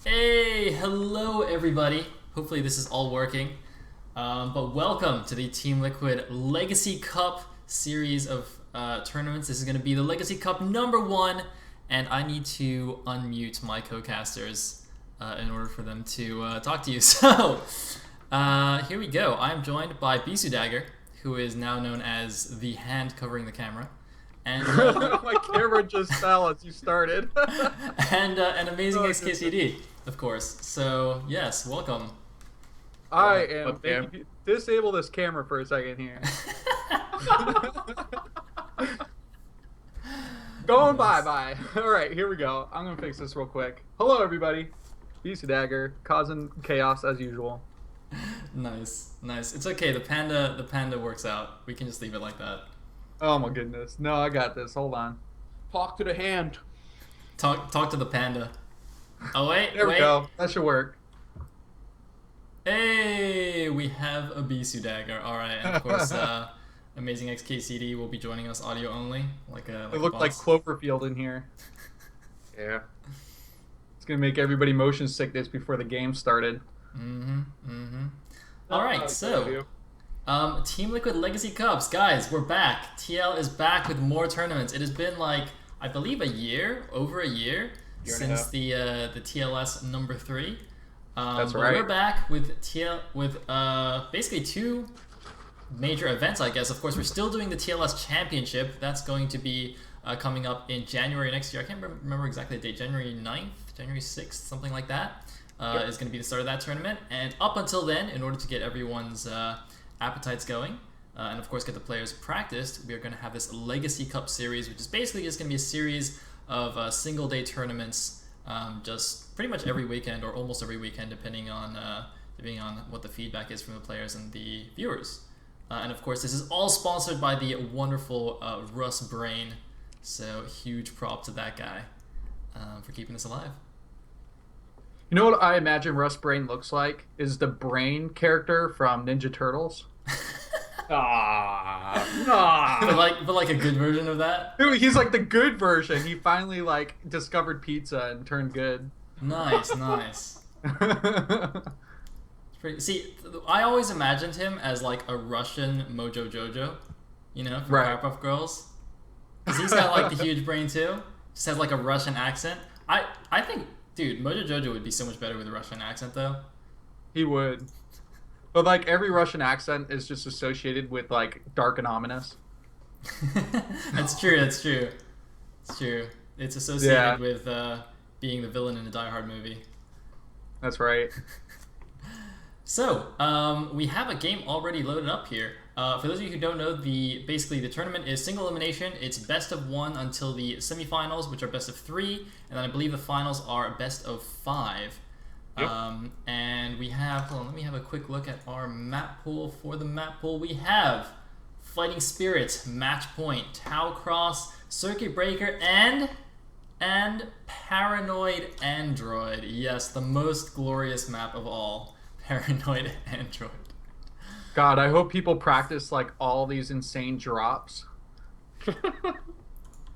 Hey, hello everybody. Hopefully this is all working. But welcome to the Teamliquid Legacy Cup series of tournaments. This is going to be the Legacy Cup #1, and I need to unmute my co-casters in order for them to talk to you. So, here we go. I'm joined by Bisu Dagger, who is now known as the hand covering the camera. And my camera just fell as you started. and an amazing XKCD, of course. So yes, welcome. I am. Disable this camera for a second here. Going bye. All right, here we go. I'm gonna fix this real quick. Hello, everybody. Beast Dagger, causing chaos as usual. Nice. It's okay. The panda works out. We can just leave it like that. Oh my goodness. No, I got this. Hold on. Talk to the hand. Talk to the panda. Oh wait, There we go. That should work. Hey, we have a Bisu Dagger. All right, and of course, amazing XKCD will be joining us audio only. It looked like Cloverfield in here. Yeah. It's gonna make everybody motion sickness before the game started. All right, so. Teamliquid Legacy Cups, guys, we're back. TL is back with more tournaments. It has been like, I believe, over a year since the TLS #3. That's but right. We're back with basically two major events, I guess. Of course, we're still doing the TLS Championship. That's going to be coming up in January next year. I can't remember exactly the date. January 9th, January 6th, something like that. Is going to be the start of that tournament. And up until then, in order to get everyone's appetites going, and of course get the players practiced, we are going to have this Legacy Cup series, which is basically just going to be a series of single day tournaments, just pretty much every weekend or almost every weekend, depending on what the feedback is from the players and the viewers. And of course, this is all sponsored by the wonderful Russ Brain, so huge prop to that guy for keeping us alive. You know what I imagine Russ Brain looks like? Is the Brain character from Ninja Turtles. But like a good version of that. Dude, he's like the good version. He finally like discovered pizza and turned good. Nice. See, I always imagined him as like a Russian Mojo Jojo, from Powerpuff Girls, because he's got like the huge brain too. Just has like a Russian accent. I think, dude, Mojo Jojo would be so much better with a Russian accent though. He would. But like every Russian accent is just associated with like dark and ominous. That's true. It's associated with being the villain in a Die Hard movie. That's right. So we have a game already loaded up here. For those of you who don't know, basically the tournament is single elimination. It's best of 1 until the semifinals, which are best of 3, and then I believe the finals are best of 5. Yep. And we have, hold on, let me have a quick look at our map pool. For the map pool, we have Fighting Spirit, Match Point, Tau Cross, Circuit Breaker, and Paranoid Android. Yes, the most glorious map of all, Paranoid Android. God, I hope people practice like all these insane drops.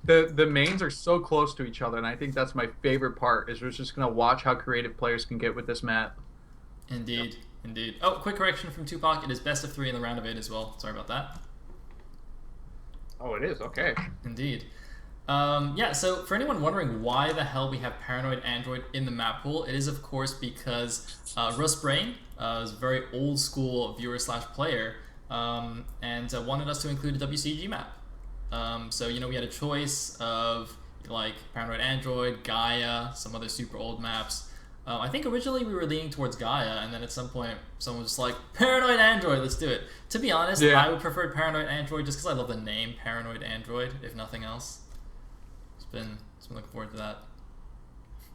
The mains are so close to each other, and I think that's my favorite part, is we're just going to watch how creative players can get with this map. Indeed. Oh, quick correction from Tupac. It is best of 3 in the round of 8 as well. Sorry about that. Oh, it is? Okay. Indeed. Yeah, so for anyone wondering why the hell we have Paranoid Android in the map pool, it is of course because Russ Brain is a very old school viewer/player and wanted us to include a WCG map. So, we had a choice of like Paranoid Android, Gaia, some other super old maps. I think originally we were leaning towards Gaia, and then at some point someone was just like, Paranoid Android, let's do it. To be honest, I would prefer Paranoid Android just because I love the name Paranoid Android, if nothing else. It's been looking forward to that.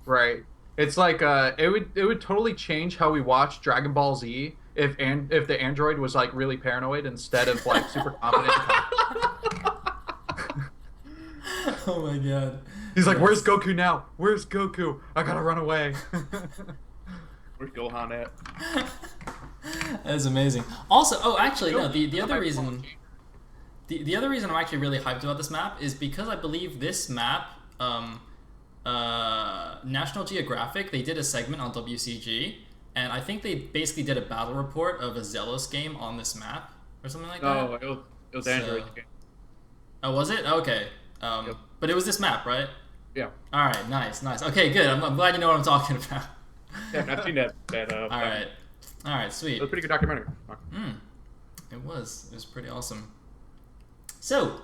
Right. It's like it would totally change how we watch Dragon Ball Z if the android was like really paranoid instead of like super confident. Oh my god. He's like, where's Goku now? Where's Goku? I gotta run away. Where's Gohan at? That is amazing. Also, actually, no, the other reason The other reason I'm actually really hyped about this map is because I believe this map National Geographic, they did a segment on WCG, and I think they basically did a battle report of a Zelos game on this map or something like that. No, it was Android game. Oh, was it? Okay. Yep. But it was this map, right? Yeah. All right, nice. Okay, good. I'm glad you know what I'm talking about. Yeah, I've seen that. All right, sweet. It was a pretty good documentary. It was pretty awesome. So,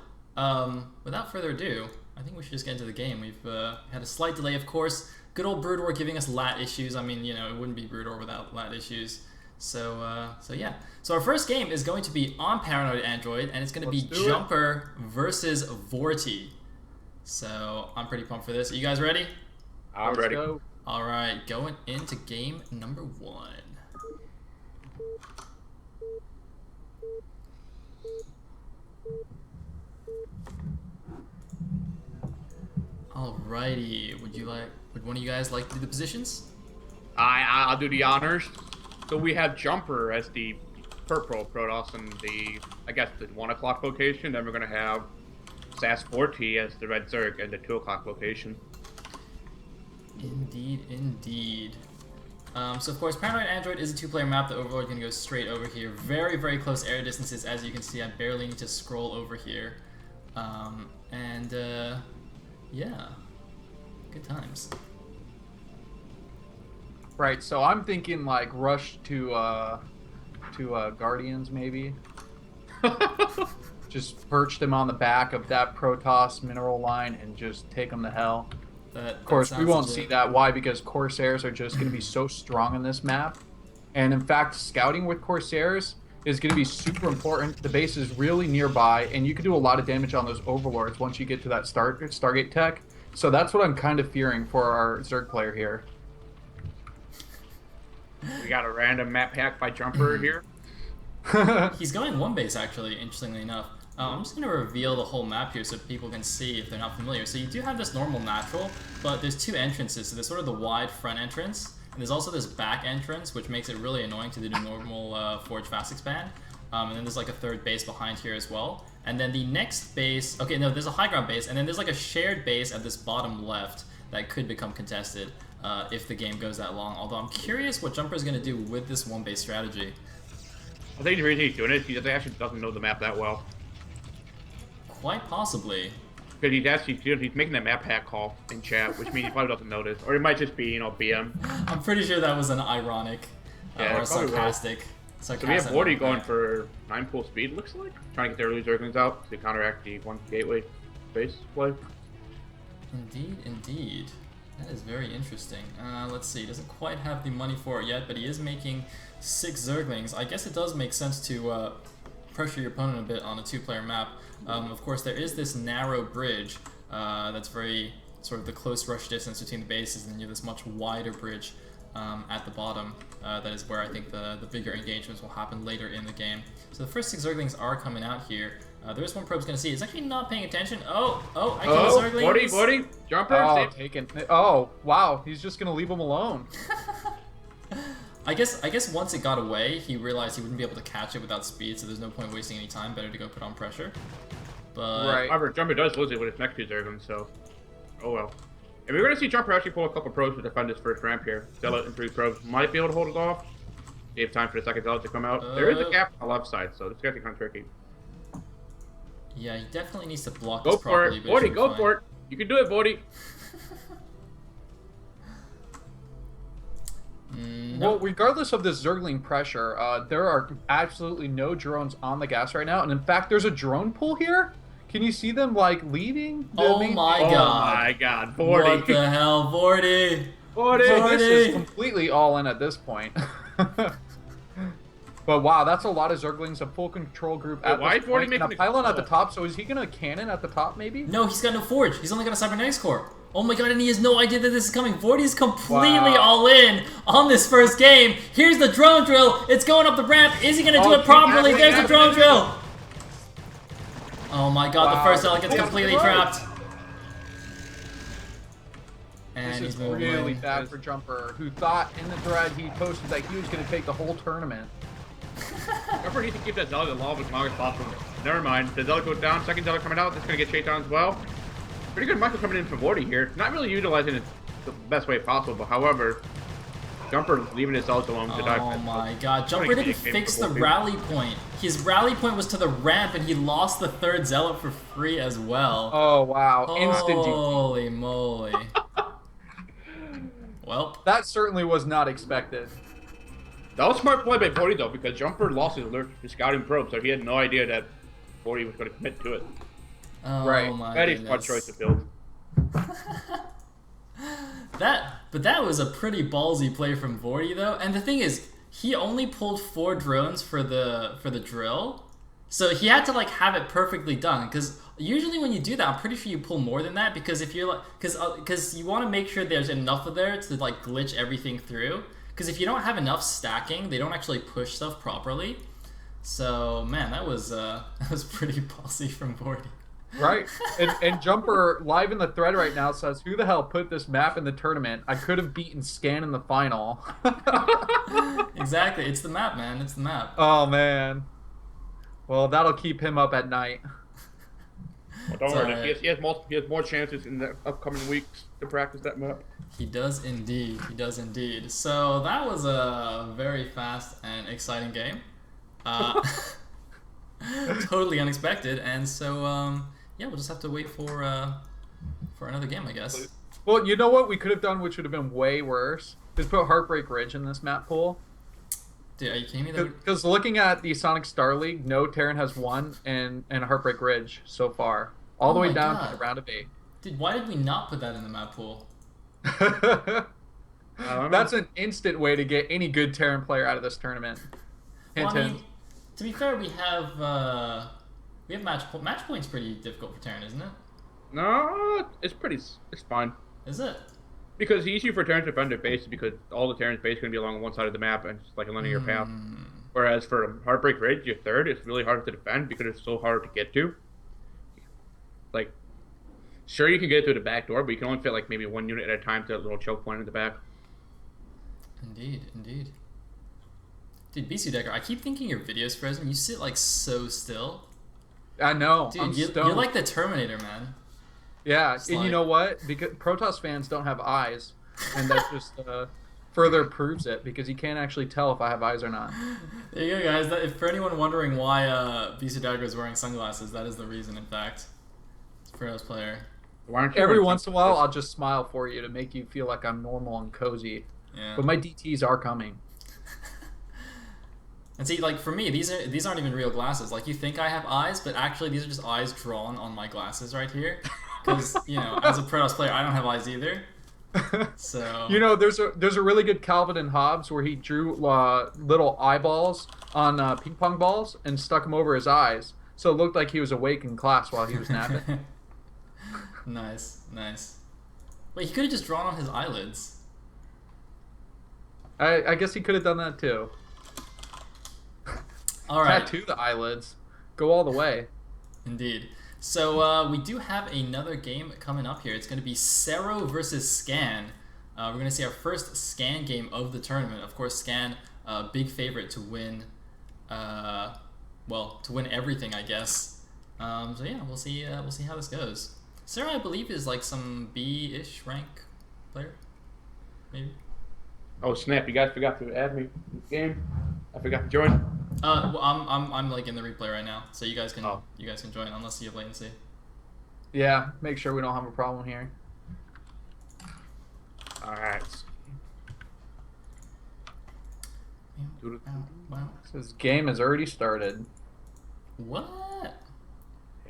without further ado, I think we should just get into the game. We've had a slight delay, of course. Good old Broodor giving us lat issues. I mean, it wouldn't be Broodor without lat issues. So yeah. So our first game is going to be on Paranoid Android, and it's going to be Jumper versus Vorti. So I'm pretty pumped for this. Are you guys ready? I'm ready. Go. All right, going into game number 1. Alrighty, would one of you guys like to do the positions? I'll do the honors. So we have Jumper as the purple Protoss in the, I guess, the 1 o'clock location. Then we're going to have SAS 40 as the red Zerg in the 2 o'clock location. Indeed. So of course, Paranoid Android is a 2-player map. The Overlord can go straight over here. Very, very close air distances. As you can see, I barely need to scroll over here. Yeah, good times. Right, so I'm thinking like rush to Guardians maybe. Just perch them on the back of that Protoss mineral line and just take them to hell. Of course, we won't see that. Why? Because Corsairs are just going to be so strong on this map. And in fact, scouting with Corsairs is going to be super important. The base is really nearby, and you can do a lot of damage on those Overlords once you get to that Stargate tech. So that's what I'm kind of fearing for our Zerg player here. We got a random map hack by Jumper here. He's going 1 base, actually, interestingly enough. I'm just going to reveal the whole map here so people can see if they're not familiar. So you do have this normal natural, but there's 2 entrances. So there's sort of the wide front entrance, and there's also this back entrance, which makes it really annoying to do the normal Forge Fast Expand. And then there's like a 3rd base behind here as well. And then the next base, okay, no, there's a high ground base, and then there's like a shared base at this bottom left that could become contested if the game goes that long. Although I'm curious what Jumper's going to do with this 1 base strategy. I think the reason he's doing it is he actually doesn't know the map that well. Quite possibly. Because he's making that map hack call in chat, which means he probably doesn't notice. Or it might just be, BM. I'm pretty sure that was an ironic or sarcastic. So we have Vorti going for 9 full speed, looks like. Trying to get their early Zerglings out to counteract the 1 gateway base play. Indeed. That is very interesting. Let's see. Doesn't quite have the money for it yet, but he is making 6 Zerglings. I guess it does make sense to pressure your opponent a bit on a 2-player map. Of course, there is this narrow bridge that's very sort of the close rush distance between the bases, and then you have this much wider bridge at the bottom. That is where I think the bigger engagements will happen later in the game. So the first 6 Zerglings are coming out here. There's one probe's going to see. It's actually not paying attention. I killed Zerglings. Vorti, Jumper. Oh, wow. He's just going to leave him alone. I guess once it got away, he realized he wouldn't be able to catch it without speed, so there's no point wasting any time. Better to go put on pressure. But right. However, Jumper does lose it with his next 2 Zerglings, so oh well. And we're going to see Jumper actually pull a couple probes to defend his first ramp here. Zealot and 3 probes might be able to hold it off. Save time for the second Zealot to come out. There is a gap on the left side, so this guy's kind of tricky. Yeah, he definitely needs to block this properly. Go for it, Vorti, go for it. You can do it, Vorti. Well, regardless of this Zergling pressure, there are absolutely no drones on the gas right now. And in fact, there's a drone pool here. Can you see them, like, leaving? Oh my god. Oh my god, Vorti. What the hell, Vorti? Vorti. So this is completely all in at this point. But wow, that's a lot of Zerglings, a full control group at why this is Vorti point. And a making pylon at the top, so is he going to cannon at the top, maybe? No, he's got no forge. He's only got a cybernetics core. Oh my god, and he has no idea that this is coming. Vorti's completely all in on this first game. Here's the drone drill. It's going up the ramp. Is he going to do it properly? There's the drone drill. Oh my god, the first Zealot gets completely trapped. And this is really bad for Jumper, who thought in the thread he posted that he was going to take the whole tournament. Jumper needs to keep that Zealot alive as long as possible. Never mind. The Zealot goes down. Second Zealot coming out. That's going to get chased down as well. Pretty good Michael coming in from Vorty here. Not really utilizing it the best way possible, but however, Jumper leaving his ult alone to dive. Oh my god, Jumper didn't fix the rally point. His rally point was to the ramp and he lost the third Zealot for free as well. Oh wow, instant GG. Holy moly. Well, that certainly was not expected. That was smart play by Vorty though, because Jumper lost his alert to scouting probe, so he had no idea that Vorty was going to commit to it. Oh right. My Very goodness. smart choice to build. But that was a pretty ballsy play from Vorty though, and the thing is, he only pulled 4 drones for the drill, so he had to like have it perfectly done. Because usually when you do that, I'm pretty sure you pull more than that, because if you're like, because you want to make sure there's enough of there to like glitch everything through. Because if you don't have enough stacking, they don't actually push stuff properly. So man, that was pretty ballsy from Vorty. Right, and Jumper live in the thread right now says, "Who the hell put this map in the tournament? I could have beaten Scan in the final." Exactly, it's the map, man. It's the map. Oh man. Well, that'll keep him up at night. Well, don't worry, he has more chances in the upcoming weeks to practice that map. He does indeed. He does indeed. So that was a very fast and exciting game. Totally unexpected, and so yeah, we'll just have to wait for another game, I guess. Well, you know what we could have done, which would have been way worse, is put Heartbreak Ridge in this map pool. Dude, are you kidding me? Because looking at the Sonic Star League, no Terran has won and Heartbreak Ridge so far, all the way down to the round of 8. Dude, why did we not put that in the map pool? That's an instant way to get any good Terran player out of this tournament. Well, I mean, to be fair, we have match point's pretty difficult for Terran, isn't it? No, it's fine. Is it? Because the issue for Terran's defender base is because all the Terran's base is going to be along one side of the map and it's like a linear path. Whereas for Heartbreak Ridge, your third, it's really hard to defend because it's so hard to get to. Like, sure you can get to the back door, but you can only fit like maybe 1 unit at a time to that little choke point in the back. Indeed, indeed. Dude, BC Decker, I keep thinking your video's frozen. You sit like so still. I know. Dude, you're like the Terminator, man. Yeah, and you know what? Because Protoss fans don't have eyes, and that just further proves it, because you can't actually tell if I have eyes or not. There you go, guys. If for anyone wondering why BC Dagger is wearing sunglasses, that is the reason, in fact. Protoss player. Every once in a while, I'll just smile for you to make you feel like I'm normal and cozy. Yeah. But my DTs are coming. And see, like for me, these aren't even real glasses. Like you think I have eyes, but actually these are just eyes drawn on my glasses right here. Because you know, as a Protoss player, I don't have eyes either. So you know, there's a really good Calvin and Hobbes where he drew little eyeballs on ping pong balls and stuck them over his eyes, so it looked like he was awake in class while he was napping. Nice, nice. Wait, he could have just drawn on his eyelids. I guess he could have done that too. All right. Tattoo the eyelids. Go all the way. Indeed. So we do have another game coming up here. It's going to be Sero versus Scan. We're going to see our first Scan game of the tournament. Of course, Scan, big favorite to win. Well, to win everything, I guess. So yeah, we'll see how this goes. Sero, I believe, is like some B-ish rank player, maybe. Oh snap! You guys forgot to add me to the game. I forgot to join. Well, I'm like in the replay right now, so you guys can join unless you have latency. Yeah, make sure we don't have a problem here. All right. Wow. This game has already started. What?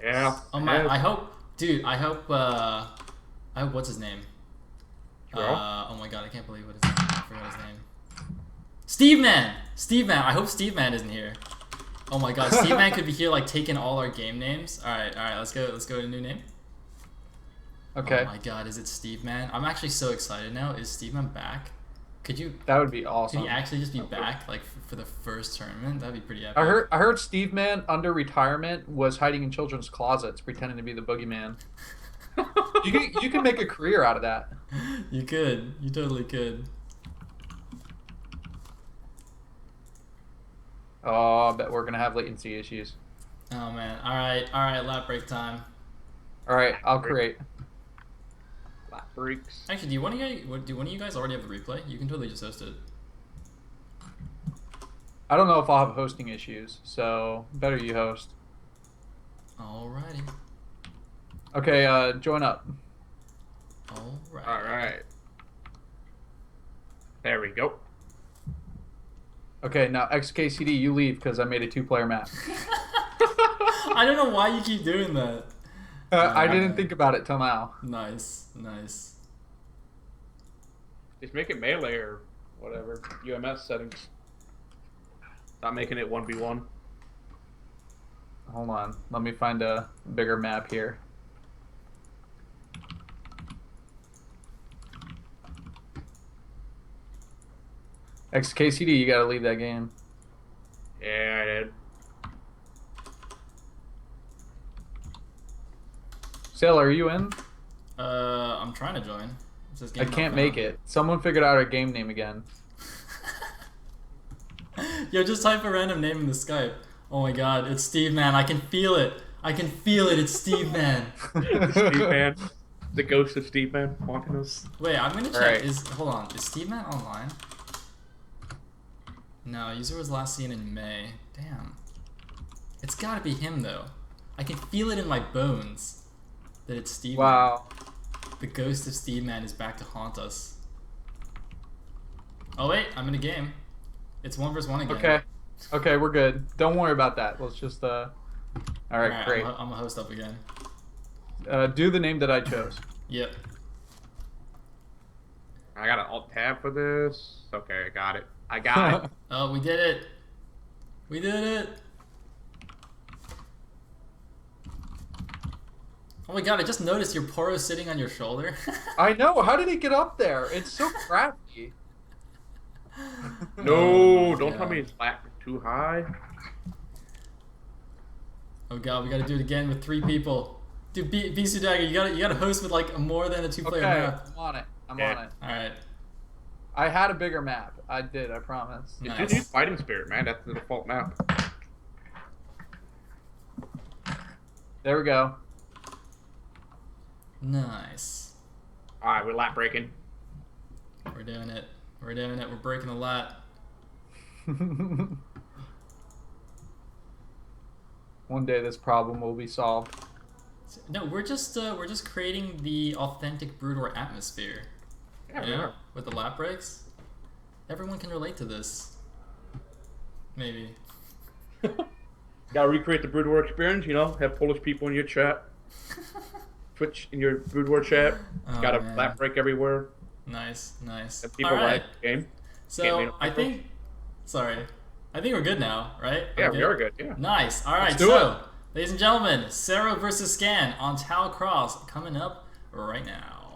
Yeah. Oh my! I hope, dude. I hope what's his name? Oh my god! I can't believe what his name. I forgot his name. Steve Man! Steve Man! I hope Steve Man isn't here. Oh my god, Steve Man could be here like taking all our game names. Alright, let's go to a new name. Okay. Oh my god, is it Steve Man? I'm actually so excited now. Is Steve Man back? Could you That would be awesome. Could he actually just be back like for the first tournament? That'd be pretty epic. I heard Steve Man under retirement was hiding in children's closets pretending to be the boogeyman. You can make a career out of that. You could. You totally could. Oh, I bet we're gonna have latency issues. Oh man. Alright, lap break time. Alright, I'll create. Lap breaks. Actually, do one of you guys already have the replay? You can totally just host it. I don't know if I'll have hosting issues, so better you host. Alrighty. Okay, join up. Alright. Alright. There we go. Okay, now XKCD, you leave because I made a 2-player map. I don't know why you keep doing that. I didn't think about it till now. Nice, nice. Just make it melee or whatever. UMS settings. Stop making it 1v1. Hold on. Let me find a bigger map here. XKCD, you gotta leave that game. Yeah, I did. Sayle, are you in? I'm trying to join. It says I game can't not make found. it. Someone figured out our game name again. Yo, just type a random name in the Skype. Oh my god, it's Steve Man. I can feel it. I can feel it. It's Steve Man. Steve Man. The ghost of Steve Man haunting us. Wait, I'm gonna check. Right. Hold on. Is Steve Man online? No, user was last seen in May. Damn. It's gotta be him though. I can feel it in my bones that it's Steve Wow. Man. The ghost of Steve Man is back to haunt us. Oh wait, I'm in a game. It's 1 versus 1 again. Okay. Okay, we're good. Don't worry about that. Let's just Alright, great. I'm a host up again. Do the name that I chose. Yep. I got an alt tab for this. Okay, I got it. I got it. Oh, we did it. We did it. Oh my god, I just noticed your Poro sitting on your shoulder. I know. How did it get up there? It's so crafty. No, Oh, don't God. tell me it's flat too high. Oh god, we gotta do it again with 3 people. Dude, BC Dagger, you gotta host with like more than a 2-player Okay, map. I'm on it. I'm Yeah. on it. Alright. I had a bigger map. I did, I promise. Nice. Just use Fighting Spirit, man. That's the default map. There we go. Nice. Alright, we're lap breaking. We're doing it. We're doing it. We're breaking the lat. One day this problem will be solved. No, we're just creating the authentic Brood War atmosphere. Yeah, we You know, are. with the lap breaks. Everyone can relate to this. Maybe. Gotta recreate the Brood War experience, you know? Have Polish people in your chat. Twitch in your Brood War chat. Oh, Got a man. lap break everywhere. Nice, nice. And people Alright. like the game. Can't So make no I think, sorry, I think we're good now, right? Yeah, Okay. we are good, yeah. Nice. All right. Let's do So, ladies and gentlemen, Sarah versus Scan on Tau Cross coming up right now.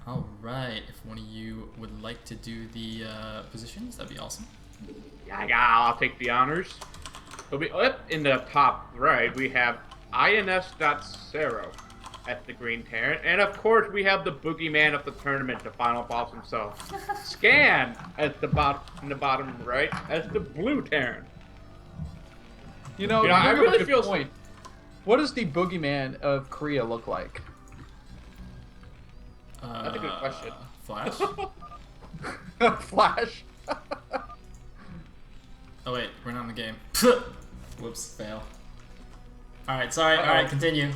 All right. If one of you would like to do the positions, that'd be awesome. Yeah, I'll take the honors. It'll be up in the top right. We have INS.Zero at the Green Terran. And of course, we have the boogeyman of the tournament, the final boss himself. Scan at the in the bottom right as the Blue Terran. You know, I you have a really good feel point. What does the boogeyman of Korea look like? That's a good question. Flash? Flash. Oh wait, we're not in the game. Whoops, fail. All right, sorry. All right, continue.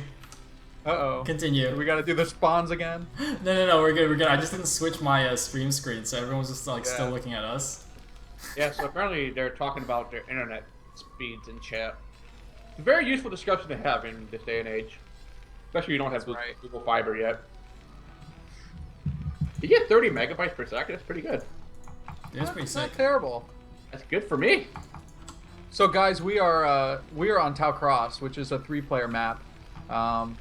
Uh-oh. Continue. We gotta do the spawns again? No, we're good, we're good. I just didn't switch my stream screen, so everyone's just like Yeah. still looking at us. Yeah, so apparently they're talking about their internet speeds in chat. It's a very useful discussion to have in this day and age. Especially if you don't have That's right. Google Fiber yet. You get 30 megabytes per second, that's pretty good. It was pretty It's sick. not terrible. That's good for me. So guys, we are on Tau Cross, which is a 3-player map.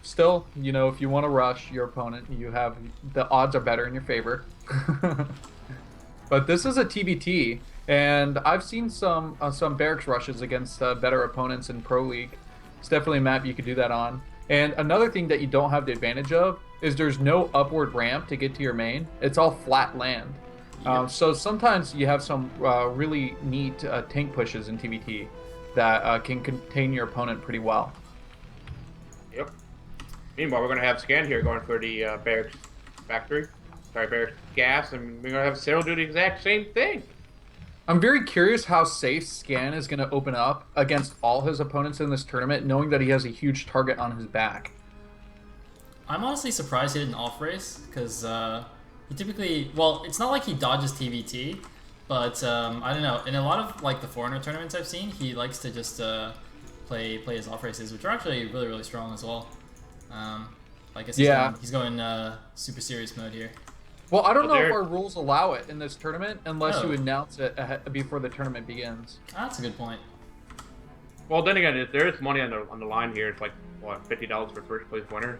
Still, you know, if you want to rush your opponent, you have the odds are better in your favor. But this is a TBT, and I've seen some barracks rushes against better opponents in Pro League. It's definitely a map you could do that on. And another thing that you don't have the advantage of is there's no upward ramp to get to your main. It's all flat land. Yep. So sometimes you have some really neat tank pushes in TBT. that can contain your opponent pretty well. Yep. Meanwhile, we're going to have Scan here going for the Barracks Factory. Sorry, Barracks Gas, and we're going to have Sayle do the exact same thing. I'm very curious how safe Scan is going to open up against all his opponents in this tournament, knowing that he has a huge target on his back. I'm honestly surprised he didn't off-race, because he typically... Well, it's not like he dodges TVT, but I don't know. In a lot of like the foreigner tournaments I've seen, he likes to just play his off-races, which are actually really, really strong as well. I guess he's going super serious mode here. Well, I don't know if our rules allow it in this tournament unless you announce it before the tournament begins. That's a good point. Well, then again, if there is money on the line here, it's like, what, $50 for first place winner?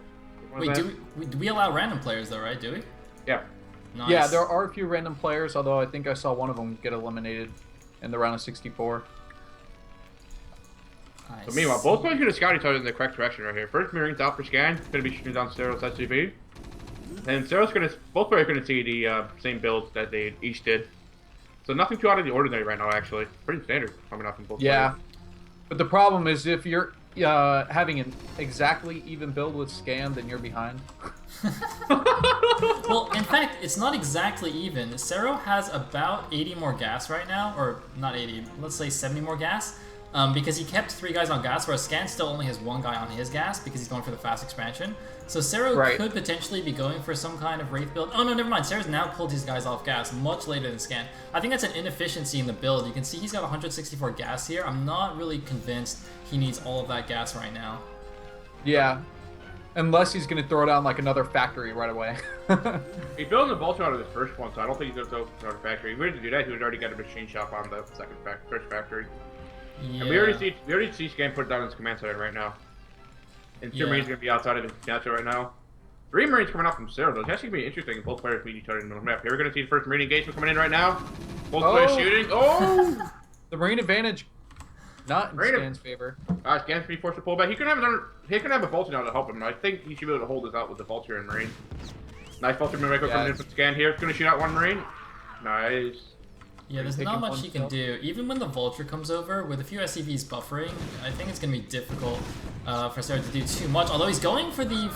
Wait, do we allow random players though, right? Do we? Yeah. Nice. Yeah, there are a few random players, although I think I saw one of them get eliminated in the round of 64. Nice. So meanwhile, both players are going to scout each other in the correct direction right here. First, Marine's out for Scan. It's going to be shooting down Cyril's SUV. And Cyril's going to... Both players are going to see the same builds that they each did. So nothing too out of the ordinary right now, actually. Pretty standard coming off from both players. But the problem is if you're having an exactly even build with Scan, then you're behind. Well, in fact, it's not exactly even. Sayle has about 80 more gas right now, or not 80, let's say 70 more gas, because he kept 3 guys on gas, whereas Scan still only has 1 guy on his gas because he's going for the fast expansion. So Sayle could potentially be going for some kind of Wraith build. Oh no, never mind. Sary's now pulled these guys off gas much later than Scan. I think that's an inefficiency in the build. You can see he's got 164 gas here. I'm not really convinced he needs all of that gas right now. Yeah. Unless he's going to throw down like another factory right away. He's building the Vulture out of his first one, so I don't think he's going to throw another factory. If he were to do that, he would already got a machine shop on the first factory. Yeah. And we already see Scan put down his command center right now. And 2 Marines are going to be outside of his command right now. 3 Marines coming out from Sayle, though. It's actually going to be interesting if both players meet each other in the middle of the map. Here we're going to see the first Marine engagement coming in right now. Both players shooting. Oh! The Marine advantage not in Scan's favor. Scan's going to be forced to pull back. He can have a Vulture now to help him. I think he should be able to hold this out with the Vulture and Marine. Nice Vulture Miracle coming in from Scan here. It's going to shoot out 1 Marine. Nice. Yeah, there's not much he can do. Even when the Vulture comes over, with a few SCVs buffering, I think it's going to be difficult for Sayle to do too much. Although he's going for the...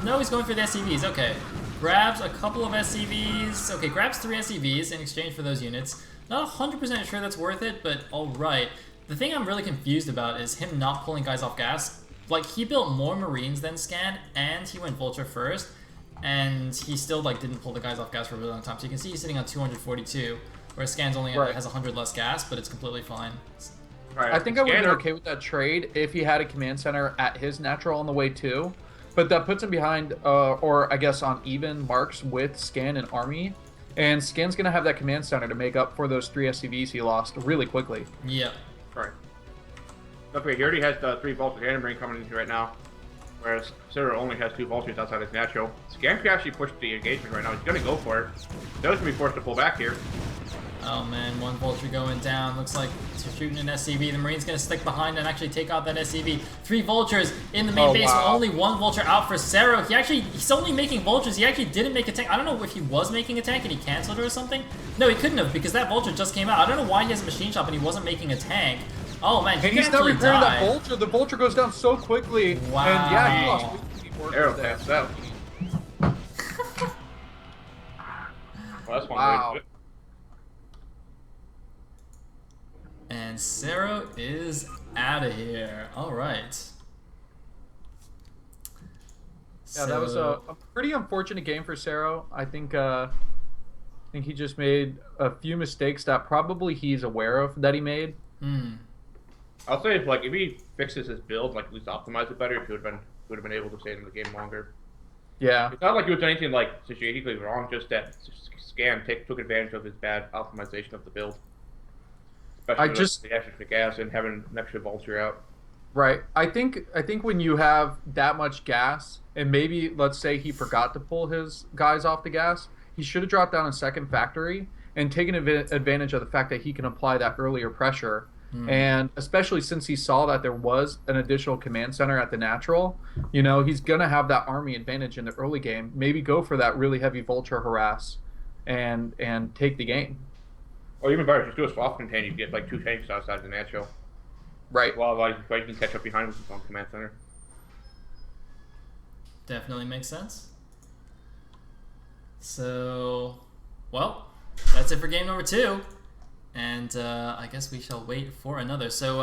No, he's going for the SCVs. Okay. Grabs a couple of SCVs. Okay, grabs 3 SCVs in exchange for those units. Not 100% sure that's worth it, but alright. The thing I'm really confused about is him not pulling guys off gas. Like, he built more Marines than Scan, and he went Vulture first, and he still, like, didn't pull the guys off gas for a really long time. So you can see he's sitting on 242. Whereas Scan's only has 100 less gas, but it's completely fine. Right. I think I would be okay with that trade if he had a command center at his natural on the way too. But that puts him behind, or I guess on even marks with Scan and Army. And Scan's going to have that command center to make up for those 3 SCVs he lost really quickly. Yeah. Right. Okay, he already has the 3 Vultures and Marine coming in right now. Whereas Sayle only has 2 Vultures outside his natural. Scan can actually push the engagement right now. He's going to go for it. Sayl's going to be forced to pull back here. Oh man, 1 Vulture going down. Looks like he's shooting an SCV. The Marine's going to stick behind and actually take out that SCV. 3 Vultures in the main base. Wow. Only 1 Vulture out for Sayle. He's only making Vultures. He actually didn't make a tank. I don't know if he was making a tank and he canceled it or something. No, he couldn't have because that Vulture just came out. I don't know why he has a machine shop and he wasn't making a tank. Oh man, and he's not repairing that Vulture. The Vulture goes down so quickly. Wow. And yeah, he lost Arrow passed out. Well, that's one way to do it. And Sayle is out of here. All right. Yeah, that was a pretty unfortunate game for Sayle. I think he just made a few mistakes that probably he's aware of that he made. I'll say if he fixes his build, like at least optimize it better, he would have been able to stay in the game longer. Yeah. It's not like he was anything like strategically wrong, just that Scan took advantage of his bad optimization of the build. Especially the extra gas and having an extra Vulture out. Right. I think when you have that much gas, and maybe let's say he forgot to pull his guys off the gas, he should have dropped down a second factory and taken advantage of the fact that he can apply that earlier pressure. And especially since he saw that there was an additional command center at the natural, he's going to have that Army advantage in the early game. Maybe go for that really heavy Vulture harass and take the game. Or even better, just do a swap contain. You get like 2 tanks outside the natural. Right. Well, like you can catch up behind with on command center. Definitely makes sense. So, well, that's it for game number 2. And I guess we shall wait for another. So,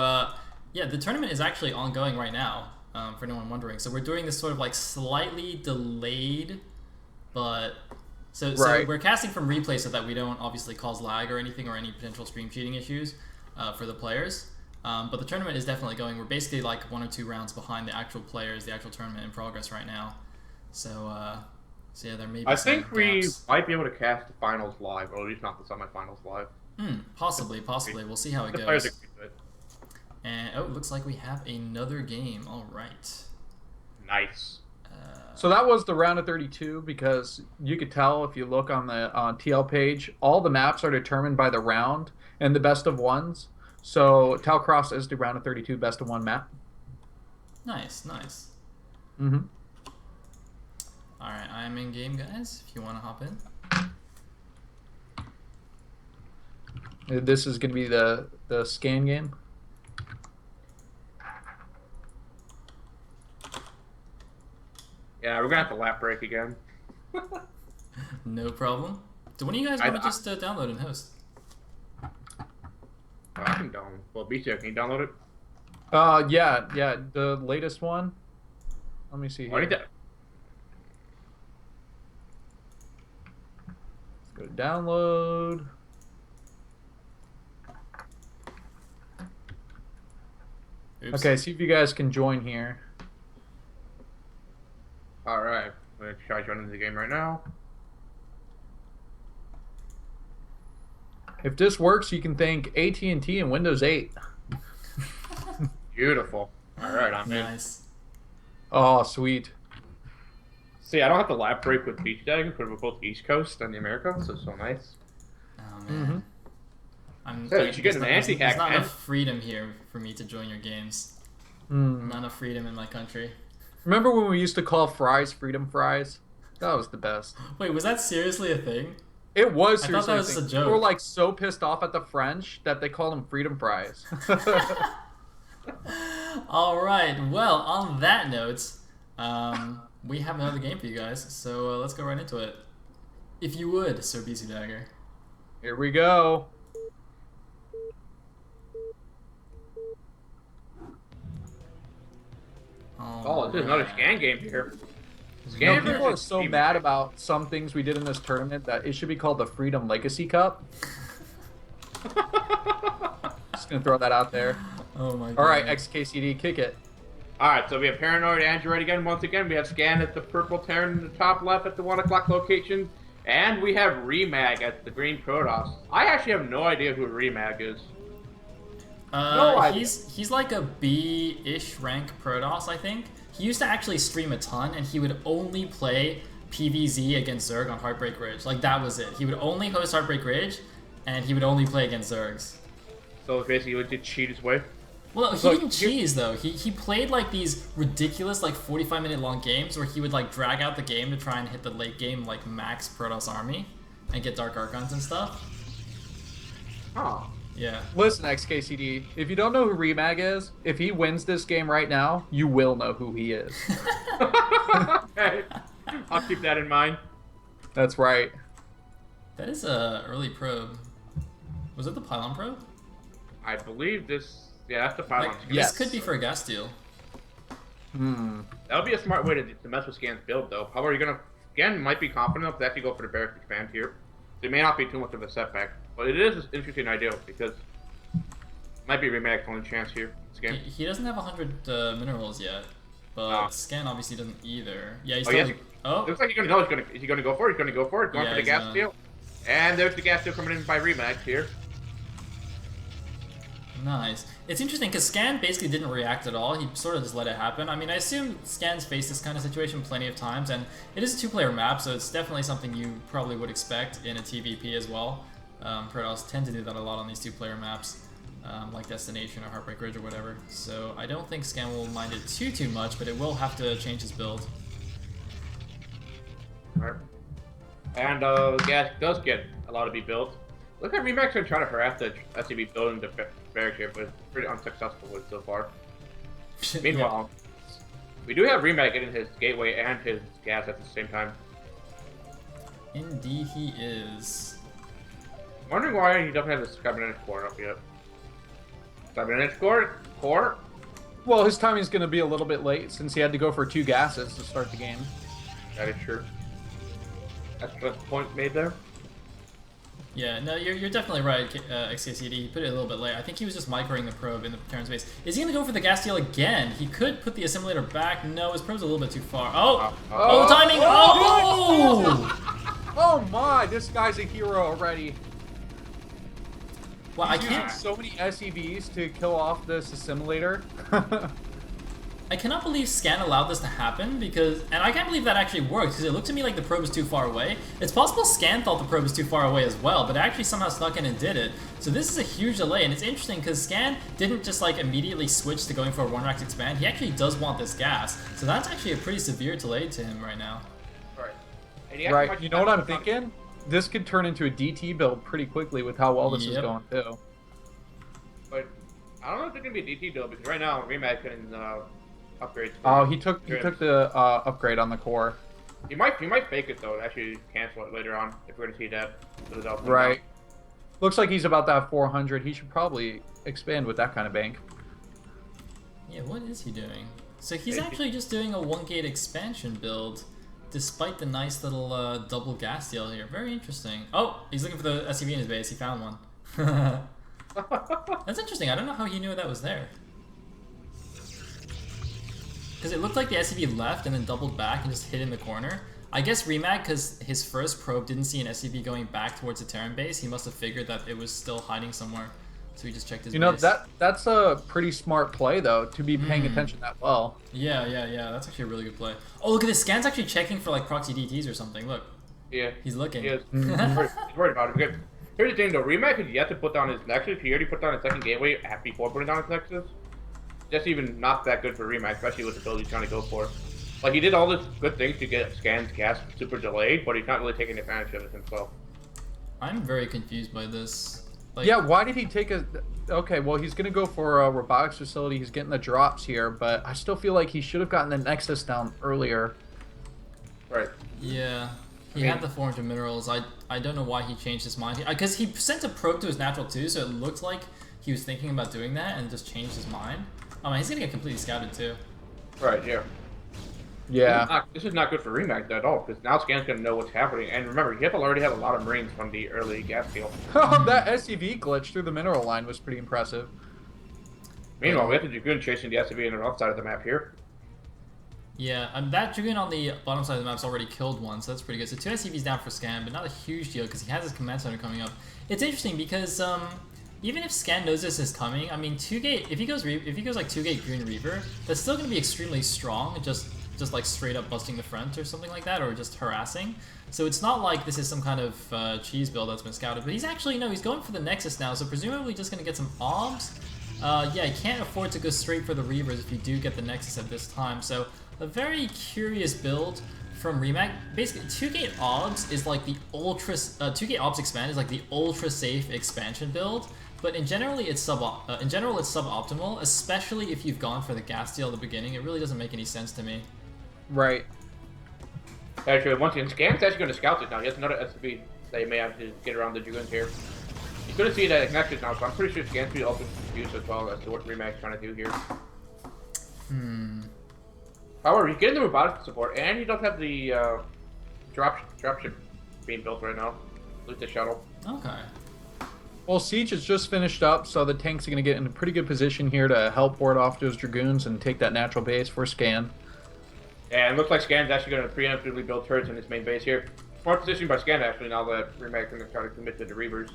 yeah, the tournament is actually ongoing right now, for anyone wondering. So we're doing this sort of like slightly delayed, but... So we're casting from replay so that we don't obviously cause lag or anything or any potential stream cheating issues for the players. But the tournament is definitely going. We're basically like 1 or 2 rounds behind the actual players, the actual tournament in progress right now. So, yeah, there may be I some think we gaps. might be able to cast the finals live, or at least not the semifinals live. Possibly. We'll see how it goes. And it looks like we have another game. All right. Nice. So that was the round of 32 because you could tell if you look on the TL page, all the maps are determined by the round and the best of ones. So Talcross is the round of 32 best of 1 map. Nice. Mm-hmm. All right, I'm in game, guys. If you want to hop in. This is going to be the scan game. Yeah, we're gonna have to lap break again. No problem. Do one of you guys want to just download and host? I can download. Well, BTO, can you download it? Yeah, the latest one. Let me see here. I need that. Let's go to download. Oops. Okay, see if you guys can join here. Alright, I'm gonna try joining the game right now. If this works, you can thank AT&T and Windows 8. Beautiful. Alright, I'm in. Nice. Oh, sweet. See, I don't have to lap break with Beach Dag because we're both East Coast and the America, so nice. Oh man. You should get an anti-hack, There's not man. enough freedom here for me to join your games. Mm. Not enough freedom in my country. Remember when we used to call fries freedom fries? That was the best. Wait, was that seriously a thing? It was I thought seriously that was thing. a joke. People were like so pissed off at the French that they called them freedom fries. All right. Well, on that note, we have another game for you guys. So let's go right into it. If you would, Sir BC Dagger. Here we go. Oh, this is another scan game here. You know, people are so mad about some things we did in this tournament that it should be called the Freedom Legacy Cup. Just gonna throw that out there. Oh my god. All right, XKCD, kick it. Alright, so we have Paranoid Android again. Once again, we have Scan at the purple Terran in the top left at the 1 o'clock location. And we have Remag at the green Protoss. I actually have no idea who Remag is. No idea. He's like a B-ish rank Protoss, I think. He used to actually stream a ton, and he would only play PvZ against Zerg on Heartbreak Ridge. Like, that was it. He would only host Heartbreak Ridge, and he would only play against Zergs. So basically, he would just cheat his way? Well, he didn't cheese, though. He played, like, these ridiculous, like, 45-minute long games where he would, like, drag out the game to try and hit the late game, like, max Protoss army and get Dark Archons and stuff. Oh. Yeah. Listen, XKCD, if you don't know who Remag is, if he wins this game right now, you will know who he is. Okay. I'll keep that in mind. That's right. That is a early probe. Was it the Pylon probe? I believe this... Yeah, that's the pylon. Like, Yes. This could be for a gas deal. That would be a smart way to mess with Scan's build, though. However, you're gonna... Scan might be confident enough to actually go for the barracks expand here. So it may not be too much of a setback. But it is an interesting idea, because... It might be Remag's only chance here. Scan. He doesn't have 100 minerals yet. But Scan obviously doesn't either. Yeah, he's yes. still... Oh! Looks like he's gonna know. Is he gonna go for it? He's gonna go for it. Going Yeah, for the he's gas gonna- deal. And there's the gas deal coming in by Remag here. Nice. It's interesting because Scan basically didn't react at all. He sort of just let it happen. I mean, I assume Scan's faced this kind of situation plenty of times, and it is a 2-player map, so it's definitely something you probably would expect in a TVP as well. Protoss tend to do that a lot on these 2-player maps, like Destination or Heartbreak Ridge or whatever. So I don't think Scan will mind it too much, but it will have to change his build. Alright. And the gas does get allowed to be built. Look at Remax trying to harass the SCB building the barracks here, but it's pretty unsuccessful with so far. Meanwhile, we do have Remax getting his gateway and his gas at the same time. Indeed he is. I'm wondering why he doesn't have the cybernetic core up yet. Cybernetic core? Well, his timing's going to be a little bit late since he had to go for 2 gases to start the game. That is true. That's the point made there. Yeah, no, you're definitely right, XKCD. He put it a little bit late. I think he was just microing the probe in the turn space. Is he going to go for the gas steal again? He could put the assimilator back. No, his probe's a little bit too far. Oh, timing! Oh! Oh my, this guy's a hero already. Well, He's using so many SEVs to kill off this assimilator. I cannot believe Scan allowed this to happen and I can't believe that actually worked because it looked to me like the probe was too far away. It's possible Scan thought the probe was too far away as well, but it actually somehow snuck in and did it. So this is a huge delay, and it's interesting because Scan didn't just like immediately switch to going for a 1-rack expand. He actually does want this gas, so that's actually a pretty severe delay to him right now. Right, you know what I'm thinking? This could turn into a DT build pretty quickly with how well this is going too. But I don't know if it's gonna be a DT build because right now Remax can upgrade. Oh, he took the upgrade on the core. He might fake it though and actually cancel it later on if we're gonna see that. Right. Looks like he's about that 400. He should probably expand with that kind of bank. Yeah, what is he doing? So he's actually just doing a 1-gate expansion build, despite the nice little double gas deal here. Very interesting. Oh, he's looking for the SCV in his base. He found one. That's interesting. I don't know how he knew that was there. Because it looked like the SCV left and then doubled back and just hid in the corner. I guess Remag, because his first probe didn't see an SCV going back towards the Terran base, he must have figured that it was still hiding somewhere. So he just checked his base. You know, that's a pretty smart play, though, to be paying attention that well. Yeah. That's actually a really good play. Oh, look at this. Scan's actually checking for, like, proxy DTs or something. Look. Yeah. He's looking. He is. He's worried about it. Because here's the thing, though. Remag has yet to put down his Nexus. He already put down his second gateway before putting down his Nexus. That's even not that good for Remag, especially with the build he's trying to go for. Like, he did all this good things to get Scan's gas super delayed, but he's not really taking advantage of it himself. I'm very confused by this. Like, yeah, why did he take a... Okay, well, he's going to go for a robotics facility. He's getting the drops here, but I still feel like he should have gotten the Nexus down earlier. Right. Yeah. He had the 400 minerals. I don't know why he changed his mind. Because he sent a probe to his natural too, so it looked like he was thinking about doing that and just changed his mind. Oh man, he's going to get completely scouted too. Right, yeah. Yeah. This is not good for Remag at all, because now Scan's going to know what's happening. And remember, he already had a lot of Marines from the early gas deal. That SCV glitch through the mineral line was pretty impressive. Meanwhile, we have the Dragoon chasing the SCV on the left side of the map here. Yeah, that Dragoon on the bottom side of the map's already killed one, so that's pretty good. So 2 SCVs down for Scan, but not a huge deal because he has his command center coming up. It's interesting because even if Scan knows this is coming, I mean 2-gate, if he goes like 2-gate Green Reaver, that's still going to be extremely strong, just like straight up busting the front or something like that, or just harassing. So it's not like this is some kind of cheese build that's been scouted, but he's actually, no, he's going for the Nexus now, so presumably just going to get some OBS. Yeah, he can't afford to go straight for the Reavers if you do get the Nexus at this time, so a very curious build from Remag. Basically, 2-gate OBS is like the ultra, 2-gate OBS expand is like the ultra safe expansion build, but in general it's suboptimal, especially if you've gone for the gas deal at the beginning. It really doesn't make any sense to me. Right. Actually, once again, Scan's actually going to scout it now. He has another SCV that he may have to get around the Dragoons here. He's going to see that Nexus now, so I'm pretty sure Scan's going to open use as well as to what Remag's trying to do here. However, he's getting the robotics support, and he does have the dropship being built right now. Loot the shuttle. Okay. Well, Siege has just finished up, so the tanks are going to get in a pretty good position here to help ward off those Dragoons and take that natural base for Scan. And it looks like Scan's actually going to preemptively build turrets in his main base here. Smart position by Scan, actually, now that Remag's going to try to commit to the Reavers.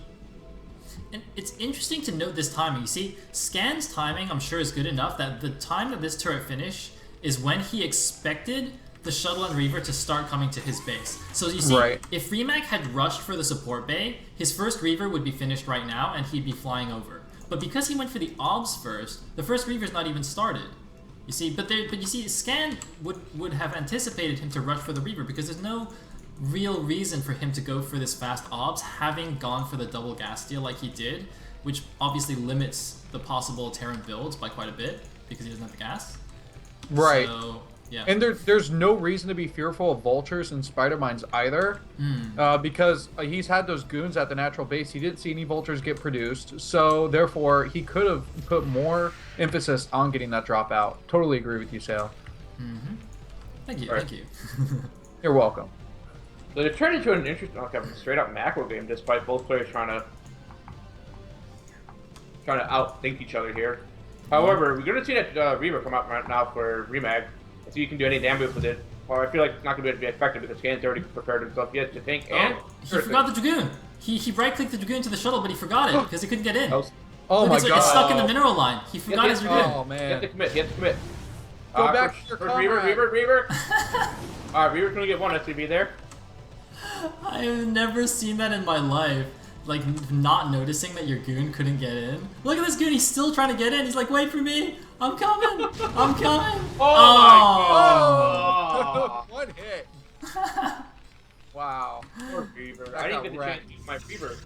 And it's interesting to note this timing. You see, Scan's timing, I'm sure, is good enough that the time that this turret finished is when he expected the shuttle and Reaver to start coming to his base. So you see, if Remag had rushed for the support bay, his first Reaver would be finished right now and he'd be flying over. But because he went for the OBS first, the first Reaver's not even started. You see, but you see, Scan would have anticipated him to rush for the Reaver because there's no real reason for him to go for this fast obs, having gone for the double gas steal like he did, which obviously limits the possible Terran builds by quite a bit because he doesn't have the gas. Right. So, yeah. And there's no reason to be fearful of vultures and spider mines either, because he's had those goons at the natural base. He didn't see any vultures get produced, so therefore he could have put more emphasis on getting that drop out. Totally agree with you, Sayle. Right. Thank you. You're welcome. So they've turned into an interesting, straight up macro game, despite both players trying to outthink each other here. However, we're going to see that Reaver come out right now for Remag. See if you can do any damage with it. Well, I feel like it's not going to be effective because Scan's already prepared himself yet to tank and... He forgot the Dragoon. He right-clicked the Dragoon to the shuttle, but he forgot it because he couldn't get in. Oh Look, my god. god. It's stuck in the mineral line. He forgot his Dragoon. Oh, man. He has to commit. He has to commit. Go back to your comrade. Reaver. Alright, Reaver's going to get one SCV there. I have never seen that in my life. Like, not noticing that your goon couldn't get in. Look at this goon, he's still trying to get in. He's like, wait for me. I'm coming. I'm coming. Oh! One hit. Wow. Poor Reaver. I didn't get the chance to use my Reaver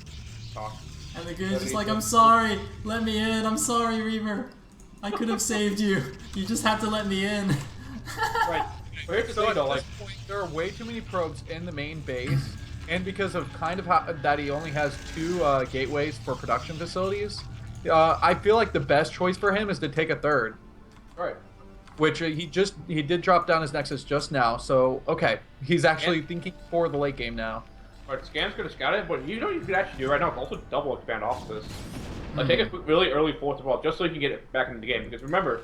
talk. And the goon's just like, I'm sorry. Let me in. I'm sorry, Reaver. I could have saved you. You just have to let me in. Right. But here's the thing, though, like, point, there are way too many probes in the main base, and because of kind of how that he only has 2 gateways for production facilities, I feel like the best choice for him is to take a third. right. Which he did drop down his Nexus just now, so okay, he's actually thinking for the late game now. Alright, Scan's gonna scout it, but you know what you could actually do right now is also double expand off this. Like, take a really early fourth of all, just so you can get it back into the game. Because remember,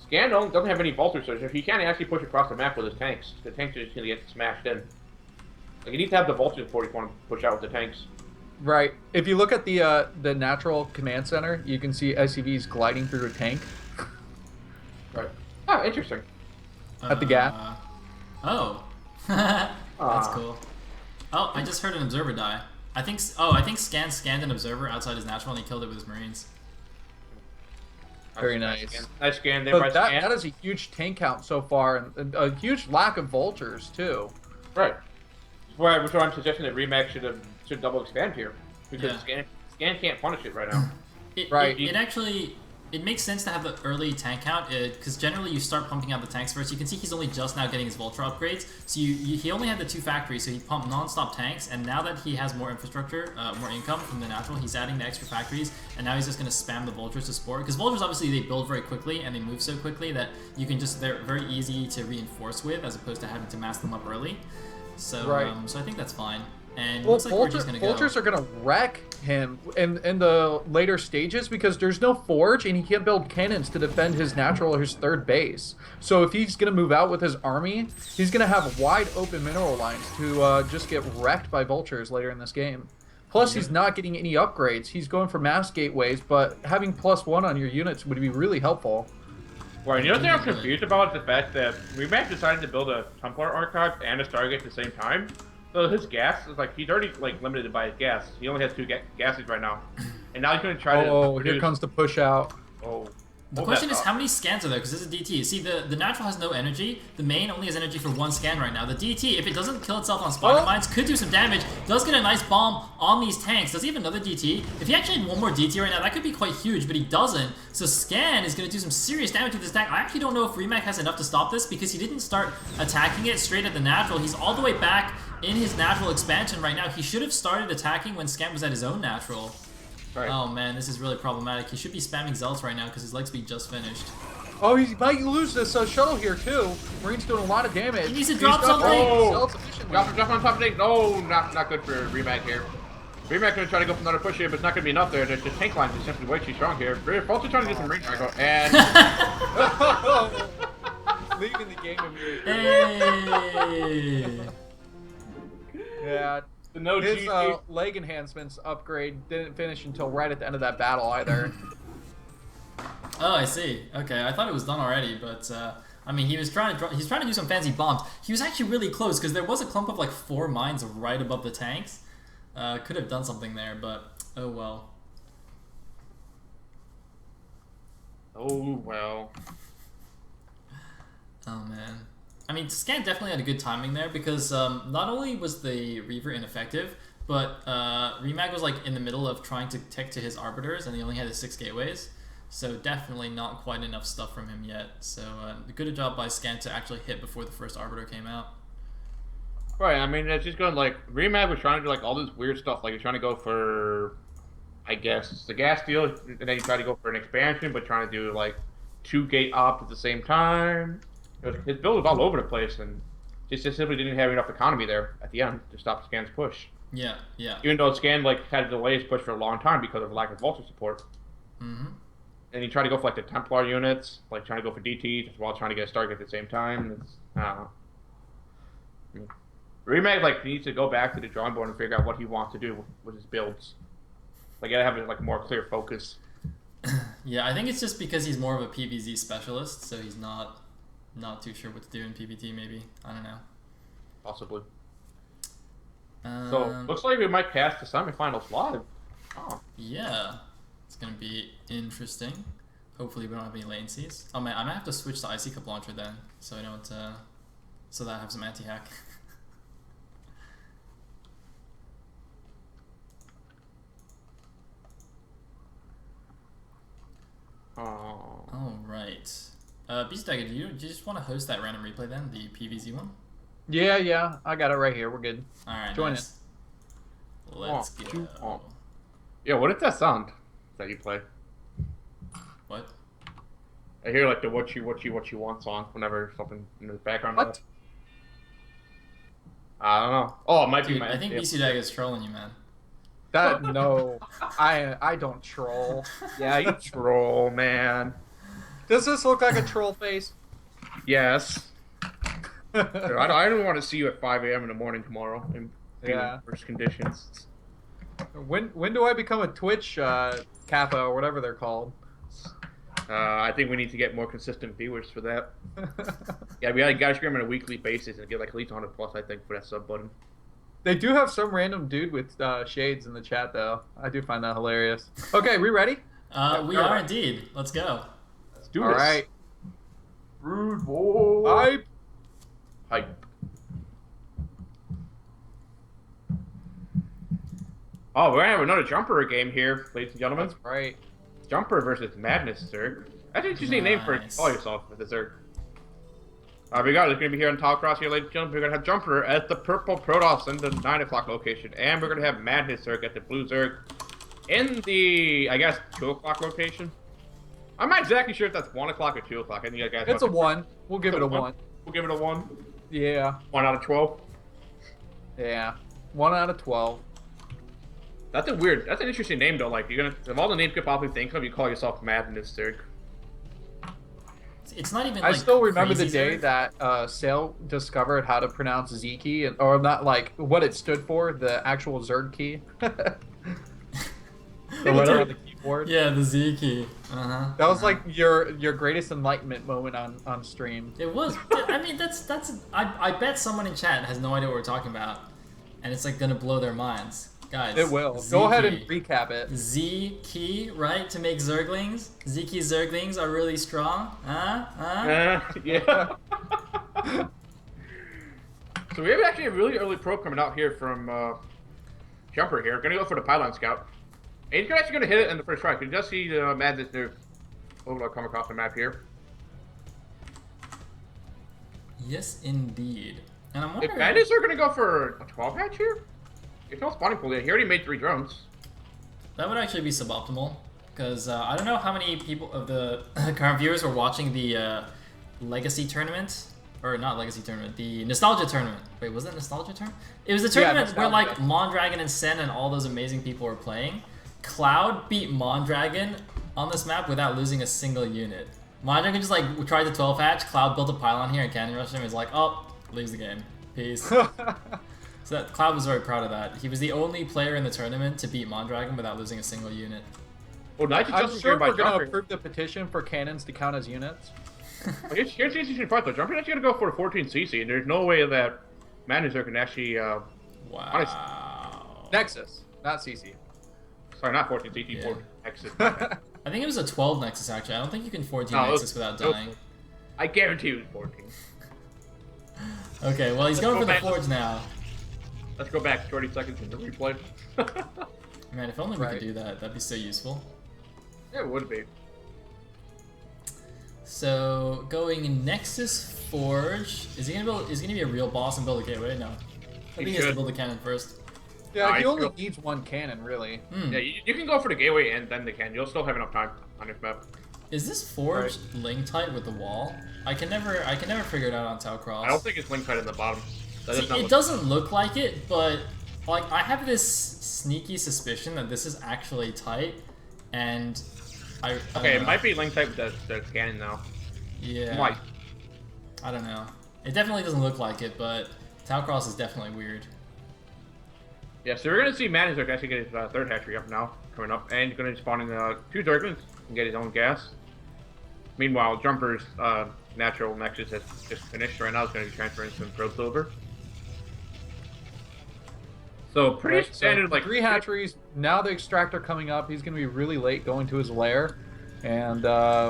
Scan doesn't have any vultures, so he can't actually push across the map with his tanks. The tanks are just gonna get smashed in. Like, you need to have the vultures before you want to push out with the tanks. Right. If you look at the natural command center, you can see SCVs gliding through a tank. Right. Oh, interesting. At the gap. Oh. That's cool. Oh, I just heard an observer die. I think Scan scanned an observer outside his natural and he killed it with his marines. Very nice. Nice scan there by Scan. That is a huge tank count so far, and a huge lack of vultures too. Right. That's why I'm suggesting that Remax should double expand here. Because Scan can't punish it right now. It makes sense to have the early tank count, because generally you start pumping out the tanks first. You can see he's only just now getting his Vulture upgrades, so he only had the 2 factories, so he pumped non-stop tanks, and now that he has more infrastructure, more income from the natural, he's adding the extra factories, and now he's just going to spam the Vultures to support, because Vultures obviously they build very quickly, and they move so quickly that you can they're very easy to reinforce with, as opposed to having to mass them up early. So, so I think that's fine. And looks like we're just gonna Vultures are going to wreck him in the later stages because there's no forge and he can't build cannons to defend his natural or his third base. So if he's going to move out with his army, he's going to have wide open mineral lines to just get wrecked by Vultures later in this game. Plus, he's not getting any upgrades. He's going for mass gateways, but having +1 on your units would be really helpful. Right, you know what I'm confused about? The fact that Remax decided to build a Templar Archive and a Stargate at the same time. So his gas is he's already limited by his gas. He only has 2 gases right now, and now he's going to try to. Oh, here comes the push out. Oh. The question is, how many scans are there? Because this is DT. See, the natural has no energy. The main only has energy for 1 scan right now. The DT, if it doesn't kill itself on spider mines, could do some damage. Does get a nice bomb on these tanks. Does he have another DT? If he actually had 1 more DT right now, that could be quite huge, but he doesn't. So Scan is going to do some serious damage with this tank. I actually don't know if Remac has enough to stop this because he didn't start attacking it straight at the natural. He's all the way back in his natural expansion right now. He should have started attacking when Scan was at his own natural. Right. Oh man, this is really problematic. He should be spamming Zealots right now because his leg speed just finished. Oh, he might lose this shuttle here too. Marine's doing a lot of damage. He needs to drop something. Drop on top of the tank. No, not good for Remac here. Remac gonna try to go for another push here, but it's not gonna be enough there. The tank line is simply way too strong here. Also trying to get some Marine Drago and leaving the game immediately. Hey. Yeah. His leg enhancements upgrade didn't finish until right at the end of that battle either. Oh, I see. Okay, I thought it was done already, but I mean, he's trying to do some fancy bombs. He was actually really close because there was a clump of 4 mines right above the tanks. Could have done something there, but oh well. Oh well. Oh man. I mean, Scan definitely had a good timing there because not only was the Reaver ineffective, but Remag was like in the middle of trying to tech to his Arbiters, and he only had his 6 gateways. So definitely not quite enough stuff from him yet. So good job by Scan to actually hit before the first Arbiter came out. Right, I mean, it's just going like Remag was trying to do like all this weird stuff, like he's trying to go for, I guess, the gas deal, and then he tried to go for an expansion, but trying to do like 2 gate opt at the same time. His build was all over the place, and just simply didn't have enough economy there at the end to stop Scan's push. Yeah, yeah. Even though Scan like had to delay his push for a long time because of lack of Vulture support. Mm-hmm. And he tried to go for like the Templar units, like trying to go for DTs while trying to get a Stargate at the same time. It's, I don't know. Remag like needs to go back to the drawing board and figure out what he wants to do with his builds. Like, gotta have like more clear focus. Yeah, I think it's just because he's more of a PvZ specialist, so he's not too sure what to do in PvT. Maybe, I don't know. Possibly. So looks like we might pass the semifinals live. Oh. Yeah, it's gonna be interesting. Hopefully, we don't have any latencies. Oh man, I might have to switch to IC Cup launcher then, so I don't, so that I have some anti-hack. All right. Beast Dagger, do you just want to host that random replay then, the PvZ one? Yeah, I got it right here. We're good. All right, join nice. It. Let's go. Yeah, what is that sound that you play? What? I hear like the what you want song whenever something in the background. What? I don't know. Oh, it might be. I think BC Dagger is trolling you, man. No, I don't troll. Yeah, you troll, man. Does this look like a troll face? Yes. I don't want to see you at 5 a.m. in the morning tomorrow in worse conditions. When do I become a Twitch kappa or whatever they're called? I think we need to get more consistent viewers for that. Yeah, we gotta scream on a weekly basis and get like at least 100 plus, I think, for that sub button. They do have some random dude with shades in the chat, though. I do find that hilarious. Okay, we ready? We are indeed. Let's go. Let's do this. All right. Rude boy. Hype. Hype. Oh, we're gonna have another Jumper game here, ladies and gentlemen. That's right. Jumper versus Madness Zerg. That's an interesting name for call yourself with the Zerg. We got it's going to be here on Talkcross here, ladies and gentlemen. We're going to have Jumper at the purple Protoss in the 9 o'clock location. And we're going to have Madness Zerg at the blue Zerg in the, I guess, 2 o'clock location. I'm not exactly sure if that's 1 o'clock or 2 o'clock. I think you guys it's a 1. We'll give it a 1. We'll give it a 1. Yeah. 1 out of 12. Yeah. 1 out of 12. That's an interesting name though. Like, you're gonna, of all the names you could probably think of, you call yourself Madness Zerg. It's not even. I like, still remember the day Zerg. that Sayle discovered how to pronounce Z key, or not like what it stood for, the actual Zerg key. The letter on the keyboard. Yeah, the Z key. That was like your greatest enlightenment moment on stream. It was. I mean, that's. I bet someone in chat has no idea what we're talking about, and it's like gonna blow their minds. Guys, it will. Z Go ahead key. and recap it. Z key, right? To make Zerglings. Z key Zerglings are really strong. Yeah. So we have actually a really early probe coming out here from Jumper here. Gonna go for the Pylon Scout. And he's actually gonna hit it in the first try. You just see Madness Zerg overlord come across the map here. Yes, indeed. And I'm wondering. If Madness are gonna go for a 12 hatch here? There's no spawning pool yet. He already made 3 drones. That would actually be suboptimal, because I don't know how many people of the current viewers were watching the Legacy tournament, or not Legacy tournament, the Nostalgia tournament. Wait, was that Nostalgia tournament? It was the tournament where like Mondragon and Sen and all those amazing people were playing. Cloud beat Mondragon on this map without losing a single unit. Mondragon just like tried the 12 hatch. Cloud built a pylon here and cannon rushed him. He's like, oh, leaves the game. Peace. So that Cloud was very proud of that. He was the only player in the tournament to beat Mondragon without losing a single unit. Well, I'm sure we're going to approve the petition for cannons to count as units. Here's the interesting part though. Jumper's actually going to go for a 14cc, and there's no way that Madness can actually... wow. Nexus, not CC. Sorry, not 14cc, 14 Nexus. I think it was a 12 Nexus actually. I don't think you can 14 Nexus without dying. I guarantee it was 14. Okay, well he's going for the forge now. Let's go back 30 seconds into replay. Man, if only we could do that. That'd be so useful. Yeah, it would be. So going Nexus Forge. Is he gonna be a real boss and build a gateway? No. I think he has to build a cannon first. Yeah, he only needs one cannon, really. Yeah, you can go for the gateway and then the cannon. You'll still have enough time on your map. Is this forge link tight with the wall? I can never figure it out on Tau Cross. I don't think it's link tight in the bottom. It doesn't look like it, but like I have this sneaky suspicion that this is actually tight, and okay, it might be link tight with the cannon now. Yeah. Might. I don't know. It definitely doesn't look like it, but Tau Cross is definitely weird. Yeah, so we're gonna see Manizark actually get his third hatchery up now, coming up, and he's gonna be spawning 2 Zerglings and get his own gas. Meanwhile, Jumper's natural Nexus has just finished right now. It's gonna be transferring some Pro Silver. So pretty standard, like 3 hatcheries. Now the extractor coming up. He's gonna be really late going to his lair, and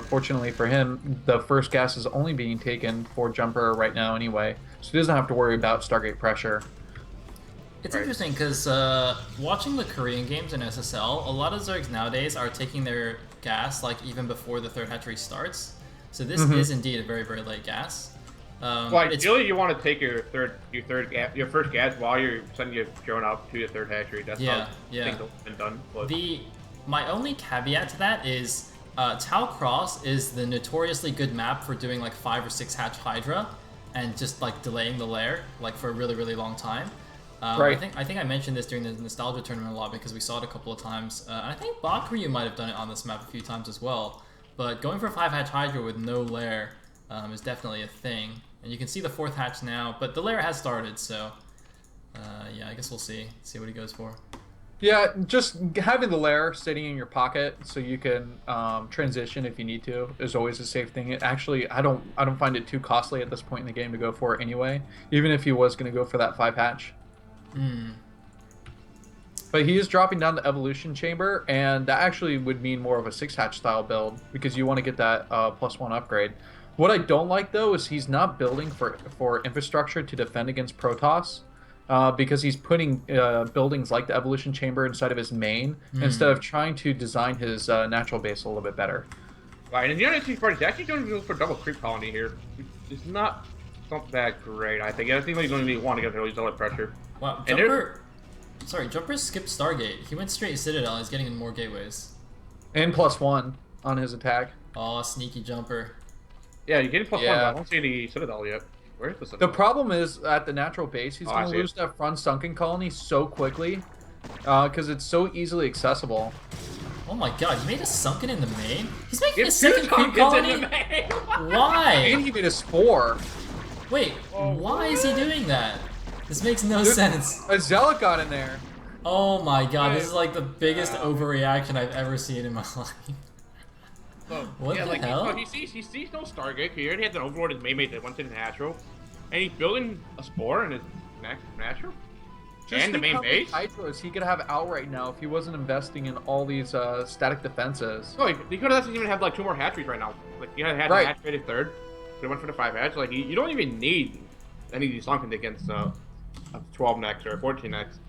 fortunately for him, the first gas is only being taken for Jumper right now anyway, so he doesn't have to worry about Stargate pressure. It's interesting because watching the Korean games in SSL, a lot of Zergs nowadays are taking their gas like even before the third hatchery starts. So this is indeed a very, very late gas. Well, ideally you want to take your first gas while you're sending your drone out to your third hatchery. That's how things have been done. But my only caveat to that is Tau Cross is the notoriously good map for doing like 5 or 6 hatch Hydra and just like delaying the lair like for a really, really long time. I think I mentioned this during the Nostalgia tournament a lot because we saw it a couple of times. And I think Bakuryu might have done it on this map a few times as well. But going for 5 hatch Hydra with no lair is definitely a thing. And you can see the 4th hatch now, but the lair has started, so yeah, I guess we'll see what he goes for. Yeah, just having the lair sitting in your pocket so you can transition if you need to is always a safe thing. Actually, I don't find it too costly at this point in the game to go for it anyway, even if he was going to go for that 5 hatch. But he is dropping down the evolution chamber, and that actually would mean more of a 6 hatch style build because you want to get that +1 upgrade. What I don't like though is he's not building for infrastructure to defend against Protoss, because he's putting buildings like the evolution chamber inside of his main instead of trying to design his natural base a little bit better. Right, and the other two parties actually going for double creep colony here. It's not that great, I think. I think he's going to want to get early zealot pressure. Wow, Jumper skipped Stargate. He went straight Citadel. He's getting in more gateways. And +1 on his attack. Oh, sneaky Jumper. Yeah, you're getting +1, but I don't see the Citadel yet. Where's the Citadel? The problem is, at the natural base, he's going to lose that front sunken colony so quickly, because it's so easily accessible. Oh my god, he made a sunken in the main? He's making a second creep colony? Why? And he made a spore. Wait, why is he doing that? This makes no sense. A zealot got in there. Oh my god, this is like the biggest overreaction I've ever seen in my life. What the hell? He sees no Stargate. He already has an overlord his main mate that went to the natural. And he's building a spore in his natural? Just and the main base? Hydras he could have out right now if he wasn't investing in all these static defenses. No, he could have even had like 2 more hatcheries right now. Like, he had a hatchery at 3rd. They went for the 5 hatch. Like, you don't even need any of these sunken against a 12 next or a 14 next.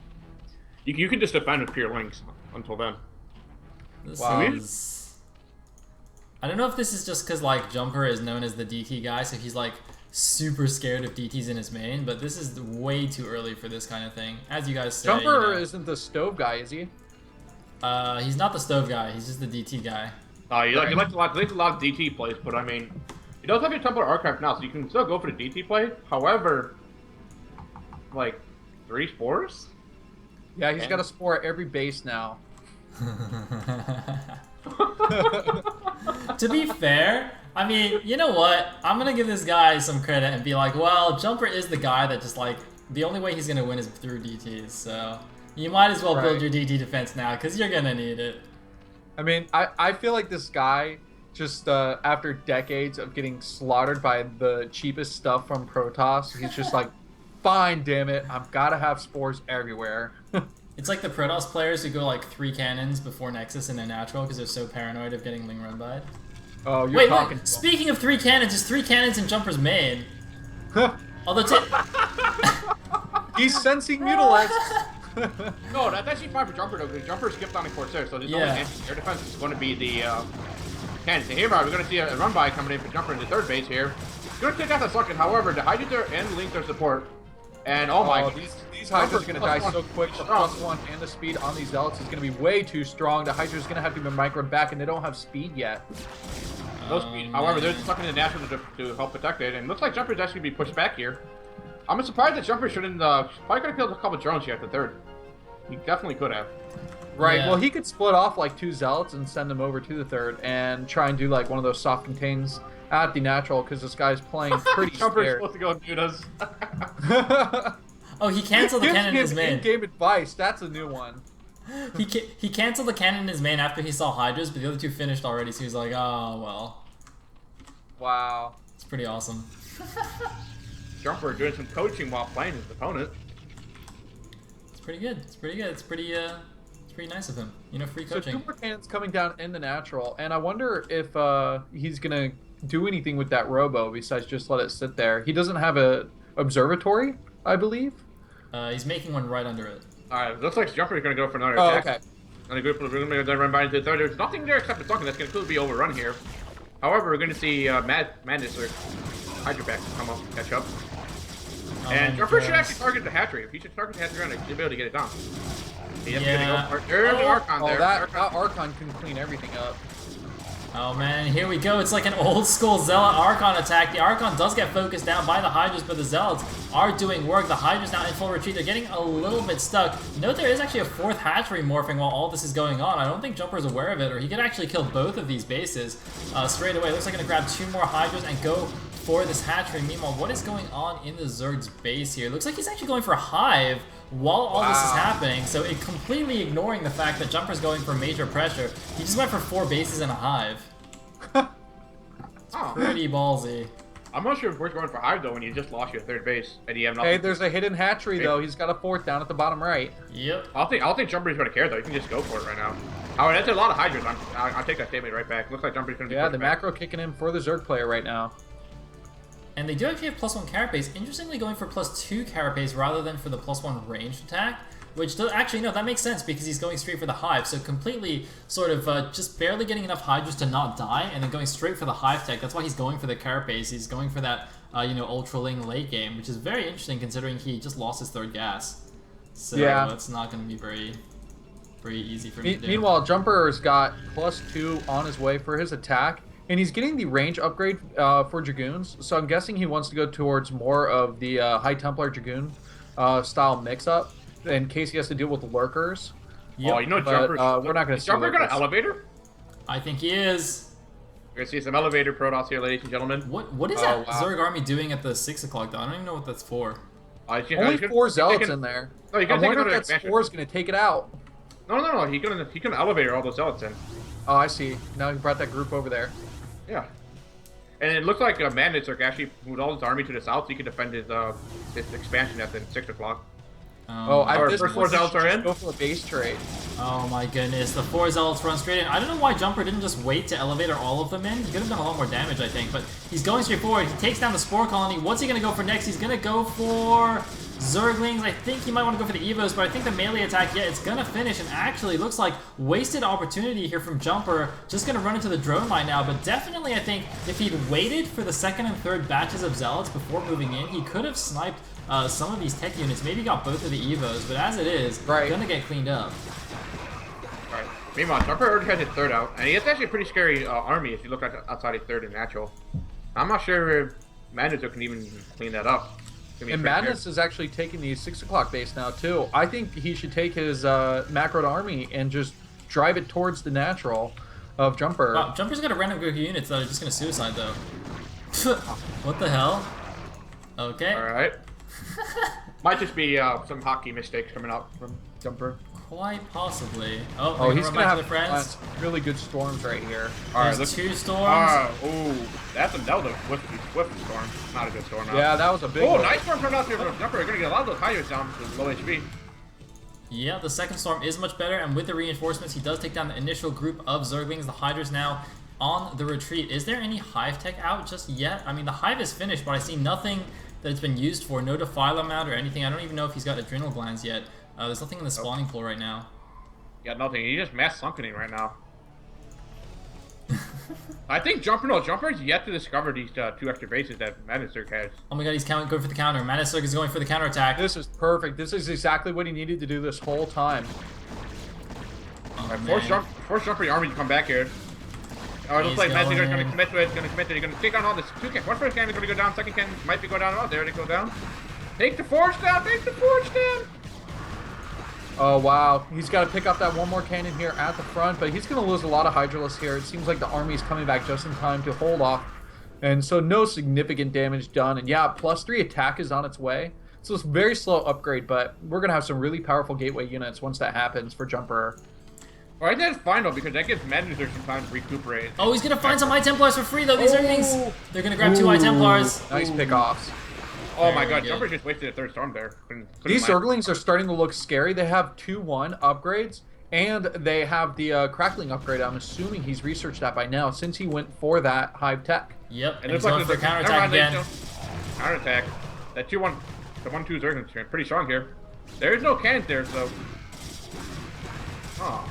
You can just defend with pure links until then. I don't know if this is just because like Jumper is known as the DT guy, so he's like super scared of DTs in his main, but this is way too early for this kind of thing. As you guys say, Jumper isn't the stove guy, is he? He's not the stove guy. He's just the DT guy. He likes a lot of DT plays, but I mean, he does have your Templar Archive now, so you can still go for the DT play. However, like 3 spores. Yeah, he's got a spore at every base now. To be fair, I mean, you know what? I'm gonna give this guy some credit and be like, well, Jumper is the guy that just like, the only way he's gonna win is through DTs, so you might as well build your DT defense now, because you're gonna need it. I mean, I feel like this guy, just after decades of getting slaughtered by the cheapest stuff from Protoss, he's just like, fine, damn it, I've gotta have spores everywhere. It's like the Protoss players who go like 3 cannons before Nexus in their natural because they're so paranoid of getting Ling run by. Oh, you're talking. Wait, speaking of 3 cannons, is 3 cannons in Jumper's main? Although he's sensing Mutalisks. No, that's actually fine for Jumper though, because Jumper skipped on the Corsair, so there's no air defense is going to be the cannons. And here we're going to see a run by coming in for Jumper into third base here. He's going to take out the Suction. However, the Hydras are and Link are support. And oh my, these Hydras are going to die so quick. The +1 and the speed on these Zealots is going to be way too strong. The Hydras is going to have to be microed back, and they don't have speed yet. No speed. However, they're stuck in the natural to help protect it, and looks like Jumper's actually going to be pushed back here. I'm surprised that Jumper shouldn't. Probably could have killed a couple drones here at the third. He definitely could have. Right. Yeah. Well, he could split off like 2 Zealots and send them over to the third, and try and do like one of those soft contains at the natural, because this guy's playing pretty Jumper's scared. supposed to go and do this. Oh, he canceled the cannon in his main. In-game advice. That's a new one. He canceled the cannon in his main after he saw Hydras, but the other 2 finished already, so he's like, oh well. Wow. It's pretty awesome. Jumper doing some coaching while playing his opponent. It's pretty good. It's pretty good. It's pretty nice of him. You know, free coaching. So 2 more cannons coming down in the natural, and I wonder if he's gonna do anything with that Robo besides just let it sit there. He doesn't have a observatory, I believe. He's making one right under it. Alright, looks like Jumper is going to go for another attack. Okay. And the group of them are going to run by into the third. There's nothing there except the Suction that's going to clearly be overrun here. However, we're going to see Madness or Hydra back come up, catch up. And Jumper should actually target the hatchery. If he should target the hatchery, and he'll be able to get it done. He's going to go for there's the Archon there. That Archon can clean everything up. Oh man, here we go. It's like an old school Zealot Archon attack. The Archon does get focused down by the Hydras, but the Zealots are doing work. The Hydras now in full retreat. They're getting a little bit stuck. Note there is actually a 4th hatchery morphing while all this is going on. I don't think Jumper's aware of it, or he could actually kill both of these bases straight away. Looks like gonna grab 2 more Hydras and go for this hatchery. Meanwhile, what is going on in the Zerg's base here? Looks like he's actually going for a hive while all this is happening, so it completely ignoring the fact that Jumper's going for major pressure. He just went for 4 bases and a hive. It's pretty ballsy. I'm not sure if we're going for hive though when you just lost your third base and you have nothing. Hey, there's a hidden hatchery though. He's got a 4th down at the bottom right. Yep. I don't think Jumper's going to care though. You can just go for it right now. Oh, that's a lot of Hydras. I'll take that statement right back. Looks like Jumper's going to be the macro kicking in for the Zerg player right now. And they do actually have +1 carapace. Interestingly, going for +2 carapace rather than for the +1 ranged attack. Which does, actually, no, that makes sense because he's going straight for the hive. So completely sort of just barely getting enough Hydras to not die and then going straight for the hive tech. That's why he's going for the carapace. He's going for that, you know, Ultra Ling late game, which is very interesting considering he just lost his 3rd gas. So it's not going to be very easy for him to do. Meanwhile, Jumper's got +2 on his way for his attack. And he's getting the range upgrade for Dragoons. So I'm guessing he wants to go towards more of the High Templar Dragoon style mix-up, in case he has to deal with lurkers. Yep. Oh, you know Jumper's... we're not going to see Jumper got an elevator? I think he is. We're going to see some elevator Protoss here, ladies and gentlemen. What is that Zerg army doing at the 6 o'clock though? I don't even know what that's for. Only 4 Zealots in there. No, I'm wondering if that 4 is going to take it out. No. He can elevator all those Zealots in. Oh, I see. Now he brought that group over there. Yeah. And it looks like Madness actually moved all his army to the south so he can defend his expansion at the 6 o'clock. I just first 4 Zealots are in? Go for a base trade. Oh my goodness, the 4 Zealots run straight in. I don't know why Jumper didn't just wait to elevator all of them in. He could have done a lot more damage, I think, but he's going straight forward. He takes down the Spore Colony. What's he going to go for next? He's going to go for Zerglings. I think he might want to go for the Evos, but I think the melee attack, it's going to finish, and actually looks like wasted opportunity here from Jumper. Just going to run into the drone mine now, but definitely I think if he'd waited for the 2nd and 3rd batches of Zealots before moving in, he could have sniped some of these tech units, maybe got both of the Evos, but as it is, gonna get cleaned up. Right. Meanwhile, Jumper already has his 3rd out, and he has actually a pretty scary army if you look outside his 3rd in natural. I'm not sure if Madness can even clean that up. And Madness is actually taking the 6 o'clock base now too. I think he should take his macroed army and just drive it towards the natural of Jumper. Wow, Jumper's got a random group of units that are just gonna suicide though. What the hell? Okay. Alright. Might just be some hockey mistakes coming up from Jumper. Quite possibly. Oh, he's gonna have friends. Really good storms right here. There's 2 storms. That was a swift storm. Not a good storm. Yeah, that was a big one. Nice storm coming out here from Jumper. We're gonna get a lot of those Hydras down to low HP. Yeah, the 2nd storm is much better, and with the reinforcements, he does take down the initial group of Zerglings. The Hydras now on the retreat. Is there any Hive tech out just yet? I mean, the Hive is finished, but I see nothing that it's been used for. No Defile amount or anything. I don't even know if he's got Adrenal Glands yet. There's nothing in the spawning pool right now. Yeah, nothing. He just mass sunkening right now. I think Jumper's yet to discover these 2 extra bases that Manisurg has. Oh my god, he's going for the counter. Manisurg is going for the counter attack. This is perfect. This is exactly what he needed to do this whole time. Oh, force Jumper army to come back here. Oh, it looks like Manisurg's going to commit to it. He's going to take on all this 2 cannons. One first cannon is going to go down. Second cannon might be going down. Oh, there they go down. Take the forge down. Take the forge down. Oh, wow. He's got to pick up that one more cannon here at the front, but he's going to lose a lot of Hydralisks here. It seems like the army is coming back just in time to hold off. And so no significant damage done. And yeah, +3 attack is on its way. So it's a very slow upgrade, but we're going to have some really powerful gateway units once that happens for Jumper. All right, that's fine, though, because that gives Manisurg some time to recuperate. Oh, he's going to find some High Templars for free, though. These Zerglings, they're going to grab 2 High Templars. Nice pickoffs. Oh my god, Jumper just wasted a 3rd storm there. These Zerglings are starting to look scary. They have 2-1 upgrades, and they have the Crackling upgrade. I'm assuming he's researched that by now, since he went for that Hive Tech. Yep, and he's going for counterattack again. Counterattack. That 2-1, the 1-2 Zerglings are pretty strong here. There is no cannons there, so... Oh.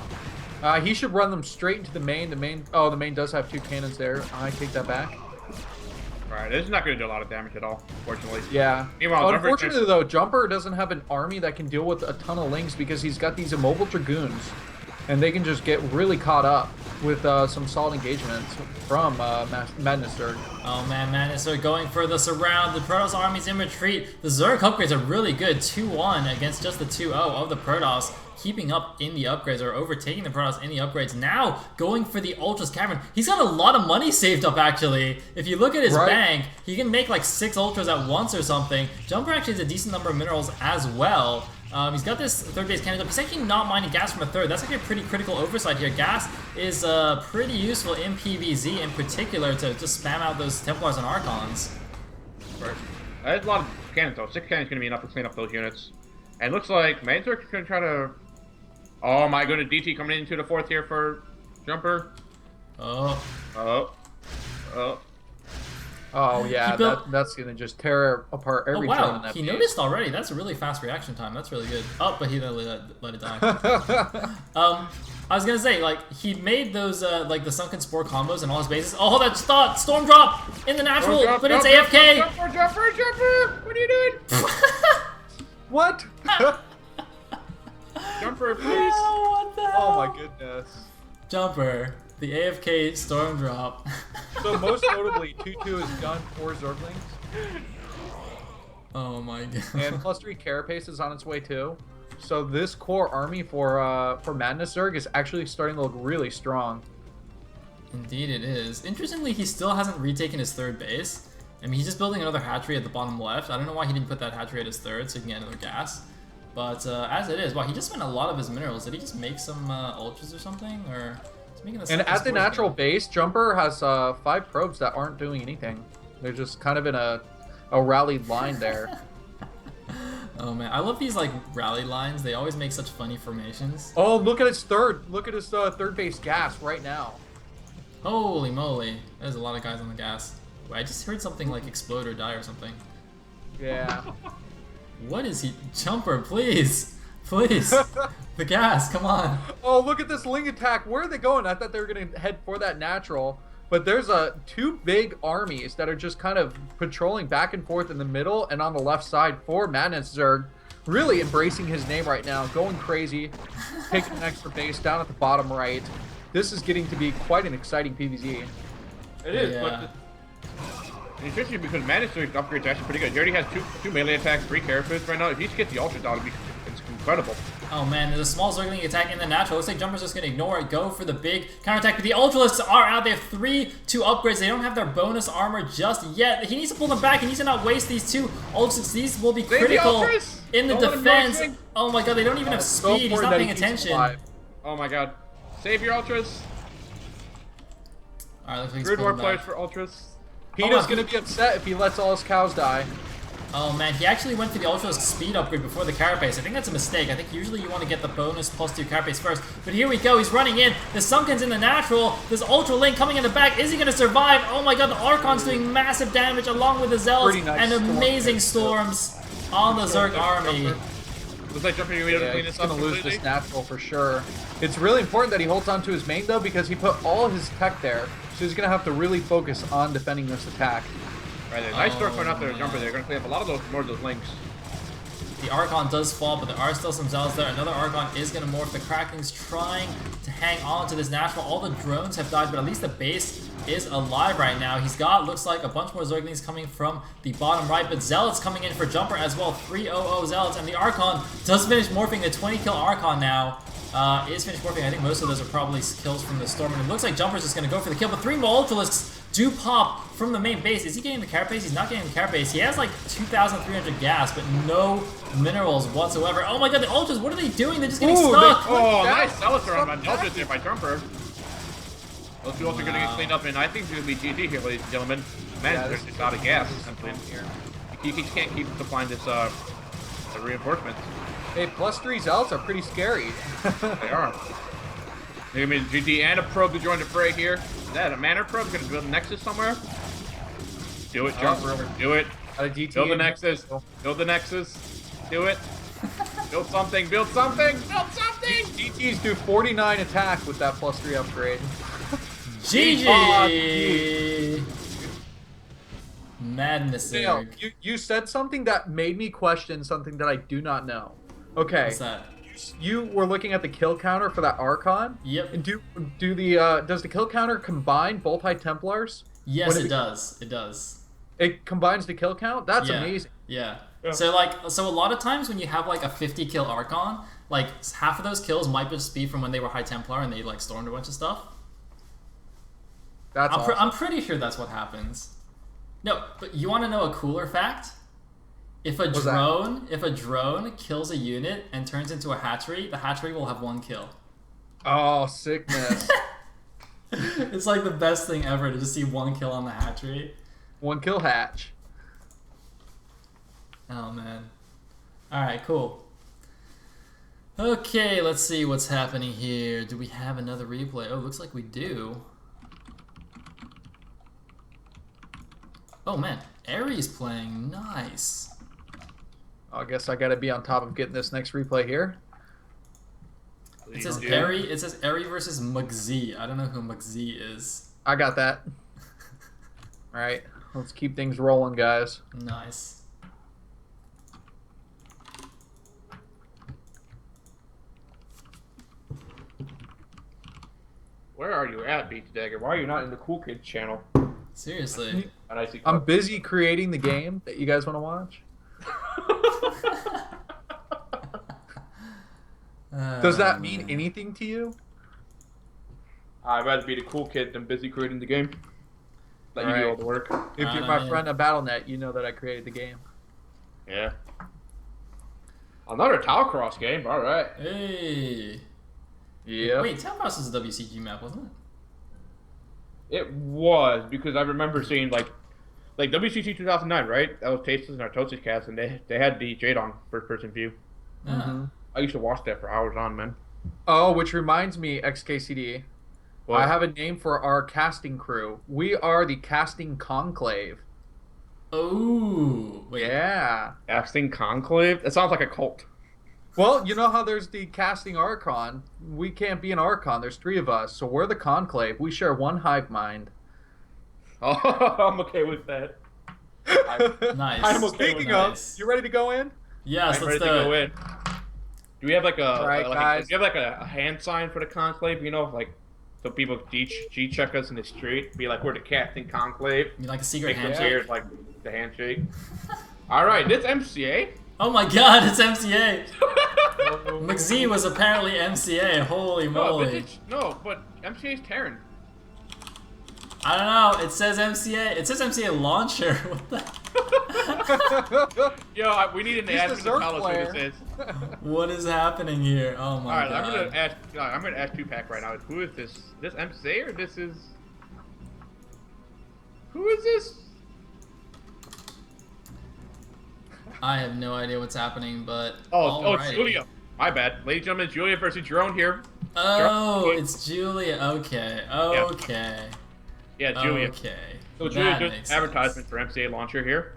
He should run them straight into the main. The main does have 2 cannons there. I take that back. Alright, this is not going to do a lot of damage at all, fortunately. Yeah. Meanwhile, unfortunately, though, Jumper doesn't have an army that can deal with a ton of links because he's got these immobile Dragoons. And they can just get really caught up with some solid engagements from Manisurg. Oh man, Manisurg going for the surround. The Protoss army's in retreat. The Zerg upgrades are really good. 2-1 against just the 2-0 of the Protoss. Keeping up in the upgrades, or overtaking the Protoss in the upgrades. Now going for the Ultra's Cavern. He's got a lot of money saved up, actually. If you look at his bank, he can make like 6 Ultras at once or something. Jumper actually has a decent number of minerals as well. He's got this 3rd base cannon up. He's actually not mining gas from a 3rd. That's actually a pretty critical oversight here. Gas is pretty useful in PvZ in particular to just spam out those Templars and Archons. Right. That's a lot of cannons though. 6 cannons is going to be enough to clean up those units. And it looks like Manisurg is going to try to... Oh my goodness, DT coming into the 4th here for Jumper. Oh yeah, that's gonna just tear apart every drone in that he piece. noticed already. That's a really fast reaction time. That's really good. Oh, but he let it die. I was gonna say, like, he made those like the Sunken Spore combos and all his bases. Oh, that's thought Storm Drop in the natural, but it's AFK. Jumper! What are you doing? What? Jumper, please. Oh, what the hell? Oh my goodness. Jumper, the AFK Storm Drop. So most notably, 2-2 is done for Zerglings. Oh my god. And +3 Carapace is on its way too. So this core army for Manisurg is actually starting to look really strong. Indeed it is. Interestingly, he still hasn't retaken his 3rd base. I mean, he's just building another hatchery at the bottom left. I don't know why he didn't put that hatchery at his 3rd so he can get another gas. But as it is, wow, he just spent a lot of his minerals. Did he just make some ultras or something? Or he's making and at the natural base, Jumper has 5 probes that aren't doing anything. They're just kind of in a rallied line there. Oh man, I love these like rally lines. They always make such funny formations. Oh, look at his 3rd. Look at his 3rd base gas right now. Holy moly, there's a lot of guys on the gas. Wait, I just heard something like explode or die or something. Yeah. What is he? Jumper, please. Please. The gas, come on. Oh, look at this Ling attack. Where are they going? I thought they were going to head for that natural. But there's 2 big armies that are just kind of patrolling back and forth in the middle and on the left side for Manisurg. Really embracing his name right now. Going crazy. Taking an extra base down at the bottom right. This is getting to be quite an exciting PvZ. It is, yeah. but... Especially because Manisurg's upgrade is actually pretty good. He already has two melee attacks, 3 Carapace right now. If he gets the Ultra down, it's incredible. Oh man, there's a small Zergling attack in the natural. Looks like Jumper's just going to ignore it, go for the big counterattack. But the Ultralisks are out. They have 3 upgrades. They don't have their bonus armor just yet. He needs to pull them back. He needs to not waste these 2 Ultralisks. These will be critical in the defense. Oh my god, they don't even have speed. He's not paying attention. Oh my god. Save your Ultras. Alright, looks like he's Grid pulling more players back. for Ultras. Peter's going to be upset if he lets all his cows die. Oh man, he actually went for the Ultra speed upgrade before the Carapace. I think that's a mistake. I think usually you want to get the bonus +2 Carapace first. But here we go, he's running in. The Sunken's in the natural. This Ultra Link coming in the back. Is he going to survive? Oh my god, the Archon's doing massive damage along with the Zealots and amazing storms on the Zerg army. Looks like jumping immediately between this. He's going to lose this natural for sure. It's really important that he holds on to his main though, because he put all his tech there. So he's going to have to really focus on defending this attack. Right, nice start going after the jumper. They're going to clean up a lot of those more of those links. The Archon does fall, but there are still some Zealots there. Another Archon is going to morph. The Kraken's trying to hang on to this natural. All the drones have died, but at least the base is alive right now. He's got, looks like, a bunch more Zerglings coming from the bottom right, but Zealots coming in for jumper as well. 300 Zealots, and the Archon does finish morphing. The 20-kill Archon now is finished morphing. I think most of those are probably kills from the Storm, and it looks like Jumper's just going to go for the kill, but 3 more Ultralisks do pop from the main base. Is he getting the Carapace? He's not getting the Carapace. He has like 2,300 gas, but no minerals whatsoever. Oh my god, the Ultras, what are they doing? They're just getting stuck. Oh, nice Zealots are on my Ultras there by Jumper. Those two Ultras are going to get cleaned up, and I think it's going to be GG here, ladies and gentlemen. Man, they're just out of gas. You can't keep supplying this the reinforcements. Hey, +3 Zealots are pretty scary. They are. They're going to be GG and a probe to join the fray here. Is that a Manor probe? Going to build a Nexus somewhere? Do it, Jumper. Do it. Build the Nexus. Build the Nexus. Do it. Build something. Build something. Build something. GTs do 49 attack with that +3 upgrade. GG. Madness. Sayle, you said something that made me question something that I do not know. Okay. What's that? You were looking at the kill counter for that Archon. Yep. And does the kill counter combine both High Templars? Yes, it does. It does. It combines the kill count? That's amazing. Yeah. So a lot of times when you have like a 50 kill Archon, like half of those kills might just be from when they were High Templar and they like stormed a bunch of stuff. That's awesome. I'm pretty sure that's what happens. No, but you want to know a cooler fact? If a drone kills a unit and turns into a hatchery, the hatchery will have 1 kill. Oh, sickness. It's like the best thing ever to just see 1 kill on the hatchery. 1 kill hatch. Oh man. Alright, cool. Okay, let's see what's happening here. Do we have another replay? Oh, looks like we do. Oh man, Ares playing. Nice. I guess I gotta be on top of getting this next replay here. It says Eri versus McZ. I don't know who McZ is. I got that. Alright, let's keep things rolling, guys. Nice. Where are you at, Beat Dagger? Why are you not in the Cool Kids channel? Seriously. I'm busy creating the game that you guys want to watch. Does that mean anything to you? I'd rather be the cool kid than busy creating the game. Let you do all the work. If you're my friend at Battle.net, you know that I created the game. Yeah. Another Tower Cross game. All right. Hey. Yeah. Wait, Tower Cross is a WCG map, wasn't it? It was, because I remember seeing like WCC 2009, right? That was Tasteless and Artosis cast, and they had the Jadon first person view. Mm-hmm. I used to watch that for hours on, man. Oh, which reminds me, XKCD. What? I have a name for our casting crew. We are the Casting Conclave. Oh, wait. Yeah. Casting Conclave? That sounds like a cult. Well, you know how there's the Casting Archon? We can't be an Archon. There's 3 of us, so we're the Conclave. We share one hive mind. Oh, I'm okay with that. Nice. I'm okay. Speaking of, you ready to go in? Yes, I'm let's ready do to go it. in. Do we have like guys. do you have like a hand sign for the conclave? You know, like so people G check us in the street, be like we're the Casting Conclave. You like a secret Make handshake? cheers, like the handshake. All right, this MCA. Oh my God, it's MCA. McZ was apparently MCA. Holy moly! No, but MCA's Terran. I don't know. It says MCA. It says MCA launcher. What the? Yo, we need an admin to tell us who this is. What is happening here? Oh my God! I'm gonna ask Tupac right now. Who is this? This MCA or this is? Who is this? I have no idea what's happening, but it's Julia. My bad. Ladies and gentlemen, Julia versus Drone here. Oh, it's Julia. Okay. Okay. Yeah, Julia. Okay. So Julia does advertisement for MCA Launcher here.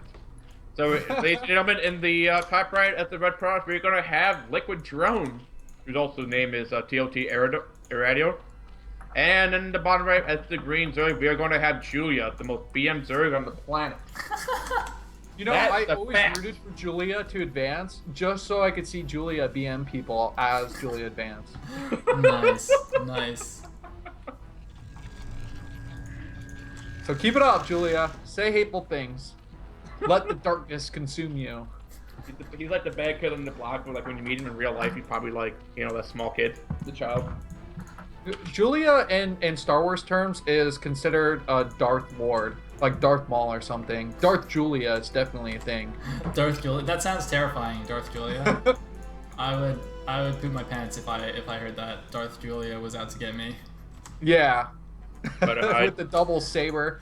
So, ladies and gentlemen, in the top right at the red cross, we're going to have Liquid Drone, whose also name is TOT Irradio. And in the bottom right at the green Zerg, we are going to have Julia, the most BM Zerg on the planet. You know, I always rooted for Julia to advance, just so I could see Julia BM people as Julia advance. Nice, nice. So keep it up, Julia. Say hateful things. Let the darkness consume you. He's like the bad kid on the block, but like when you meet him in real life, he's probably like, you know, that small kid, the child. Julia, in Star Wars terms, is considered a Darth Lord. Like Darth Maul or something. Darth Julia is definitely a thing. Darth Julia. That sounds terrifying, Darth Julia. I would poop my pants if I heard that Darth Julia was out to get me. Yeah. But with the double saber.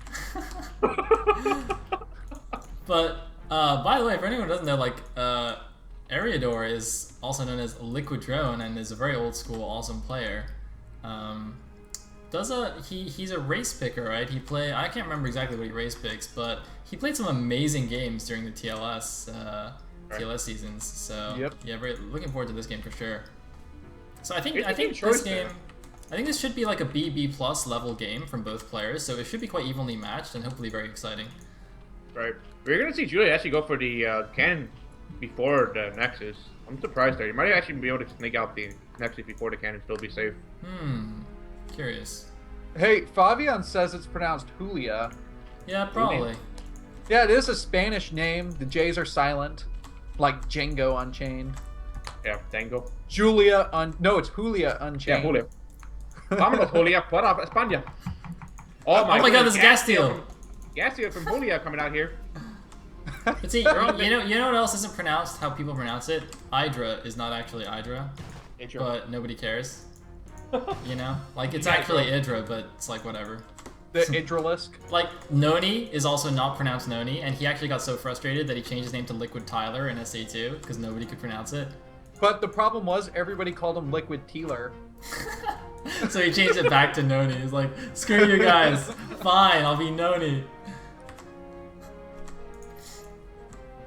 But by the way, for anyone who doesn't know, like Eriador is also known as Liquid Drone and is a very old school, awesome player. He's a race picker, right? I can't remember exactly what he race picks, but he played some amazing games during the TLS seasons. So yeah, looking forward to this game for sure. So I think this game, I think this should be like a B plus level game from both players. So it should be quite evenly matched and hopefully very exciting. Right. We're gonna see Julia actually go for the cannon before the Nexus. I'm surprised there. You might actually be able to sneak out the Nexus before the cannon, still be safe. Curious. Hey, Fabian says it's pronounced Julia. Yeah, probably. Yeah, it is a Spanish name. The J's are silent, like Django Unchained. Yeah, Django. No, it's Julia Unchained. Yeah, Julia. Vámonos, Julia, para España. Oh my god, this is Gastiel. Gastiel from Julia coming out here. But see, you know what else isn't pronounced how people pronounce it? Hydra is not actually Hydra, but nobody cares. You know, like it's actually Idra, but it's like whatever. The Idralisk. Like Noni is also not pronounced Noni, and he actually got so frustrated that he changed his name to Liquid Tyler in SA2 because nobody could pronounce it. But the problem was everybody called him Liquid Tealer. So he changed it back to Noni. He's like, screw you guys. Fine, I'll be Noni.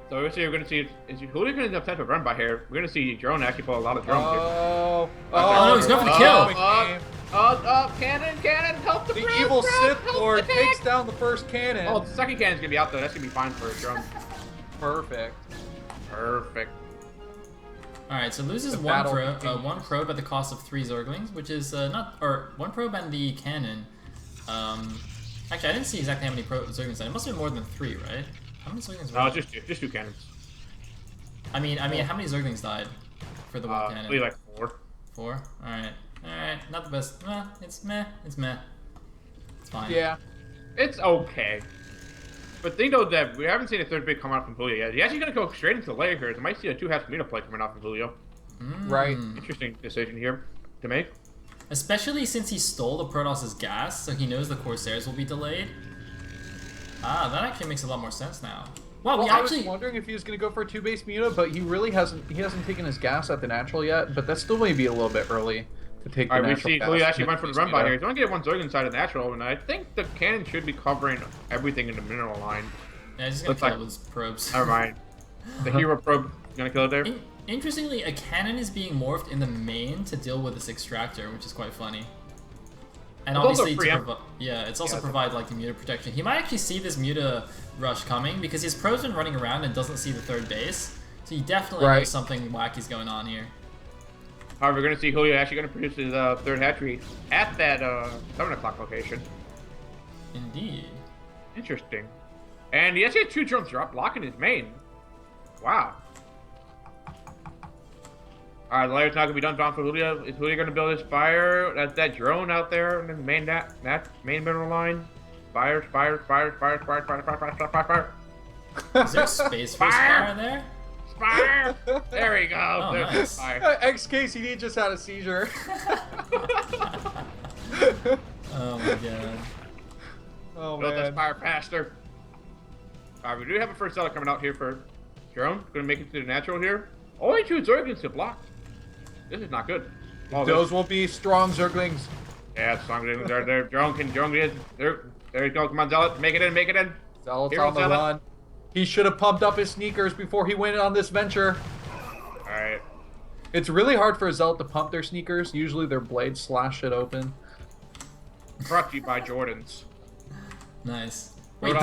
So obviously we're going to see, is Julia going to attempt to run by here? We're going to see Drone actually pull a lot of drones here. Oh no, he's going for the kill! Cannon, help the The evil Sith Lord takes down the first cannon. Oh, the second cannon's going to be out though. That's going to be fine for a drone. Perfect. Alright, so loses one probe at the cost of 3 Zerglings, which is one probe and the cannon. Actually, I didn't see exactly how many Zerglings died. It must have been more than 3, right? How many Zerglings? No, just 2 cannons. I mean, how many Zerglings died for the one cannon? Probably like 4. 4? Alright. Not the best. It's meh. It's fine. Yeah. It's okay. But think though that we haven't seen a third big come out from Julio yet. He's actually going to go straight into the layer here. So I might see a 2-half communal play coming out from Julio. Right. Interesting decision here to make. Especially since he stole the Protoss's gas, so he knows the Corsairs will be delayed. Ah, that actually makes a lot more sense now. Wow, I was wondering if he was going to go for a 2-base Muta, but he really hasn't taken his gas at the natural yet, but that's still maybe a little bit early to take the natural gas. We see Julio actually went for the run by here. He's only getting 1 Zerg inside of natural, and I think the cannon should be covering everything in the mineral line. Yeah, he's just going to kill those probes. Never mind. The hero probe is going to kill it there. Interestingly, a cannon is being morphed in the main to deal with this extractor, which is quite funny. And it's obviously, it's also provide like the Muta protection. He might actually see this Muta rush coming because his pro's been running around and doesn't see the 3rd base. So he definitely knows something wacky's going on here. However, we're going to see Julio actually going to produce his 3rd hatchery at that 7 o'clock location. Indeed. Interesting. And he actually has 2 drones blocking his main. Wow. Alright, the layer's not going to be done for Julio. Is Julio going to build his fire? That's that drone out there in the main main mineral line. Fire. Is there space for Spire there? Spire! There we go. Oh, nice. XKCD just had a seizure. Oh my god. Oh Build man. that Spire faster. Alright, we do have a first seller coming out here for Drone going to make it to the natural here. Only 2 Zerglings to block. This is not good. Oh, those will be strong Zerglings. Yeah, strong Zerglings. They're Drone can get there you go. Come on, Zealot. Make it in. Zealot's on the run. He should have pumped up his sneakers before he went on this venture. Alright. It's really hard for a Zealot to pump their sneakers. Usually their blades slash it open. Brought to you by Jordans. Nice. Wait,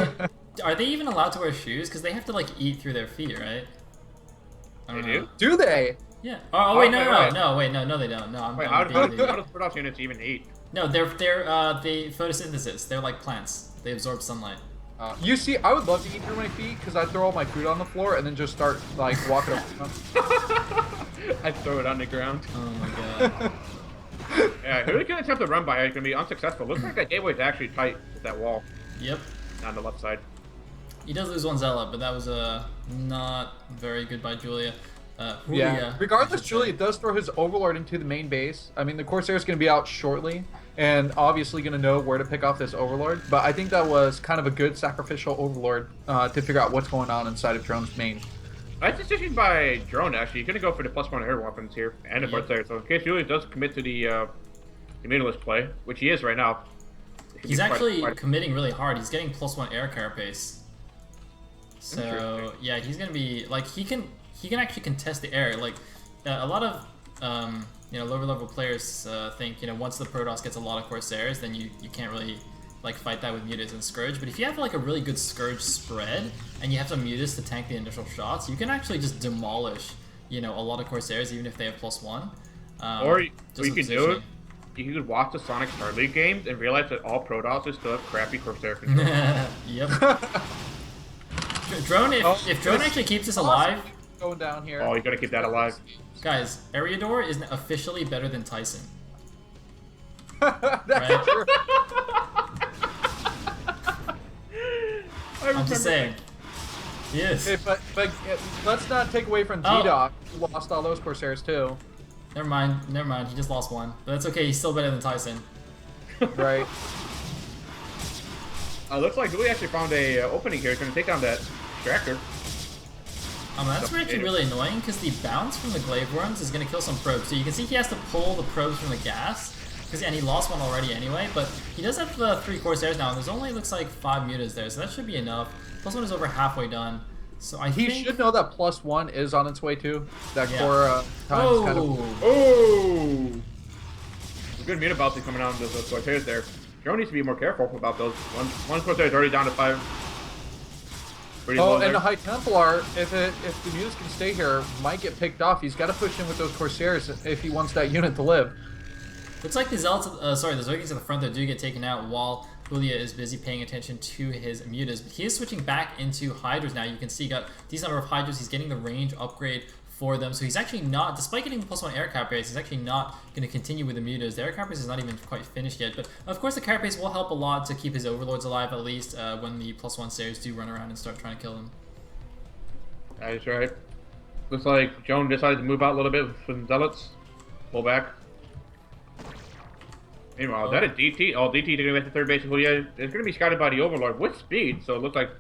are they even allowed to wear shoes? Because they have to like eat through their feet, right? They do? Do they? Yeah. Oh wait, no, they don't. No, wait, how does production units even eat? No, they photosynthesis. They're like plants. They absorb sunlight. You see, I would love to eat through my feet because I throw all my food on the floor and then just start like walking around. I throw it on the ground. Oh my god. Yeah, who's gonna attempt to run by it? It's gonna be unsuccessful. Looks like that gateway's actually tight with that wall. Yep. On the left side. He does lose one Zealot, but that was not very good by Julia. Yeah. Regardless, Julia does throw his Overlord into the main base. I mean, the Corsair's going to be out shortly, and obviously going to know where to pick off this Overlord. But I think that was kind of a good sacrificial Overlord to figure out what's going on inside of Drone's main. Nice decision by Drone, actually. You're going to go for the +1 air weapons here, and the Bart's there. So in case Julia does commit to the Communalist play, which he is right now. He's actually committing really hard. He's getting +1 air carapace. So yeah, he's gonna be like he can actually contest the air. Like a lot of lower level players think once the Protoss gets a lot of Corsairs, then you can't really like fight that with Mutas and Scourge. But if you have like a really good Scourge spread and you have some Mutas to tank the initial shots, you can actually just demolish a lot of Corsairs even if they have +1. Or what you can do it. You could watch the Sonic Star League games and realize that all Protoss still have crappy Corsair control. Yep. Drone, if Drone actually keeps this alive... Going down here. Oh, you gotta keep that alive. Guys, Eriador is officially better than Tyson. That's true. I'm just saying. He is. Hey, but let's not take away from D-Doc, who lost all those Corsairs too. Never mind. He just lost one. But that's okay, he's still better than Tyson. Right. Looks like Julie actually found a opening here. He's gonna take down that Extractor. That's actually really annoying because the bounce from the Glaive Worms is gonna kill some probes. So you can see he has to pull the probes from the gas. And he lost one already anyway, but he does have 3 Corsairs now, and there's only looks like 5 Mutas there, so that should be enough. +1 is over halfway done. So he should know that +1 is on its way too. That core time's kind of... Oh! Good Muta bounty coming out of those Corsairs there. Drone needs to be more careful about those. One Corsair is already down to 5. And the High Templar, if the Mutas can stay here, might get picked off. He's got to push in with those Corsairs if he wants that unit to live. Looks like the Zealots, the Zerglings at the front there do get taken out while Julia is busy paying attention to his Mutas. But he is switching back into Hydras now. You can see he got a decent number of Hydras. He's getting the range upgrade for them. So he's actually not, despite getting the +1 air carapace, he's actually not going to continue with the Mutas. The air carapace is not even quite finished yet. But of course the carapace will help a lot to keep his Overlords alive, at least when the +1 Sayers do run around and start trying to kill them. That is right. Looks like Joan decided to move out a little bit with some Zealots. Pull back. Meanwhile, is that a DT? Oh, DT going to get to third base. Julia is going to be scouted by the Overlord with speed, so it looks like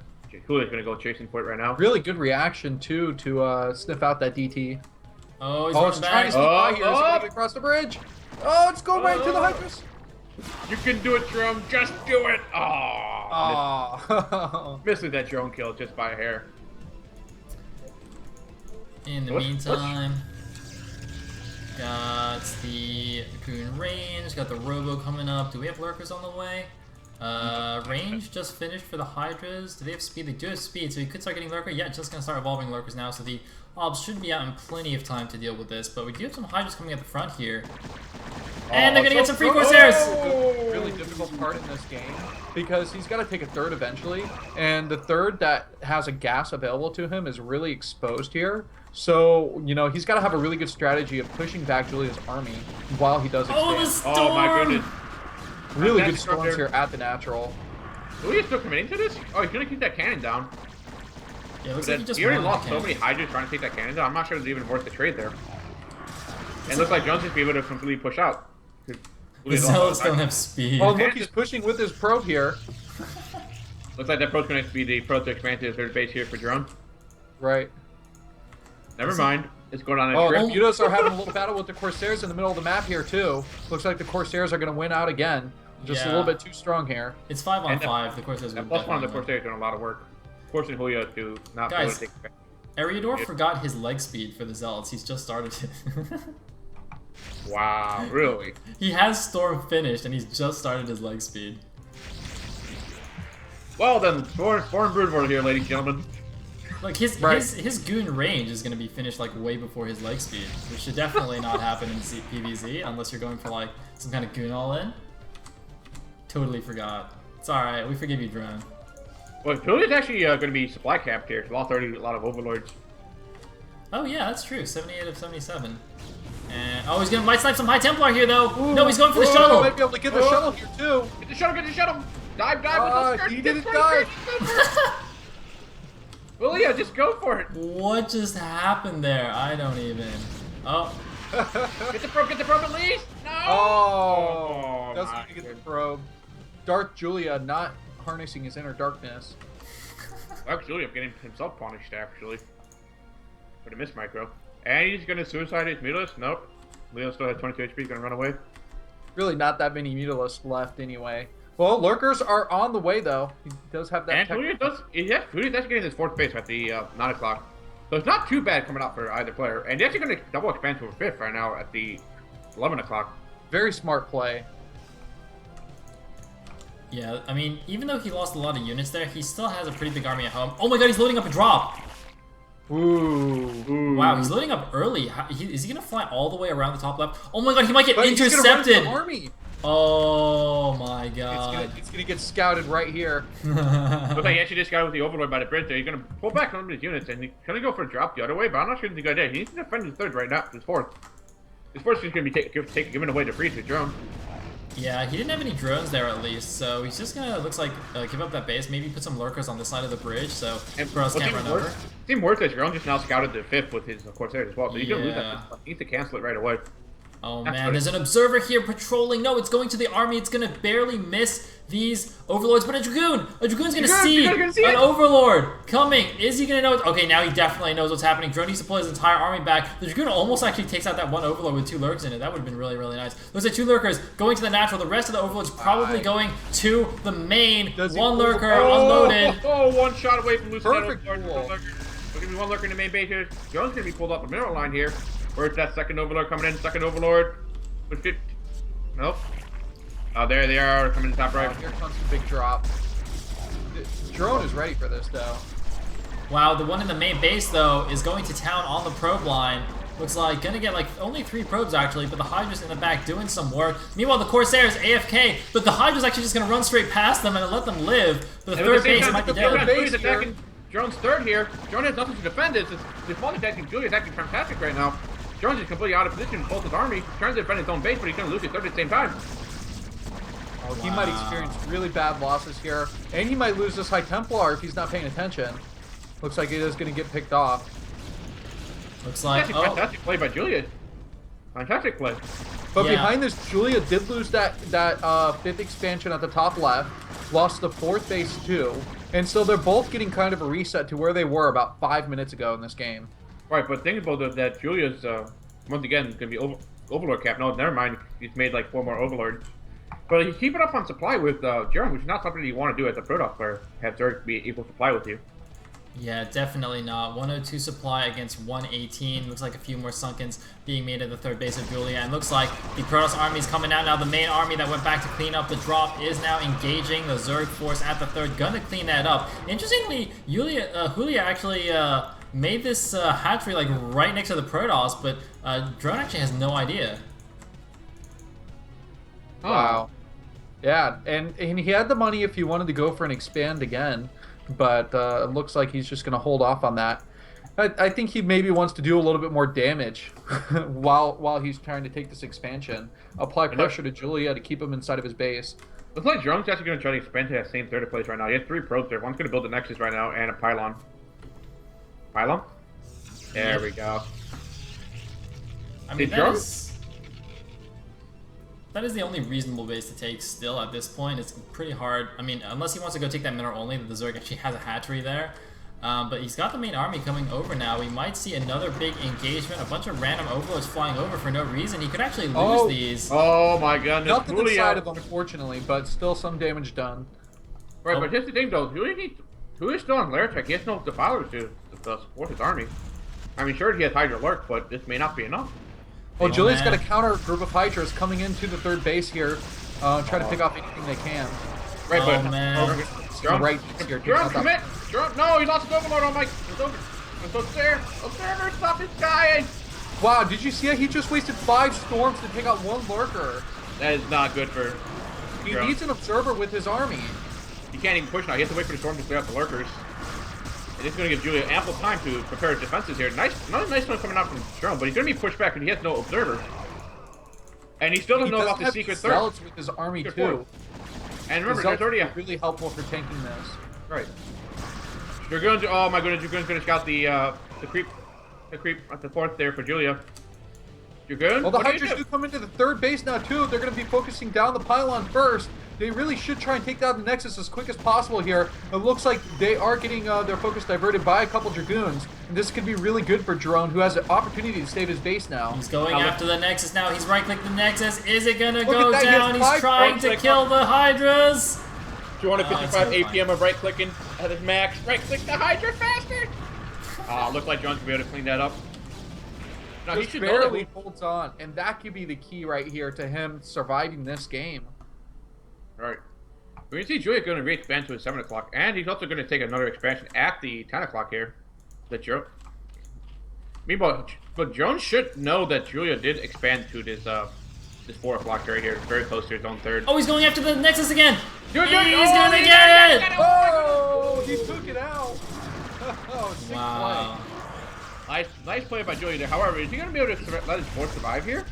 Julia's going to go chasing for it right now. Really good reaction, too, to sniff out that DT. Oh, he's running back. He's trying to sneak by here. Across the bridge. Oh, it's going right into the Hydras. You can do it, Drone. Just do it. Oh. Missing that drone kill just by a hair. In the meantime... Got the Cocoon Range, got the Robo coming up. Do we have Lurkers on the way? Range just finished for the Hydras. Do they have speed? They do have speed, so we could start getting Lurker. Yeah, just gonna start evolving Lurkers now, so the Obs should be out in plenty of time to deal with this. But we do have some Hydras coming at the front here. And they're gonna get some free Corsairs! Really difficult part in this game, because he's got to take a third eventually, and the third that has a gas available to him is really exposed here. So, he's got to have a really good strategy of pushing back Julia's army while he does expand. Oh, the storm! Oh my goodness. Really good storms here at the natural. Julia's still committing to this? Oh, he's going to keep that cannon down. Yeah, it looks like he already lost so many Hydras trying to take that cannon down. I'm not sure it's even worth the trade there. And it looks like Jones is able to completely push out. The Zealots don't have speed. Oh, look, he's pushing with his probe here. Looks like that probe's going to be the probe to expand to the third base here for Drone. Right. Never mind. It's going on a Oh, trip. the Mutas are having a little battle with the Corsairs in the middle of the map here, too. Looks like the Corsairs are going to win out again. Just a little bit too strong here. It's 5 on 5. The Corsairs would plus one of the Corsairs doing a lot of work. Forcing Julio to not be able to take it. Eriador forgot his leg speed for the Zealots. He's just started it. Wow, really? He has Storm finished, and he's just started his leg speed. Well then, Storm Broodlord here, ladies and gentlemen. Like, his goon range is going to be finished, like, way before his leg speed, which should definitely not happen in PvZ, unless you're going for, like, some kind of goon all-in. Totally forgot. It's alright, we forgive you, Drone. Well, Julia's actually going to be supply capped here. Lost already a lot of Overlords. Oh, yeah, that's true. 78 of 77. And, oh, he's going to might snipe some High Templar here, though. Ooh, no, he's going for the shuttle. Might be able to get the shuttle here, too. Get the shuttle. Dive with those skirts. He didn't dive. Well, yeah, just go for it. What just happened there? I don't even. Oh. Get the probe at least. No. Oh. That's going to get the probe. Dark Julia not harnessing his inner darkness. Dark Julia getting himself punished, actually. But a miss micro. And he's going to suicide his Mutalisk. Nope. Leo still has 22 HP. He's going to run away. Really not that many Mutalisks left anyway. Well, Lurkers are on the way, though. He does have that. And Julia's actually getting his 4th base at the 9 o'clock. So it's not too bad coming out for either player. And he's actually going to double expand to a 5th right now at the 11 o'clock. Very smart play. Yeah, I mean, even though he lost a lot of units there, he still has a pretty big army at home. Oh my god, he's loading up a drop! Ooh. Wow, he's loading up early. Is he going to fly all the way around the top left? Oh my god, he might get intercepted! He's gonna run army. Oh my god. It's gonna get scouted right here. Looks like he actually just got with the Overlord by the bridge there. He's gonna pull back some of his units and he's gonna go for a drop the other way, but I'm not sure if he's gonna do. He needs to defend his 3rd right now, his 4th. His 4th is gonna be given away to Freeze with drone. Yeah, he didn't have any drones there at least, so he's just gonna, looks like, give up that base, maybe put some lurkers on the side of the bridge, so Bros can't run over. Team Worthless Drone just now scouted the 5th with his Corsairs as well, so he's gonna lose that. He needs to cancel it right away. Oh man, there's an observer here patrolling. No, it's going to the army. It's gonna barely miss these overlords, but a dragoon's gonna see an overlord coming. Is he gonna know? Okay, now he definitely knows what's happening. Drone needs to pull his entire army back. The dragoon almost actually takes out that one overlord with 2 lurks in it. That would have been really, really nice. Looks like 2 lurkers going to the natural. The rest of the overlords probably going to the main. One lurker unloaded. Oh, 1 shot away from losing Perfect that overlord. There's gonna be 1 lurker in the main base here. Drone's gonna be pulled off the mineral line here. Where's that 2nd overlord coming in? 2nd overlord. Nope. Oh, there they are, coming to top right. Here comes the big drop. The drone is ready for this, though. Wow, the one in the main base, though, is going to town on the probe line. Looks like gonna get like only 3 probes actually, but the Hydra's in the back doing some work. Meanwhile, the Corsairs AFK, but the Hydra's actually just gonna run straight past them and let them live. But the 3rd base might be dead. Attacking Drone's 3rd here. Drone has nothing to defend this. His multi-attacking Julia is actually fantastic right now. Drone's is completely out of position with both his army. Trying to defend his own base, but he's gonna lose his 3rd at the same time. Oh, he might experience really bad losses here, and he might lose this High Templar if he's not paying attention. Looks like it is going to get picked off. Looks like fantastic play by Julia. Fantastic play. But behind this, Julia did lose that 5th expansion at the top left, lost the 4th base too, and so they're both getting kind of a reset to where they were about 5 minutes ago in this game. Right, but think about that Julia's once again going to be Overlord cap. No, never mind. He's made like 4 more Overlords. But he's keeping up on supply with Jerome, which is not something you want to do as a Protoss player. Have Zerg be equal supply with you. Yeah, definitely not. 102 supply against 118. Looks like a few more Sunkens being made at the 3rd base of Julia. And looks like the Protoss army is coming out now. The main army that went back to clean up the drop is now engaging the Zerg force at the 3rd. Gonna clean that up. Interestingly, Julia actually made this hatchery like right next to the Protoss, but Drone actually has no idea. Wow. Yeah, and he had the money if he wanted to go for an expand again, but it looks like he's just going to hold off on that. I think he maybe wants to do a little bit more damage while he's trying to take this expansion. Apply pressure to Julia to keep him inside of his base. Looks like Drone's actually going to try to expand to that same 3rd place right now. He has 3 probes there. One's going to build the Nexus right now and a pylon. Pylon? There we go. I mean, that is the only reasonable base to take still at this point. It's pretty hard. I mean, unless he wants to go take that mineral only, the Zerg actually has a hatchery there. But he's got the main army coming over now. We might see another big engagement. A bunch of random overlords flying over for no reason. He could actually lose these. Oh my goodness. Nothing inside of them, unfortunately, but still some damage done. Right, but here's the thing though. Who is still on lair tech? He has no defilers to support his army. I mean, sure, he has Hydra Lurk, but this may not be enough. Oh, Julia's got a counter group of Hydras coming into the third base here, try to pick off anything they can. Right, but man. Right here. Jerome, commit! Jerome, no, he lost his Overlord on Mike. It's over. Observer, stop this guy! Wow, did you see it? He just wasted 5 storms to take out 1 lurker. That is not good for He needs an observer with his army. He can't even push now. He has to wait for the storm to clear out the lurkers. And it's going to give Julia ample time to prepare his defenses here. Another nice one coming out from Jerome, but he's going to be pushed back because he has no observer. And he still doesn't know about the secret third. Zealots with his army too. And remember, there's already really helpful for tanking this. Right. Dragoons. Oh my goodness, Dragoons going to scout the creep at the 4th there for Julia. Dragoon. Well, the Hydras do come into the 3rd base now too. They're going to be focusing down the pylon first. They really should try and take down the Nexus as quick as possible here. It looks like they are getting their focus diverted by a couple Dragoons. And this could be really good for Drone, who has an opportunity to save his base now. He's going after the Nexus now. He's right-clicked the Nexus. Is it going to go down? He's trying to kill the Hydras. 255 APM of right-clicking at his max. Right-click the Hydra faster. Looks like John's going to be able to clean that up. No, he should barely holds on. And that could be the key right here to him surviving this game. Right. We're going to see Julia going to re-expand to his 7 o'clock, and he's also going to take another expansion at the 10 o'clock here. Meanwhile, but Jones should know that Julia did expand to this 4 o'clock right here, very close to his own 3rd. Oh, he's going after the Nexus again! He's gonna get it! Oh, he took it out! Wow. Nice play by Julia there. However, is he going to be able to let his force survive here?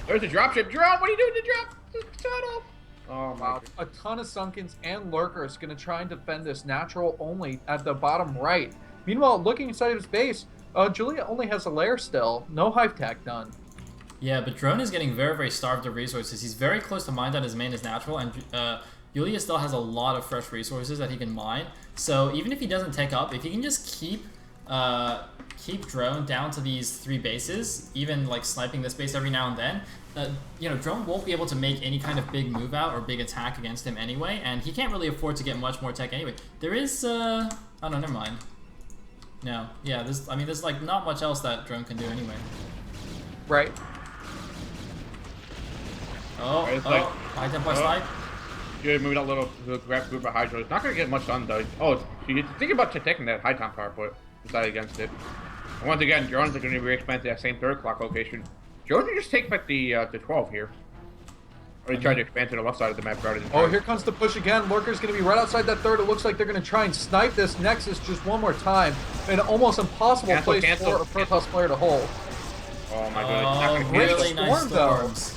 There's a dropship. Jerome, what are you doing to drop the shuttle? Oh my! A ton of Sunkens and Lurkers going to try and defend this natural only at the bottom right. Meanwhile, looking inside of his base, Julia only has a lair still. No hive tech done. Yeah, but Drone is getting very, very starved of resources. He's very close to mine that his main is natural, and Julia still has a lot of fresh resources that he can mine. So even if he doesn't take up, if he can just keep Drone down to these 3 bases, even like sniping this base every now and then, you know, Drone won't be able to make any kind of big move out or big attack against him anyway, and he can't really afford to get much more tech anyway. There is, oh no, never mind. No, yeah, there's like not much else that Drone can do anyway. Right. High Templar snipe. Yeah, moving that little grab group of Hydra. It's not going to get much done though. Oh, she's thinking about taking that high Templar, but decided against it. And once again, drones are going to be re-expanded to that same 3rd o'clock location. Drones are just take back the 12 here. Or they try to expand to the left side of the map rather than... Oh, here comes the push again. Lurker's going to be right outside that 3rd. It looks like they're going to try and snipe this Nexus just one more time. An almost impossible place for a Protoss player to hold. Oh my goodness. Really nice storms.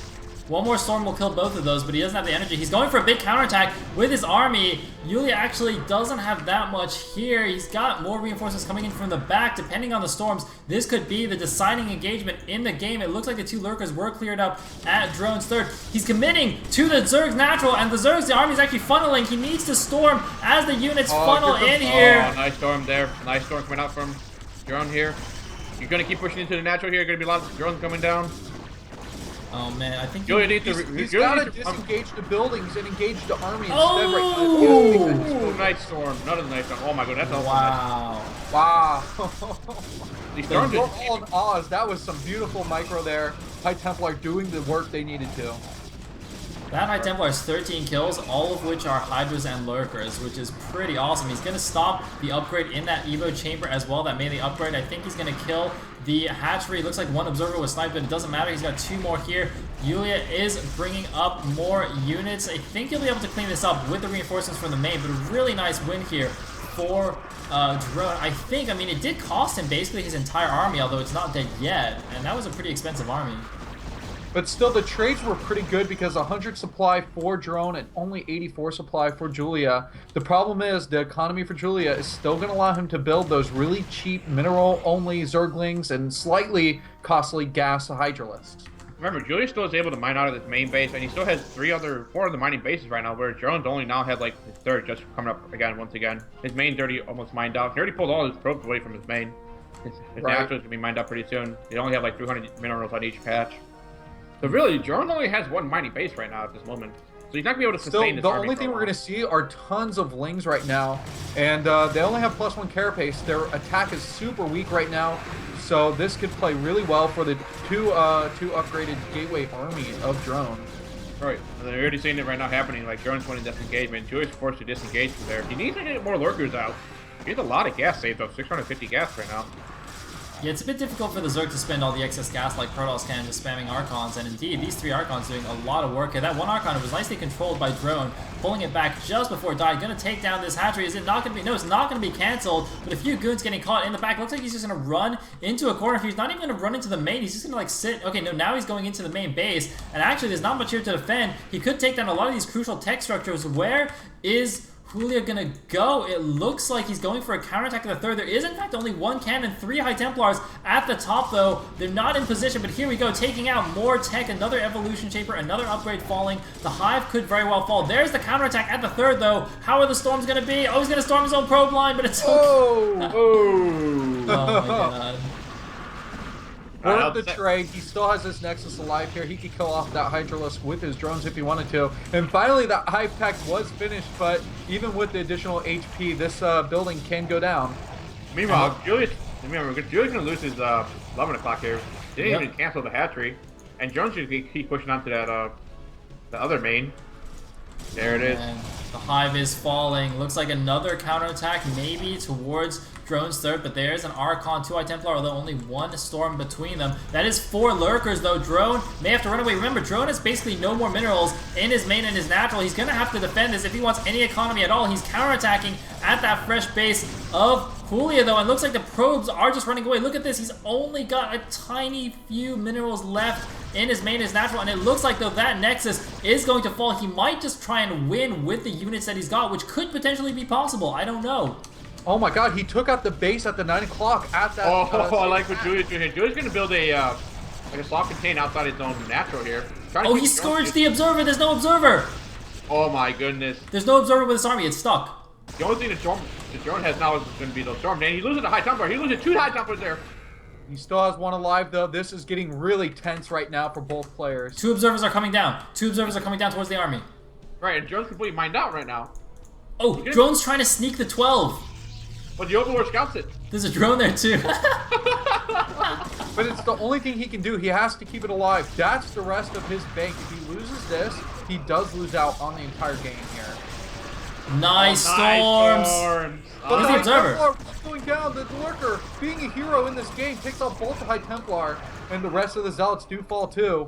One more storm will kill both of those, but he doesn't have the energy. He's going for a big counterattack with his army. Yulia actually doesn't have that much here. He's got more reinforcements coming in from the back, depending on the storms. This could be the deciding engagement in the game. It looks like the 2 Lurkers were cleared up at Drone's 3rd. He's committing to the Zerg's natural, and the Zerg's, the army is actually funneling. He needs to storm as the units funnel in here. Oh, nice storm there. Nice storm coming out from Drone here. You're going to keep pushing into the natural here. Going to be a lot of drones coming down. Oh man, I think he's got to disengage the buildings and engage the army instead right now. Nice storm. Another nice storm. Oh my god, that's wow. Wow. These storms are all in Oz. That was some beautiful micro there. High Templar doing the work they needed to. That High Templar has 13 kills, all of which are Hydras and Lurkers, which is pretty awesome. He's going to stop the upgrade in that Evo chamber as well, that melee upgrade. I think he's going to kill the hatchery. It looks like 1 observer was sniped, but it doesn't matter. He's got 2 more here. Yulia is bringing up more units. I think he'll be able to clean this up with the reinforcements from the main, but a really nice win here for Drone. I mean, it did cost him basically his entire army, although it's not dead yet, and that was a pretty expensive army. But still, the trades were pretty good because 100 supply for Drone and only 84 supply for Julia. The problem is the economy for Julia is still going to allow him to build those really cheap mineral-only Zerglings and slightly costly gas Hydralisks. Remember, Julius still is able to mine out of this main base, and he still has 4 other mining bases right now, where Drone's only now had like his third just coming up again once again. His main dirty almost mined out. He already pulled all his probes away from his main. His naturals gonna be mined up pretty soon. They only have like 300 minerals on each patch. So really, Drone only has 1 mining base right now at this moment. So he's not gonna be able to sustain this the army only thing we're gonna see are tons of Lings right now, and they only have +1 carapace. Their attack is super weak right now. So this could play really well for the two upgraded gateway armies of Drone. Right, and they're already seeing it right now happening. Like Drone's winning disengagement. Julius forced to disengage from there. He needs to get more lurkers out. He has a lot of gas saved up, 650 gas right now. Yeah, it's a bit difficult for the Zerg to spend all the excess gas like Protoss can, just spamming Archons, and indeed, these 3 Archons doing a lot of work. And that one Archon was nicely controlled by Drone, pulling it back just before it died. Gonna take down this hatchery. Is it not gonna be? No, it's not gonna be cancelled, but a few goons getting caught in the back. Looks like he's just gonna run into a corner. If he's not even gonna run into the main, he's just gonna like sit. Okay, no, now he's going into the main base, and actually there's not much here to defend. He could take down a lot of these crucial tech structures. Where is Julia gonna go? It looks like he's going for a counterattack at the third. There is in fact only 1 cannon, 3 High Templars at the top though. They're not in position, but here we go, taking out more tech, another evolution chamber, another upgrade falling. The Hive could very well fall. There's the counterattack at the third though. How are the storms gonna be? Oh, he's gonna storm his own probe line, but it's oh, oh my god. Worth the trade. He still has this Nexus alive here. He could kill off that Hydralisk with his drones if he wanted to. And finally, that Hive tech was finished, but even with the additional HP, this building can go down. Meanwhile, Julius going to lose his 11 o'clock here. He didn't even cancel the hatchery. And Jones should keep pushing on to that the other main. There it is. And the Hive is falling. Looks like another counterattack maybe towards Drone's third, but there's an Archon, 2 High Templar, although only 1 storm between them. That is 4 lurkers though. Drone may have to run away. Remember, Drone has basically no more minerals in his main and his natural. He's gonna have to defend this if he wants any economy at all. He's counterattacking at that fresh base of Julia though, and looks like the probes are just running away. Look at this, he's only got a tiny few minerals left in his main, his natural, and it looks like though that Nexus is going to fall. He might just try and win with the units that he's got, which could potentially be possible. I don't know. Oh my god, he took out the base at the 9 o'clock at that. I like what Julius doing here. Julius going to build a like a slot contain outside his own natural here. Oh, he scourged the observer. There's no observer. Oh my goodness. There's no observer with this army. It's stuck. The only thing the drone has now is going to be those storms. And he loses a High Templar. He loses 2 High Templars there. He still has 1 alive though. This is getting really tense right now for both players. 2 observers are coming down. 2 observers are coming down towards the army. Right, and Drone's completely mined out right now. Oh, Drone's trying to sneak the 12. But the Overlord scouts it. There's a drone there too. But it's the only thing he can do. He has to keep it alive. That's the rest of his bank. If he loses this, he does lose out on the entire game here. Nice storms. But the Templar going down. The Lurker, being a hero in this game, takes out both the High Templar, and the rest of the Zealots do fall too.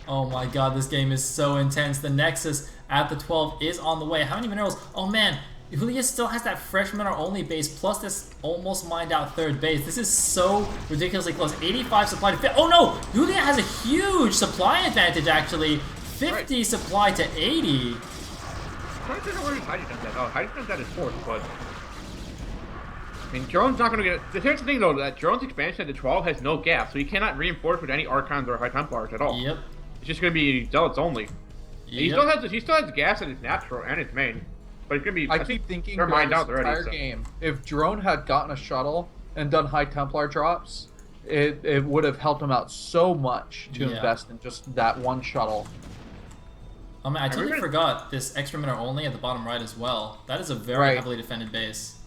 Oh my god, this game is so intense. The Nexus at the 12 is on the way. How many minerals? Oh man. Julia still has that fresh mineral only base plus this almost mined out third base. This is so ridiculously close. 85 supply to 50. Oh no! Julia has a huge supply advantage actually. 50 supply to 80. I'm trying to figure out where Heidi does that. Oh, Heidi does that is 4th, but I mean, Drone's not going to get. Here's the thing though, that Drone's expansion at the 12 has no gas, so he cannot reinforce with any Archons or High Templars at all. Yep. It's just going to be Zealots only. Yep. He still has gas at his natural and his main. But it's gonna be. I keep thinking during this entire game, if Drone had gotten a shuttle and done High Templar drops, it would have helped him out so much to invest in just that 1 shuttle. I mean, I totally forgot this extra mineral only at the bottom right as well. That is a very heavily defended base.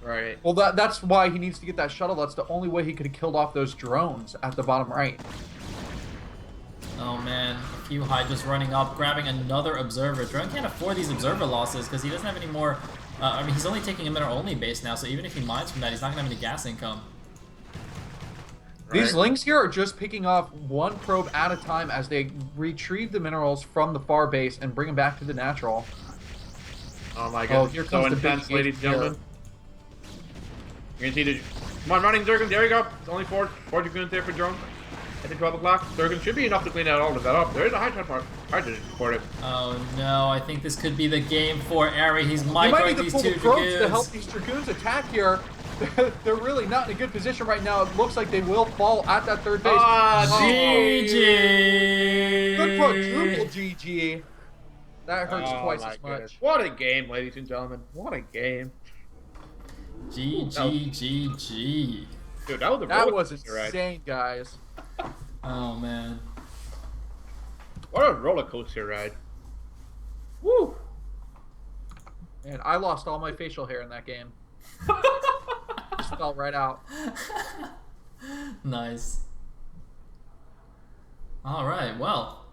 Right. Well, that's why he needs to get that shuttle. That's the only way he could have killed off those drones at the bottom right. Oh man, a few Hydras running up, grabbing another observer. Drone can't afford these observer losses because he doesn't have any more. I mean, he's only taking a mineral only base now, so even if he mines from that, he's not gonna have any gas income. These Lings here are just picking off 1 probe at a time as they retrieve the minerals from the far base and bring them back to the natural. Oh my god, here comes so intense, ladies and gentlemen. You're gonna see the. Come on, running Zergum. There you go. It's only 4 Dragoons there for Drone. At the 12 o'clock, Zergum should be enough to clean out all of that up. There is a High Templar. Hard to support it. Oh no, I think this could be the game for Ari. He's microing these 2 Dragoons. To help these Dragoons attack here. They're really not in a good position right now. It looks like they will fall at that third base. GG! Good quadruple GG. That hurts twice as much. Goodness. What a game, ladies and gentlemen. What a game. GG. Dude, that was a That was ride. insane, guys. Oh, man. What a roller coaster ride. Woo! And I lost all my facial hair in that game. Just fell right out. Nice. All right, well,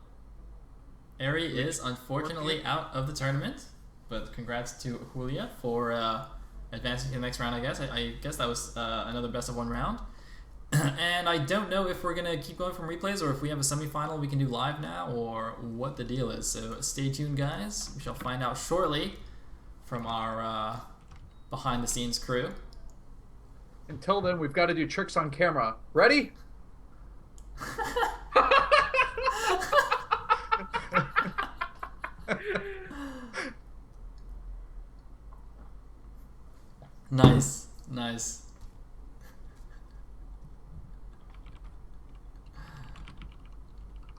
Ari is unfortunately out of the tournament, but congrats to Julia for advancing to the next round, I guess. I guess that was another best of one round. And I don't know if we're going to keep going from replays or if we have a semifinal we can do live now or what the deal is. So stay tuned, guys. We shall find out shortly from our behind-the-scenes crew. Until then, we've got to do tricks on camera. Ready? Nice. Nice.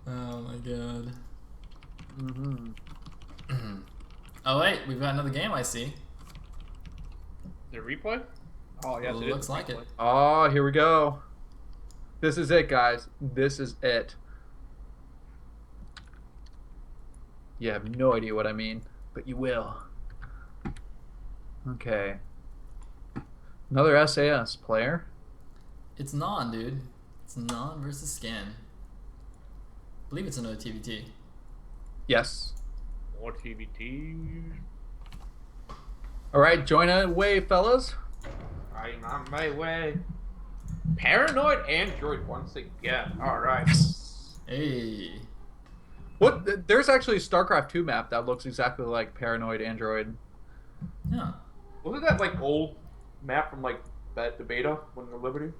Oh my god. Oh wait, we've got another game I see. The replay? Oh, yes, it looks is. like it. Oh, here we go. This is it, guys. This is it. You have no idea what I mean, but you will. Okay. Another SAS player. It's Non, dude. It's Non versus Scan. I believe it's another TVT. Yes. More TBT. All right, join away, fellas. I'm on my way. Paranoid Android once again. All right. Hey. What? There's actually a StarCraft 2 map that looks exactly like Paranoid Android. Yeah. Wasn't that like old map from like the beta when the Liberty?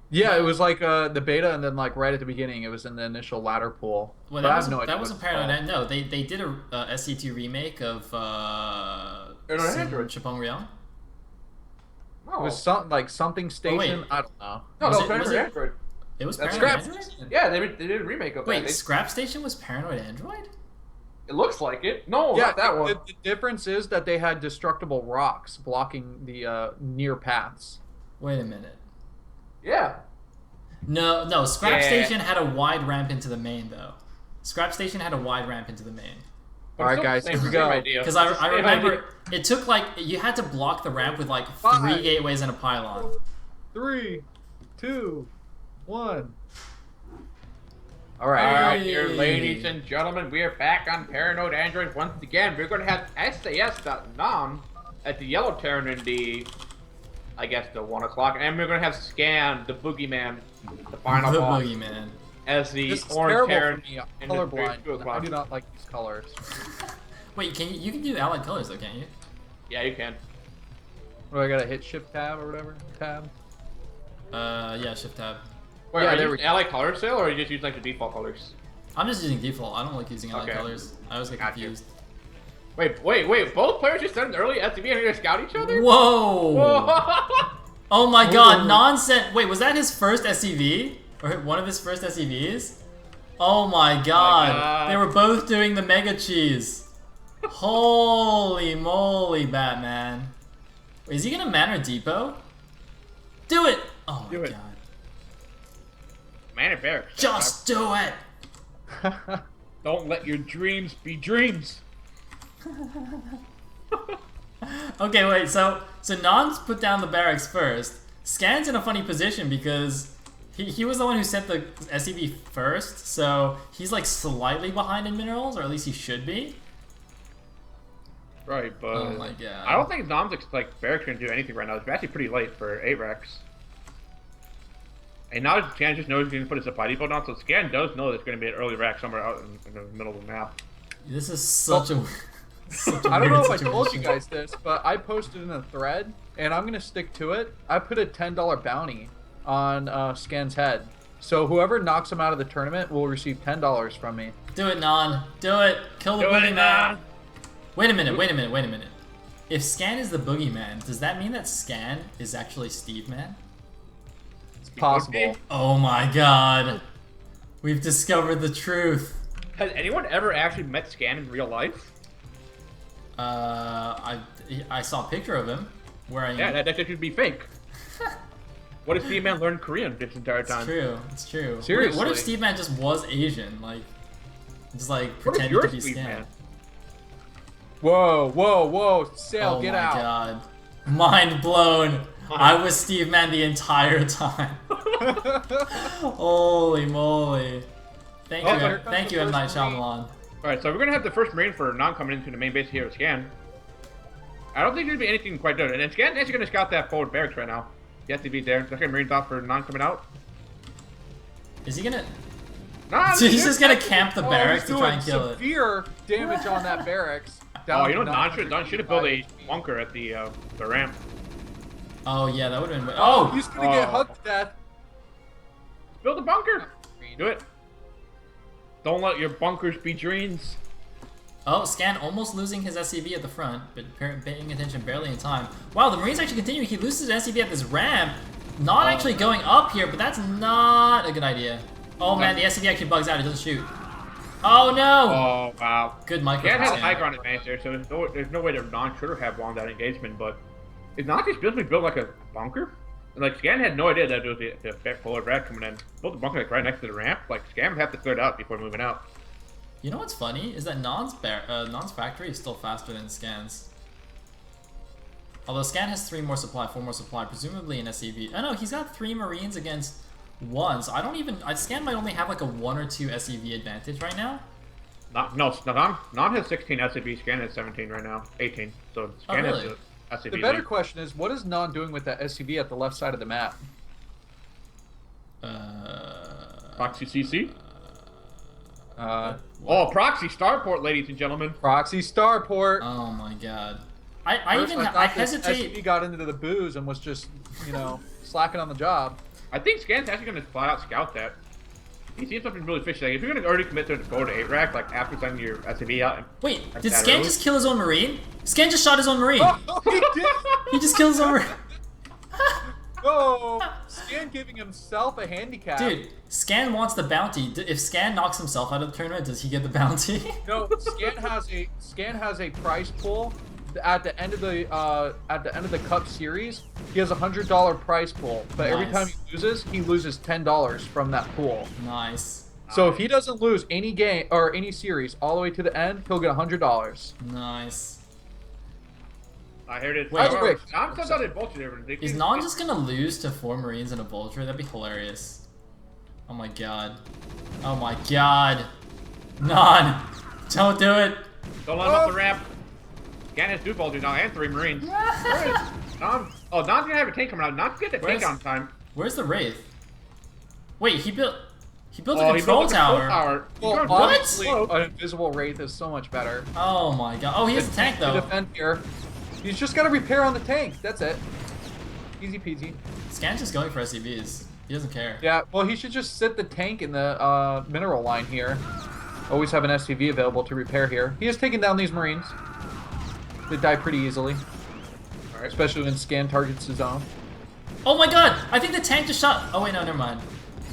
Yeah, it was like the beta, and then like right at the beginning, it was in the initial ladder pool. Well, But I that have no idea that what wasn't it's called. Paranoid. No, they did a SC2 remake of Paranoid Android. Chapong Real. No. It was something station. wait. I don't know. No, Was no, it- Paranoid was it- Android. It was That's Paranoid Scrap. Android? Yeah, they did a remake of Wait, that. Scrap Station was Paranoid Android? It looks like it. No, Yeah, not that one. The difference is that they had destructible rocks blocking the near paths. Wait a minute. Yeah. No, Scrap Yeah. Station had a wide ramp into the main, though. Scrap Station had a wide ramp into the main. All right, guys, here we go. Because I remember it took like, you had to block the ramp with like 3 5. gateways and a pylon. 3, 2, 1. All All right. right, here, ladies and gentlemen, we are back on Paranoid Android once again. We're going to have SAS.nom at the Yellow Terran in the, I guess, the 1 o'clock, and we're going to have Scan, the Boogeyman, the final The boss, Boogeyman. as the This is Orange terrible Terran for me. I'm in the colorblind. 2 I o'clock. do not like these colors. Wait, you can do allied colors though, can't you? Yeah, you can. What, I gotta hit Shift Tab or whatever? Tab? Yeah, Shift Tab. Wait, Yeah, are there you we using allied color sale, or are you just using like the default colors? I'm just using default. I don't like using allied Okay. colors. I always get Got you. confused. Wait, both players just started early SCV and you're gonna scout each other? Whoa! Whoa! Oh my god, nonsense! Wait, was that his first SCV? Or one of his first SCVs? Oh my god. They were both doing the Mega Cheese. Holy moly, Batman. Wait, is he gonna Manor Depot? Do it! Oh my Do it. god. Man and bear. Just do it! Don't let your dreams be dreams. Okay, wait, so Non's put down the barracks first. Scan's in a funny position because he was the one who sent the SCV first, so he's like slightly behind in minerals, or at least he should be. Right, but Oh my god. I don't think Nom's like barracks gonna do anything right now. It's actually pretty late for 8 Rex. And now Scan just knows he's gonna put his supply depot down, so Scan does know there's gonna be an early rack somewhere out in the middle of the map. This is such a such a I don't know weird if I told you situation. guys this, but I posted in a thread, and I'm gonna stick to it. I put a $10 bounty on Scan's head, so whoever knocks him out of the tournament will receive $10 from me. Do it, Non. Do it. Kill the Do it, boogeyman. Non. Wait a minute. if Scan is the boogeyman, does that mean that Scan is actually Steve Man? It's possible. Oh my god. We've discovered the truth. Has anyone ever actually met Scan in real life? I saw a picture of him wearing. Yeah, that should be fake. What if Steve Man learned Korean this entire time? It's true. It's true. Seriously. What if Steve Man just was Asian, like, just like What if pretending you're to be Steve Scan? Man? Whoa, whoa, whoa! Sayle, Oh get my out! god. Mind blown. I was Steve Man the entire time. Holy moly. Thank you, M. Night Shyamalan. Alright, so we're gonna have the first Marine for non coming into the main base here at Scan. I don't think there's gonna be anything quite done. And then Scan's actually gonna scout that forward barracks right now. The SCV there. Second Marine's off for non coming out. Is he gonna... Nah, So he's just gonna camp the barracks he's to try and doing kill it. severe damage on that barracks. Oh, you know, Don should have built a bunker at the ramp. Oh yeah, that would have been... Oh, Oh! he's gonna get hugged to death. Build a bunker! Do it. Don't let your bunkers be dreams. Oh, Scan almost losing his SCV at the front, but paying attention barely in time. Wow, the Marines actually continue. He loses his SCV at this ramp. Not actually going up here, but that's not a good idea. Oh man, the SCV actually bugs out. It doesn't shoot. Oh no! Oh, wow. Good micro. Scan has a high ground advantage there, so there's no way that Non should have won that engagement, but is Non just basically built like a bunker? And like Scan had no idea that it was the polar rat coming in. Built the bunker like right next to the ramp. Like Scan would have to clear it out before moving out. You know what's funny is that Non's factory is still faster than Scan's. Although Scan has 4 more supply, presumably an SCV. Oh no, he's got 3 Marines against 1, so I don't even... Scan might only have like a 1 or 2 SCV advantage right now. Non has 16 SCV, Scan has 17 right now. 18. So Scan really? has the SCV. The better lead. question is, what is Non doing with that SCV at the left side of the map? Proxy CC? What? Proxy Starport, ladies and gentlemen. Proxy Starport. Oh my god. I I hesitate... SCV got into the booze and was just, you know, slacking on the job. I think Scan's actually going to flat out scout that. He seems something really fishy. Like, if you're going to already commit to go to 8 rack, like after sending your SCV out. Wait, did Scan just kill his own Marine? Scan just shot his own Marine. Oh, he did! He just killed his own Marine. Oh, Scan giving himself a handicap. Dude, Scan wants the bounty. If Scan knocks himself out of the tournament, does he get the bounty? No, Scan has a prize pool at the end of the Cup series. He has a $100 prize pool, but every time he loses $10 from that pool. Nice. So if he doesn't lose any game or any series all the way to the end, he'll get $100. Nice. I heard it. Wait, Non says that in Vulture. Is Non just gonna lose to 4 Marines and a Vulture? That'd be hilarious. Oh my god. Oh my god. Non! Don't do it! Don't let him up the ramp. Scan has 2 Vultures now and 3 Marines. Non? Oh, Non's gonna have a tank coming out. Non's gonna get the tank on time. Where's the Wraith? Wait, he built a control tower. Well, What? honestly, an invisible Wraith is so much better. Oh my god. Oh, he has a tank To though. defend here. He's just got to repair on the tank. That's it. Easy peasy. Scan's just going for SCVs. He doesn't care. Yeah, well, he should just sit the tank in the mineral line here. Always have an SCV available to repair here. He has taken down these Marines. They die pretty easily. Alright. Especially when Scan targets his own. Oh my god! I think the tank just shot. Oh wait, no, never mind.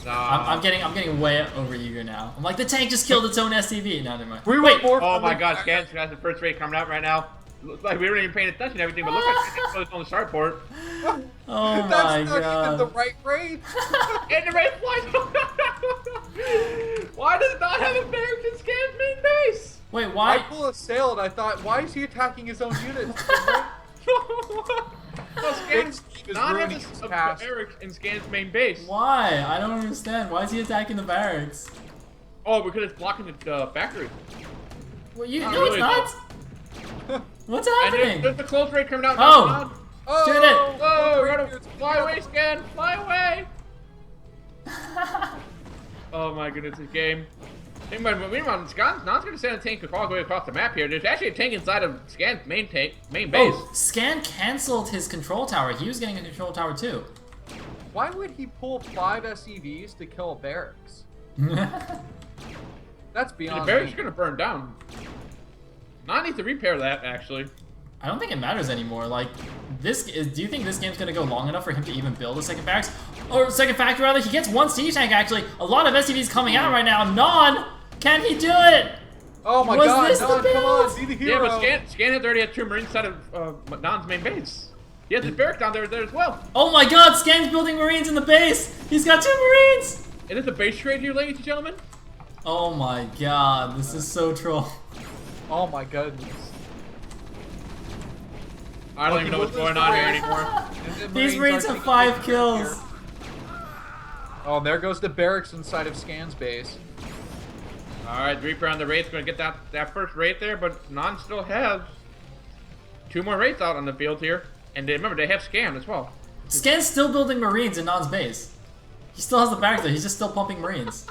Nah. I'm getting way over eager now. I'm like, the tank just killed its own SCV. No, never mind. Wait. Oh my god, Scan's got the first rate coming out right now. Looks like we weren't even paying attention to everything, but look like it's on the starport. Oh That's my not god. even the right rate. And the race flies. Why does it not have a barracks in Scan's main base? Wait, I why? pull a sail and I thought, why is he attacking his own units? No, Scan's is not ruining having his a past. barracks in Scan's main base. Why? I don't understand. Why is he attacking the barracks? Oh, because it's blocking the factory. Well, you Not no, it's really, not. What's And happening? there's the close rate coming out. Oh. Now. Oh, Shoot it! Whoa, we're gonna fly away, Scan! Fly away! Oh my goodness, this game. Meanwhile, Scan's not going to send a tank all the way across the map here. There's actually a tank inside of Scan's main base. Oh, Scan canceled his control tower. He was getting a control tower too. Why would he pull 5 SCVs to kill a barracks? That's The beyond barracks me. is going to burn down. Not need to repair that, actually. I don't think it matters anymore. Like, do you think this game's gonna go long enough for him to even build a second barracks? Or second factory, rather? He gets one siege tank, actually. A lot of SCVs coming out right now. Non! Can he do it? Oh my god, this Non, come on, be the hero. Yeah, but Scan has already had 2 Marines inside of Non's main base. He has his barrack down there as well. Oh my god, Scan's building Marines in the base! He's got 2 Marines! It is a base trade here, ladies and gentlemen. Oh my god, this is so troll. Oh my goodness. I don't even know what's going on here anymore. These Marines have 5 kills. Oh, there goes the barracks inside of Scan's base. Alright, Reaper on the Wraith's gonna get that first Wraith there, but Non still has 2 more Wraiths out on the field here. And remember, they have Scan as well. Scan's still building Marines in Non's base. He still has the barracks there, he's just still pumping Marines.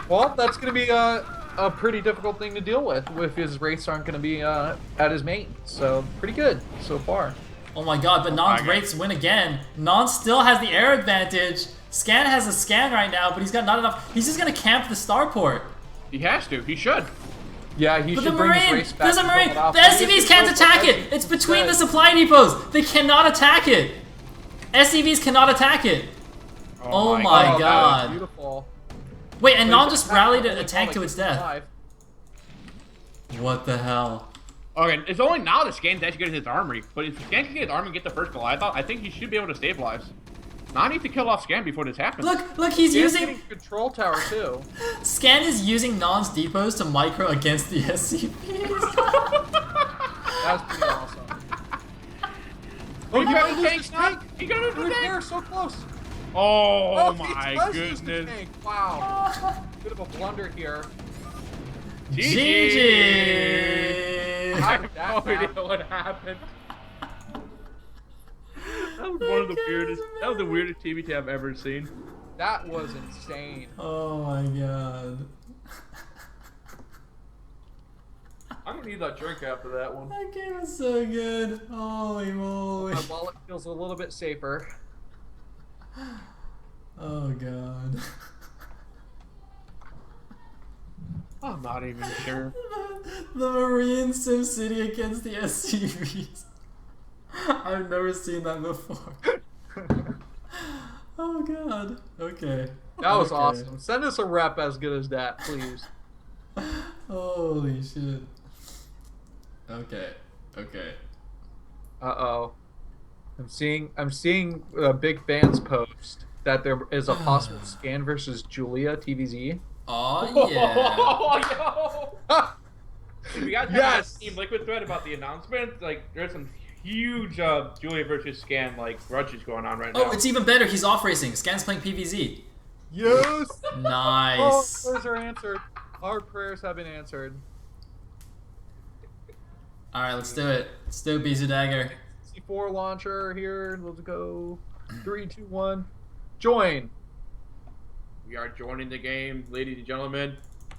Well, that's going to be a pretty difficult thing to deal with if his Wraiths aren't going to be at his main. So, pretty good so far. Oh my god, but Non's Wraiths win again. Non still has the air advantage. Scan has a scan right now, but he's got not enough. He's just going to camp the starport. He has to. He should. Yeah, he should bring his Wraiths back. There's a Marine! The SCVs can't attack it! It's between the supply depots! They cannot attack it! SCVs cannot attack it! Oh my god. Beautiful. Wait, and Non just rallied a tank to its death. What the hell? Okay, it's only now that Scan's actually getting his armory, but if Scan can get his armory and get the first Goliath out, I think he should be able to stabilize. Now I need to kill off Scan before this happens. Look, he's using getting control tower too. Scan is using Non's depots to micro against the SCVs. That's pretty awesome. Oh, you got the tank, Non! You got the tank! There, so close. Oh my goodness. Wow. Bit of a blunder here. GG! I have no idea what happened. That was one of the weirdest. That was the weirdest TBT I've ever seen. That was insane. Oh my god. I'm gonna need that drink after that one. That game was so good. Holy moly. My wallet feels a little bit safer. Oh god. I'm not even sure. The Marine Sim City against the SCVs. I've never seen that before. Oh god. Okay. That was awesome. Send us a rep as good as that, please. Holy shit. Okay. Uh-oh. I'm seeing Big Fans post that there is a possible Scan versus Julia TVZ. Oh yeah. Oh no! We got that Teamliquid thread about the announcement. Like, there's some huge Julia versus Scan grudges going on right now. Oh, it's even better. He's off racing. Scan's playing PVZ. Yes. Nice. Oh, prayers are answered. Our prayers have been answered. All right, let's do it. Let's do it, Bizu Dagger. C4 launcher here. Let's go. 3, 2, 1. Join. We are joining the game, ladies and gentlemen.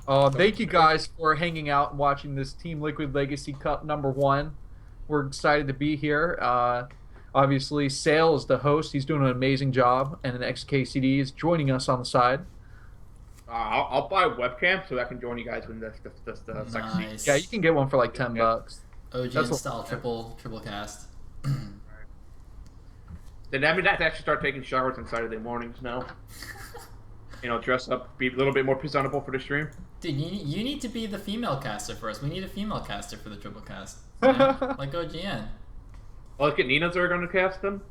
Thank you guys for hanging out and watching this Teamliquid Legacy Cup #1. We're excited to be here. Obviously, Sayle is the host. He's doing an amazing job, and an XKCD is joining us on the side. I'll buy a webcam so I can join you guys when the second season. Nice. Yeah, you can get one for like $10. OGN style triple cast. Then that means I have to actually start taking showers on Saturday mornings now. You know, dress up, be a little bit more presentable for the stream. Dude, you need to be the female caster for us. We need a female caster for the triple cast. Yeah? Like OGN. Oh, look at Nina's are going to cast them?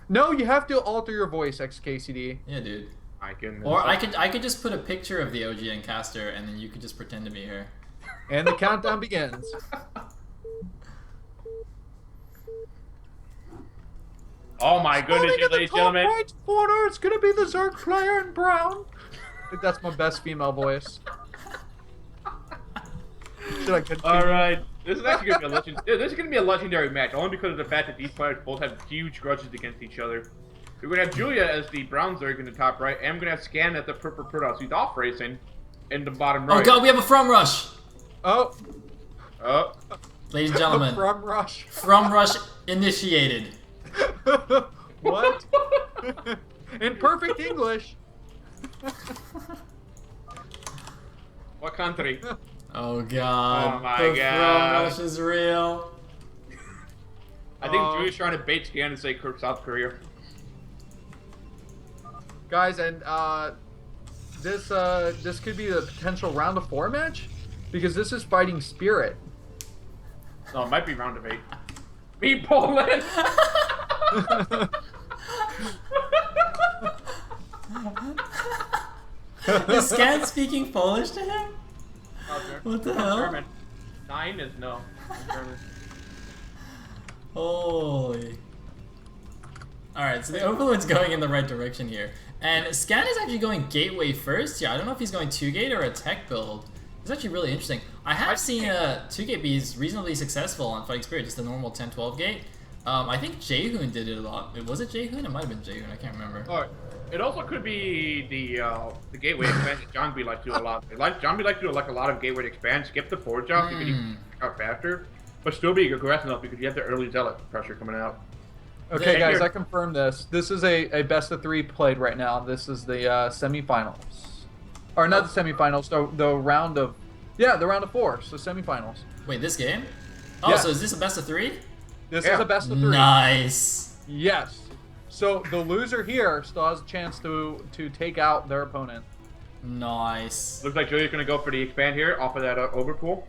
No, you have to alter your voice, XKCD. Yeah, dude. My goodness. Or I could just put a picture of the OGN caster and then you could just pretend to be her. And the countdown begins. Oh my goodness, ladies and gentlemen. Right corner, it's gonna be the Zerg player in brown. I think that's my best female voice. Should I continue? All right, this is actually gonna be this is gonna be a legendary match, only because of the fact that these players both have huge grudges against each other. We're gonna have Julia as the brown Zerg in the top right, and I'm gonna have Scan at the purple Protoss. He's off racing in the bottom right. Oh god, we have a from rush. Oh. Ladies and gentlemen. From rush. From rush initiated. What? In perfect English. What country? Oh god. Oh my the god. From rush is real. I think Julia's trying to bait Scan and say South Korea. Guys, and this could be the potential round of 4 match because this is Fighting Spirit. No, it might be round of 8. Beat Poland. Is Scan speaking Polish to him? What the hell? German. 9 is no. German. Holy. Alright, so the Overlord's going in the right direction here. And Scan is actually going Gateway first here. I don't know if he's going 2-gate or a tech build. It's actually really interesting. I have seen a 2-gate be reasonably successful on Fighting Spirit, just a normal 10-12 gate. I think Jaehoon did it a lot. Was it Jaehoon? It might have been Jaehoon, I can't remember. Oh, it also could be the gateway expand that John B like to do a lot. John B like to do like a lot of gateway expand, skip the forge off because you can out faster, but still be aggressive enough because you have the early zealot pressure coming out. Okay, guys, I confirmed this. This is a best of 3 played right now. This is the semifinals, or not the semifinals. The round of, the round of 4. So semifinals. Wait, this game? Oh, yeah. So is this a best of 3? This is a best of 3. Nice. Yes. So the loser here still has a chance to take out their opponent. Nice. Looks like Julia's gonna go for the expand here off of that overpool.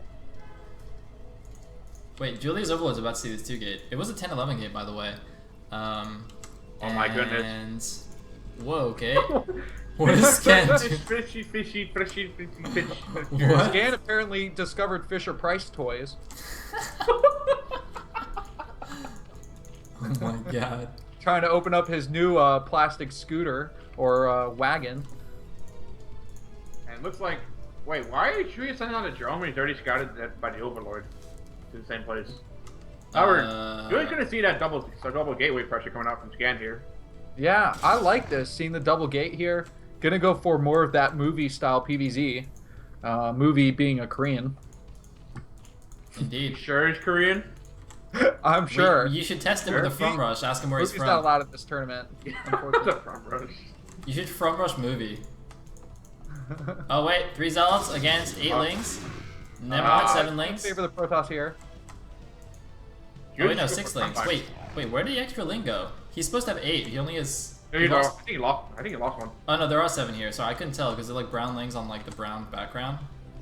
Wait, Julia's Overlord's about to see this 2-gate. It was a 10-11 gate, by the way. Oh my goodness. Whoa, okay. What is Scan doing? Fishy, fishy, fishy, fishy, fishy. What? Scan apparently discovered Fisher-Price toys. Oh my god. Trying to open up his new plastic scooter or wagon. And it looks like, wait, why are you sending out a drone when he's already scouted by the Overlord to the same place? Julia's gonna see that double gateway pressure coming out from Scan here. Yeah, I like this. Seeing the double gate here. Gonna go for more of that movie style PVZ. Movie being a Korean. Indeed. You sure it's Korean? I'm sure. You should test it with a From Rush. Ask him where he's Movie's from. not allowed at this tournament. What's a From Rush? You should From Rush movie. Oh wait, 3 Zealots against 8 Lings. Never had 7 Lings. Favor the Protoss here. Oh wait, no, 6 Lings. Wait, where did the extra Ling go? He's supposed to have 8. He only has... There you go. I think he lost one. Oh no, there are 7 here. So I couldn't tell because they're like brown Lings on like the brown background.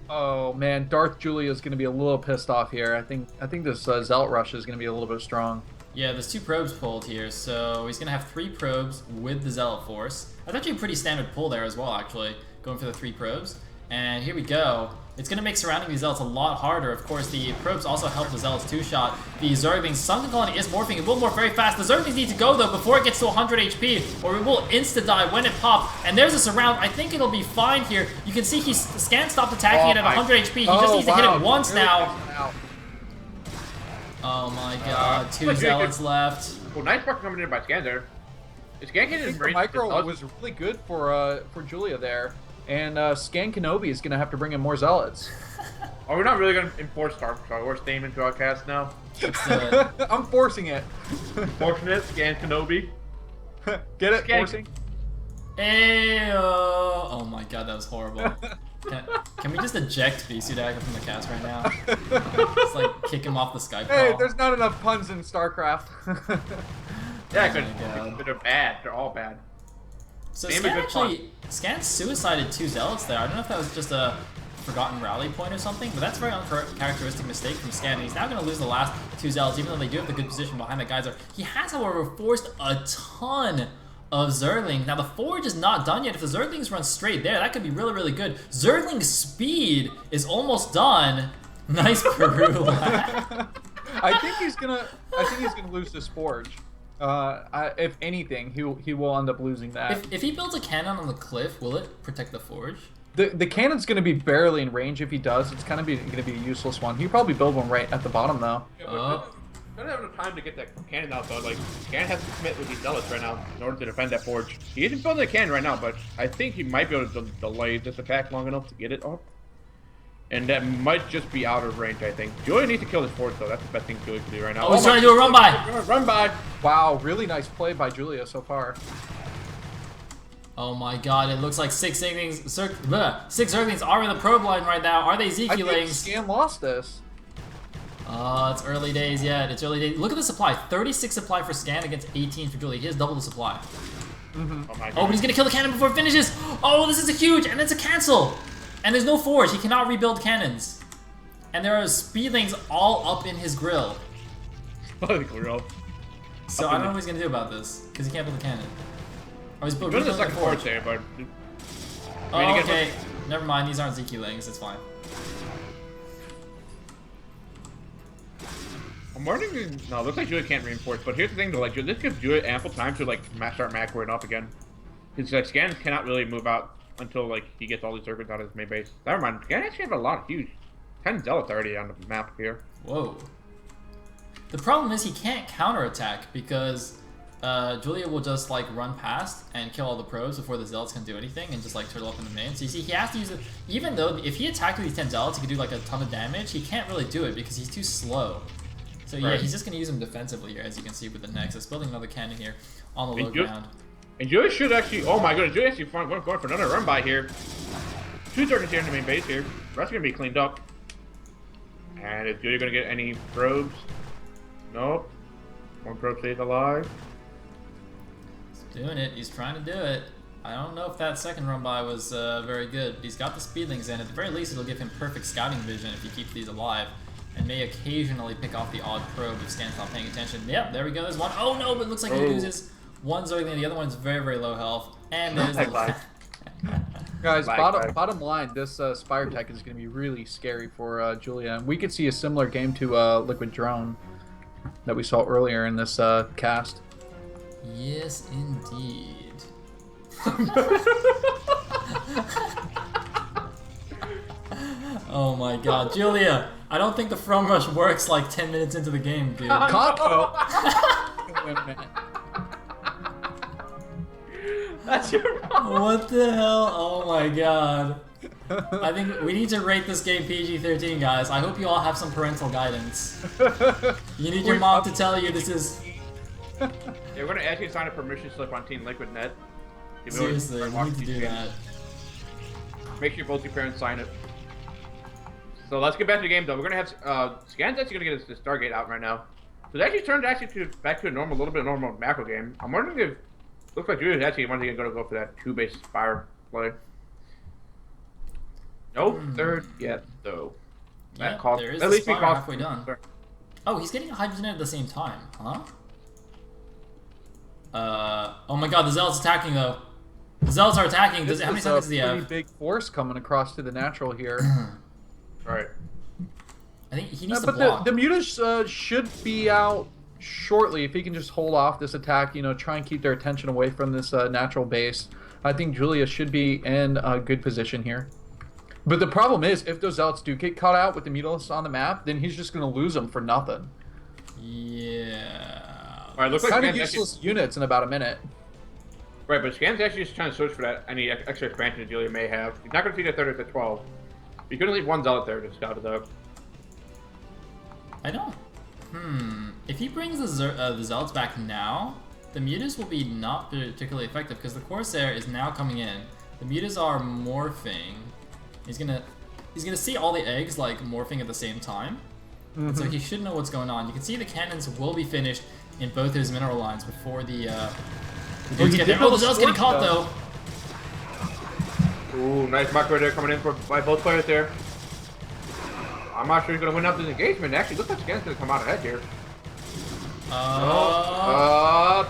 Oh man, Darth Julia is gonna be a little pissed off here. I think this Zealot rush is gonna be a little bit strong. Yeah, there's 2 probes pulled here, so he's gonna have 3 probes with the Zealot Force. That's actually a pretty standard pull there as well, actually, going for the 3 probes. And here we go. It's gonna make surrounding these Zealots a lot harder. Of course, the probes also help the Zealots 2-shot. The Zerglings Sunken Colony is morphing. It will morph very fast. The Zerglings need to go though before it gets to 100 HP, or it will insta-die when it pops. And there's a surround. I think it'll be fine here. You can see Scan stopped attacking it at 100 HP. He just needs to hit it once now. Oh my god, 2 Zealots left. Well, nice part coming in by Scan there. Scan can the micro was really good for Julia there. And Scan Kenobi is going to have to bring in more Zealots. Are we not really going to enforce Star Wars theme into our cast now? I'm forcing it. Forcing it, Scan Kenobi. Get it? Forcing? Ayo. Oh my god, that was horrible. Can we just eject VC Dagger from the cast right now? Just like kick him off the Skype call. Hey, there's not enough puns in StarCraft. Yeah, because they're bad. They're all bad. So Scan suicided 2 Zealots there. I don't know if that was just a forgotten rally point or something, but that's a very uncharacteristic mistake from Scan. And he's now going to lose the last 2 Zealots, even though they do have the good position behind the geyser. He has, however, forced a ton of Zerglings. Now, the Forge is not done yet. If the Zerglings run straight there, that could be really, really good. Zergling speed is almost done. Nice Peru lad. I think he's gonna lose this Forge. If anything, he will end up losing that. If he builds a cannon on the cliff, will it protect the Forge? The cannon's going to be barely in range. If he does, it's kind of going to be a useless one. He'll probably build one right at the bottom, though. Yeah, don't have enough time to get that cannon out, though. Like, Cannon has to commit with these Zealots right now in order to defend that Forge. He isn't building a cannon right now, but I think he might be able to delay this attack long enough to get it up. And that might just be out of range, I think. Julia needs to kill this Forge, though. That's the best thing Julia can do right now. Oh, he's trying to do a run-by! Run-by! Wow, really nice play by Julia so far. Oh my god, it looks like 6 Zerglings are in the probe line right now. Are they Zeke-lings? I think Scan lost this. It's early days yet. It's early days. Look at the supply. 36 supply for Scan against 18 for Julia. He has double the supply. Oh, my God. Oh, but he's gonna kill the cannon before it finishes. Oh, this is a huge, and it's a cancel. And there's no forge. He cannot rebuild cannons. And there are speedlings all up in his grill. So I don't know what he's gonna do about this because he can't build a cannon. Oh, he's building the second forge there, but. Oh, okay. Never mind. These aren't ZQ-lings. It's fine. I'm wondering. No, it looks like Julia can't reinforce. But here's the thing, though. Like, this gives Julia ample time to like start macroing up again. Because like Scan cannot really move out until like he gets all these circuits out of his main base. Never mind. Scan actually have a lot of huge 10 zealots already on the map here. Whoa. The problem is he can't counterattack because Julia will just like run past and kill all the probes before the zealots can do anything and just like turtle up in the main. So you see, he has to use it. Even though if he attacked with these 10 zealots, he could do like a ton of damage. He can't really do it because he's too slow. So yeah, he's just gonna use them defensively here, as you can see with the Nexus. Building another cannon here on the low ground. And Julia should actually. Oh my goodness, Julia actually going for another run by here. 2 circuits here in the main base here. The rest are gonna be cleaned up. And is Julia gonna get any probes? Nope. 1 probe stays alive. He's doing it. He's trying to do it. I don't know if that second run by was very good. He's got the speedlings in. At the very least, it'll give him perfect scouting vision if he keeps these alive. And may occasionally pick off the odd probe if Scan's not paying attention. Yep, there we go. There's one. Oh no, but it looks like he loses. One Zergling, the other one's very, very low health. And there's the... Guys, bottom line, this Spire Tech is going to be really scary for Julia. And we could see a similar game to Liquid Drone that we saw earlier in this cast. Yes, indeed. Oh my god, Julia! I don't think the From Rush works like 10 minutes into the game, dude. Combo! That's your problem. What the hell? Oh my god. I think we need to rate this game PG-13, guys. I hope you all have some parental guidance. You need your mom to tell you this is... Yeah, we're going to actually sign a permission slip on Team Liquid Net. Seriously, we need to do that. Make sure both your parents sign it. So let's get back to the game, though. We're going to have... Scan's actually going to get his Stargate out right now. So it actually turned back to a little bit normal macro game. I'm wondering if... Looks like Julia's actually going to go for that 2-base Spire play. No third yet, though. Yeah, there is a Spire halfway done. Oh, he's getting a hydrogen at the same time, huh? Oh my god, the Zealots attacking, though. The Zealots are attacking. How many seconds does he have? Pretty big force coming across to the natural here. Right. I think he needs to block. The Mutas should be out shortly if he can just hold off this attack, try and keep their attention away from this natural base. I think Julia should be in a good position here. But the problem is, if those Zealots do get caught out with the Mutalists on the map, then he's just going to lose them for nothing. Yeah. All right, looks like kind of useless units in about a minute. Right, but Scan's actually just trying to search for that any extra expansion that Julia may have. He's not going to see the 30 to 12. You couldn't leave one Zealot there to scout it out. I know. If he brings the Zealots back now, the Mutas will be not particularly effective because the Corsair is now coming in. The Mutas are morphing. He's gonna see all the eggs like morphing at the same time. And so he should know what's going on. You can see the cannons will be finished in both his mineral lines before the dudes get there. Oh, the Zealot's getting caught though. Ooh, nice macro there coming in by both players there. I'm not sure he's going to win up this engagement. Actually, looks like Scan's going to come out ahead here.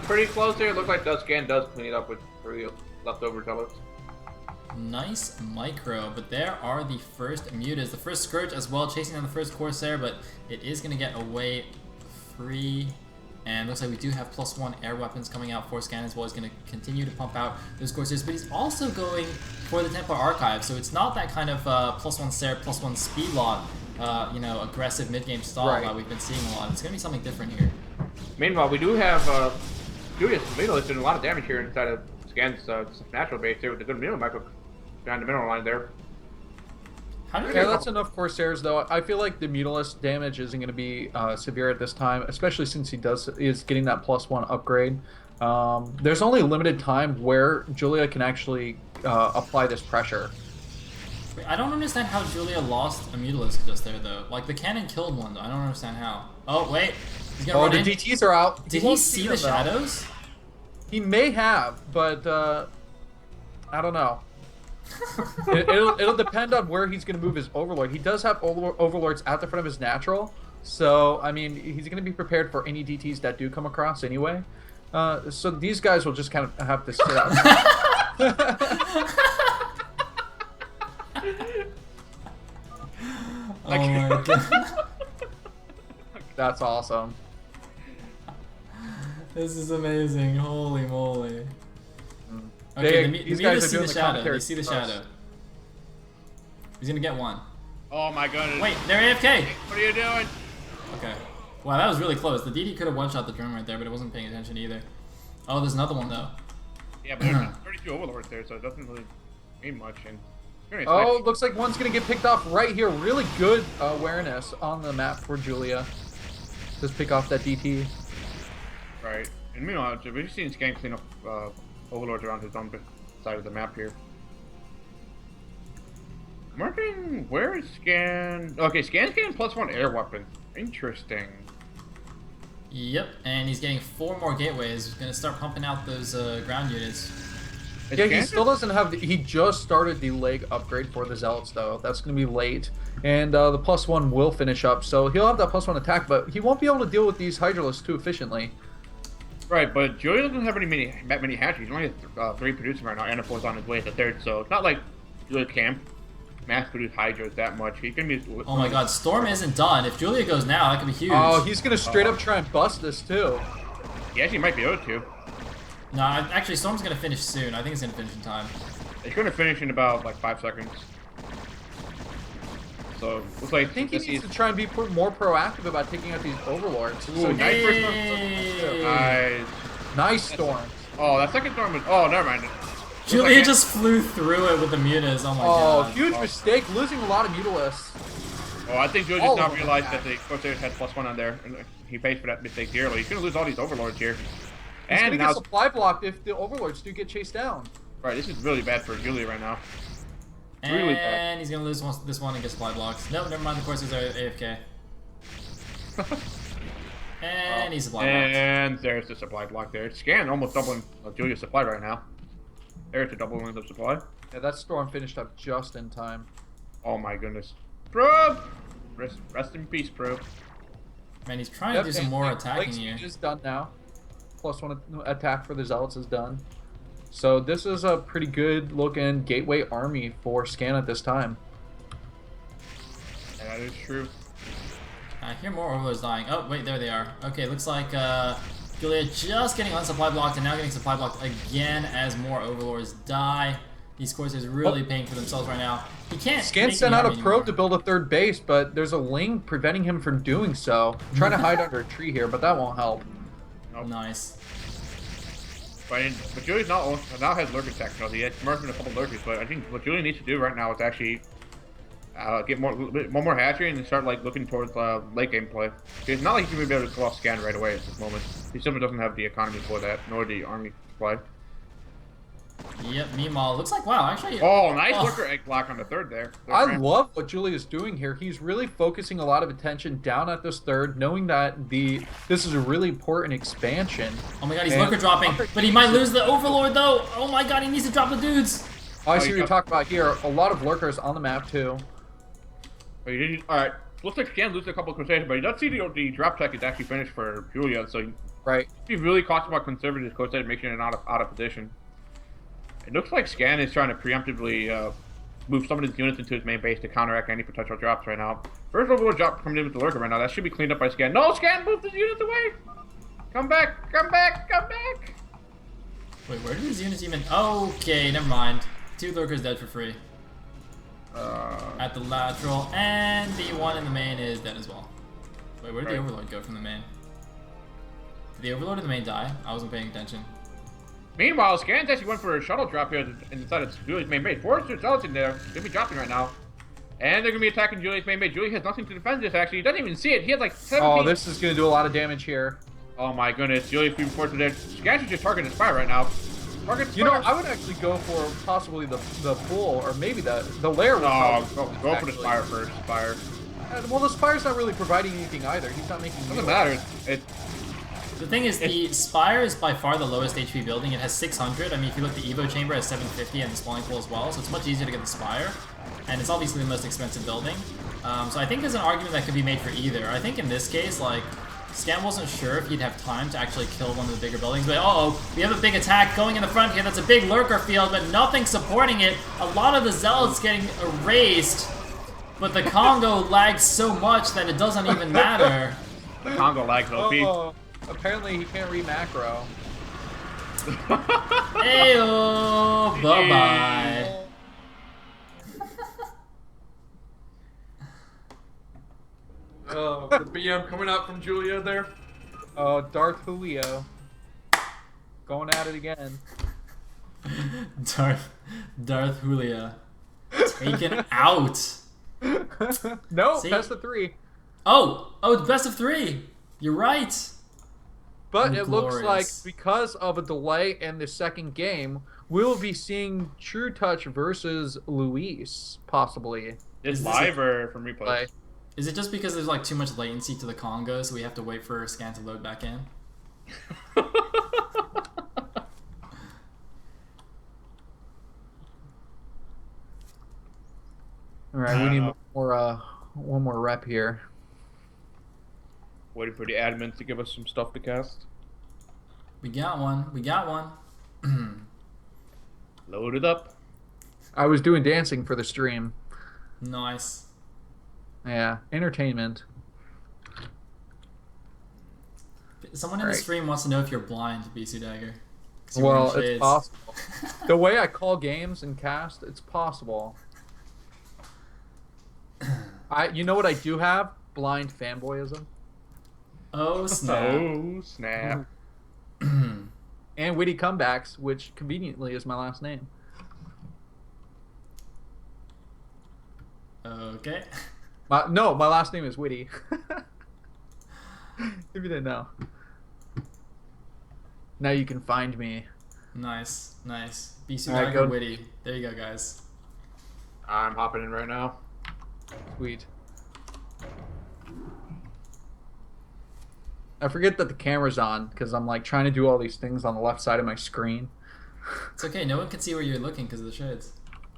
Pretty close here. Looks like Scan does clean it up with 3 leftover Zealots. Nice micro, but there are the first Mutas. The first Scourge as well, chasing down the first Corsair, but it is going to get away free. And looks like we do have +1 air weapons coming out for Scan as well. He's going to continue to pump out those Corsairs, but he's also going for the Templar Archive, so it's not that kind of +1 Seraph, +1 speed lot, aggressive mid-game stall that we've been seeing a lot. It's going to be something different here. Meanwhile, we do have Julius Middle doing a lot of damage here inside of Scan's natural base here with the good middle micro behind the mineral line there. Yeah, that's enough Corsairs, though. I feel like the Mutalist damage isn't going to be severe at this time, especially since he is getting that +1 upgrade. There's only a limited time where Julia can actually apply this pressure. Wait, I don't understand how Julia lost a Mutalisk just there, though. Like, the cannon killed one, though. I don't understand how. Oh, wait. He's gonna run in. The DTs are out. Did he see the shadows? He may have, but I don't know. it'll depend on where he's going to move his Overlord. He does have Overlords at the front of his natural, so I mean he's going to be prepared for any DTs that do come across anyway. So these guys will just kind of have to sit out. Oh my god. That's awesome. This is amazing. Holy moly. Okay, these guys see the shadow. They see the shadow. He's gonna get one. Oh my goodness. Wait, they're AFK. What are you doing? Okay. Wow, that was really close. The DD could have one-shot the drone right there, but it wasn't paying attention either. Oh, there's another one though. Yeah, but there's 32 Overlords there, so it doesn't really mean much. And oh, looks like one's gonna get picked off right here. Really good awareness on the map for Julia. Just pick off that DT. Right. And meanwhile, we've seen Scan clean up Overlords around his own side of the map here. I'm wondering, where is Scan? Okay, Scan's getting +1 air weapon. Interesting. Yep, and he's getting 4 more gateways. He's gonna start pumping out those ground units. Yeah, he still doesn't have. He just started the leg upgrade for the Zealots, though. That's going to be late, and the +1 will finish up. So he'll have that +1 attack, but he won't be able to deal with these Hydralisks too efficiently. Right, but Julia doesn't have many hatcheries. He only has 3 producing right now, and a 4's on his way to 3rd. So it's not like Julia can mass produce Hydras that much. He can be. Oh my God, Storm isn't done. If Julia goes now, that could be huge. Oh, he's going to straight up try and bust this too. He actually might be able to. No, actually, Storm's gonna finish soon. I think it's gonna finish in time. It's gonna finish in about like 5 seconds. So looks like I think he needs to try and be more proactive about taking out these Overlords. Ooh, So nice. Nice Storm. Oh, that second Storm was. Oh, never mind. Julia like just flew through it with the Mutas. Oh my God. Oh, huge mistake, losing a lot of Mutalisks. Oh, I think Julia just now realized that the Corsairs had +1 on there, and he paid for that mistake dearly. He's gonna lose all these Overlords here. He's And gonna now get supply blocked if the Overlords do get chased down. Right, this is really bad for Julia right now. And really bad. he's gonna lose this one and get supply blocks. Nope, never mind. The Corsairs are AFK. And he's supply blocked. And there's the supply block there. Scan almost doubling Julia's supply right now. There's the doubling of supply. Yeah, that Storm finished up just in time. Oh my goodness. Probe! Rest in peace, Probe. Man, he's trying to do some more attacking here. Is done now. +1 attack for the Zealots is done. So this is a pretty good looking gateway army for Scan at this time. That is true. I hear more Overlords dying. Oh, wait, there they are. Okay, looks like Julia just getting unsupply blocked and now getting supply blocked again as more Overlords die. These Corsairs really paying for themselves right now. He can't. Scan sent out a probe to build a 3rd base, but there's a Ling preventing him from doing so. Trying to hide under a tree here, but that won't help. Nope. Nice. But Julia's now has lurker tech. So he has merged in a couple lurkers, but I think what Julia needs to do right now is actually get one more hatchery and start like looking towards late game play. It's not like he's gonna be able to go off Scan right away at this moment. He simply doesn't have the economy for that, nor the army supply. Yep, meanwhile, looks like, wow, actually... Oh, nice lurker egg block on the 3rd there. I love what Julia's doing here. He's really focusing a lot of attention down at this 3rd, knowing that this is a really important expansion. Oh my God, he's lurker dropping, but he might lose the Overlord though. Oh my God, he needs to drop the dudes. Oh, I see what you're talking about here. A lot of lurkers on the map too. Alright, looks like Scan loses a couple of Crusaders, but he does see the drop tech is actually finished for Julia, so he's really cautious about conserving his Crusader, making it out of position. It looks like Scan is trying to preemptively move some of his units into his main base to counteract any potential drops right now. First Overlord drop coming in with the lurker right now. That should be cleaned up by Scan. No, Scan moved his units away! Come back! Come back! Come back! Wait, where did his units even... Okay, never mind. 2 lurkers dead for free. At the lateral, and the one in the main is dead as well. Wait, where did the Overlord go from the main? Did the Overlord in the main die? I wasn't paying attention. Meanwhile, Scan's actually went for a shuttle drop here inside of Julia's main base. 4 Zealots in there. They'll be dropping right now. And they're going to be attacking Julia's main base. Julia has nothing to defend this, actually. He doesn't even see it. He has like 17... Oh, this is going to do a lot of damage here. Oh my goodness. Julia's being forced to death. Scan should just target the spire right now. You know, I would actually go for possibly the bull or maybe the lair. No, go for the spire first. Spire. Well, the spire's not really providing anything either. He's not making. Doesn't matter. The thing is, the Spire is by far the lowest HP building. It has 600. I mean, if you look, the Evo Chamber has 750 and the Spawning Pool as well, so it's much easier to get the Spire. And it's obviously the most expensive building. So I think there's an argument that could be made for either. I think in this case, like, Scam wasn't sure if he'd have time to actually kill one of the bigger buildings, but uh-oh, we have a big attack going in the front here. That's a big lurker field, but nothing supporting it. A lot of the Zealots getting erased, but the Congo lags so much that it doesn't even matter. The Congo lags OP. Oh, apparently he can't read macro. Ayo, bye-bye. Oh, the BM coming out from Julia there. Oh, Darth Julio. Going at it again. Darth Julia. Taken out. No, See? best of 3. Oh, it's best of 3. You're right. But it looks Glorious. like because of a delay in the second game, we'll be seeing True Touch versus Luis, possibly. It's live or from replay? Is it just because there's like too much latency to the Congo, so we have to wait for a scan to load back in? All right, we need more, one more rep here. Waiting for the admins to give us some stuff to cast. We got one. We got one. Load it up. I was doing dancing for the stream. Nice. Yeah, entertainment. Someone in the stream wants to know if you're blind, Bisu Dagger. Well, it's possible. The way I call games and cast, it's possible. You know what I do have? Blind fanboyism. Oh snap. Oh snap. And witty comebacks, which conveniently is my last name. Okay. No, my last name is Witty. If you didn't know. Now you can find me. Nice, nice. Bisu Alright, Dagger go. Witty. There you go, guys. I'm hopping in right now. Sweet. I forget that the camera's on because I'm like trying to do all these things on the left side of my screen. It's okay. No one can see where you're looking because of the shades.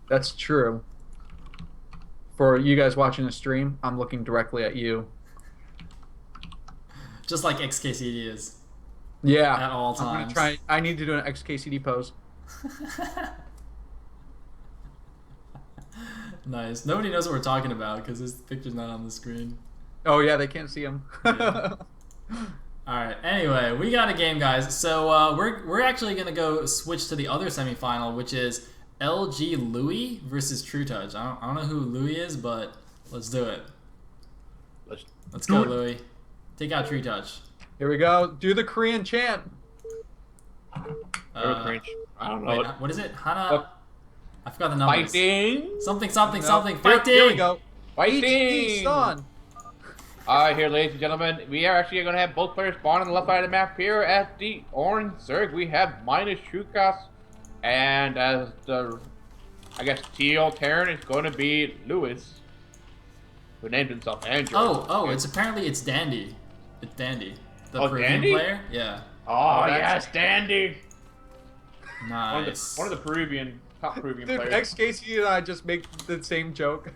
That's true. For you guys watching the stream, I'm looking directly at you. Just like XKCD is. Yeah. At all I'm times. gonna try. I need to do an XKCD pose. Nice. Nobody knows what we're talking about because this picture's not on the screen. Oh yeah, they can't see him. Yeah. Alright, anyway, we got a game, guys. So we're actually going to go switch to the other semifinal, which is LG Louis versus True Touch. I don't know who Louis is, but let's do it. Let's go, Louis. Take out True Touch. Here we go. Do the Korean chant. I don't know. Wait, what is it? Hana... I forgot the numbers. Fighting! Something. Fighting! Here we go. Fighting! Son. Alright, here, ladies and gentlemen, we are actually going to have both players spawn on the left side of the map. Here at the orange Zerg, we have minus Chukas, and as the, I guess, teal Terran is going to be Lewis, who named himself Andrew. Oh, it's Dandy. It's Dandy. The Peruvian Dandy? player? Yeah. Oh yes, Dandy! Nice. One of the top Peruvian Dude, players. XKC and I just make the same joke.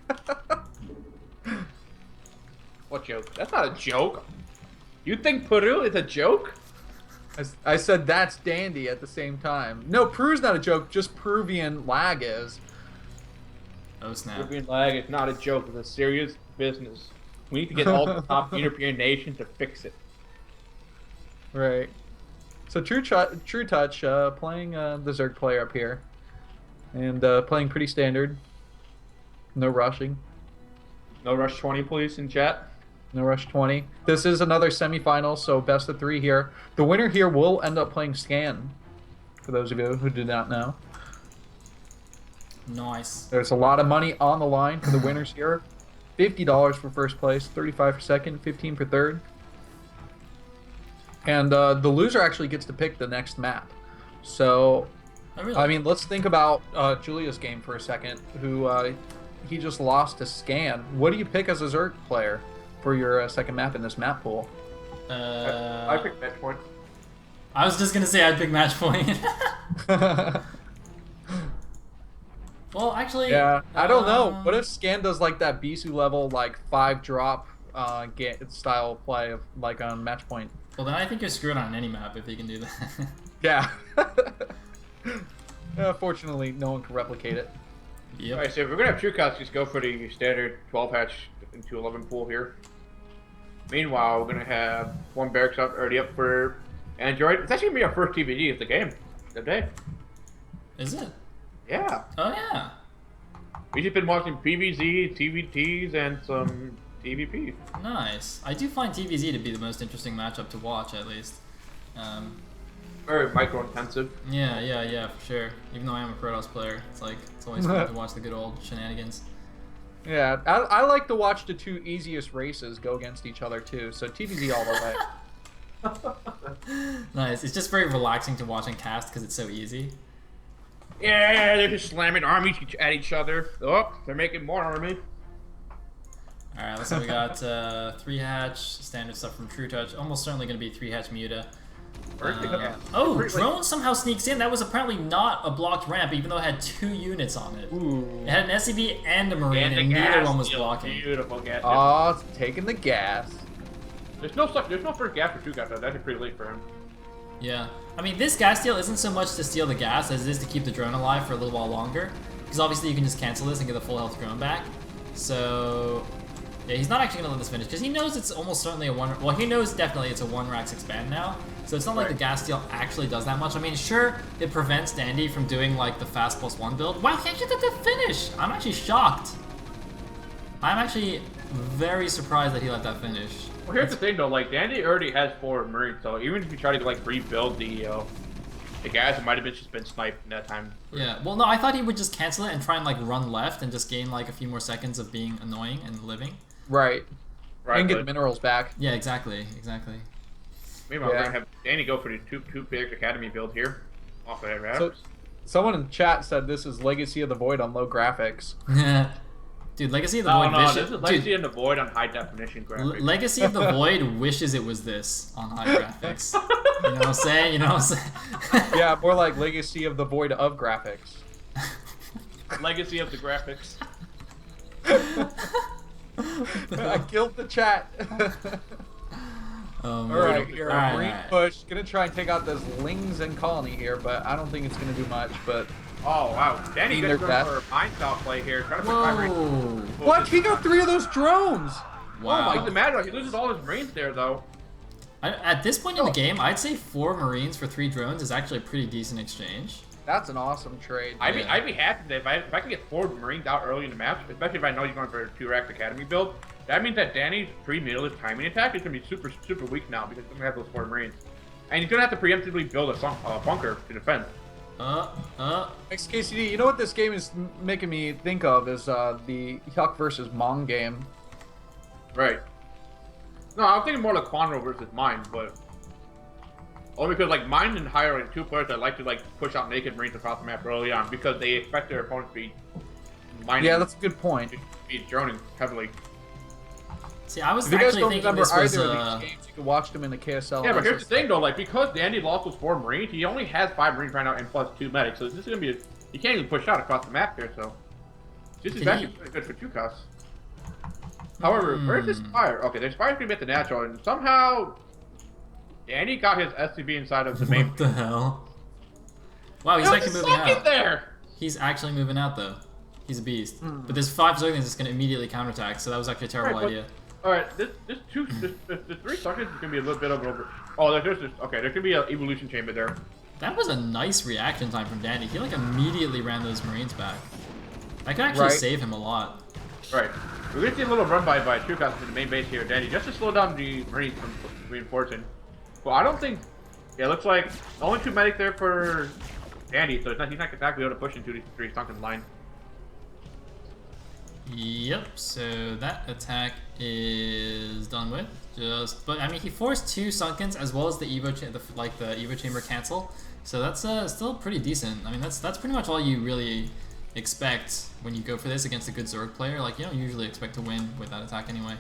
What joke? That's not a joke. You think Peru is a joke? I said that's dandy at the same time. No, Peru's not a joke, just Peruvian lag is. Oh snap. Peruvian lag is not a joke. It's a serious business. We need to get all the top European nations to fix it. Right. So True Touch playing the Zerg player up here. And playing pretty standard. No rushing. No rush 20, please, in chat. No rush 20. This is another semifinal, so best of 3 here. The winner here will end up playing Scan, for those of you who did not know. Nice. There's a lot of money on the line for the winners here. $50 for first place, $35 for second, $15 for third. And the loser actually gets to pick the next map. So Oh, really? I mean, let's think about Julia's game for a second, who he just lost to Scan. What do you pick as a Zerg player for your second map in this map pool? I picked match point. I was just gonna say I'd pick match point. Well, actually, yeah, I don't know. What if Scan does like that Bisu level, like 5 drop style play of like on match point? Well, then I think you're screwed on any map if you can do that. Yeah. Fortunately, no one can replicate it. Yep. Alright, so if we're gonna have TrueCast, just go for the standard 12 hatch into 11 pool here. Meanwhile, we're gonna have one barracks up already up for Android. It's actually gonna be our first TVG of the game today. Is it? Yeah. Oh yeah. We've just been watching PVZ, TVTs, and some TVP. Nice. I do find TVZ to be the most interesting matchup to watch, at least. Very micro-intensive. Yeah, for sure. Even though I am a Protoss player, it's always fun to watch the good old shenanigans. Yeah, I like to watch the 2 easiest races go against each other too. So TVZ all the way. Nice. It's just very relaxing to watch and cast because it's so easy. Yeah, they're just slamming armies at each other. Oh, they're making more army. Alright, looks like we got 3 hatch, standard stuff from True Touch. Almost certainly going to be 3 hatch Muta. Oh, drone somehow sneaks in. That was apparently not a blocked ramp, even though it had 2 units on it. Ooh. It had an SCV and a Marine, and neither one was blocking. Beautiful gas. Oh, taking the gas. There's no first gas for TrueCast though. That's pretty late for him. Yeah. I mean, this gas steal isn't so much to steal the gas as it is to keep the drone alive for a little while longer. Because obviously you can just cancel this and get the full health drone back. So, yeah, he's not actually going to let this finish. Because he knows it's almost certainly a one... Well, he knows definitely it's a 1-Rax expand now. So it's not like the gas steal actually does that much. I mean, sure, it prevents Dandy from doing, like, the fast +1 build. Wow, he actually did the finish! I'm actually shocked. I'm actually very surprised that he let that finish. Well, here's the thing though, like Dandy already has 4 Marines, so even if you try to like rebuild the gas, it might have just been sniped in that time. Yeah, well no, I thought he would just cancel it and try and like run left and just gain like a few more seconds of being annoying and living. Right. And get the minerals back. Yeah, exactly. Meanwhile, we're gonna have Danny go for the two big academy build here, off of that wrap. So, someone in chat said this is Legacy of the Void on low graphics. Dude, Legacy of the Void wishes... this is Legacy of the Void on high definition graphics. Legacy of the Void wishes it was this on high graphics. You know what I'm saying? Yeah, more like Legacy of the Void of graphics. Legacy of the graphics. I killed the chat. Alright, here, Marine push. Gonna try and take out this Lings and Colony here, but I don't think it's gonna do much, but... Oh, wow. Danny gets going for a mine style play here. Trying to put 5 Marines. What? He got 3 of those drones! Wow. Oh, my, he loses all his Marines there, though. At this point in the game, I'd say 4 Marines for 3 drones is actually a pretty decent exchange. That's an awesome trade. I'd be happy if I could get 4 Marines out early in the match, especially if I know he's going for a 2-Rax Academy build. That means that Danny's pre-meterless timing attack is going to be super, super weak now because he's going to have those 4 Marines. And he's going to have to preemptively build a bunker to defend. XKCD, you know what this game is making me think of is the Hyuk versus Mong game. Right. No, I'm thinking more like Quanro versus Mine, but only because like Mine and Hire are 2 players that like to like push out naked Marines across the map early on because they expect their opponents to be mining. Yeah, that's a good point. Be droning heavily. See, I was if you guys don't thinking remember this was, either of these games, you can watch them in the KSL. Yeah, but here's the thing though, like because Dandy lost those 4 Marines, he only has 5 Marines right now and plus 2 medics, so this is gonna be you can't even push out across the map here, so this is actually pretty good for TrueCast. However, where's this fire? Okay, there's fire's gonna be at the natural, and somehow Danny got his SCV inside of the main. What the hell? Wow, he's actually moving out. There. He's actually moving out though. He's a beast. But there's 5 Zerglings that's gonna immediately counterattack, so that was actually a terrible idea. Alright, this 3 seconds is gonna be a little bit of an over. Oh, there's gonna be an evolution chamber there. That was a nice reaction time from Dandy. He like immediately ran those Marines back. That could actually save him a lot. Right. We're gonna see a little run by TrueCast to the main base here, Dandy, just to slow down the Marines from reinforcing. Well, I don't think. Yeah, it looks like only 2 medics there for Dandy, so he's not exactly able to push into the 3 sunken line. Yep, so that attack is done with. But I mean, he forced 2 Sunkens as well as the Evo, the Evo Chamber cancel. So that's still pretty decent. I mean, that's pretty much all you really expect when you go for this against a good Zerg player. Like, you don't usually expect to win with that attack anyway.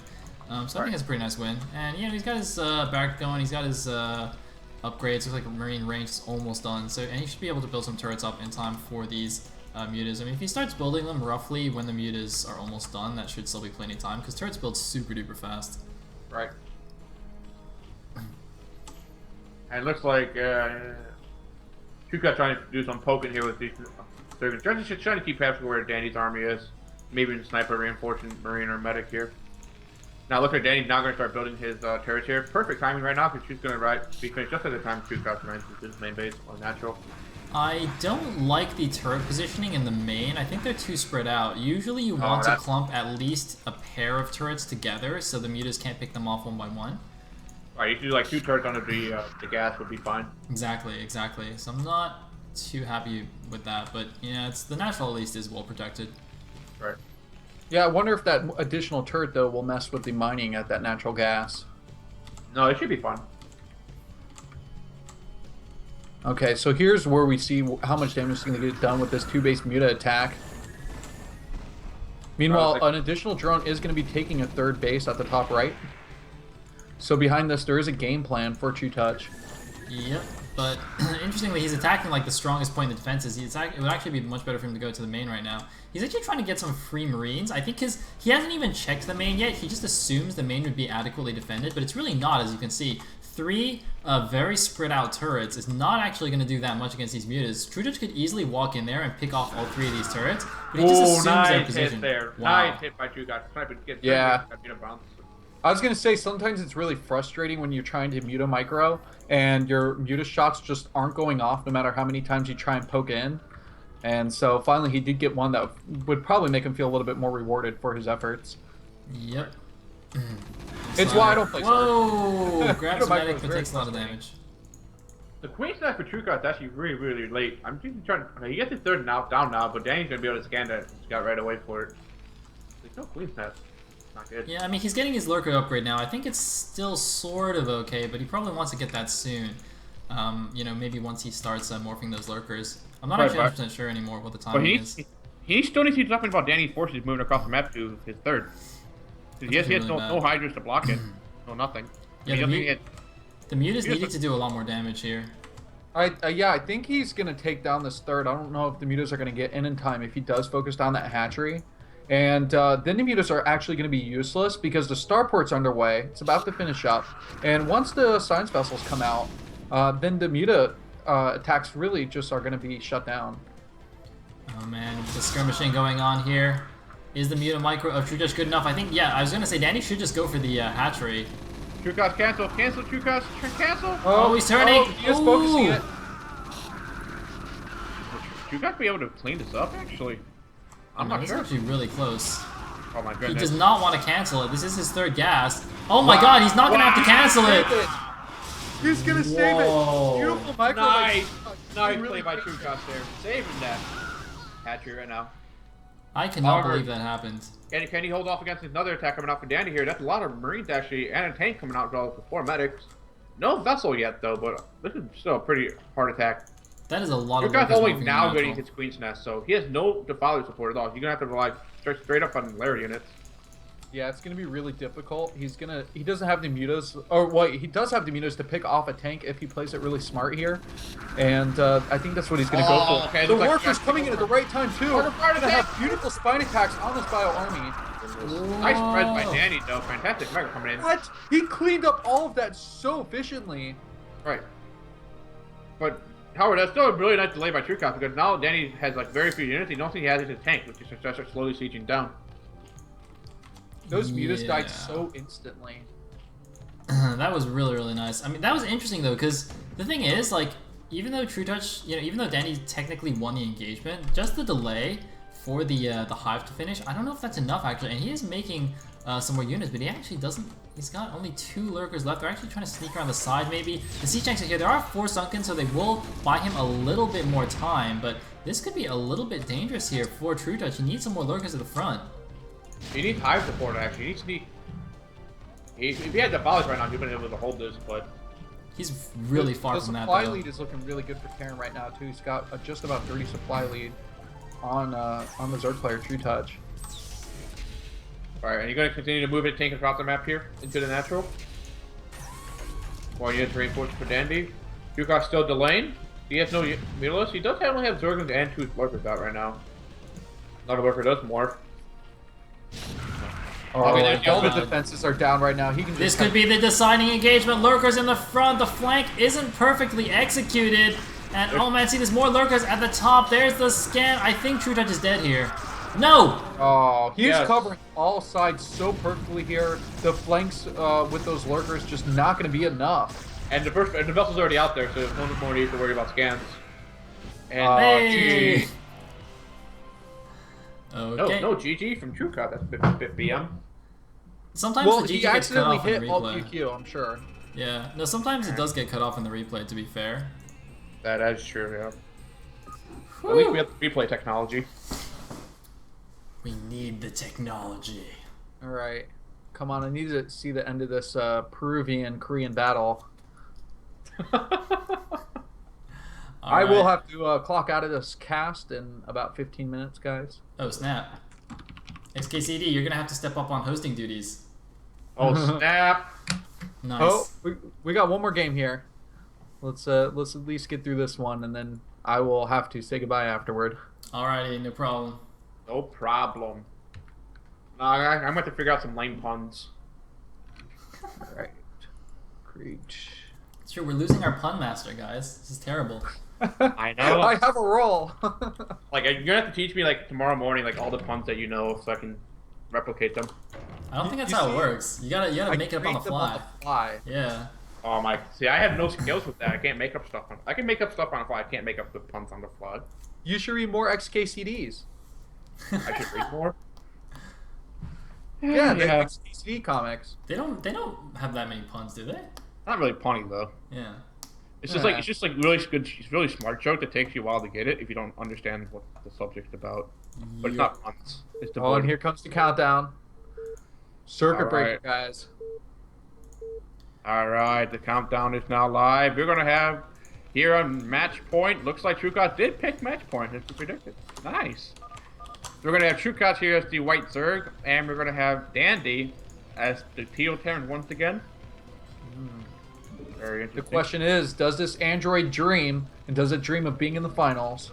So I think it's a pretty nice win. And you know, he's got his barrack going. He's got his upgrades. Looks like Marine range is almost done. So and he should be able to build some turrets up in time for these mutas. I mean, if he starts building them roughly when the mutas are almost done, that should still be plenty of time because turrets build super duper fast. Right. And it looks like Chuka trying to do some poking here with these Zergans. Trying to keep tabs where Danny's army is. Maybe in sniper reinforcing Marine or medic here. Now look at Danny's now going to start building his turrets here. Perfect timing right now because she's going to be finished just at the time Chuka runs his main base on natural. I don't like the turret positioning in the main. I think they're too spread out. Usually you want to clump at least a pair of turrets together so the mutas can't pick them off one by one. Right, you should do like 2 turrets under the gas would be fine. Exactly, exactly. So I'm not too happy with that, but yeah, it's the natural at least is well protected. Right. Yeah, I wonder if that additional turret though will mess with the mining at that natural gas. No, it should be fun. Okay, so here's where we see how much damage is going to get done with this 2-base muta attack. Meanwhile, an additional drone is going to be taking a 3rd base at the top right. So behind this, there is a game plan for True Touch. Yep, but interestingly, he's attacking like the strongest point in the defenses. It would actually be much better for him to go to the main right now. He's actually trying to get some free Marines. I think because he hasn't even checked the main yet. He just assumes the main would be adequately defended, but it's really not, as you can see. 3 very spread out turrets is not actually going to do that much against these mutas. True Touch could easily walk in there and pick off all 3 of these turrets, but he just assumes their position. Hit there. Wow. Nice hit by Chuka. Yeah. I was going to say, sometimes it's really frustrating when you're trying to muta micro and your muta shots just aren't going off no matter how many times you try and poke in. And so finally he did get one that would probably make him feel a little bit more rewarded for his efforts. Yep. It's why I don't play Whoa! Grabs medic but takes a lot of damage. The queen snap for Chuka is actually really, really late. I'm just trying to... Okay, he gets his 3rd down now, but Danny's going to be able to scan that scout right away for it. There's no queen snap. Not good. Yeah, I mean, he's getting his lurker upgrade now. I think it's still sort of okay, but he probably wants to get that soon. You know, maybe once he starts morphing those lurkers. I'm not actually 100% sure anymore what the timing is. He still needs to do something about Danny's forces moving across the map to his 3rd. He has no Hydras to block it. No nothing. Yeah, the mutas needed to do a lot more damage here. Yeah, I think he's going to take down this 3rd. I don't know if the mutas are going to get in time if he does focus down that hatchery. And then the mutas are actually going to be useless because the starport's underway. It's about to finish up. And once the science vessels come out, then the muta attacks really just are going to be shut down. Oh man, the skirmishing going on here. Is the muta micro of True Touch good enough? I think, yeah, I was going to say Danny should just go for the hatchery. Truecost cancel, Truecost, cancel! Oh, he's turning! Oh, he is focusing it. Truecost be able to clean this up, actually? I'm not sure. This is actually really close. Oh my goodness. He does not want to cancel it. This is his 3rd gas. Oh my god, he's not going to have to cancel it! He's going to save it! Beautiful micro. Nice play by Truecost there. Saving that hatchery right now. I cannot believe that happened. And can he hold off against another attack coming out from Danny here? That's a lot of Marines actually, and a tank coming out with 4 medics. No vessel yet though, but this is still a pretty hard attack. That is a lot of. Truecost only now getting his Queen's Nest, so he has no Defiler support at all. You're gonna have to rely straight up on lair units. Yeah, it's gonna be really difficult. He doesn't have the mutas, or well, he does have the mutas to pick off a tank if he plays it really smart here, and I think that's what he's gonna go for. Okay, the Warfer's coming in at the right time too. He's gonna have beautiful spine attacks on this bio army. Nice spread by Danny though. Fantastic mega coming in. What? He cleaned up all of that so efficiently. Right. But Howard, that's still a really nice delay by Truecost because now Danny has like very few units. The only thing he has is his tank, which is just slowly sieging down. Those mutas died so instantly. That was really, really nice. I mean, that was interesting though, because the thing is, like, even though True Touch, you know, even though Danny technically won the engagement, just the delay for the hive to finish, I don't know if that's enough actually. And he is making some more units, but he actually doesn't. He's got only 2 lurkers left. They're actually trying to sneak around the side maybe. The siege tanks are here. There are 4 sunken, so they will buy him a little bit more time. But this could be a little bit dangerous here for True Touch. He needs some more lurkers at the front. He needs high support, actually. He needs to be... If he had the follows right now, he'd been able to hold this, but... He's really far from that, The supply though. lead is looking really good for Karen right now, too. He's got just about 30 supply lead on the Zerg player, True Touch. Alright, are you going to continue to move it, tank across the map here into the natural? Or you have to reinforce for Dandy? Yukok's still delaying. He has no Milos. He does only have Zergans and 2 Lurkers out right now. Another Lurker does morph. Oh, all the defenses are down right now. He can. This could be the deciding engagement. Lurkers in the front. The flank isn't perfectly executed. And oh man, see, there's more Lurkers at the top. There's the scan. I think True Touch is dead here. No! Oh, he's covering all sides so perfectly here. The flanks with those Lurkers just not going to be enough. And the vessel's already out there, so there's no more need to worry about scans. And hey! GG. Okay. No GG from TrueCut. That's bit BM. Sometimes the GG he gets cut accidentally off in the hit Alt replay. QQ, I'm sure. Yeah. No, sometimes it does get cut off in the replay, to be fair. That is true, yeah. At least we have the replay technology. We need the technology. All right. Come on, I need to see the end of this Peruvian-Korean battle. I will have to clock out of this cast in about 15 minutes, guys. Oh, snap. XKCD, you're going to have to step up on hosting duties. Oh, snap. Nice. Oh, we got one more game here. Let's at least get through this one, and then I will have to say goodbye afterward. Alrighty, no problem. No problem. I'm going to have to figure out some lame puns. All right. Great. It's true, we're losing our pun master, guys. This is terrible. I know. I have a roll. Like, you're going to have to teach me, like, tomorrow morning, like, all the puns that you know so I can replicate them. I don't think that's how it works. You gotta make it up on the fly. Yeah. Oh my! See, I have no skills with that. I can't make up stuff. I can make up stuff on the fly. I can't make up the puns on the fly. You should read more XKCDs. I should read more. Yeah, the XKCD comics. They don't have that many puns, do they? Not really punny though. Yeah. It's just like really good. It's really smart joke that takes you a while to get it if you don't understand what the subject's about. But it's not puns. It's the and here comes the countdown. Circuit breaker, guys. Alright, the countdown is now live. We're gonna have here on match point. Looks like TrueCut did pick match point as we predicted. Nice. We're gonna have TrueCut here as the white Zerg, and we're gonna have Dandy as the Teal Terran once again. Very interesting. The question is, does this android dream, and does it dream of being in the finals?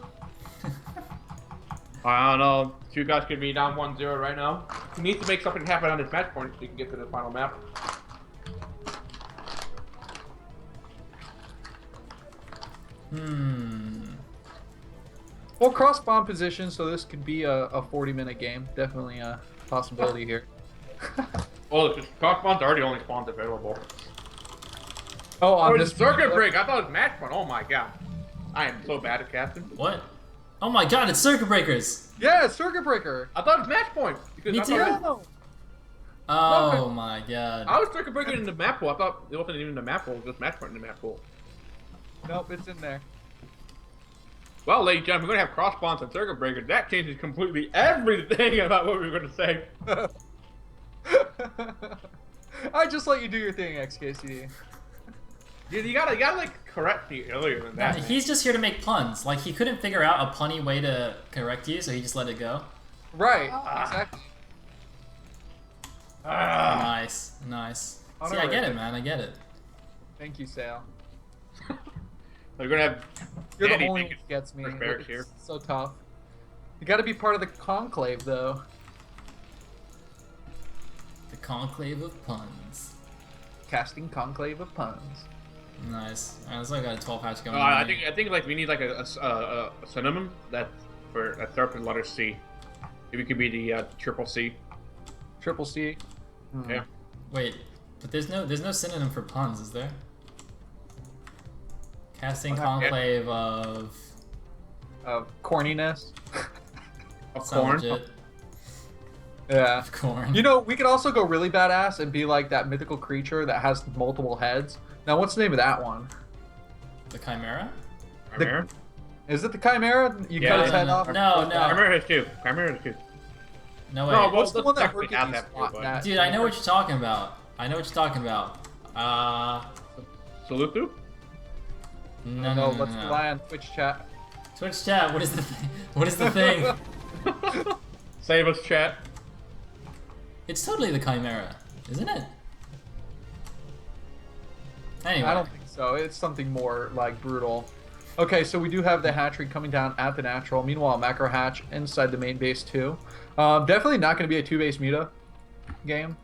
I don't know. TrueCut's gonna be down 1-0 right now. He needs to make something happen on his match point so he can get to the final map. Well, cross bomb position, so this could be a 40-minute game. Definitely a possibility here. Oh, the cross bombs are the only spawns available. Oh, on this this circuit break. I thought it was match point. Oh my god. I am so bad at casting. What? Oh my god, it's circuit breakers! Yeah, circuit breaker. I thought it was match point. Me too. Oh my god. I was circuit breaking in the map pool. I thought it wasn't even the map pool. It was just match point in the map pool. Nope, it's in there. Well, ladies and gentlemen, we're going to have cross spawns and circuit breakers. That changes completely everything about what we were going to say. I just let you do your thing, XKCD. Yeah, you gotta like correct me earlier than that. He's just here to make puns. Like, he couldn't figure out a punny way to correct you, so he just let it go. Right, exactly. Nice, nice. See, I get it, man. I get it. Thank you, Sayle. We're gonna have. You're Dandy the only one taking who gets me. first barracks here. It's so tough. You got to be part of the conclave, though. The conclave of puns. Casting conclave of puns. Nice. Alright, let's look at a 12 hatch going. I think like we need like a synonym that for a starts with letter C. Maybe it could be the triple C. Triple C. Yeah. Wait, but there's no synonym for puns, is there? Casting conclave of corniness. Of sounds corn. legit. Yeah. Of corn. You know, we could also go really badass and be like that mythical creature that has multiple heads. Now, what's the name of that one? The Chimera? Chimera? Is it the Chimera? You cut its head off? No. Chimera has two. Chimera has two. No way. No, What's the one that technically Hercules not that fought good, that? Dude, I know what you're talking about. I know what you're talking about. Salute? No, let's rely on Twitch chat. Twitch chat, what is the thing? What is the thing? Save us, chat. It's totally the Chimera, isn't it? Anyway. I don't think so. It's something more like brutal. Okay, so we do have the hatchery coming down at the natural. Meanwhile, macro hatch inside the main base too. Definitely not going to be a 2-base muta game.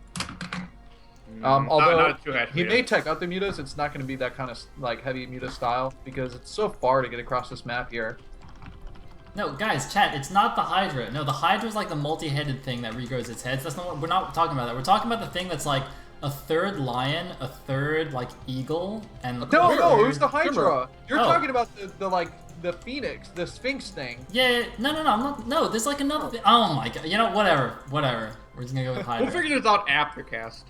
Although not a he may tech out the mutas, it's not going to be that kind of like heavy muta style because it's so far to get across this map here. No, guys, chat, it's not the Hydra. No, the Hydra is like the multi-headed thing that regrows its heads. That's not what we're not talking about. That we're talking about the thing that's like a third lion, a third like eagle, and no, it was the Hydra. You're Oh. talking about the Phoenix, the Sphinx thing. Yeah, no, I'm not. No, there's like another thing. Oh my god, you know, whatever. We're just gonna go with Hydra. We'll figure this out after cast.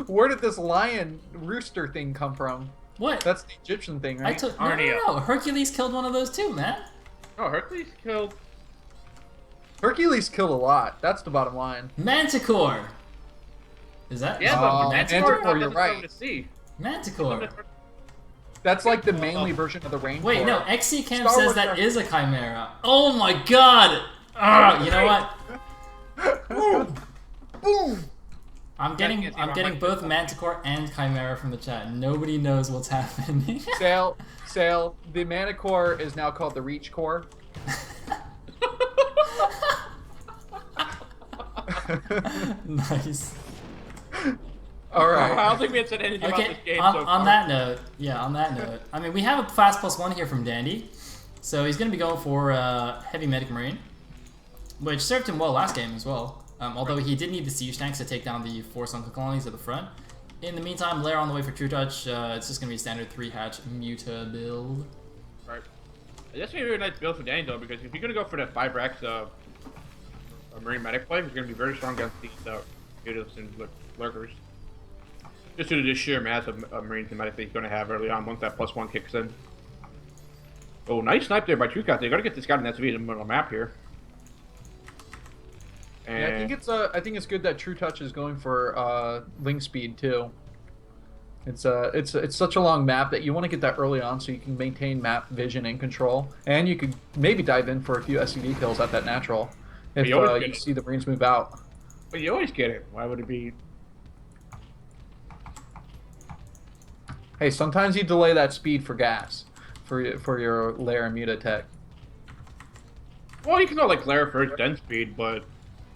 Where did this lion rooster thing come from? What? That's the Egyptian thing, right? No. Hercules killed one of those too, man. Oh, Hercules killed. Hercules killed a lot. That's the bottom line. Manticore. Is that? Yeah, but Manticore, you're right. To see. Manticore. That's like the manly version of the rainforest. Wait, no. XCCam Star says Wars that is a chimera. Oh my god. You know what? Boom! Boom! I'm getting both Manticore and Chimera from the chat. Nobody knows what's happening. Sayle, the Manicore is now called the Reach Core. Nice. All right. I don't think we had said anything about this game so far. On that note, I mean, we have a fast +1 here from Dandy. So he's going to be going for Heavy Medic Marine, which served him well last game as well. Although he did need the siege tanks to take down the 4 Sunken colonies at the front. In the meantime, Lair on the way for True Touch. It's just going to be a standard 3-hatch Muta build. Right. That's going to be a nice build for Danny, though, because if you're going to go for the 5-Rex Marine Medic play, he's going to be very strong against these Mutas and Lurkers. Just due to the sheer mass of Marines and Medic that he's going to have early on once that +1 kicks in. Oh, nice snipe there by TrueCast. They got to get this guy in SV in the middle of the map here. And yeah, I think it's good that True Touch is going for link speed too. It's such a long map that you want to get that early on so you can maintain map vision and control, and you could maybe dive in for a few SCV kills at that natural if you see the Marines move out. But you always get it. Why would it be? Hey, sometimes you delay that speed for gas for your Lair and Muta tech. Well, you can go like Lair first, then speed, but.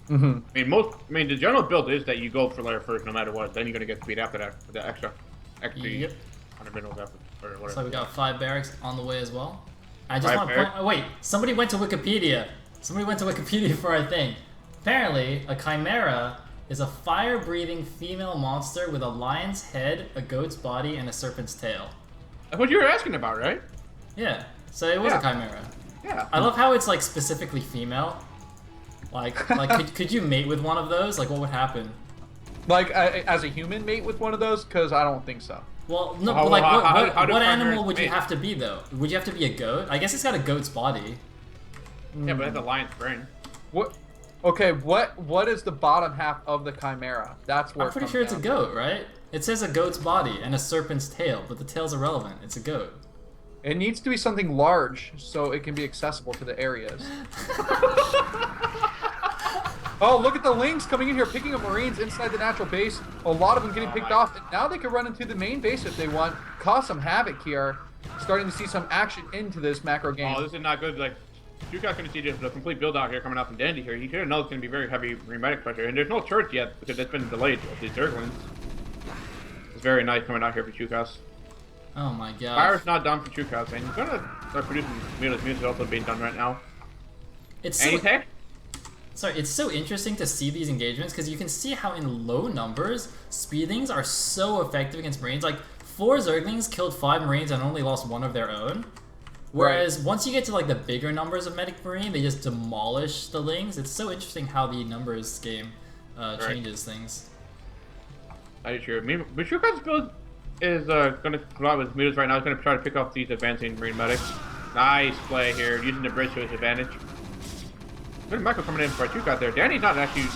I mean, the general build is that you go for Lair first no matter what. Then you're gonna get speed after that for the extra Yep. 100 minerals after or whatever. So we got 5 barracks on the way as well. I just want to point. Oh, wait, somebody went to Wikipedia. Somebody went to Wikipedia for our thing. Apparently, a chimera is a fire-breathing female monster with a lion's head, a goat's body, and a serpent's tail. That's what you were asking about, right? Yeah. So it was a chimera. Yeah. I love how it's like specifically female. Like could you mate with one of those? Like, what would happen? Like, as a human mate with one of those? Because I don't think so. Well, no, Well, but like, how do what animal chimeras would you mate? have to be, though? Would you have to be a goat? I guess it's got a goat's body. Yeah, but that's a lion's brain. What? Okay, what is the bottom half of the chimera? That's where I'm pretty sure it's a goat, right? It says a goat's body and a serpent's tail, but the tail's irrelevant. It's a goat. It needs to be something large so it can be accessible to the areas. Oh, look at the Lynx coming in here, picking up Marines inside the natural base. A lot of them getting picked off. And now they can run into the main base if they want. Cause some havoc here. Starting to see some action into this macro game. Oh, this is not good. Like, you guys going to see just the complete build out here coming out from Dandy here. You should know it's going to be very heavy Marine Medic pressure. And there's no turrets yet because it's been delayed with these Zerglings. It's very nice coming out here for Chukas. Oh my god. Fire's not done for Chukas, and he's going to start producing Mutas. Mutas also being done right now. It's Any so, tech? sorry, it's so interesting to see these engagements because you can see how in low numbers, Speedlings are so effective against Marines. Like, 4 Zerglings killed 5 Marines and only lost 1 of their own. Whereas once you get to like the bigger numbers of Medic Marine, they just demolish the Lings. It's so interesting how the numbers game changes things. That is true. I mean, but Chukas' build is going to come out with Mutas right now. He's going to try to pick up these advancing Marine Medics. Nice play here, using the bridge to his advantage. Good Michael coming in for a 2-cut there. Danny's not actually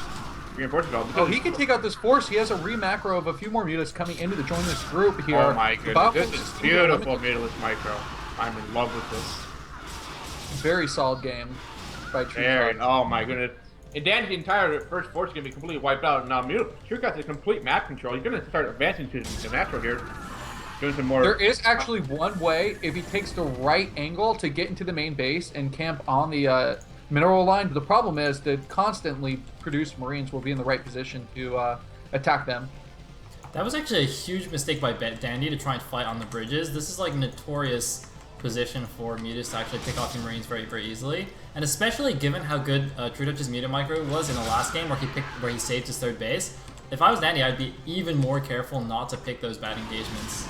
reinforcing at all. Oh, he can take out this force. He has a re-macro of a few more mutas coming into to join this group here. Oh my goodness, this is beautiful mutalist micro. I'm in love with this. Very solid game by TrueCut. Oh my goodness. And Danny's entire first force is going to be completely wiped out. Now, TrueCut's a complete map control. He's going to start advancing to the natural here. Doing some more. There is actually one way, if he takes the right angle, to get into the main base and camp on the mineral line. But the problem is that constantly produced Marines will be in the right position to attack them. That was actually a huge mistake by Dandy to try and fight on the bridges. This is like notorious position for mutas to actually pick off your Marines very, very easily. And especially given how good TrueTouch's muta micro was in the last game where he saved his third base. If I was Dandy, I'd be even more careful not to pick those bad engagements.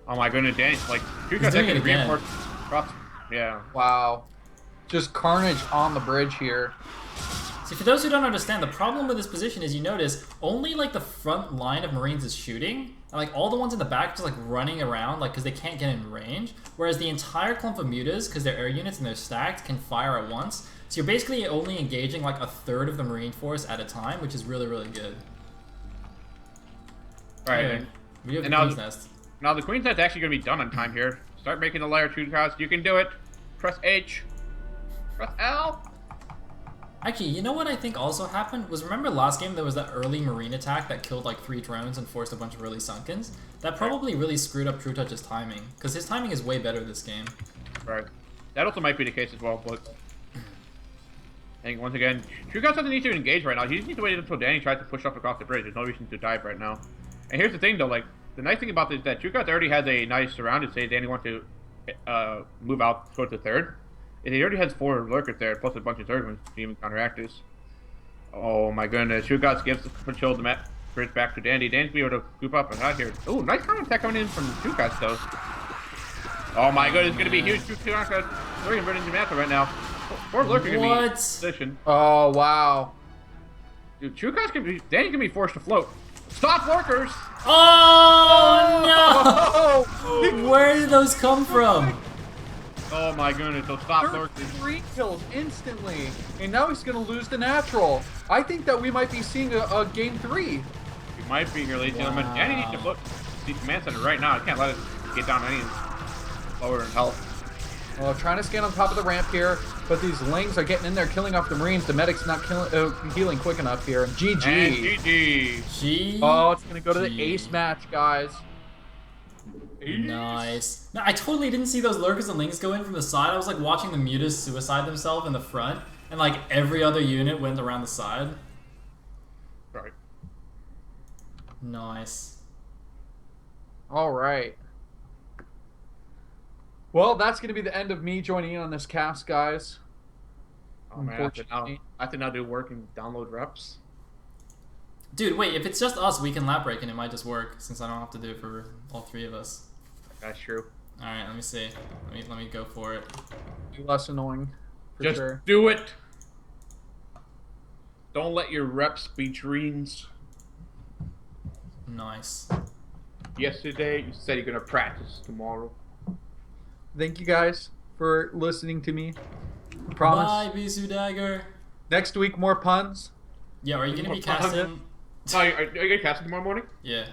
Oh my goodness, Danny's like, He's doing it again. Yeah. Wow. Just carnage on the bridge here. See, for those who don't understand, the problem with this position is you notice only like the front line of Marines is shooting, and like all the ones in the back just like running around, like because they can't get in range. Whereas the entire clump of mutas, because they're air units and they're stacked, can fire at once. So you're basically only engaging like a third of the Marine force at a time, which is really, really good. All right. Anyway, we have the now, Queen's Nest. Now the Queen's Nest is actually going to be done on time here. Start making the layer 2 cost. You can do it. Press H. Press L. Actually, you know what I think also happened? Was remember last game there was that early Marine attack that killed like 3 drones and forced a bunch of early Sunkens? That probably really screwed up TrueTouch's timing, because his timing is way better this game. Right. That also might be the case as well, but I think once again, TrueCut doesn't need to engage right now. He just needs to wait until Danny tries to push up across the bridge. There's no reason to dive right now. And here's the thing though, like, the nice thing about this is that TrueCut already has a nice surrounded say Danny wants to move out towards the third. And he already has 4 lurkers there, plus a bunch of Zerglings to even counteract this. Oh my goodness, TrueCut gives the control of the map bridge back to Dandy. Dandy's be able to group up and out here. Oh, nice counter attack coming in from TrueCut though. Oh my goodness, it's gonna be huge. TrueCut lurking right into the map right now. 4 lurkers gonna be in position. Oh wow. Dude, TrueCut's gonna be Danny's gonna be forced to float. Stop lurkers! Oh no! Where did those come from? Oh my goodness, they'll stop lurkers. 3 kills instantly, and now he's gonna lose the natural. I think that we might be seeing a game 3. You might be here, ladies and gentlemen. Danny needs to float the command center right now. I can't let it get down any lower in health. Well, trying to scan on top of the ramp here, but these Lings are getting in there, killing off the Marines. The medic's not healing quick enough here. And GG. And GG. Oh, it's gonna go to the ace match, guys. Nice. No, I totally didn't see those lurkers and Lings go in from the side. I was like watching the mutas suicide themselves in the front, and like every other unit went around the side. Right. Nice. All right. Well, that's going to be the end of me joining in on this cast, guys. Oh man, I have to now do work and download reps. Dude, wait, if it's just us, we can lap break and it might just work, since I don't have to do it for all 3 of us. That's true. Alright, let me see. Let me go for it. Less annoying, for Just sure. do it. Don't let your reps be dreams. Nice. Yesterday, you said you're going to practice tomorrow. Thank you guys for listening to me. Promise. Bye, Bisu Dagger. Next week, more puns. Yeah, are you going to be casting? Oh, are you going to cast tomorrow morning? Yeah.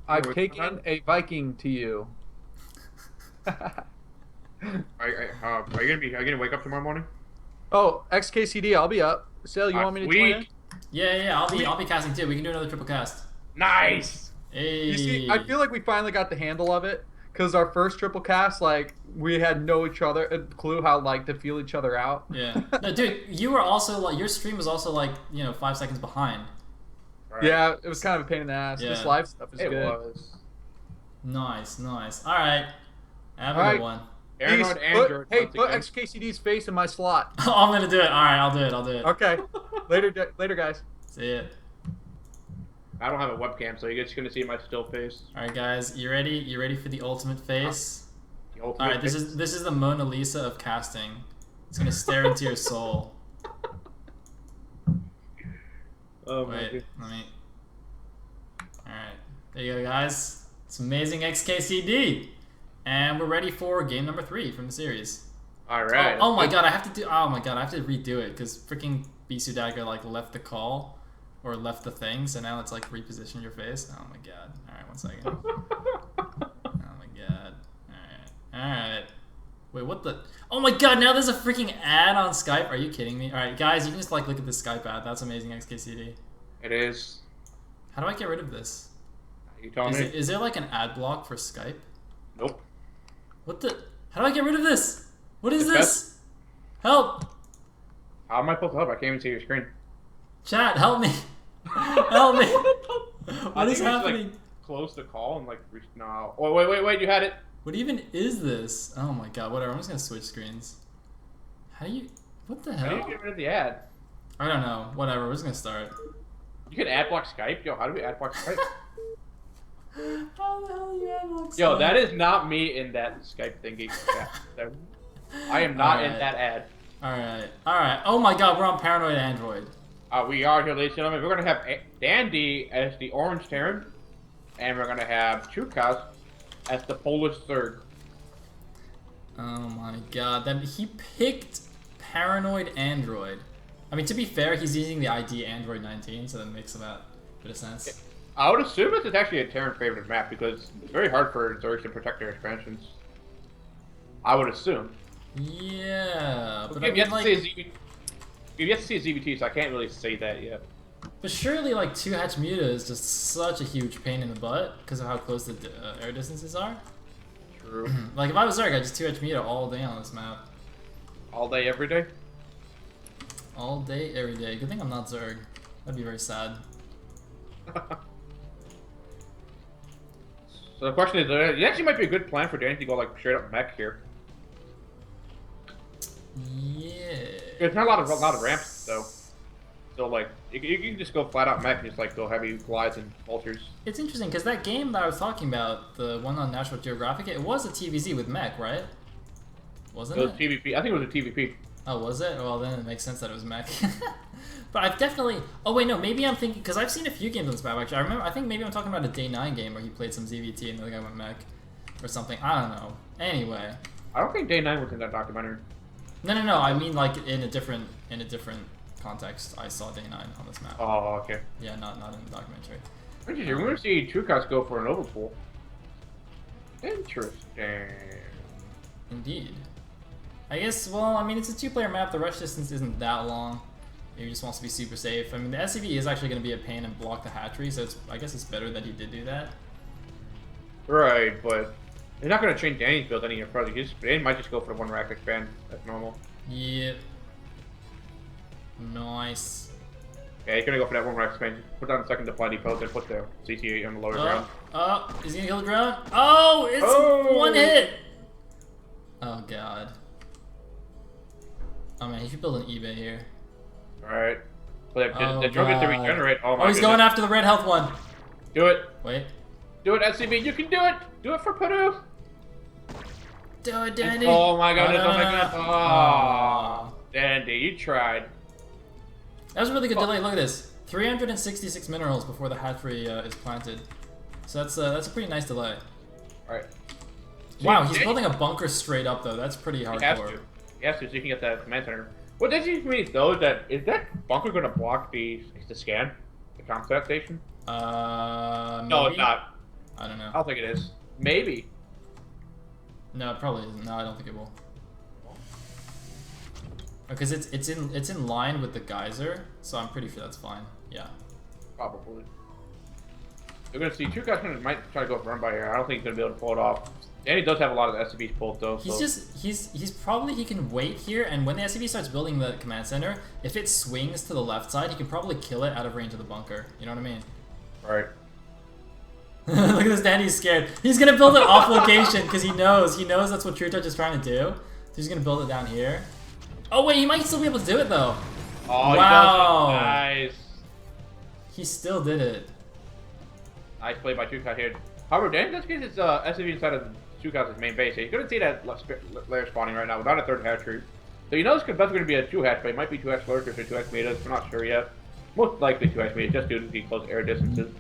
I've taken a Viking to you. Are you gonna wake up tomorrow morning? Oh, XKCD, I'll be up. Sayle, you want me to join in? Yeah, I'll be casting too. We can do another triple cast. Nice. Hey. You see, I feel like we finally got the handle of it, because our first triple cast, like, we had no clue how like to feel each other out. Yeah. No, dude, you were also like, your stream was also like, 5 seconds behind. Right. Yeah, it was kind of a pain in the ass. Yeah. This live stuff is good. Was. Nice. All right. Have a good one. Put XKCD's face in my slot. Oh, I'm gonna do it. All right, I'll do it. Okay. Later, guys. See ya. I don't have a webcam, so you're just gonna see my still face. All right, guys, you ready? You ready for the ultimate face? All right, this is the Mona Lisa of casting. It's gonna stare into your soul. Oh wait, let me. All right, there you go, guys. It's amazing XKCD, and we're ready for game number 3 from the series. All right. Oh my god, I have to do. Oh my god, I have to redo it because freaking Bisu Dagger like left the call or left the thing, so now it's like reposition your face. Oh my god. All right, 1 second. Oh my god. All right. Wait, what the? Oh my god, now there's a freaking ad on Skype. Are you kidding me? All right, guys, you can just like look at this Skype ad. That's amazing, XKCD. It is. How do I get rid of this? You telling me? Is there like an ad block for Skype? Nope. What the? How do I get rid of this? What is this? Help! How am I supposed to help? I can't even see your screen. Chat, help me! Help me! What is happening? Like, close the call and like reach. No. Oh, wait! You had it. What even is this? Oh my god! Whatever. I'm just gonna switch screens. How do you? What the hell? How do you get rid of the ad? I don't know. Whatever. We're just gonna start. You can ad block Skype. Yo, how do we ad block Skype? How the hell do you ad block Skype? Yo, that is not me in that Skype thingy. I am not in that ad. Alright. Oh my god, we're on Paranoid Android. We are here, ladies and gentlemen. We're gonna have Dandy as the Orange Terran, and we're gonna have Chukas as the Polish Third. Oh my god, then he picked Paranoid Android. I mean, to be fair, he's using the ID Android 19, so that makes about a bit of sense. I would assume it's actually a Terran favorite map because it's very hard for Zergs to protect their expansions. I would assume. Yeah, but I you've mean, yet to see a ZVT, so I can't really say that yet. But surely, like, 2-hatch Muta is just such a huge pain in the butt because of how close the air distances are. True. Like, if I was Zerg, I'd just 2-hatch Muta all day on this map. All day, every day? All day, every day. Good thing I'm not Zerg. That'd be very sad. So the question is, it actually might be a good plan for Danny to go like straight up mech here. Yeah. There's not a lot of ramps though. So like, you can just go flat out mech and just like go heavy glides and vultures. It's interesting because that game that I was talking about, the one on National Geographic, it was a TVZ with mech, right? Wasn't it? It was TVP. I think it was a TVP. Oh, was it? Well, then it makes sense that it was mech. But I've definitely... Oh, wait, no. Maybe I'm thinking... Because I've seen a few games on this map, actually. I think maybe I'm talking about a Day 9 game where he played some ZVT and the guy went mech. Or something. I don't know. Anyway. I don't think Day 9 was in that documentary. No. I mean, like, in a different context. I saw Day 9 on this map. Oh, okay. Yeah, not in the documentary. Interesting. We're going to see Trukas go for an overpool. Interesting. Indeed. I guess, well, I mean, it's a 2-player map. The rush distance isn't that long. He just wants to be super safe. I mean, the SCV is actually going to be a pain and block the hatchery, so I guess it's better that he did do that. Right, but they're not going to change Danny's build any further. Danny might just go for the 1 rack expand. That's normal. Yep. Nice. Yeah, he's going to go for that 1 rack expand. Put down the second deploy depot, then put the CTA on the lower ground. Is he going to kill the ground? Oh, it's 1 hit! Oh, God. Oh, man, he should build an eBay here. Alright. The drone gets to regenerate. Oh, my he's going after the red health one. Do it. Wait. Do it, SCB. You can do it. Do it for Peru. Do it, Dandy. Oh, my goodness. Oh, my goodness. Oh, Dandy, you tried. That was a really good delay. Look at this. 366 minerals before the hatchery is planted. So that's a pretty nice delay. Alright. Wow, he's building a bunker straight up, though. That's pretty hardcore. He has to, so you can get that command center. What that seems to me, though, is that bunker going to block the scan? The comsat station? Maybe? No, it's not. I don't know. I don't think it is. Maybe. No, it probably isn't. No, I don't think it will. Because it's in line with the geyser, so I'm pretty sure that's fine. Yeah. Probably. You're going to see two guys might try to go for run by here. I don't think he's going to be able to pull it off. And he does have a lot of SCVs pulled though. He's probably, he can wait here, and when the SCV starts building the command center, if it swings to the left side, he can probably kill it out of range of the bunker. You know what I mean? Right. Look at this, Dandy's scared. He's gonna build it off location because he knows that's what True Touch is trying to do. So he's gonna build it down here. Oh wait, he might still be able to do it though. Oh, wow. Nice. He still did it. Nice play by Chukas here. However, Dan does get his SCV inside of Chukas' main base. So you're going to see that layer spawning right now without a third hatchery. So you know it's going to be a 2-hatch, but it might be 2-hatch lurkers or 2-hatch metas. We're not sure yet. Most likely 2-hatch metas, just due to the close air distances.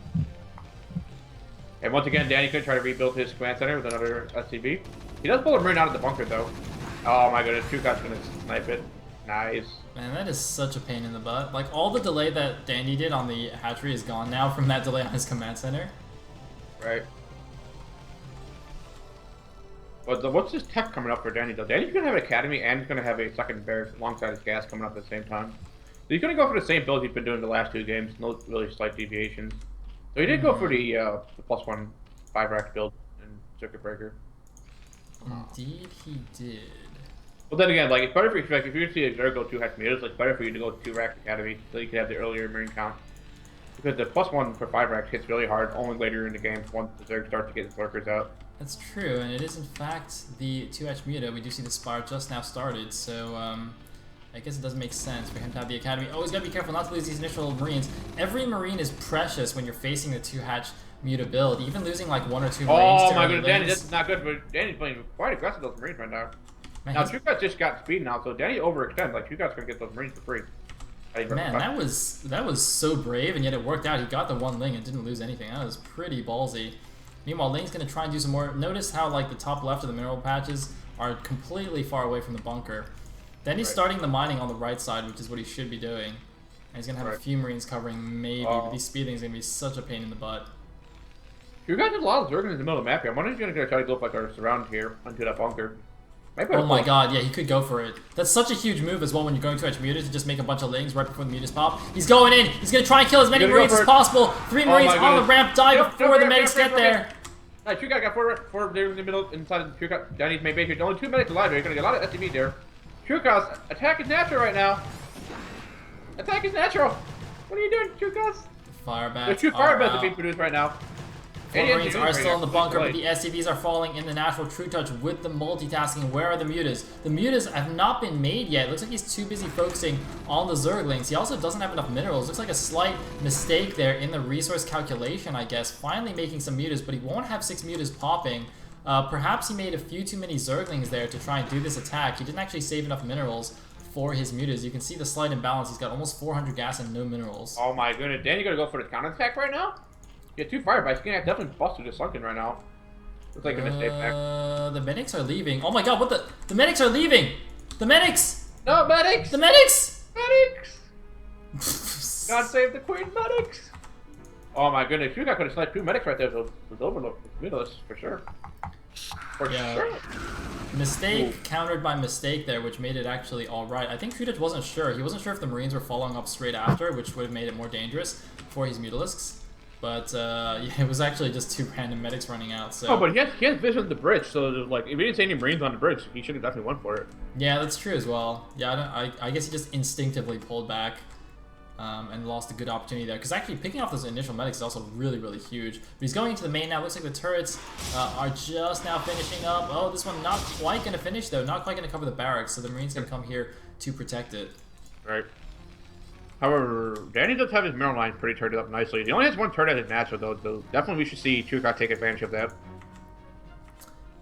And once again, Danny could try to rebuild his command center with another SCV. He does pull a marine out of the bunker though. Oh my goodness, Chukat's gonna snipe it. Nice. Man, that is such a pain in the butt. Like, all the delay that Danny did on the hatchery is gone now from that delay on his command center. Right. But what's this tech coming up for Danny though? Danny's gonna have an academy and he's gonna have a second bear alongside his gas coming up at the same time. So he's gonna go for the same build he's been doing the last 2 games, no really slight deviations. So he did go for the +1 5-rack build in Circuit Breaker. Indeed, he did. But then again, like it's better for you, like, if you see a Zerg go 2-hatch meters, it's better for you to go 2-rack academy so you can have the earlier marine count. Because the +1 for 5-rack hits really hard only later in the game once the Zerg starts to get his lurkers out. That's true, and it is in fact the 2-hatch Muta. We do see the Spire just now started, so I guess it does make sense for him to have the academy. Always gotta be careful not to lose these initial marines. Every marine is precious when you're facing the 2-hatch Muta build. Even losing like 1 or 2 marines. Oh my goodness, Danny, this is not good. But Danny's playing quite aggressive with those marines right now. Man, now Chukat's just got speed now, so Danny overextends. Like Chukat's gonna get those marines for free. Man, that was so brave, and yet it worked out. He got the 1 Ling and didn't lose anything. That was pretty ballsy. Meanwhile, Ling's going to try and do some more. Notice how like the top left of the mineral patches are completely far away from the bunker. Then he's starting the mining on the right side, which is what he should be doing. And he's going to have a few marines covering maybe, but these speed things are going to be such a pain in the butt. You guys have a lot of Zerg in the middle of the map here. I'm wondering if you're going to try to go up like our surround here onto that bunker. Oh my god, yeah, he could go for it. That's such a huge move as well when you're going to edge mutas to just make a bunch of Lings right before the mutas pop. He's going in! He's going to try and kill as many marines as possible! 3 marines on the ramp die before the medics get there! Nice, Chukat got 4 there in the middle, inside of Chukat. Danny's main base here. Only 2 medics alive here. You're going to get a lot of SCV there. Chukat's attack is natural right now. Attack is natural! What are you doing, Chukat? Fire bats. There's 2 fire bats being produced right now. 4 marines are still in the bunker, but the SCVs are falling in the natural True Touch with the multitasking. Where are the mutas? The mutas have not been made yet. It looks like he's too busy focusing on the Zerglings. He also doesn't have enough minerals. Looks like a slight mistake there in the resource calculation, I guess. Finally making some mutas, but he won't have 6 mutas popping. Perhaps he made a few too many Zerglings there to try and do this attack. He didn't actually save enough minerals for his mutas. You can see the slight imbalance. He's got almost 400 gas and no minerals. Oh my goodness. Danny gonna go for the counter attack right now? Yeah, 2 fire bites. He's gonna definitely bust through the sunken right now. Looks like gonna stay back. The medics are leaving. Oh my god, what the medics are leaving! The medics! No, medics! The medics! Medics! God save the queen, medics! Oh my goodness, you got could have sniped 2 medics right there, so it was overlooked. Middleless, for sure. For sure. Mistake countered by mistake there, which made it actually alright. I think Trudich wasn't sure. He wasn't sure if the marines were following up straight after, which would have made it more dangerous for his Mutalisks. But yeah, it was actually just 2 random medics running out. So. Oh, but he has vision of the bridge, so like if he didn't see any marines on the bridge, he should have definitely went for it. Yeah, that's true as well. Yeah, I guess he just instinctively pulled back and lost a good opportunity there. Because actually picking off those initial medics is also really, really huge. But he's going into the main now. Looks like the turrets are just now finishing up. Oh, this one not quite going to finish though. Not quite going to cover the barracks. So the marines going to come here to protect it. Right. However, Danny does have his mineral lines pretty turned up nicely. He only has 1 turret as his natural, though, so definitely we should see Chukat take advantage of that.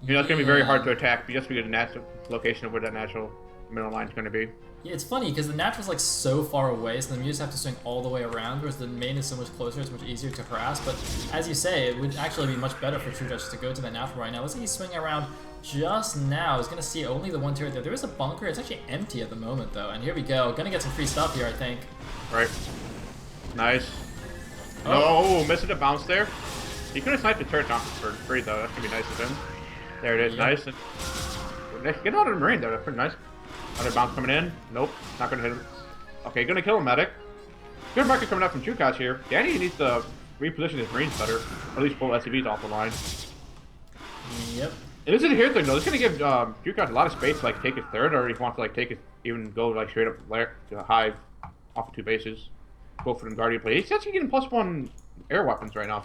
You know, it's going to be very hard to attack just because of the natural location of where that natural mineral line is going to be. Yeah, it's funny because the natural's like so far away, so the mutas have to swing all the way around, whereas the main is so much closer, it's much easier to harass. But as you say, it would actually be much better for True Touch to go to that natural right now. Looks like he's swinging around just now. He's going to see only the 1 turret there. There is a bunker. It's actually empty at the moment, though. And here we go. Going to get some free stuff here, I think. Right. Nice. Oh, missing a bounce there. He could have sniped the turret off for free, though. That's going to be nice of him. There it is. Nice. And get out of the marine, though. That's pretty nice. Another bounce coming in. Nope. Not going to hit him. Okay, going to kill a medic. Good market coming up from Chukat here. Danny needs to reposition his marines better. Or at least pull SCVs off the line. Yep. It is a here thing, though. It's going to give Chukat a lot of space to like take his third, or if he wants to like take it, even go like straight up to a hive off of 2 bases. Go for the Guardian play. He's actually getting +1 air weapons right now.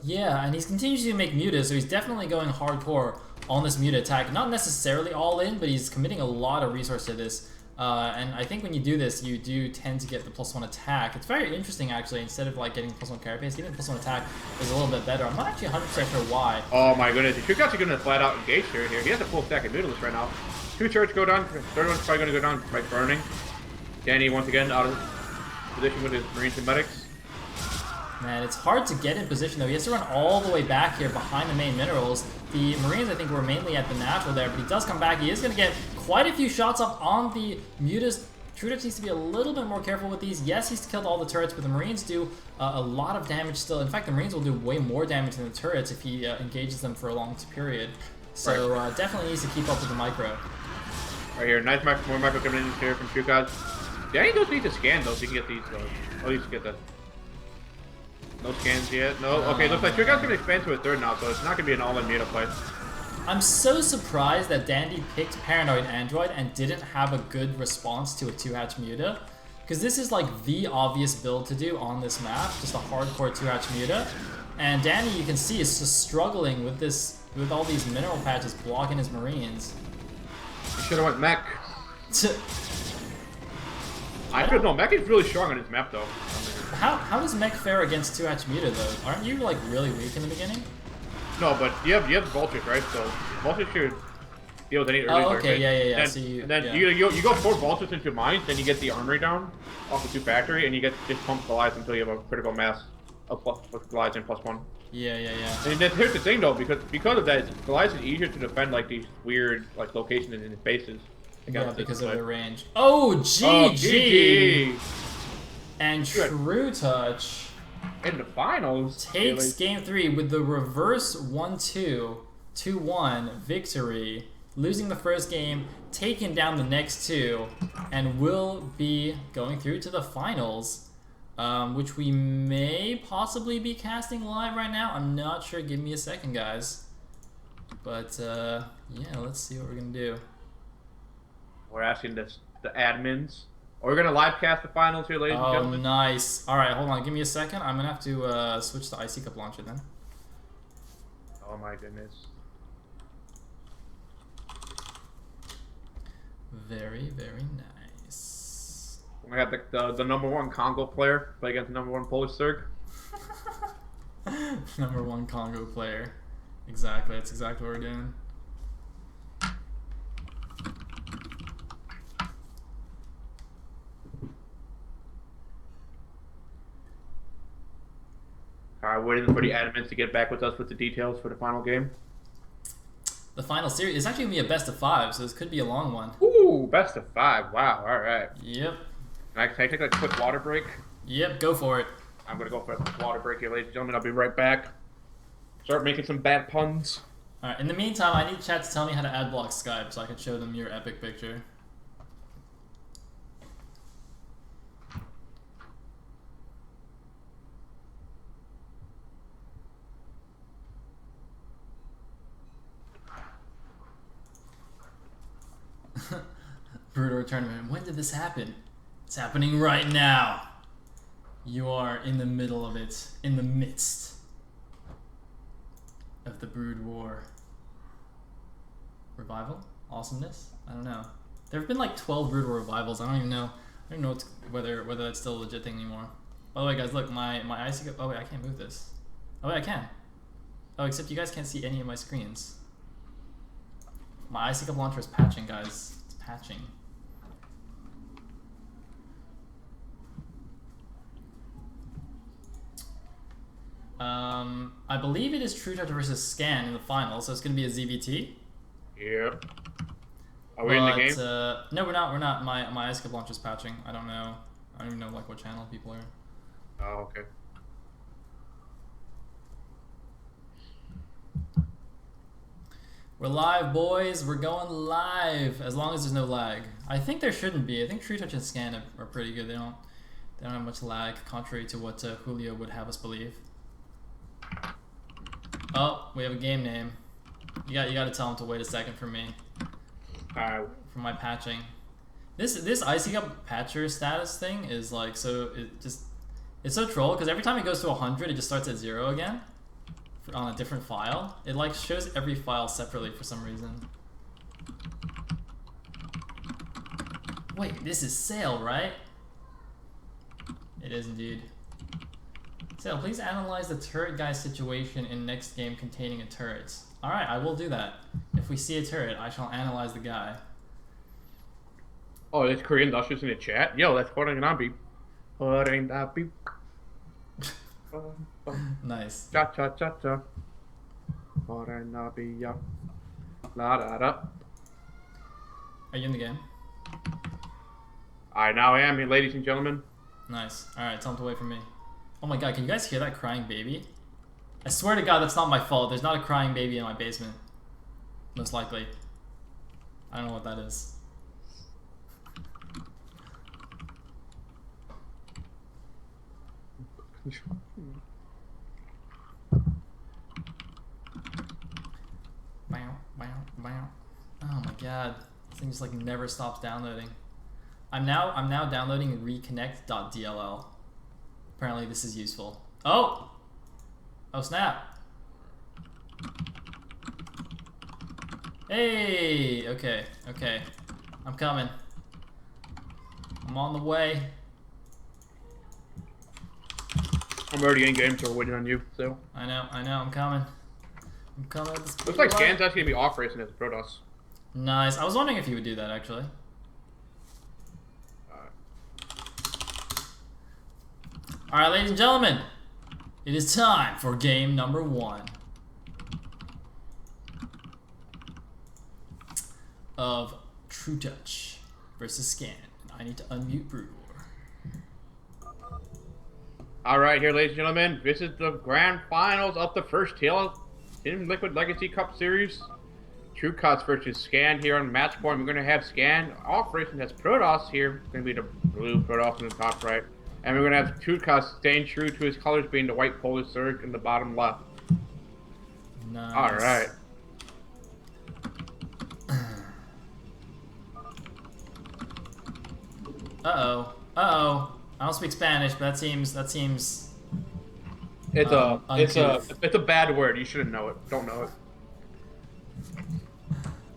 Yeah, and he's continuing to make mutas, so he's definitely going hardcore on this muta attack. Not necessarily all in, but he's committing a lot of resource to this. And I think when you do this, you do tend to get the +1 attack. It's very interesting, actually. Instead of like getting +1 carapace, getting +1 attack is a little bit better. I'm not actually 100% sure why. Oh my goodness, Chukat's going to flat out engage here. He has a full stack of Mutalisks right now. 2 turrets go down. Third one's probably going to go down by burning. Danny once again out of position with his marines and medics. Man, it's hard to get in position though. He has to run all the way back here behind the main minerals. The Marines, I think, were mainly at the natural there, but he does come back. He is going to get quite a few shots up on the Mutas. TrueTouch needs to be a little bit more careful with these. Yes, he's killed all the turrets, but the Marines do a lot of damage still. In fact, the Marines will do way more damage than the turrets if he engages them for a long period. So definitely needs to keep up with the micro. Right here, nice more micro coming in here from Shukas. Danny does need to scan though, so you can get these though. Oh, you should get that. No scans yet. No. Okay, looks like Shukas gonna expand to a third now, so it's not gonna be an all-in meta play. I'm so surprised that Dandy picked Paranoid Android and didn't have a good response to a 2-hatch Muta. Because this is like the obvious build to do on this map, just a hardcore 2-hatch Muta. And Dandy, you can see, is just struggling with this, with all these mineral patches blocking his Marines. You should have went mech. I feel no, mech is really strong on this map though. How does mech fare against 2-hatch Muta though? Aren't you like really weak in the beginning? No, but you have vultures, right? So vultures should deal with any early Oh, okay, yeah. Then, So you, and then you go 4 vultures into mines, then you get the armory down off the 2 factory, and you get just pump Goliath until you have a critical mass of Goliath in +1. Yeah. And then here's the thing though, because of that, Goliath is easier to defend like these weird like locations in his bases. Yeah, because of their range. Oh, GG! And TrueTouch in the finals takes game 3 with the reverse 1-2, 2-1 victory, losing the first game, taking down the next 2, and will be going through to the finals, which we may possibly be casting live right now. I'm not sure. Give me a second, guys. But yeah, let's see what we're gonna do. We're asking the admins. We're gonna live cast the finals here, ladies and gentlemen. Oh, nice. All right, hold on. Give me a second. I'm gonna have to switch to IC Cup launcher then. Oh my goodness. Very, very nice. We got the #1 Congo player play against the #1 Polish Zerg. #1 Congo player. Exactly. That's exactly what we're doing. Alright, waiting for the admins to get back with us with the details for the final game. The final series is actually going to be a best of 5, so this could be a long one. Ooh, best of 5. Wow, alright. Yep. Can I take a quick water break? Yep, go for it. I'm going to go for a quick water break here, ladies and gentlemen. I'll be right back. Start making some bad puns. Alright, in the meantime, I need chat to tell me how to ad block Skype so I can show them your epic picture. Brutal tournament. When did this happen? It's happening right now. You are in the middle of it, in the midst of the Brood War. Revival? Awesomeness? I don't know. There have been like 12 Brood War revivals. I don't even know. I don't know whether that's still a legit thing anymore. By the way, guys, look, my IC. Oh wait, I can't move this. Oh wait, I can. Oh, except you guys can't see any of my screens. My IC Cup launcher is patching, guys. It's patching. I believe it is TrueTouch versus Scan in the final, so it's going to be a ZVT. Yep. Are we in the game? No, we're not. We're not. My IC Cup launcher is patching. I don't know. I don't even know like what channel people are. Oh, okay. We're live, boys. We're going live. As long as there's no lag. I think there shouldn't be. I think TrueTouch and Scan are pretty good. They don't have much lag, contrary to what Julio would have us believe. Oh, we have a game name. You got to tell him to wait a second for me. For my patching. This IC Cup patcher status thing is like it's so troll because every time it goes to 100, it just starts at 0 again on a different file. It like shows every file separately for some reason. Wait, this is Sayle, right? It is indeed. Sayle, please analyze the turret guy situation in next game containing a turret. Alright, I will do that. If we see a turret, I shall analyze the guy. Oh, there's Korean Dusters in the chat? Yo, that's Nabi. Nice. Cha cha cha cha. Are you in the game? I now am, ladies and gentlemen. Nice. Alright, tell him to wait for me. Oh my god, can you guys hear that crying baby? I swear to god that's not my fault. There's not a crying baby in my basement. Most likely. I don't know what that is. Oh my god. This thing just like never stops downloading. I'm now downloading reconnect.dll. Apparently this is useful. Oh! Oh snap. Hey! Okay, okay. I'm coming. I'm on the way. I'm already in game, so we're waiting on you, so. I know, I'm coming. I'm coming. Looks like Scan's actually gonna be off racing as a Protoss. Nice. I was wondering if you would do that actually. Alright, ladies and gentlemen, it is time for game number 1 of True Touch versus Scan. I need to unmute Brewer. Alright, here, ladies and gentlemen, this is the grand finals of the first Teamliquid Legacy Cup series. True Cuts versus Scan here on match point. We're going to have Scan off racing as Protoss here. It's going to be the blue Protoss in the top right. And we're going to have True Cuts staying true to his colors, being the white Polish Surge in the bottom left. Nice. Alright. Uh-oh. Uh-oh. I don't speak Spanish, but that seems It's uncouth. a bad word. You shouldn't know it. Don't know it.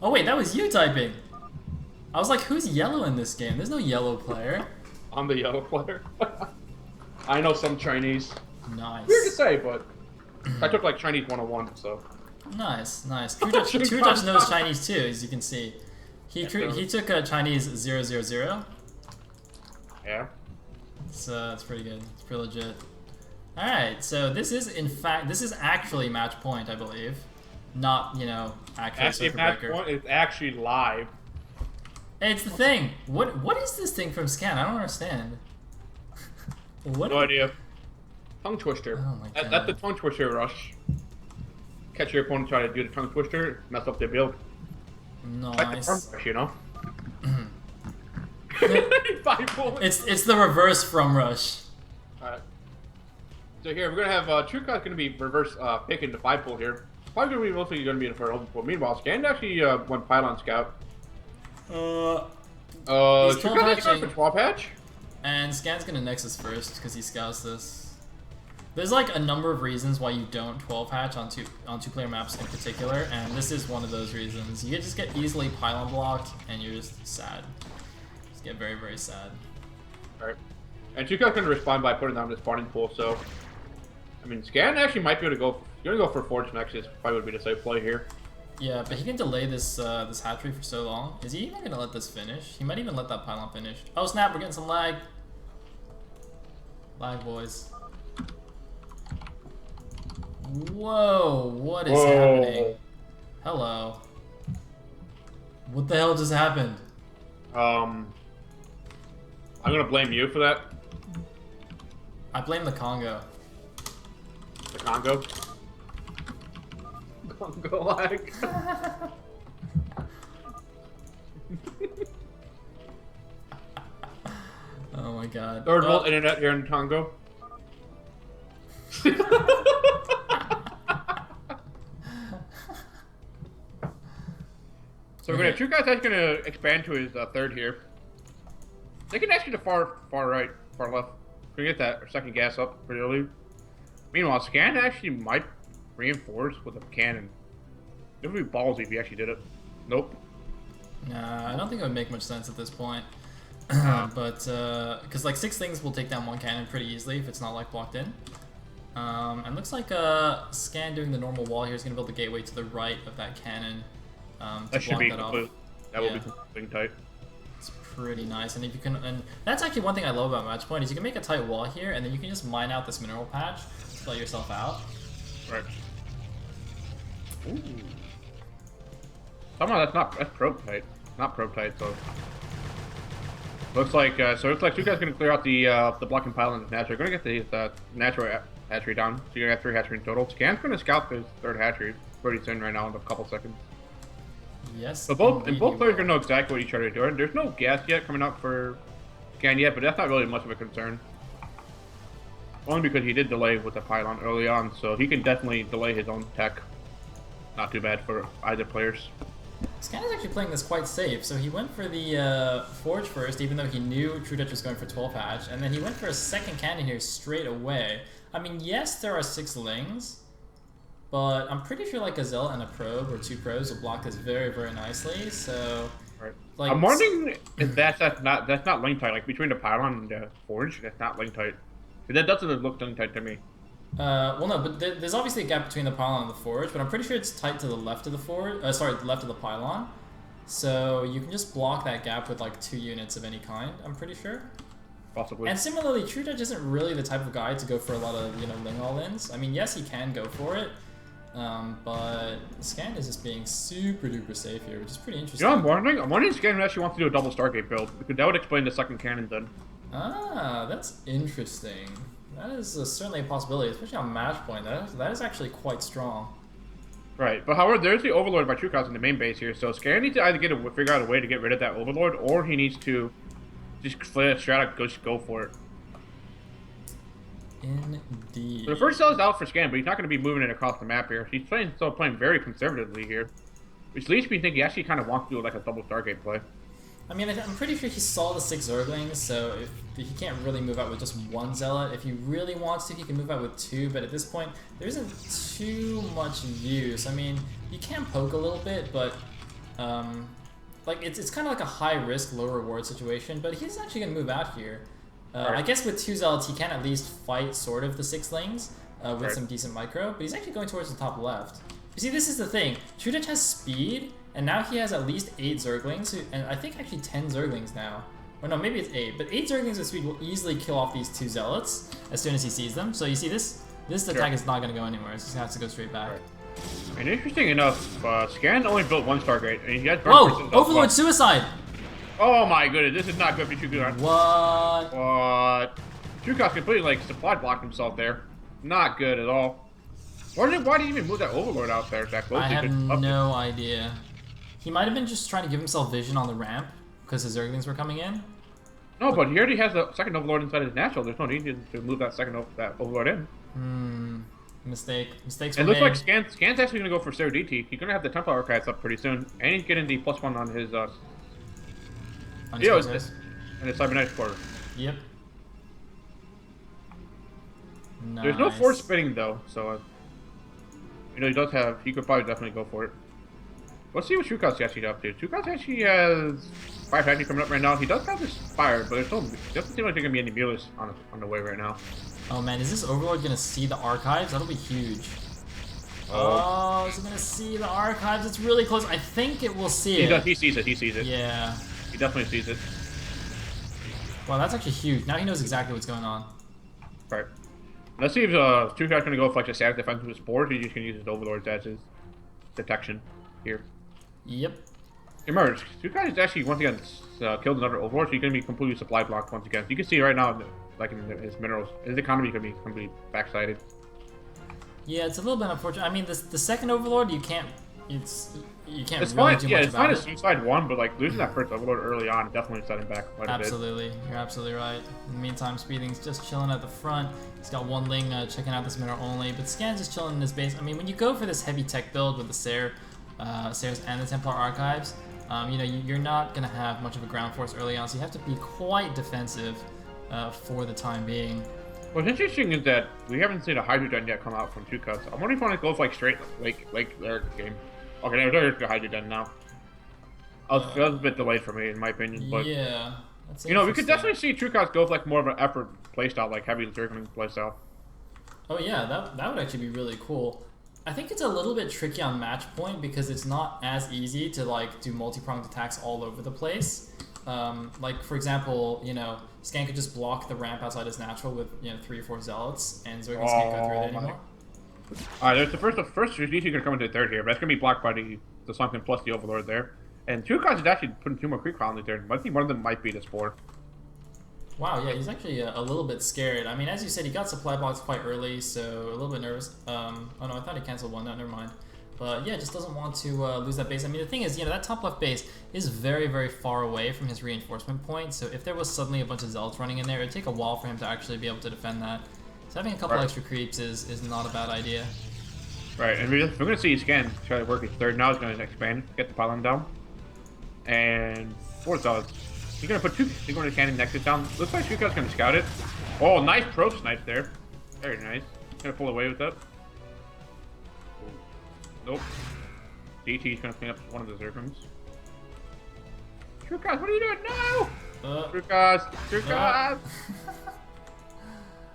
Oh wait, that was you typing. I was like, who's yellow in this game? There's no yellow player. I'm the yellow player. I know some Chinese. Nice. Weird to say, but I took like Chinese 101, so. Nice, nice. True Touch knows Chinese too, as you can see. He took a Chinese 000. Yeah. So it's pretty good. It's pretty legit. All right, so this is actually match point, I believe, not actually circuit match breaker. point is actually live. Hey, it's the thing. What is this thing from Scan? I don't understand. What? No idea. Tongue twister. Oh my god. That's the tongue twister rush. Catch your opponent try to do the tongue twister, mess up their build. Nice. Like the front rush, you know. 5 points. It's the reverse from rush. Alright. So here we're gonna have True Cut's gonna be reverse picking the 5 pull here. Probably gonna be mostly gonna be in for open pull. Meanwhile, Scan actually went pylon scout. He's True Cut going for 12 patch. And Scan's gonna Nexus first because he scouts this. There's like a number of reasons why you don't 12 hatch on two-player maps in particular, and this is one of those reasons. You just get easily pylon blocked, and you're just sad. Just get very, very sad. Alright. And True Cut's gonna respond by putting down the spawning pool, so I mean Scan actually might be able to go. You're gonna go for Forge Nexus. Probably would be the safe play here. Yeah, but he can delay this this hatchery for so long. Is he even gonna let this finish? He might even let that pylon finish. Oh snap! We're getting some lag. Lag, boys. Whoa! What is happening? Hello. What the hell just happened? I'm gonna blame you for that. I blame the Congo. The Congo. Congo lag. Oh my god. Third world internet here in Congo. So we're gonna True Guy's actually gonna expand to his third here. They can actually the far right, far left. We're gonna get that second gas up pretty early. Meanwhile, Scan actually might reinforce with a cannon. It would be ballsy if he actually did it. Nope. Nah, I don't think it would make much sense at this point. But because like 6 things will take down 1 cannon pretty easily if it's not like blocked in. And looks like Scan doing the normal wall here is gonna build the gateway to the right of that cannon. That should be complete. That will be completely tight. It's pretty nice, and if you can, and that's actually one thing I love about match point is you can make a tight wall here, and then you can just mine out this mineral patch, to let yourself out. Right. Ooh. Somehow that's probe tight, not probe tight. So looks like two guys gonna clear out the blocking pylon of natural. Gonna get the natural hatchery down. So you're gonna have 3 hatchery in total. Scan's gonna scout this 3rd hatchery pretty soon right now in a couple seconds. Yes. So both players are gonna know exactly what each other are doing. There's no gas yet coming out for Scan yet, but that's not really much of a concern. Only because he did delay with the pylon early on, so he can definitely delay his own tech. Not too bad for either players. Scan is actually playing this quite safe, so he went for the Forge first, even though he knew True Dutch was going for 12 hatch, and then he went for a second cannon here straight away. I mean, yes, there are 6 lings, but I'm pretty sure like a Zealot and a probe, or 2 probes, will block this very, very nicely, so... Right. Like, I'm wondering if that's not link tight, like between the pylon and the Forge, that's not link tight. That doesn't look link tight to me. Well, no, but there's obviously a gap between the pylon and the forge, but I'm pretty sure it's tight to the left of the forge. Sorry, the left of the pylon. So you can just block that gap with like 2 units of any kind. I'm pretty sure. Possibly. And similarly, True Dutch isn't really the type of guy to go for a lot of ling all-ins. I mean, yes, he can go for it, but Scan is just being super duper safe here, which is pretty interesting. You know, I'm wondering if Scan actually wants to do a double Stargate build, because that would explain the second cannon then. Ah, that's interesting. That is certainly a possibility, especially on match point. That is actually quite strong. Right, but however, there's the Overlord by Truecaus in the main base here, so Scan needs to either figure out a way to get rid of that Overlord, or he needs to just go for it. Indeed. So the first cell is out for Scan, but he's not going to be moving it across the map here. He's still playing very conservatively here, which leads me to think he actually kind of wants to do like a double Stargate play. I mean, I'm pretty sure he saw the 6 Zerglings, so if he can't really move out with just 1 Zealot. If he really wants to, he can move out with 2, but at this point, there isn't too much use. I mean, you can poke a little bit, but like it's kind of like a high risk, low reward situation, but he's actually going to move out here. Right. I guess with 2 Zealots, he can at least fight sort of the 6lings with right. some decent micro, but he's actually going towards the top left. You see, this is the thing. True Dutch has speed, and now he has at least 8 Zerglings, and I think actually 10 Zerglings now. Or no, maybe it's 8, but 8 Zerglings with speed will easily kill off these 2 Zealots as soon as he sees them. So you see, this attack is not going to go anywhere. It's just going to have to go straight back. Right. And interesting enough, Scan only built 1 Stargate, and he had... Whoa! Overlord suicide! Oh my goodness, this is not good for Truecaus. What? Truecaus completely like supply blocked himself there. Not good at all. Why did he even move that Overlord out there that close? I have no idea. He might have been just trying to give himself vision on the ramp because his Zerglings were coming in. No, but he already has the second Overlord inside his natural. There's no need to move that Overlord in. Mistakes It were looks made. like Scan's actually going to go for Sarah DT. He's going to have the Templar Archives up pretty soon. And he's getting the +1 on his and his Cybernetics quarter. Yep. Nice. There's no force spinning though, so he could probably definitely go for it. Let's see what Truecaus actually up to. Truecaus actually has 5 hatchery coming up right now. He does have this fire, but it doesn't seem like there's gonna be any mules on the way right now. Oh man, is this Overlord gonna see the archives? That'll be huge. Oh, is it gonna see the archives? It's really close. I think it will see it. He sees it. He sees it. Yeah. He definitely sees it. Wow, that's actually huge. Now he knows exactly what's going on. Right. Let's see if Truecaus gonna go for like a static defense with his board. He's just gonna use his Overlord as his detection here. Yep. Emerge. Truecaus is actually once again killed another Overlord, so he's gonna be completely supply blocked once again. So you can see right now, like in his minerals, his economy could be completely backsided. Yeah, it's a little bit unfortunate. I mean, the second Overlord, you can't really fine. do much about It's fine it. as suicide 1, but like losing that first Overlord early on definitely set him back quite a bit. Absolutely, you're absolutely right. In the meantime, Speeding's just chilling at the front. He's got 1 Ling checking out this mineral only, but Scan's just chilling in his base. I mean, when you go for this heavy tech build with the Sares and the Templar Archives, you're not gonna have much of a ground force early on, so you have to be quite defensive for the time being. What's interesting is that we haven't seen a Hydrogen yet come out from Truecaus. I'm wondering if I want to go for like straight like their game. Okay, there's the Hydrogen now. That was a bit delayed for me, in my opinion. But yeah, that's we could definitely see Truecaus go with like more of an effort playstyle, like heavy Zergling playstyle. Oh yeah, that would actually be really cool. I think it's a little bit tricky on match point because it's not as easy to like do multi-pronged attacks all over the place. Like for example, Scan could just block the ramp outside his natural with 3 or 4 Zealots, and Zerglings can't go through it anymore. There's the first strategic gonna come into the third here, but that's gonna be blocked by the Sunken plus the Overlord there. And two guys is actually putting 2 more creep colonies there. I think one of them might be the Spore. Wow, yeah, he's actually a little bit scared. I mean, as you said, he got supply blocks quite early, so a little bit nervous. Oh no, I thought he canceled one. No, never mind. But yeah, just doesn't want to lose that base. I mean, the thing is, that top left base is very, very far away from his reinforcement point. So if there was suddenly a bunch of Zealots running in there, it'd take a while for him to actually be able to defend that. So having a couple extra creeps is not a bad idea. Right, and we're going to see Scan try to work his third now. He's going to expand, get the pylon down. And 4 Zealots. He's going to put 2. He's going to cannon Nexus down. Looks like Shuka's going to scout it. Oh, nice probe snipe there. Very nice. He's going to pull away with that. Nope. DT's gonna clean up one of the Zergums. Trukas, what are you doing? No! Trukas! Trukas!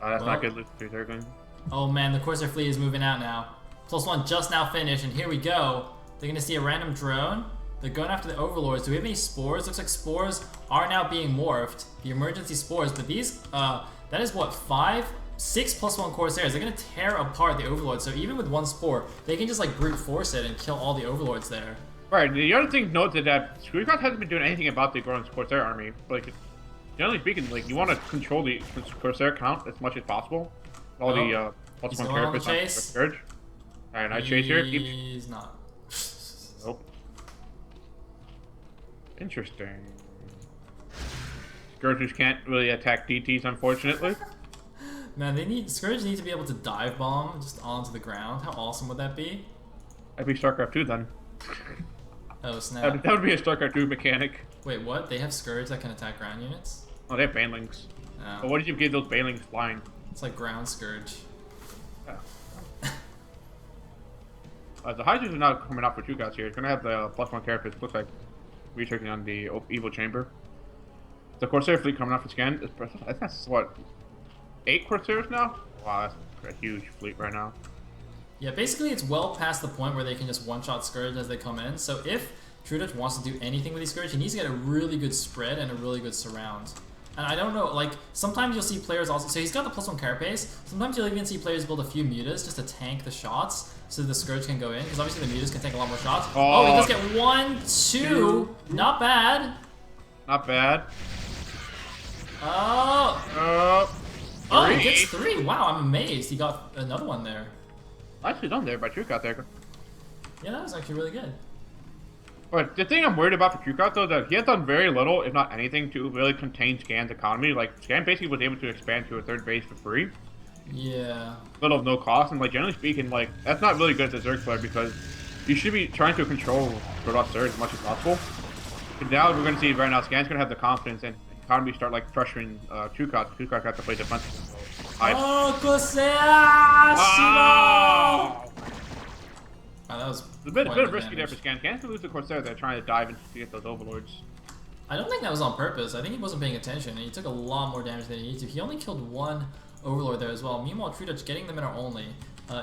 Oh, that's not good. Lose 3 Zergums. Oh man, the Corsair fleet is moving out now. +1 just now finished, and here we go. They're gonna see a random drone. They're going after the Overlords. Do we have any spores? Looks like spores are now being morphed. The emergency spores, but these, that is what, 6 +1 Corsairs. They're gonna tear apart the Overlord. So even with 1 spore, they can just like brute force it and kill all the Overlords there. Right. The other thing to note is that Screwcraft hasn't been doing anything about the growing Corsair army. Like, generally speaking, like you want to control the Corsair count as much as possible. All the +1 characters on the Scourge. Alright, nice chase here. He's not. Nope. Interesting. Scourgers can't really attack DTs, unfortunately. Man, Scourge needs to be able to dive bomb just onto the ground. How awesome would that be? That'd be StarCraft 2 then. Oh snap! That would be a StarCraft 2 mechanic. Wait, what? They have Scourge that can attack ground units? Oh, they have Banelings. Oh. But what did you give those Banelings flying? It's like ground Scourge. Yeah. The Hydras are not coming out for 2 guys here. It's gonna have the +1 characters. Looks like researching on the Evil Chamber. The Corsair fleet coming out for scan. That's what, 8 Corsairs now? Wow, that's a huge fleet right now. Yeah, basically it's well past the point where they can just one-shot Scourge as they come in. So if Trudich wants to do anything with these Scourge, he needs to get a really good spread and a really good surround. And I don't know, like, sometimes you'll see players also, so he's got the +1 carapace. Sometimes you'll even see players build a few mutas just to tank the shots so the Scourge can go in, because obviously the mutas can take a lot more shots. Oh, he does get 1, 2, not bad. Not bad. Oh, he gets 3. Wow, I'm amazed. He got another one there. Nicely done there by Truecut there. Yeah, that was actually really good. But the thing I'm worried about for Truecut though is that he has done very little, if not anything, to really contain Scan's economy. Like, Scan basically was able to expand to a 3rd base for free. Yeah. Little of no cost, and like generally speaking, like that's not really good as a Zerg player because you should be trying to control Protoss Zerg as much as possible. But now we're going to see right now, Scan's going to have the confidence and economy start like pressuring Truecut. Truecut got to play defensive. Oh, Corsair! Wow! That was a bit of risky there for Scan. Scan can lose the Corsair. They're trying to dive in to get those Overlords. I don't think that was on purpose. I think he wasn't paying attention, and he took a lot more damage than he needed to. He only killed 1 Overlord there as well. Meanwhile, Trudich getting the mineral only.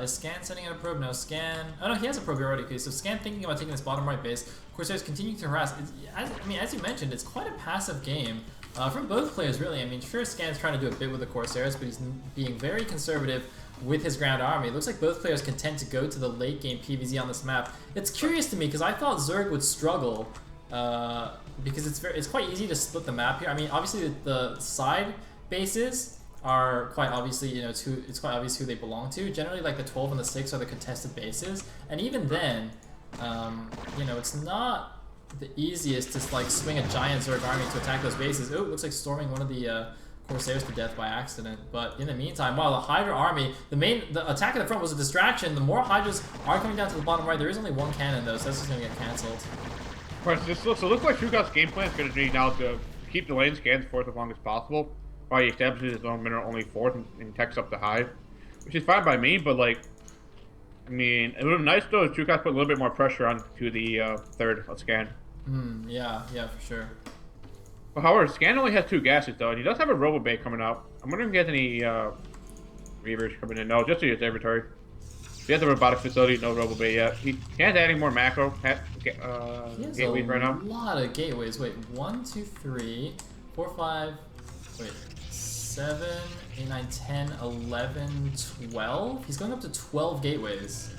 Is Scan sending out a probe? No, Scan... Oh no, he has a probe already. Okay, so Scan thinking about taking this bottom right base. Corsairs continuing to harass. As you mentioned, it's quite a passive game. From both players, really. I mean, sure, Scan's trying to do a bit with the Corsairs, but he's being very conservative with his ground army. It looks like both players can tend to go to the late game PvZ on this map. It's curious to me, because I thought Zerg would struggle, because it's quite easy to split the map here. I mean, obviously the side bases are quite obviously, it's quite obvious who they belong to. Generally, like the 12 and the 6 are the contested bases, and even then, it's not the easiest to like swing a giant Zerg army to attack those bases. Oh, it looks like storming one of the Corsairs to death by accident. But in the meantime, while the Hydra army, the attack at the front was a distraction. The more Hydras are coming down to the bottom right. There is only 1 cannon though, so that's just gonna get cancelled. Right, so it looks like Truecout's game plan is going to be now to keep delaying Scan's 4th as long as possible, while he establishes his own mineral only 4th and techs up the hive, which is fine by me. But like, I mean, it would have been nice though if Truecout put a little bit more pressure onto the 3rd of Scan. Yeah, for sure. Well, however, Scan only has 2 gases though, and he does have a Robo Bay coming out. I'm wondering if he has any Reavers coming in. No, just the observatory. He has the robotic facility, no Robo Bay yet. He can't add any more macro gateways right now. A lot of gateways. Wait, 1, 2, 3, 4, 5. Wait, 7, 8, 9, 10, 11, 12. He's going up to 12 gateways.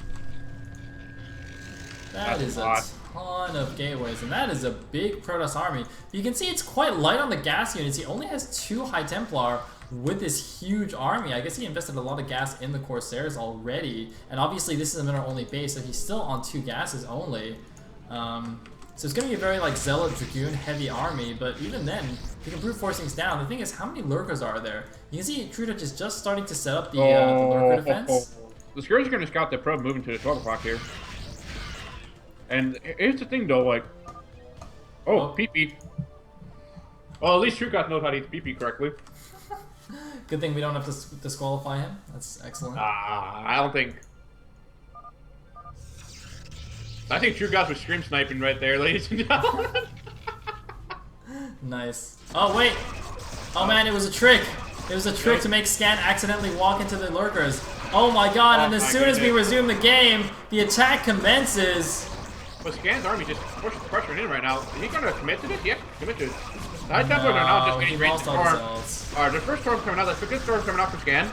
That is a ton of gateways, and that is a big Protoss army. You can see it's quite light on the gas units. He only has 2 High Templar with this huge army. I guess he invested a lot of gas in the Corsairs already, and obviously this is a mineral-only base, so he's still on 2 gases only. So it's going to be a very like Zealot Dragoon heavy army, but even then, he can brute force things down. The thing is, how many lurkers are there? You can see True Dutch is just starting to set up the lurker defense. The Scourge are going to scout the probe moving to the 12 o'clock here. And here's the thing though, like, PP. Well, at least True Dutch knows how to use PP correctly. Good thing we don't have to disqualify him. That's excellent. I don't think. I think True Gods was stream sniping right there, ladies and gentlemen. Nice. Oh, wait. Oh, man, it was a trick. It was a trick to make Scan accidentally walk into the lurkers. Oh, my God. And as soon as we resume the game, the attack commences. But Scan's army just pressuring in right now. Is he going to commit to this? Yes, commit to it. The High Templars are now just getting ready to storm. Alright, the first storm coming out. That's a good storm coming out from Scan.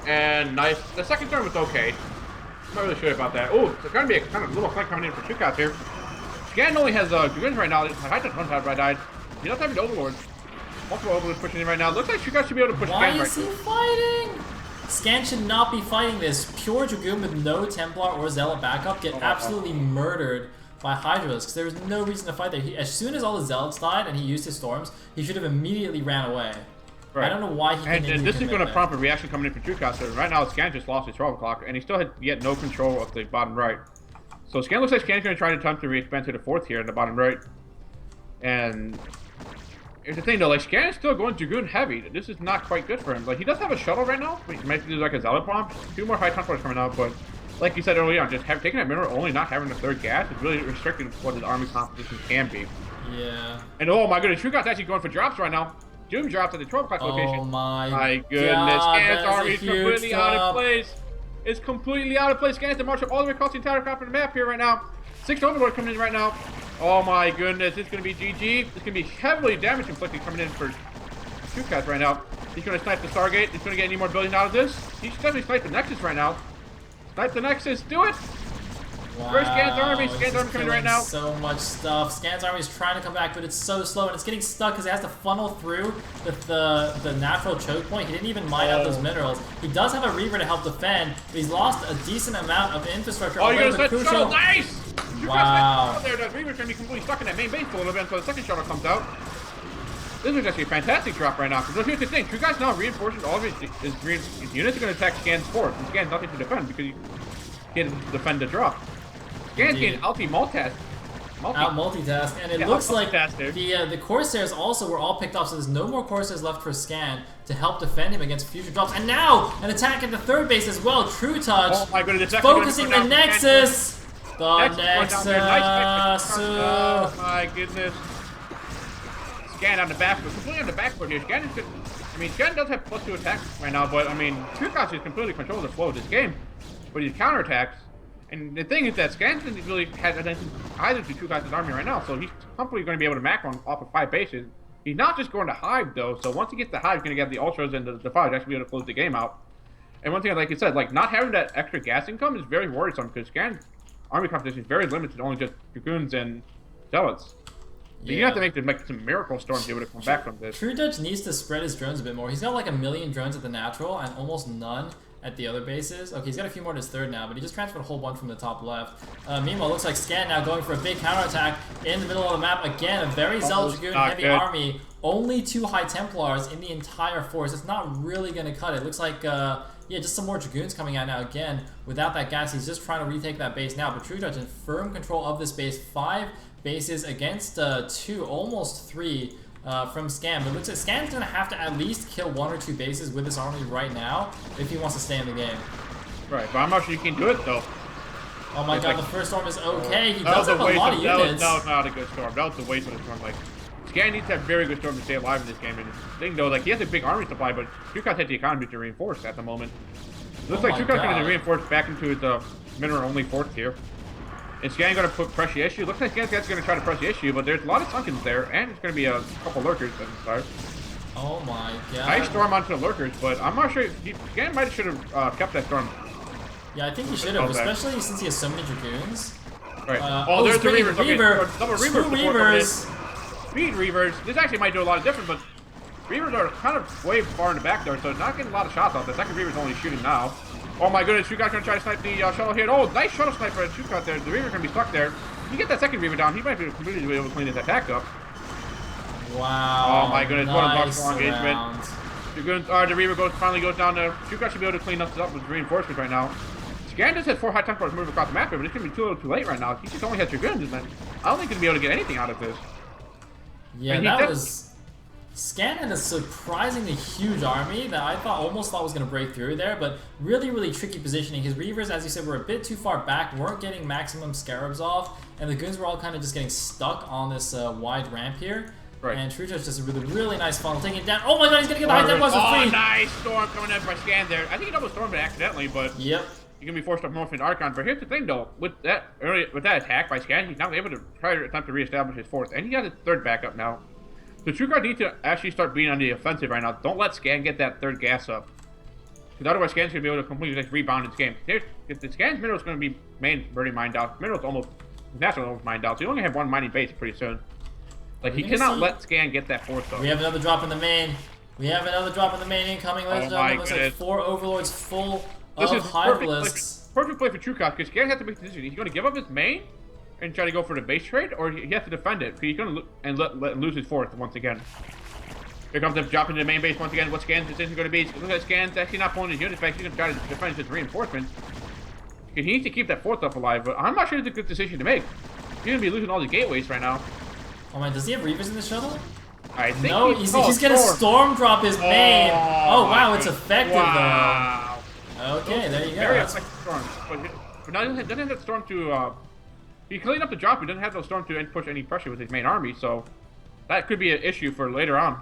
And nice. The second storm was okay. I'm not really sure about that. Oh, there's going to be a kind of little flank coming in for 2 cots here. Scan only has Dragoons right now. High Touch 1 top right died. He doesn't have the Overlords. Multiple Overlords pushing in right now. Looks like 2 cots should be able to push Scan right now. Why is he fighting? Scan should not be fighting this. Pure Dragoon with no Templar or Zealot backup get absolutely murdered by Hydralisks, because there was no reason to fight there. As soon as all the Zealots died and he used his Storms, he should have immediately ran away. Right. I don't know why he continued. And this is going to prompt a reaction coming in for True Cost. Right now, Scan just lost his 12 o'clock, and he still had yet no control of the bottom right. So Scan looks like Scan's going to try to attempt to re-expand to the 4th here in the bottom right. And here's the thing though, like Scan is still going Dragoon heavy. This is not quite good for him. Like he does have a shuttle right now. He might do like a Zealot bomb. 2 more High Templars coming out, but like you said earlier on, just taking that mineral only, not having the 3rd gas is really restricting what his army composition can be. Yeah. And oh my goodness, True God's actually going for drops right now. Doom drops at the 12 o'clock location. Oh my goodness, Scan's army is completely out of place. It's completely out of place. Scan has to march up all the way across the entire top of the map here right now. 6 Overlord coming in right now. Oh my goodness, it's going to be GG. It's going to be heavily damage inflicted coming in for True Cats right now. He's going to snipe the Stargate. He's going to get any more building out of this. He should definitely snipe the Nexus right now. Snipe the Nexus. Do it. Wow. Where's Scan's army? Scan's army coming right now. So much stuff. Scan's army is trying to come back, but it's so slow, and it's getting stuck because it has to funnel through the natural choke point. He didn't even mine out those minerals. He does have a Reaver to help defend, but he's lost a decent amount of infrastructure. Oh, you're going to set shuttle. Nice! Wow. There, the Reaver's going to be completely stuck in that main base for a little bit until the second shuttle comes out. This is actually a fantastic drop right now. Because here's the thing, True Guy's now reinforcing all of his units are going to attack Scan's fort, and Scan's nothing to defend because he can't defend the drop. Scan's getting multitask, and it looks like the Corsairs also were all picked off, so there's no more Corsairs left for Scan to help defend him against future drops. And now, an attack at the 3rd base as well. True Touch, oh my goodness, focusing the Nexus. The Nexus. Oh my goodness. Scan on the back, completely on the backboard here. Scan is good. I mean, Scan does have +2 attacks right now, but I mean, True Touch is completely controlling the flow of this game. But he's counterattacks. And the thing is that Scan doesn't really have attention either to True God's army right now, so he's comfortably going to be able to macro off of 5 bases. He's not just going to Hive, though, so once he gets the Hive, he's going to get the Ultras and the Fire to actually be able to close the game out. And one thing, like you said, like, not having that extra gas income is very worrisome, because Scan's army composition is very limited to only just Dragoons and Zealots. So you have to make some miracle storms to be able to come back from this. True Dutch needs to spread his drones a bit more. He's got like 1 million drones at the natural, and almost none at the other bases. Okay, he's got a few more to his 3rd now, but he just transferred a whole bunch from the top left. Meanwhile, it looks like Scan now going for a big counterattack in the middle of the map. Again, a very Zealot Dragoon heavy army. Only 2 High Templars in the entire force. It's not really going to cut it. It looks like, yeah, just some more Dragoons coming out now. Again, without that gas, he's just trying to retake that base now. But True Dutch in firm control of this base. 5 bases against 2, almost 3. From Scan, but it looks like Scan's gonna have to at least kill 1 or 2 bases with his army right now if he wants to stay in the game. Right, but I'm not sure you can do it though. Oh my god, the first storm is okay. He does have a lot of units. That was not a good storm. That was the waste of the storm. Like, Scan needs to have very good storm to stay alive in this game. And the thing though, like he has a big army supply, but True God's had the economy to reinforce at the moment. It looks like True God's going to reinforce back into his mineral only 4th tier. Is Scan going to press the issue? Looks like Scan's going to try to press the issue, but there's a lot of Sunkens there, and it's going to be a couple lurkers at the start. Oh my god. Nice storm onto the lurkers, but I'm not sure. Scan might should have kept that storm. Yeah, I think he should have, especially since he has so many dragoons. Right. There's the Reavers. Reaver. Okay, double Two Reavers. Speed Reavers. This actually might do a lot of difference, but Reavers are kind of way far in the back there, so not getting a lot of shots off. The second Reaver's only shooting now. Oh my goodness, Shukat gonna try to snipe the shuttle here. Oh, nice shuttle sniper at Shukat there. The Reaver's gonna be stuck there. If you get that second Reaver down, he might be completely able to clean his attack up. Wow. Oh my goodness, nice what a engagement. The Reaver finally goes down there. Shukat should be able to clean up with reinforcements right now. Scan just had 4 high tempo move across the map, but it's gonna be too little too late right now. He just only has dragoons, man. I don't think he's gonna be able to get anything out of this. Yeah, that was... Scan had a surprisingly huge army that I almost thought was going to break through there, but really, really tricky positioning. His Reavers, as you said, were a bit too far back, weren't getting maximum Scarabs off, and the goons were all kind of just getting stuck on this wide ramp here. Right. And True Touch does a really, really nice funnel, taking it down. Oh my god, he's going to get the high tempo for free! Oh, nice storm coming in by Scan there. I think he double stormed it accidentally, but... Yep. You're going to be forced up north into Archon. But here's the thing, though. With that attack by Scan, he's now able to try to attempt to reestablish his 4th, and he has his 3rd backup now. So TrueCard needs to actually start being on the offensive right now. Don't let Scan get that 3rd gas up. Because otherwise Scan's going to be able to completely rebound in this game. If the Scan's mineral's going to be pretty mined out. Mineral's naturally almost mined out. So you only have 1 mining base pretty soon. Like, he cannot let Scan get that 4th though. We have another drop in the main. We have another drop in the main incoming. Ladies and gentlemen, looks like 4 Overlords full of hive lists. Perfect play for TrueCard, because Scan has to make the decision. He's going to give up his main and try to go for the base trade, or he has to defend it. He's going to lose his 4th once again. Here comes him dropping to the main base once again. What Scan's decision going to be? Look at Scan's actually not pulling his units back. He's going to try to defend his reinforcements. He needs to keep that 4th up alive, but I'm not sure it's a good decision to make. He's going to be losing all the gateways right now. Oh man, does he have Reavers in the shuttle? I think no, he's going to storm drop his main. Oh wow, it's effective though. Okay, there you go. Very effective storm. But now he doesn't have that storm to... He cleaned up the drop, he doesn't have no storm to push any pressure with his main army, so that could be an issue for later on.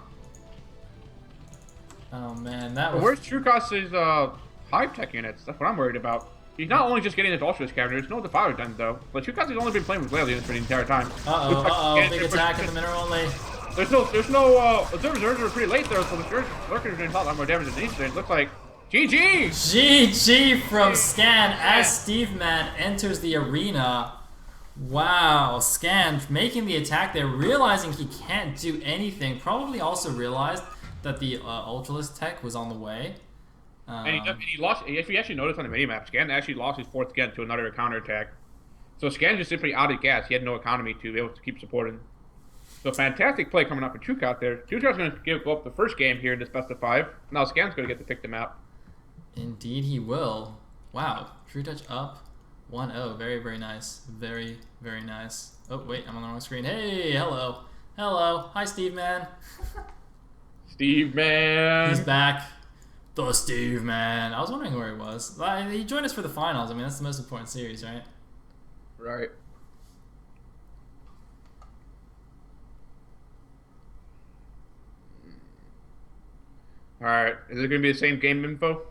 Oh man, that was... Where's TrueCost's hive tech units? That's what I'm worried about. He's not only just getting his Ultra Scavenger, there's no Defiler done though, but TrueCost has only been playing with Whale units for the entire time. Big attack in the middle only. There's no observers are pretty late though, so the Lurkers are doing a lot more damage than these things. Looks like GG! GG from Scan as Steve Man enters the arena. Wow, Scan making the attack there, realizing he can't do anything. Probably also realized that the Ultralisk tech was on the way. And he lost. If you actually notice on the minimap, Scan actually lost his 4th Gen to another counterattack. So Scan just simply out of gas. He had no economy to be able to keep supporting. So fantastic play coming up for TrueCard there. TrueCard's going to go up the first game here in this best of 5. Now Scan's going to get to pick the map. Indeed he will. Wow, True Touch up 1-0. Very, very nice. Very, very nice. Oh, wait, I'm on the wrong screen. Hey, hello. Hello. Hi, Steve Man. Steve Man. He's back. The Steve Man. I was wondering where he was. He joined us for the finals. I mean, that's the most important series, right? Right. Alright, is it going to be the same game info?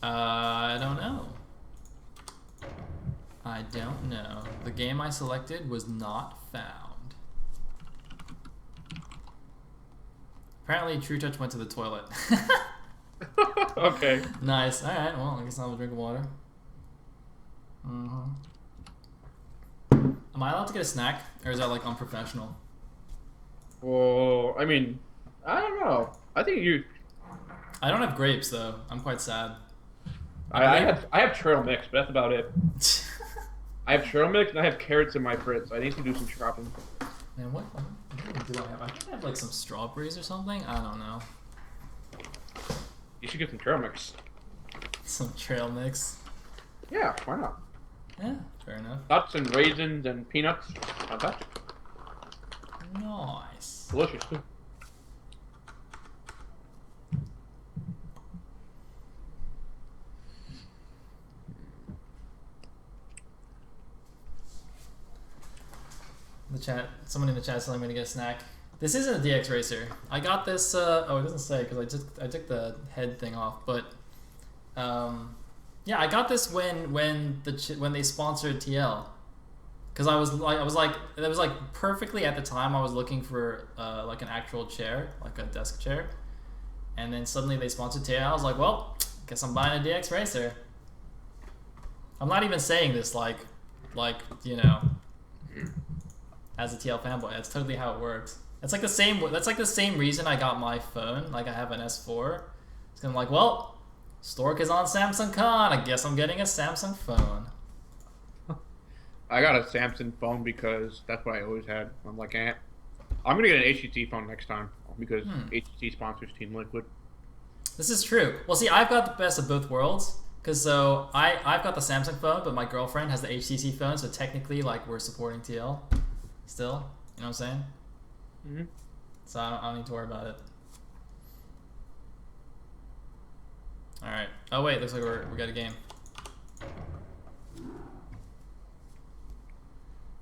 I don't know. I don't know. The game I selected was not found. Apparently, True Touch went to the toilet. Okay. Nice. Alright, well, I guess I'll have a drink of water. Am I allowed to get a snack? Or is that, like, unprofessional? Well, I mean, I don't know. I think you... I don't have grapes, though. I'm quite sad. I have trail mix, but that's about it. I have trail mix and I have carrots in my fridge. So I need to do some shopping. Man, what do I have? I think I have like some strawberries or something. I don't know. You should get some trail mix. Some trail mix. Yeah, why not? Yeah, fair enough. Nuts and raisins and peanuts. Fantastic. Nice. Delicious too. The chat. Someone in the chat is telling me to get a snack. This isn't a DX Racer. I got this. Oh, it doesn't say because I took the head thing off. But yeah, I got this when they sponsored TL. Because I was like, it was like perfectly at the time I was looking for like an actual chair, like a desk chair. And then suddenly they sponsored TL. I was like, well, guess I'm buying a DX Racer. I'm not even saying this like, you know, as a TL fanboy. That's totally how it works. That's like the same. That's like the same reason I got my phone. Like I have an S4. It's gonna like, well, Stork is on Samsung Con. I guess I'm getting a Samsung phone. I got a Samsung phone because that's what I always had. I'm like, I'm gonna get an HTC phone next time because HTC sponsors Team Liquid. This is true. Well, see, I've got the best of both worlds. Because so I've got the Samsung phone, but my girlfriend has the HTC phone, so technically, like, we're supporting TL still. You know what I'm saying? Mm-hmm. So I don't need to worry about it. All right. Oh wait, looks like we got a game.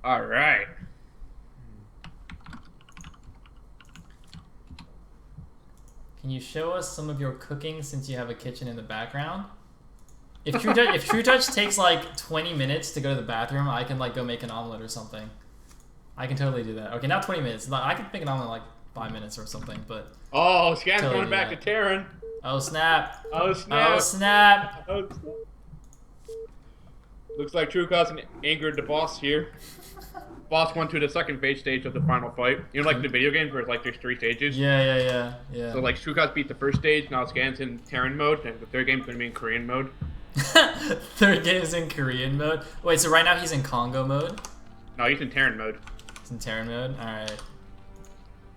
All right. Can you show us some of your cooking since you have a kitchen in the background? If True Touch takes like 20 minutes to go to the bathroom, I can like go make an omelet or something. I can totally do that. Okay, not 20 minutes. I can make an omelet in like 5 minutes or something, but... Oh, Scan's totally going back to Terran. Oh, snap. Oh, snap. Oh, snap. Oh, snap. Looks like TrueCost angered the boss here. Boss went to the second phase stage of the final fight. You know, like the video games where it's like there's 3 stages? Yeah. So like TrueCost beat the first stage, now Scan's in Terran mode, and the third game's going to be in Korean mode. Third game is in Korean mode. Wait, so right now he's in Congo mode? No, he's in Terran mode. He's in Terran mode? Alright.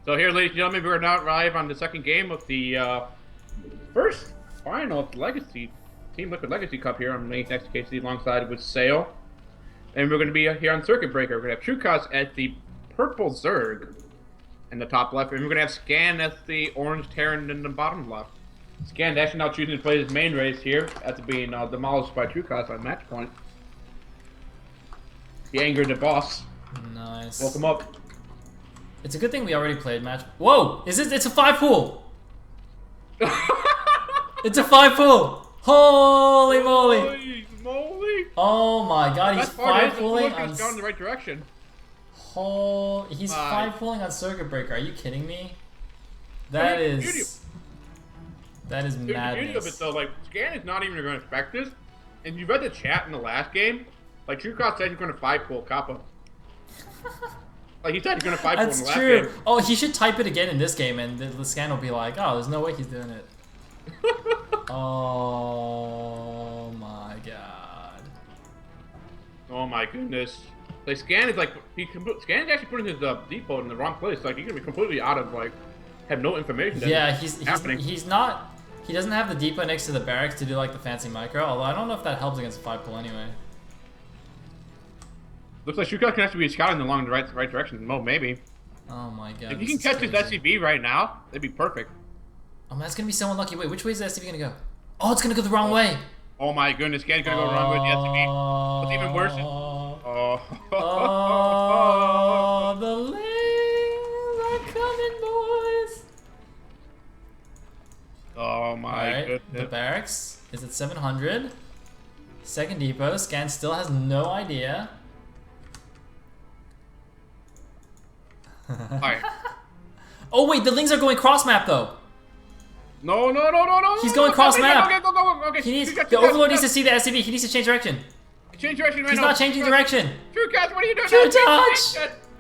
So here, ladies and gentlemen, we're now live on the second game of the first final of the Legacy, Team Liquid Legacy Cup here on May next KC alongside with Sayle. And we're going to be here on Circuit Breaker. We're going to have TrueCost at the purple Zerg in the top left, and we're going to have Scan at the orange Terran in the bottom left. Scan actually now choosing to play his main race here after being demolished by TrueCost on match point. He angered the boss. Nice. Welcome up. It's a good thing we already played match. Whoa! It's a 5 pool! It's a 5 pool! Holy moly! Holy moly! Oh my god, he's 5 pooling on... He's going in the right direction. He's 5 pooling on Circuit Breaker. Are you kidding me? That is madness. The beauty of it though, like Scan is not even going to expect this, and you read the chat in the last game. Like TrueCost said he's going to 5 pool Kappa. Like he said he's going to 5 pool in the last game. Oh, he should type it again in this game, and the Scan will be like, "Oh, there's no way he's doing it." Oh my god. Oh my goodness. Like Scan is like Scan is actually putting his depot in the wrong place. Like he's gonna be completely out of like have no information. Yeah, he's not. He doesn't have the depot next to the barracks to do like the fancy micro. Although I don't know if that helps against 5 pull anyway. Looks like TrueCost can actually be scouting along the right direction. Well, maybe. Oh my god. If you can catch his SCV right now, that'd be perfect. Oh man, that's gonna be so unlucky. Wait, which way is the SCV gonna go? Oh, it's gonna go the wrong way. Oh my goodness, Scan's gonna go the wrong way with the SCV. What's even worse is... Oh. Oh, the lanes are coming, boys. Oh my goodness. The barracks is at 700. Second depot. Scan still has no idea. Alright. Oh wait, the Lings are going cross map though. No. He's going cross map. Okay, go. Okay. The Overlord needs to see the SCV. He needs to change direction. Change direction right now. He's not changing direction. TrueCost, what are you doing? True Touch!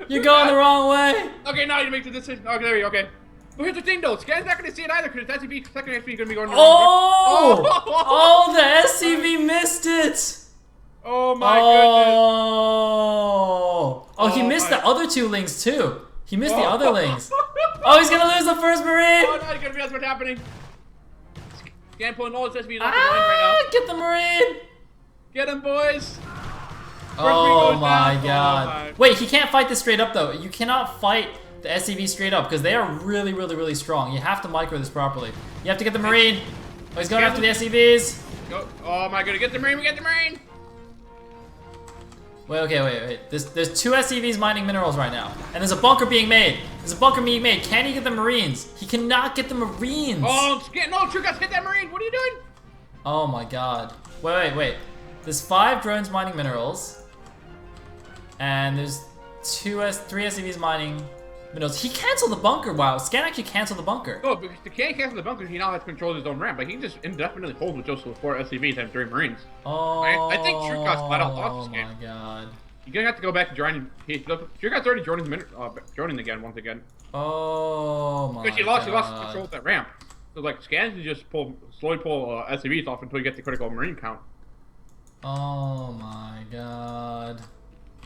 You're going the wrong way. Okay, now you make the decision. Okay, there you go. Okay. But here's the thing though, Scan's not going to see it either because that SCV second SCV is going to be going the wrong way. Oh, the SCV missed it. Oh my goodness. Oh, he missed the other 2 Lings too. He missed the other Lings. Oh, he's gonna lose the first Marine! Oh no, he's gonna realize what's happening. Scan pulling all his SCVs off the line right now. Get the Marine! Get him, boys! Oh my god. Wait, he can't fight this straight up though. You cannot fight the SCV straight up because they are really strong. You have to micro this properly. You have to get the Marine. Oh, he's going after the SCVs. Go. Oh my god, get the Marine, we get the Marine! Wait. There's 2 SCVs mining minerals right now. And there's a bunker being made. Can he get the Marines? He cannot get the Marines. Oh, no, TrueCost, hit that Marine. What are you doing? Oh my god. Wait. There's 5 drones mining minerals. And there's three SCVs mining minerals. He canceled the bunker. Wow, Scan actually canceled the bunker. Oh, because he can't cancel the bunker, he now has control of his own ramp. Like, he can just indefinitely hold with just 4 SCVs and 3 Marines. Oh, I think Trukot's flat out lost this game. Oh my god. You're gonna have to go back to joining. Trukot's already joining again once again. Oh my god. Because he lost control of that ramp. So like Scans can just slowly pull SCVs off until you get the critical Marine count. Oh my god.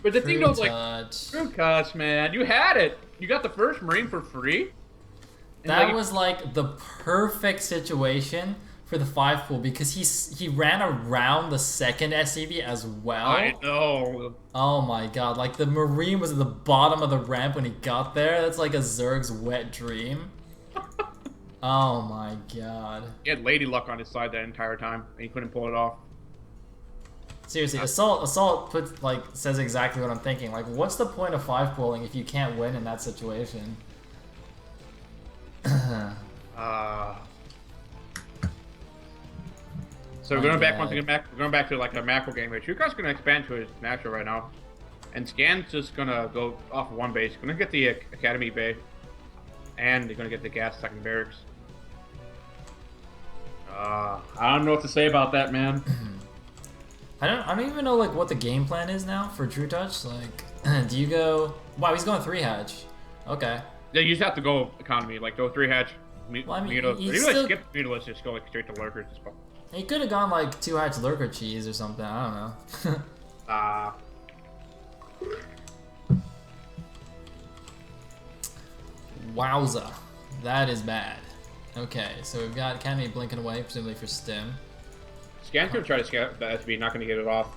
But the thing though, like, Touch. Trukot, man, you had it. You got the first Marine for free. That was like the perfect situation for the 5 pool because he ran around the second SCV as well. I know. Oh my god, like the Marine was at the bottom of the ramp when he got there. That's like a Zerg's wet dream. Oh my god. He had Lady Luck on his side that entire time, and he couldn't pull it off. Seriously, Assault says exactly what I'm thinking. Like, what's the point of 5 pooling if you can't win in that situation? So we're going back we're going back to like a macro game here. Trukot's gonna expand to his natural right now, and Scan's just gonna go off of one base. Gonna get the Academy Bay, and they're gonna get the gas second barracks. I don't know what to say about that, man. I don't even know like what the game plan is now for True Touch. Like, do you go? Wow, he's going 3 hatch. Okay. Yeah, you just have to go economy, like go 3 hatch. Well, I mean, even still... like skip Mutilates, just go like straight to lurkers. He could have gone like 2 hatch lurker cheese or something. I don't know. Wowza, that is bad. Okay, so we've got Academy blinking away, presumably for Stim. Scan's gonna try to scout the SB, not gonna get it off.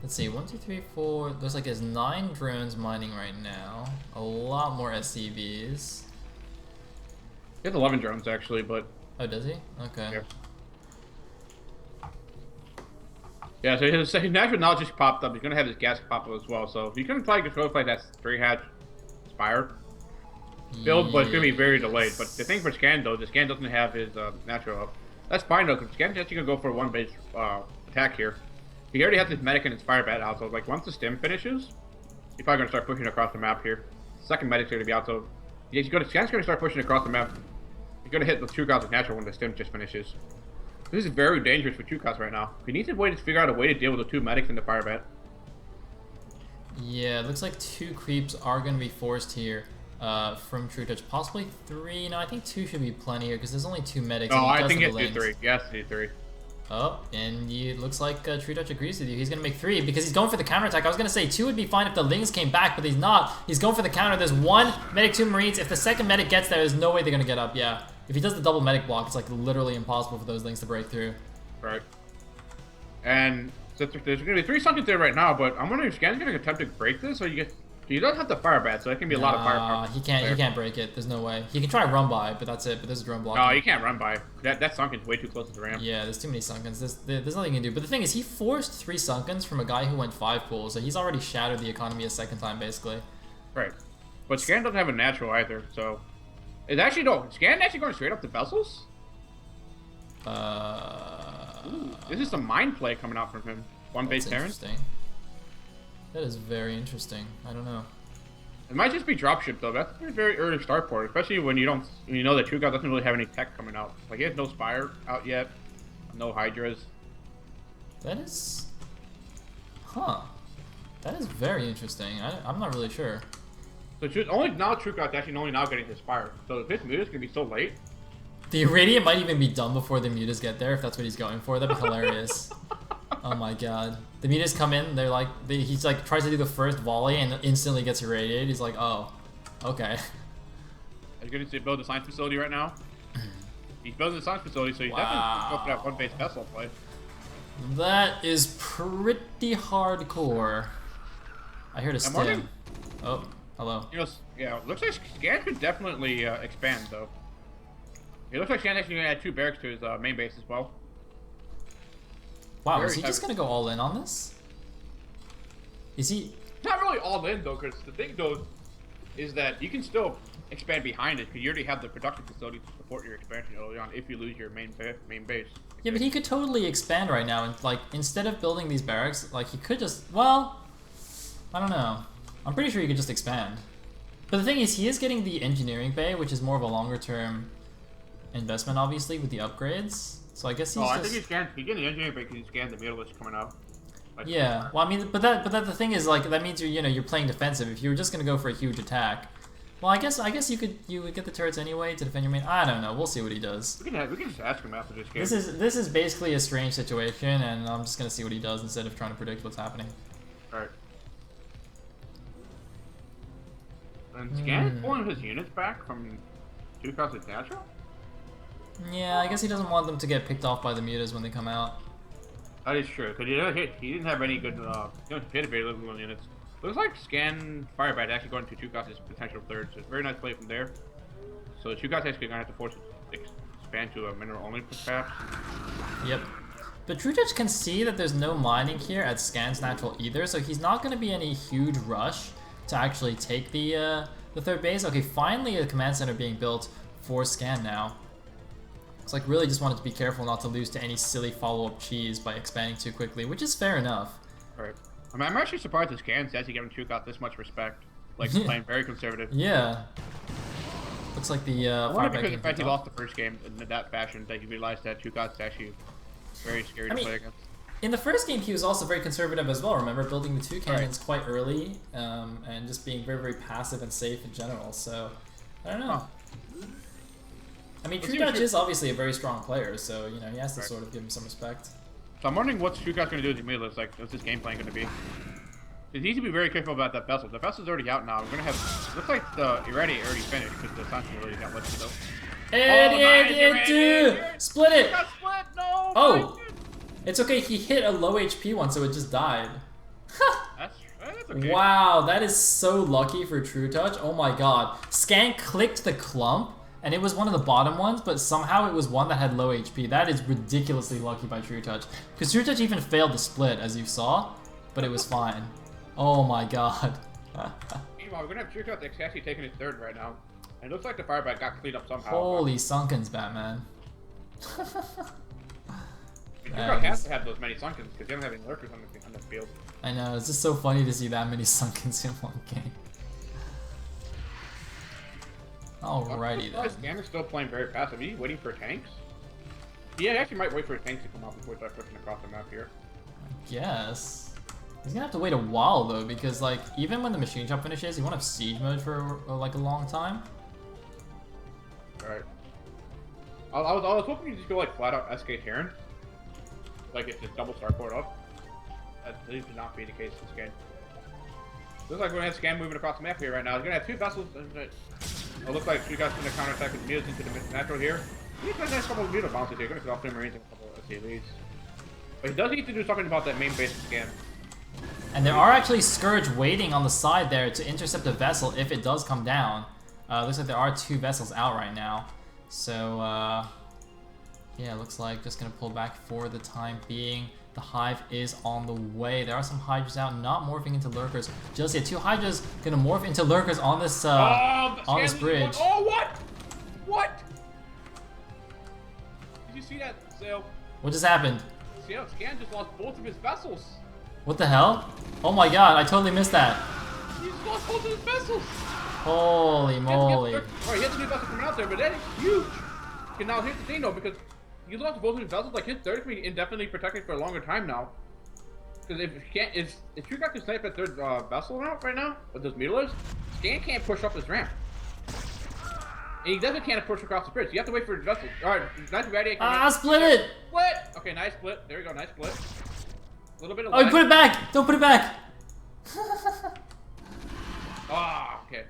Let's see, 1, 2, 3, 4. There's like there's 9 drones mining right now. A lot more SCVs. He has 11 drones actually, but. Oh, does he? Okay. Yeah, so his natural knowledge just popped up. He's gonna have his gas pop up as well. So if you can try to go play that 3 hatch Spire build, but it's gonna be very delayed. But the thing for Scan though, the Scan doesn't have his natural up. That's fine though, because Scan's actually gonna go for a 1 base attack here. He already has his medic and his fire bat out, so like once the stim finishes, he's probably gonna start pushing across the map here. Second medic's gonna be out, so Scan's gonna start pushing across the map. He's gonna hit the 2 guys with natural when the stim just finishes. This is very dangerous for Trukot right now. He needs to figure out a way to deal with the 2 medics and the fire bat. Yeah, it looks like 2 creeps are going to be forced here from True Touch. Possibly 3. No, I think 2 should be plenty here because there's only 2 medics. Oh, I think he has to do 3. He has to do 3. Oh, and it looks like True Touch agrees with you. He's going to make 3 because he's going for the counterattack. I was going to say 2 would be fine if the Lings came back, but he's not. He's going for the counter. There's 1 medic, 2 Marines. If the second medic gets there, there's no way they're going to get up. Yeah. If he does the double medic block, it's like literally impossible for those Lings to break through. Right. And so there's going to be 3 sunkens there right now, but I'm wondering if Scan's going to attempt to break this, or he doesn't have the fire bat, so it can be a lot of firepower. He can't break it. There's no way. He can try run by, but that's it. But there's a drone block. No, you can't run by. That sunken's way too close to the ramp. Yeah, there's too many sunkens. There's nothing you can do. But the thing is, he forced 3 sunkens from a guy who went 5 pools, so he's already shattered the economy a second time, basically. Right. But Scan doesn't have a natural either, so... Scan actually going straight up to vessels? Ooh, this is some mind play coming out from him. 1 base Terran. Interesting. That is very interesting. I don't know. It might just be dropship though. That's a very early start port, especially when you know that Trukot doesn't really have any tech coming out. Like he has no Spire out yet, no Hydras. That is, that is very interesting. I'm not really sure. So Trukot's actually only now getting his Spire. So this Mutas gonna be so late. The Irradiant might even be done before the Mutas get there, if that's what he's going for. That'd be hilarious. Oh my god. The Mutas come in, he's like, tries to do the first volley and instantly gets irradiated. He's like, oh, okay. Are you going to build a science facility right now? He's building a science facility, so he's definitely going for that 1 base vessel play. That is pretty hardcore. I heard a stim. Oh, hello. Yeah, looks like Scan could definitely expand though. It looks like Scan's actually going to add 2 barracks to his main base as well. Wow, is he just going to go all in on this? Is he? Not really all in though, because the thing though is that you can still expand behind it because you already have the production facility to support your expansion early on if you lose your main base. Yeah, but he could totally expand right now, and like instead of building these barracks, like he could just, well, I don't know. I'm pretty sure he could just expand. But the thing is, he is getting the engineering bay, which is more of a longer term investment, obviously, with the upgrades. So I guess he's I think he's getting the engineering bay because he's scanned the mutalisk coming out. Like, yeah, well, I mean, but the thing is, like, that means you're playing defensive. If you were just gonna go for a huge attack, well, I guess you would get the turrets anyway to defend your main. I don't know. We'll see what he does. We can just ask him after this game. This is basically a strange situation, and I'm just gonna see what he does instead of trying to predict what's happening. All right. And Scan is pulling his units back from 2 costs natural. Yeah, I guess he doesn't want them to get picked off by the mutas when they come out. That is true, because he didn't have any good hit very little units. Looks like Scan Firebat actually going to 2 costs potential third, so it's a very nice play from there. So 2 costs actually going to have to force it to expand to a mineral only perhaps. Yep. But True Touch can see that there's no mining here at Scan's natural either, so he's not going to be any huge rush to actually take the third base. Okay, finally a command center being built for Scan now. It's like really just wanted to be careful not to lose to any silly follow-up cheese by expanding too quickly, which is fair enough. Alright. I mean, I'm actually surprised that Scan's actually giving 2 got this much respect. Like, playing very conservative. Yeah. Looks like the I wonder because in fact he lost the first game in that fashion that he realized that 2 got is actually very scary to play against. In the first game, he was also very conservative as well. Remember, building the 2 cannons quite early, and just being very, very passive and safe in general. So, I don't know. Huh. I mean, True Touch is obviously a very strong player, so you know he has to sort of give him some respect. So I'm wondering what True Touch's going to do with the Mutalisk. Like, what's his game plan going to be? He needs to be very careful about that vessel. The vessel's already out now. We're going to have. Looks like the Irradiate already finished because the Sun's already got left to go. Split it! Got split! No! Oh! It's okay, he hit a low HP one, so it just died. That's okay. Wow, that is so lucky for True Touch. Oh my god. Scan clicked the clump, and it was one of the bottom ones, but somehow it was one that had low HP. That is ridiculously lucky by True Touch. Because True Touch even failed the split, as you saw, but it was fine. Oh my god. Meanwhile, we're going to have True Touch actually taking his third right now. And it looks like the Firebat got cleaned up somehow. Holy sunkens, Batman. True Touch has to have those many Sunkens because they don't have any lurkers on the field. I know, it's just so funny to see that many Sunkens in one game. Alrighty then. Scan is still playing very passive. He's waiting for tanks. Yeah, he actually might wait for tanks to come out before he starts pushing across the map here. I guess. He's gonna have to wait a while though, because like even when the machine shop finishes, he won't have siege mode for like a long time. Alright. I was hoping you just go like flat out SK Terran. Like it's just double starport up. That seems to not be the case in this game. Looks like we're gonna have Scan moving across the map here right now. He's gonna have 2 vessels. It looks like 3 guys gonna counterattack with mules into the natural here. He's got a nice couple of mutal bounces here. Gonna off the Marines and a couple of SCVs. But he does need to do something about that main base of Scan. And there are actually Scourge waiting on the side there to intercept a vessel if it does come down. Looks like there are 2 vessels out right now. So, yeah, looks like just gonna pull back for the time being. The Hive is on the way. There are some Hydras out, not morphing into Lurkers. Just yet, 2 Hydras gonna morph into Lurkers on this bridge. Oh, what? What? Did you see that, Sayle? What just happened? Sayle, Scan just lost both of his vessels. What the hell? Oh my god, I totally missed that. He just lost both of his vessels. Holy moly. Alright, he has a new vessel coming out there, but that is huge. Okay, now here's the thing though, because you lost both of his vessels, like his third can be indefinitely protected for a longer time now. Because if you got to snipe that third vessel out right now with those meterless, Scan can't push up this ramp. And he doesn't can't push across the bridge. You have to wait for his vessel. Alright, nice radiate. Split it! Split! Okay, nice split. There we go, nice split. A little bit of lag. Put it back! Don't put it back! Okay.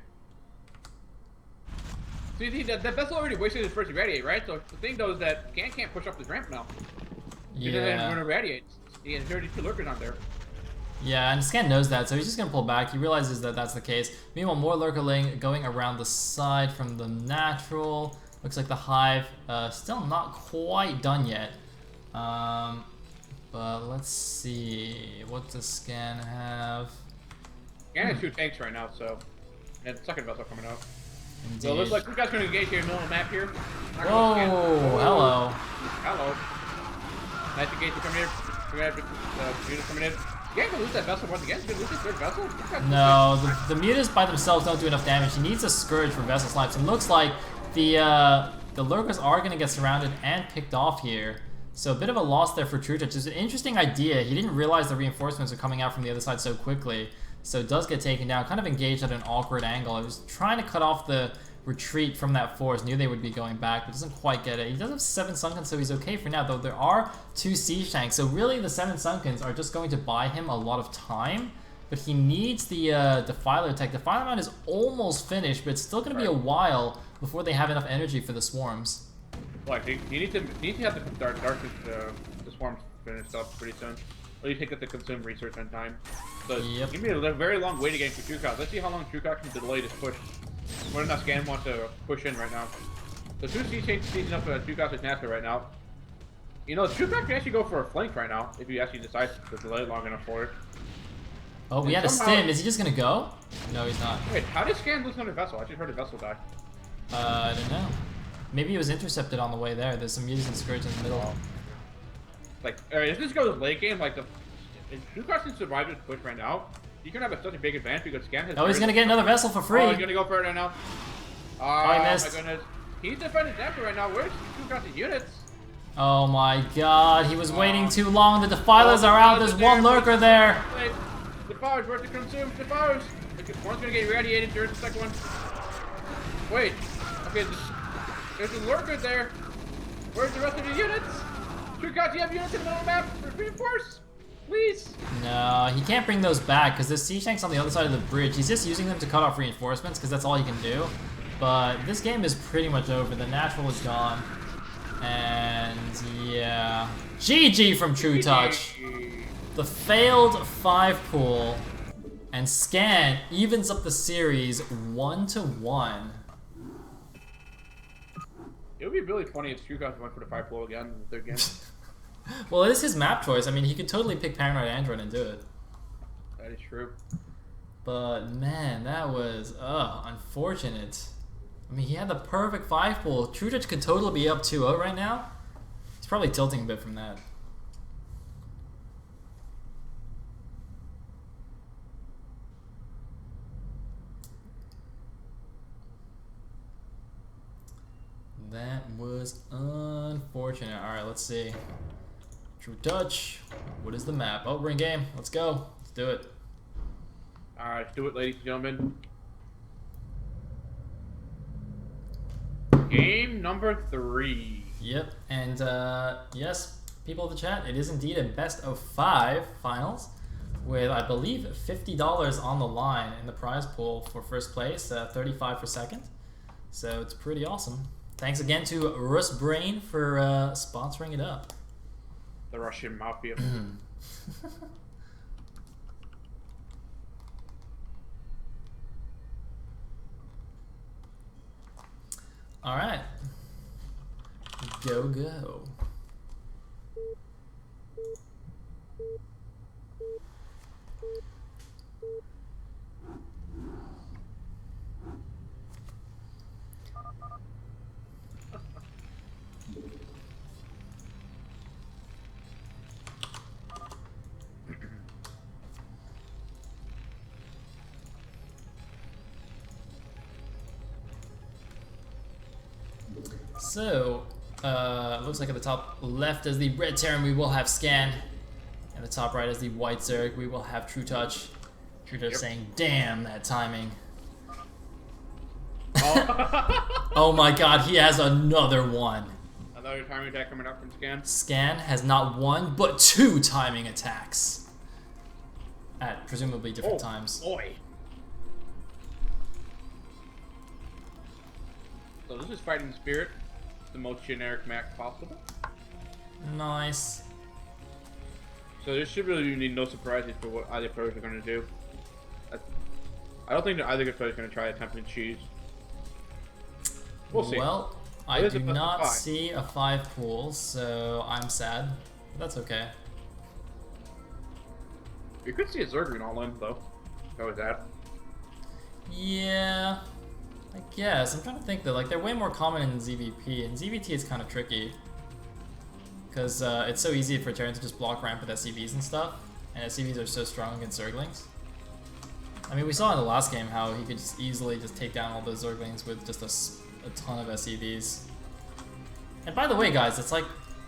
See, that vessel already wasted his first irradiate, right? So the thing though is that Scan can't push up this ramp now. He doesn't irradiate. He has 32 lurkers on there. Yeah, and Scan knows that, so he's just gonna pull back. He realizes that that's the case. Meanwhile, more lurkerling going around the side from the natural. Looks like the Hive still not quite done yet. But let's see. What does Scan have? Scan has 2 tanks right now, so and second vessel coming out. Indeed. So it looks like two guys going to engage here in the middle of the map here. Whoa, hello. Hello. Nice engagement coming in. We're going to have the Mutas coming in. You ain't going to lose that vessel once again. He's going to lose his third vessel. No, the Mutas by themselves don't do enough damage. He needs a Scourge for Vessel Snipes. And looks like the Lurkers are going to get surrounded and picked off here. So a bit of a loss there for True Touch. It's an interesting idea. He didn't realize the reinforcements are coming out from the other side so quickly. So it does get taken down. Kind of engaged at an awkward angle. I was trying to cut off the retreat from that force. Knew they would be going back, but doesn't quite get it. He does have 7 Sunkens, so he's okay for now. Though there are 2 Siege Tanks. So really the 7 Sunkens are just going to buy him a lot of time. But he needs the Defiler tech. Defiler mount is almost finished, but it's still going to be a while before they have enough energy for the swarms. Like, you need to have the swarms finished up pretty soon. Or you take it to consume research and time. So it's gonna be a very long wait again for TrueCock. Let's see how long TrueCock can delay this push. More than that Scan wants to push in right now. The 2 Siege Tanks season up TrueCock's Nascar right now. You know, TrueCock can actually go for a flank right now if he actually decides to delay it long enough for it. Oh, we had a stim. Is he just gonna go? No, he's not. Wait, how did Scan lose another vessel? I just heard a vessel die. I don't know. Maybe it was intercepted on the way there. There's some Mutas and Scourge in the middle. Like, if this goes late game, like if TrueCock can survive this push right now, you can have such a big advantage because Scan has. Oh, he's gonna get another vessel for free. Oh, he's gonna go for it right now. Oh, he missed. My goodness. He's defending Nascar right now. Where's TrueCock's units? Oh my god, he was waiting too long. The Defilers are out. There's one Lurker there. Wait, Defilers, where's the consumed Defilers? One's gonna get irradiated during the second one. Wait, okay, there's a Lurker there. Where's the rest of the units? TrueCock, do you have units in the middle of the map? Reinforce, please. No, he can't bring those back because there's Siege Tanks on the other side of the bridge. He's just using them to cut off reinforcements because that's all he can do. But this game is pretty much over. The natural is gone. And yeah, GG from True Touch. The failed 5 pool, and Scan evens up the series 1-1. It would be really funny if TrueCock went for the 5 pool again in the third game. Well, it is his map choice. I mean, he could totally pick Paranoid Android and do it. That is true. But man, that was unfortunate. I mean, he had the perfect 5 pool. True Touch could totally be up 2-0 right now. He's probably tilting a bit from that. That was unfortunate. Alright, let's see. True Touch. What is the map? Oh, we're in game. Let's go. Let's do it. Alright, let's do it, ladies and gentlemen. Game number 3. Yep, and yes, people of the chat, it is indeed a best of 5 finals with, I believe, $50 on the line in the prize pool for first place, 35 for second. So it's pretty awesome. Thanks again to Rus Brain for sponsoring it up. The Russian Mafia. All right, go. So, looks like at the top left as the red Terran we will have Scan, and the top right as the white Zerg we will have True Touch. True Touch saying, "Damn that timing." Oh my God, he has another one. Another timing attack coming up from Scan. Scan has not 1 but 2 timing attacks at presumably different times. Boy. So this is Fighting Spirit, the most generic map possible. Nice. So there should really be no surprises for what either players are going to do. I don't think that either player is going to try attempt and cheese. We'll see. Well, I do not see a 5 pool, so I'm sad. But that's okay. You could see a Zerg all in though. How was that? Yeah. I guess. I'm trying to think though. Like, they're way more common in ZVP, and ZVT is kind of tricky. Because it's so easy for Terran to just block ramp with SCVs and stuff. And SCVs are so strong against Zerglings. I mean, we saw in the last game how he could just easily just take down all those Zerglings with just a ton of SCVs. And by the way, guys, it's like,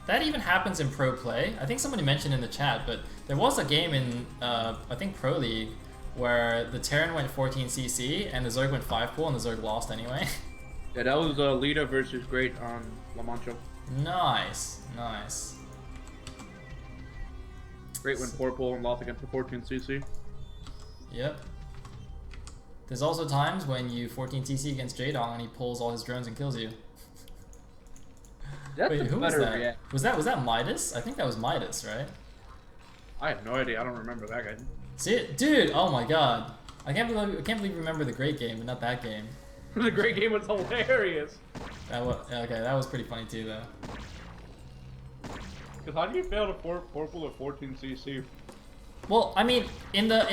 that even happens in pro play. I think somebody mentioned in the chat, but there was a game in, I think, Pro League, where the Terran went 14 CC and the Zerg went 5 pool and the Zerg lost anyway. Yeah, that was Lita versus Great on La Mancha. Nice, nice. Great went 4 pool and lost against the 14 CC. Yep. There's also times when you 14 TC against J-Dong and he pulls all his drones and kills you. That's Wait, a who was better that? react. Was that Midas? I think that was Midas, right? I have no idea. I don't remember that guy. See it, dude! Oh my god! I can't believe you remember the great game, but not that game. The great game was hilarious. Okay, that was pretty funny too, though. Because how do you fail to 4 pool or 14 CC? Well, I mean, in the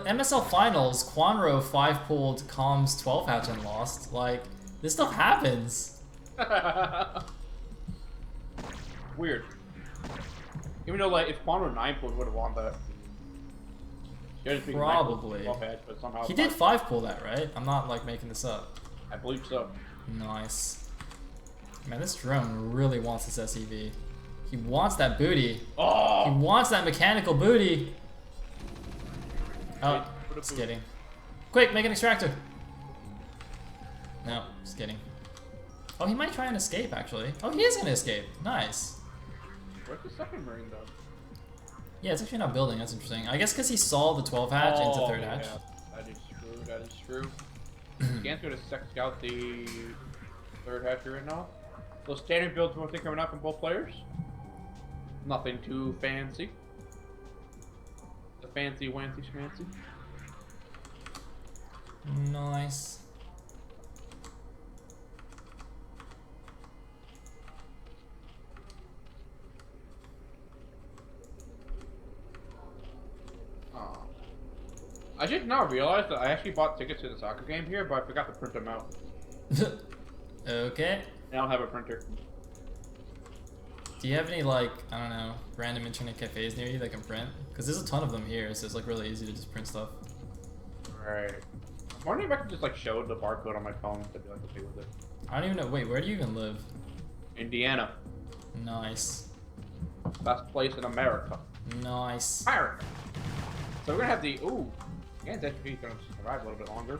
MSL finals, Quanro 5-pulled Comms 12 hatch and lost. Like, this stuff happens. Weird. Even though, like, if Quanro 9 pool would have won that. Probably. Hatch, but somehow He did 5-pull that, right? I'm not, like, making this up. I believe so. Nice. Man, this drone really wants this SEV. He wants that booty. Oh! He wants that mechanical booty. Oh, just kidding. Quick, make an extractor. No, just kidding. Oh, he might try and escape, actually. Oh, he is going to escape. Nice. Where's the second Marine, though? Yeah, it's actually not building. That's interesting. I guess because he saw the 12 hatch into 3rd hatch. Yeah, that is true. That is true. Scan's going to scout the 3rd hatch right now. So standard builds, one thing coming out from both players. Nothing too fancy. The fancy wancy schmancy. Nice. I just now realized that I actually bought tickets to the soccer game here, but I forgot to print them out. Okay. I don't have a printer. Do you have any, like, I don't know, random internet cafes near you that can print? Because there's a ton of them here, so it's like really easy to just print stuff. Right. I'm wondering if I could just like show the barcode on my phone to be like okay with it. I don't even know. Wait, where do you even live? Indiana. Nice. Best place in America. Nice. America. So we're gonna have the ooh. Again, HP is gonna survive a little bit longer.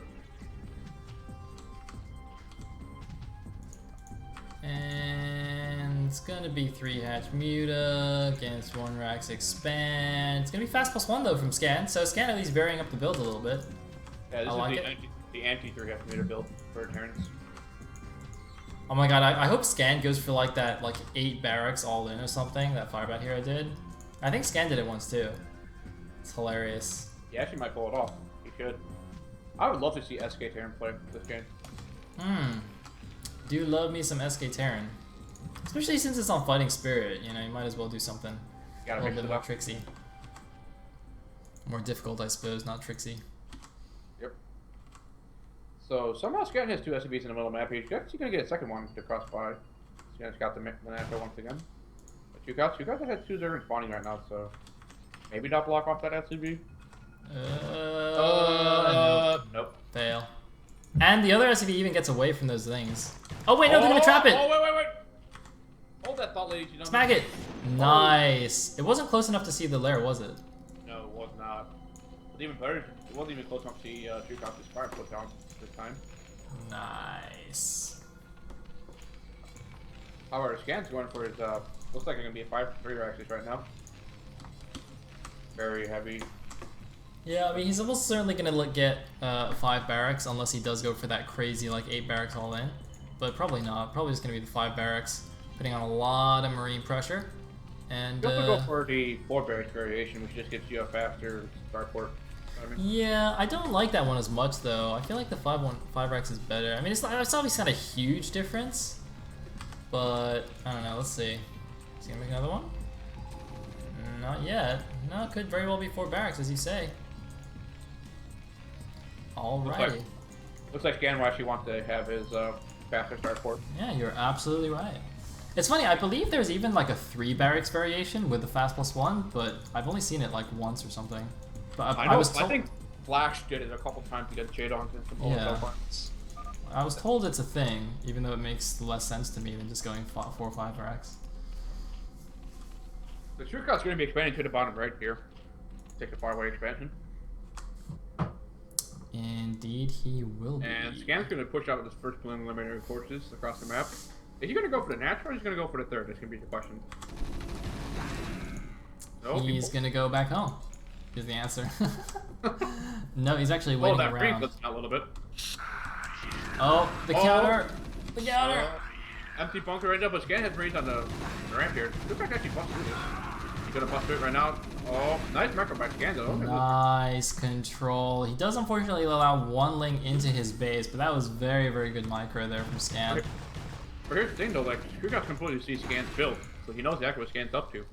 And it's gonna be 3 hatch Muta against 1 Rax expand. It's gonna be fast +1 though from Scan, so Scan at least varying up the build a little bit. Yeah, this I is like the anti 3 hatch meter build for Terrans. Oh my god, I hope Scan goes for like that 8 barracks all in or something, that firebat hero did. I think Scan did it once too. It's hilarious. He actually might pull it off. He should. I would love to see SK Terran play this game. Do love me some SK Terran. Especially since it's on Fighting Spirit, you know, you might as well do something a little bit more tricksy. More difficult, I suppose, not tricksy. Yep. So somehow Scout has 2 SCBs in the middle of the map. He's actually going to get a second one to cross by. Scout's got the Manako once again. But you guys that had 2 Zergers spawning right now, so maybe not block off that SCB. Nope. Fail. And the other SCV even gets away from those things. Oh wait, no, they're gonna trap it! Oh, wait. Hold that thought, ladies. You don't Smack it! Nice. It wasn't close enough to see the lair, was it? No, it was not. But even better, it wasn't even close enough to see Drukop's fire put down this time. Nice. However, Scan's going for his, looks like it's going to be a 5-3 Raxes right now. Very heavy. Yeah, I mean, he's almost certainly gonna get 5 barracks unless he does go for that crazy 8 barracks all in. But probably not. Probably just gonna be the 5 barracks, putting on a lot of marine pressure. And you also go for the 4 barracks variation, which just gets you a faster starport. Yeah, I don't like that one as much though. I feel like the 5 barracks is better. I mean, it's obviously not a huge difference, but I don't know. Let's see. Is he gonna make another one? Not yet. No, it could very well be 4 barracks, as you say. Alrighty. Looks like Scan actually wants to have his faster start port. Yeah, you're absolutely right. It's funny, I believe there's even like a 3 barracks variation with the fast +1, but I've only seen it like once or something. But I was told... I think Flash did it a couple times against Jadon and some yeah. I was told it's a thing, even though it makes less sense to me than just going 4 or 5 barracks. The Truecout's going to be expanding to the bottom right here. Take the faraway expansion. Indeed, he will be. And Scan's going to push out with his first preliminary forces across the map. Is he going to go for the natural or is he going to go for the third? That's going to be the question. No, he's going to go back home, is the answer. No, he's actually waiting around. A little bit. Oh, the counter! The counter! Empty bunker right now, but Scan has Marines on the ramp here. Looks like actually bust through this. He's gonna bust through it right now. Oh, nice macro by Scan though. Nice control. He does unfortunately allow 1 link into his base, but that was very, very good micro there from Scan. But here's the thing though, like, Truecout's completely see Scan's build, so he knows exactly what Scan's up to.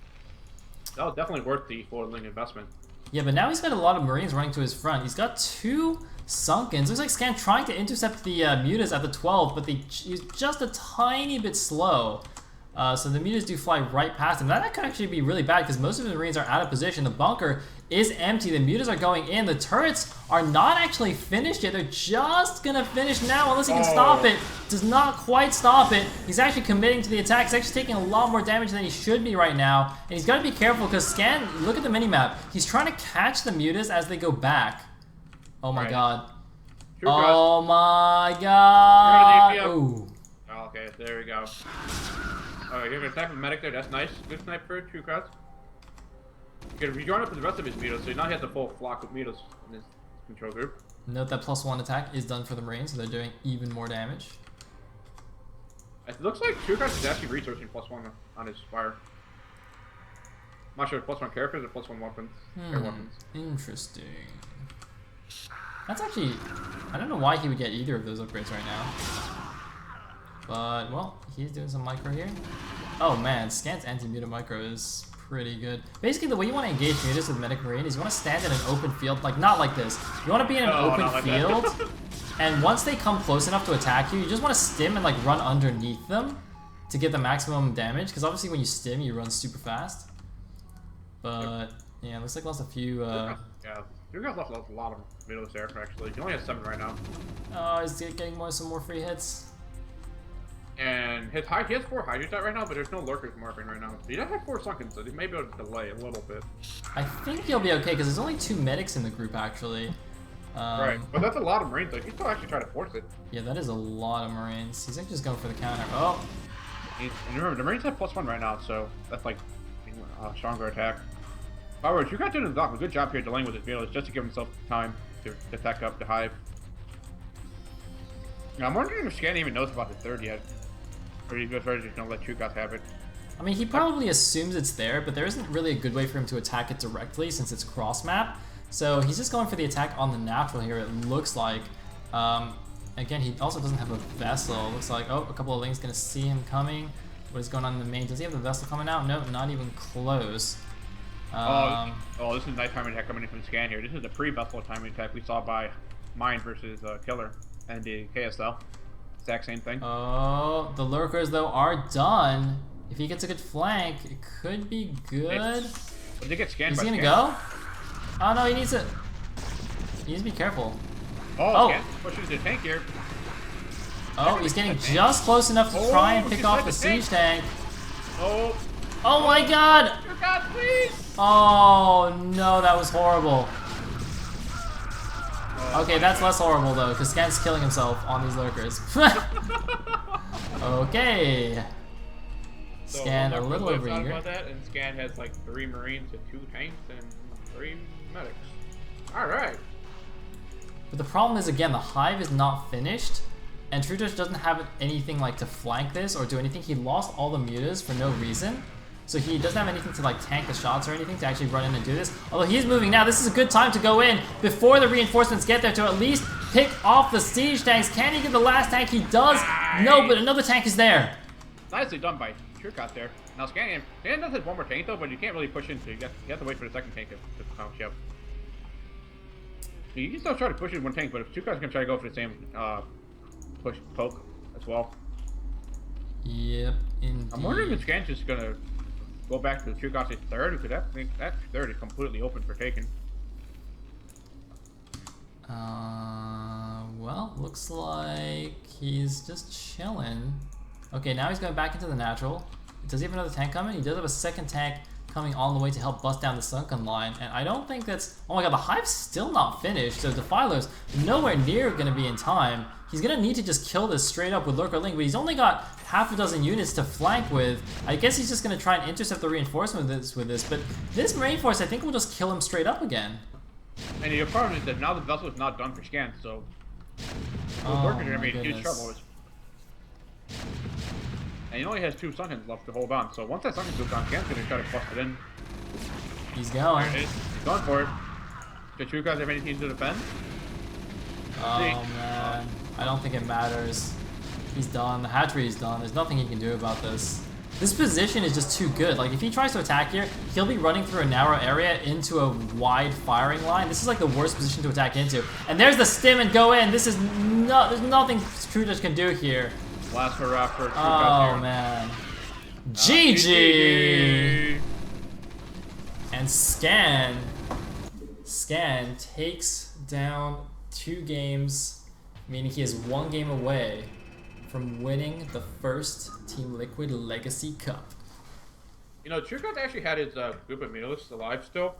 That was definitely worth the 4 link investment. Yeah, but now he's got a lot of Marines running to his front. He's got 2 Sunkens. Looks like Scan trying to intercept the Mutas at the 12, but he's just a tiny bit slow. So the Mutas do fly right past him. That could actually be really bad because most of the Marines are out of position. The bunker is empty. The Mutas are going in. The turrets are not actually finished yet. They're just going to finish now unless he can stop it. Does not quite stop it. He's actually committing to the attack. He's actually taking a lot more damage than he should be right now. And he's got to be careful because Scan, look at the minimap. He's trying to catch the Mutas as they go back. Oh my god. Oh my god. Ooh. Oh, okay, there we go. Alright, you're gonna attack with medic there, that's nice. Good snipe for Truecout. You're gonna rejoin up with the rest of his Mutas, so he now has the full flock of Mutas in his control group. Note that +1 attack is done for the Marines, so they're doing even more damage. It looks like Truecout is actually researching +1 on his fire. I'm not sure if +1 characters or +1 weapons. Interesting. That's actually... I don't know why he would get either of those upgrades right now. But, well, he's doing some micro here. Oh man, Scan's anti-muta micro is pretty good. Basically, the way you want to engage mutas with Medic Marine is you want to stand in an open field, like not like this. You want to be in an open field, and once they come close enough to attack you, you just want to stim and like run underneath them to get the maximum damage, because obviously when you stim, you run super fast. But, yeah, looks like lost a few... Yeah, you guys lost a lot of middles there, actually. He only has 7 right now. Oh, he's getting some more free hits. And he has 4 Hydras out right now, but there's no lurkers marking right now. He does have 4 sunken, so he may be able to delay a little bit. I think he'll be okay, because there's only 2 medics in the group, actually. Right, but that's a lot of Marines, though. He's still actually trying to force it. Yeah, that is a lot of Marines. He's actually just going for the counter. Oh! And remember, the Marines have +1 right now, so that's like a stronger attack. However, Truecout did a good job here delaying with his vehicles just to give himself time to attack up the hive. Now, I'm wondering if Scan even knows about the 3rd yet. Or he's just gonna let Truecout have it. I mean, he probably assumes it's there, but there isn't really a good way for him to attack it directly since it's cross-map. So he's just going for the attack on the natural here, it looks like. Again, he also doesn't have a vessel. Looks like, oh, a couple of links gonna see him coming. What is going on in the main? Does he have the vessel coming out? No, not even close. This is a nice timing attack coming in from Scan here. This is the pre-vessel timing attack we saw by Mine versus Killer and the KSL. Exact same thing. Oh, the lurkers though are done. If he gets a good flank, it could be good. But they get scanned. Is he gonna go? Oh no, he needs to. He needs to be careful. Oh, Scan pushes the tank here. Oh, he's getting just close enough to try and pick off the siege tank. Oh. Oh my god! God, please! Oh no, that was horrible. Okay, that's less horrible though, because Scan's killing himself on these lurkers. Okay. Scan a little overeager. About that, and Scan has like 3 Marines and 2 tanks and 3 medics. Alright. But the problem is, again, the hive is not finished, and Truecout doesn't have anything like to flank this or do anything. He lost all the mutas for no reason. So he doesn't have anything to like tank the shots or anything to actually run in and do this. Although he's moving now, this is a good time to go in before the reinforcements get there to at least pick off the siege tanks. Can he get the last tank? He does. No, but another tank is there. Nicely done by Truecout there. Now Scan does have 1 more tank though, but you can't really push into it. You have to wait for the 2nd tank to pounce you up. You can still try to push it in one tank, but if two guys can try to go for the same push poke as well. Yep, indeed. I'm wondering if Scan's just gonna go back to the Trukas's third, because that third is completely open for taking. Well, looks like he's just chilling. Okay, now he's going back into the natural. Does he have another tank coming? He does have a second tank coming all the way to help bust down the sunken line, and I don't think that's... Oh my god, the Hive's still not finished, so Defiler's nowhere near going to be in time. He's going to need to just kill this straight up with Lurker Link, but he's only got half a dozen units to flank with. I guess he's just going to try and intercept the reinforcement with this, but this Marine Force I think will just kill him straight up again. And the problem is that now the vessel is not done for Scan, so... Those Lurkers are going to be in huge trouble. And he only has 2 Sunkens left to hold on, so once that Sunken's goes on, Scan's going to try to bust it in. He's going. There it is. He's going for it. The True guys have anything to defend? Oh man, I don't think it matters. He's done. The hatchery is done. There's nothing he can do about this. This position is just too good. Like if he tries to attack here, he'll be running through a narrow area into a wide firing line. This is like the worst position to attack into. And there's the stim and go in. This is there's nothing True Dutch can do here. Last hurrah for True Oh man. GG! And Scan takes down 2 games, meaning he is 1 game away from winning the first Teamliquid Legacy Cup. You know, True Guys actually had his group of Mealists alive still.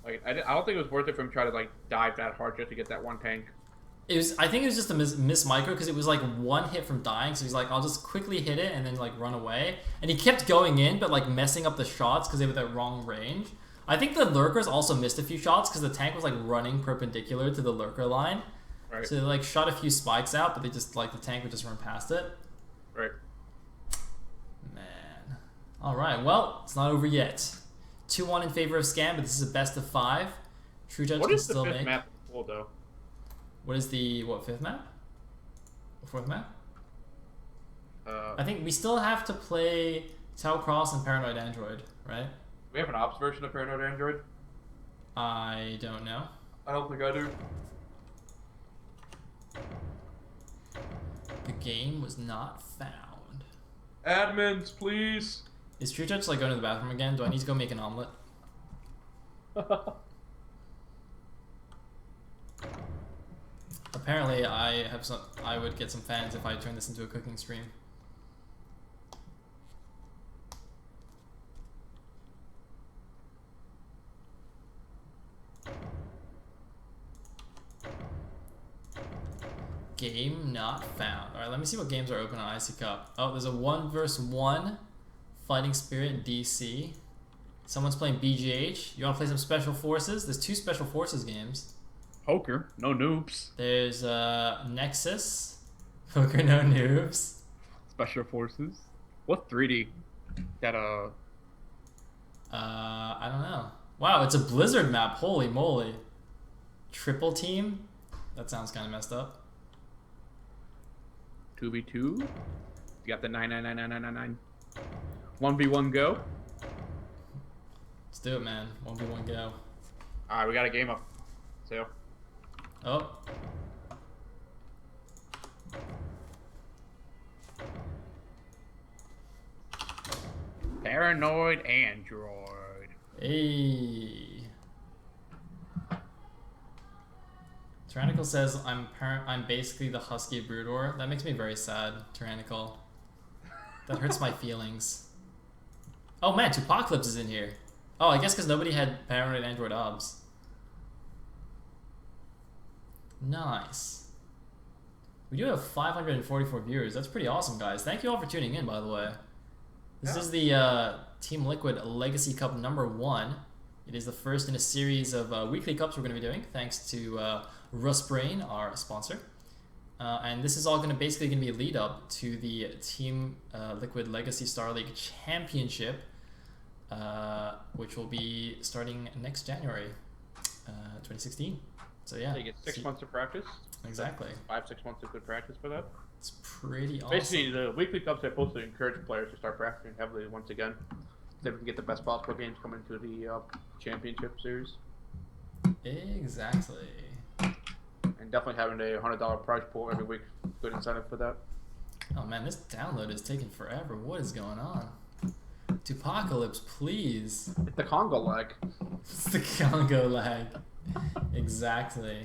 Like, I don't think it was worth it for him to try to like dive that hard just to get that 1 tank. I think it was just a miss micro because it was like 1 hit from dying, so he's like, I'll just quickly hit it and then like run away. And he kept going in, but like messing up the shots because they were that wrong range. I think the Lurkers also missed a few shots because the tank was like running perpendicular to the Lurker line. Right. So they like shot a few spikes out, but they just like the tank would just run past it. Right. Man. Alright, well, it's not over yet. 2-1 in favor of Scan, but this is a best of 5. True Judge can still make. What is the 5th map pool though? What is the, 5th map? Or 4th map? I think we still have to play Tau Cross and Paranoid Android, right? We have an ops version of Paranoid Android? I don't know. I don't think I do. The game was not found. Admins, please. Is True Touch like going to the bathroom again? Do I need to go make an omelet? Apparently, I would get some fans if I turn this into a cooking stream. Game not found. Alright, let me see what games are open on IC Cup. Oh, there's a 1 vs 1 Fighting Spirit DC. Someone's playing BGH. You want to play some Special Forces? There's 2 Special Forces games. Poker, no noobs. There's Nexus. Poker, no noobs. Special Forces. What 3D? That I don't know. Wow, it's a Blizzard map. Holy moly. Triple team? That sounds kind of messed up. 2v2. You got the 9999999. 1v1 go. Let's do it, man. 1v1 go. Alright, we got a game up. Sayle. Oh. Paranoid Android. Hey. Tyrannical says I'm basically the husky Broodor. That makes me very sad, Tyrannical. That hurts my feelings. Oh man, Tupacalypse is in here. Oh, I guess because nobody had Paranoid Android obs. Nice. We do have 544 viewers. That's pretty awesome, guys. Thank you all for tuning in, by the way. This is the Teamliquid Legacy Cup #1. It is the first in a series of weekly cups we're going to be doing, thanks to Rustbrain, our sponsor. And this is all going to basically be a lead up to the Teamliquid Legacy Star League Championship, which will be starting next January, 2016. So yeah. You get 6 months of practice. Exactly. 5-6 months of good practice for that. It's pretty awesome. Basically, the weekly cups are supposed to encourage players to start practicing heavily once again, so we can get the best possible games coming into the championship series. Exactly. definitely having a $100 prize pool every week. Good incentive for that. Oh man, this download is taking forever. What is going on? Tupacalypse, please. It's the Congo lag. It's the Congo lag. Exactly.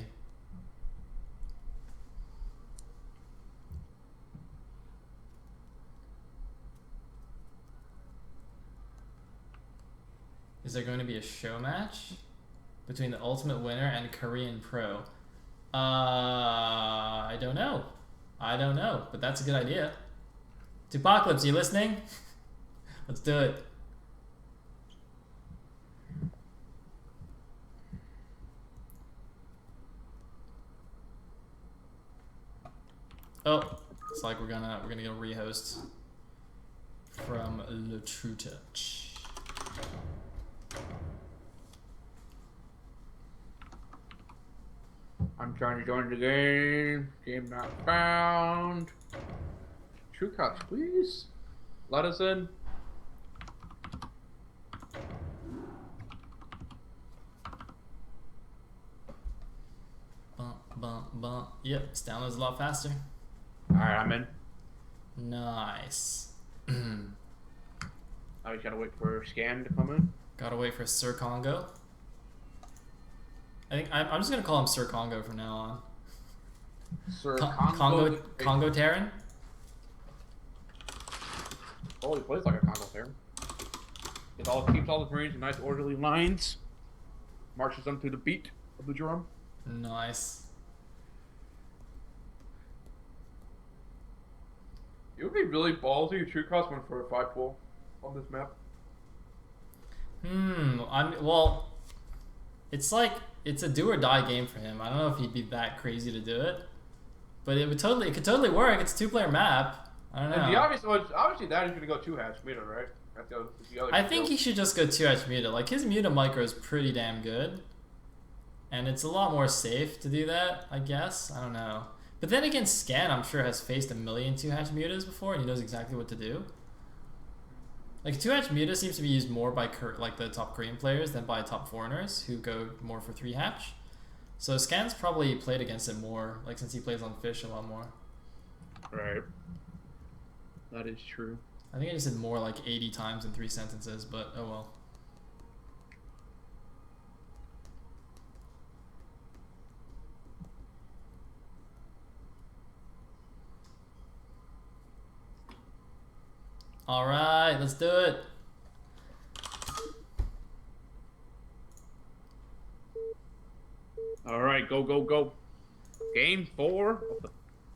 Is there going to be a show match between the Ultimate Winner and Korean Pro? I don't know. I don't know, but that's a good idea. Tupacalypse, you listening? Let's do it. Oh, it's like we're gonna get a rehost from Le True Touch. I'm trying to join the game. Game not found. True Cops, please. Let us in. Bump, bump, bump. Yep, this downloads a lot faster. Alright, I'm in. Nice. I just gotta wait for Scan to come in. Gotta wait for Sir Congo. I think I'm just gonna call him Sir Congo from now on. Sir Congo Terran? Oh, he plays like a Congo Terran. Keeps all the Marines in nice orderly lines. Marches them to the beat of the drum. Nice. It would be really ballsy if True Cops went for a 5 pool on this map. Well, it's like it's a do or die game for him. I don't know if he'd be that crazy to do it, but it could totally work. It's a 2-player map. I don't know. And the obvious was obviously that he's gonna go 2-hatch Muta, right? That's the other I think he should just go 2-hatch Muta. Like his Muta micro is pretty damn good, and it's a lot more safe to do that. I guess I don't know. But then again, Scan I'm sure has faced a million 2-hatch Mutas before, and he knows exactly what to do. Like 2-hatch Muta seems to be used more by like the top Korean players than by top foreigners who go more for 3-hatch. So Scan's probably played against it more, like since he plays on Fish a lot more. Right. That is true. I think I just said more like 80 times in 3 sentences, but oh well. Alright, let's do it. Alright, go, go, go. Game 4 of the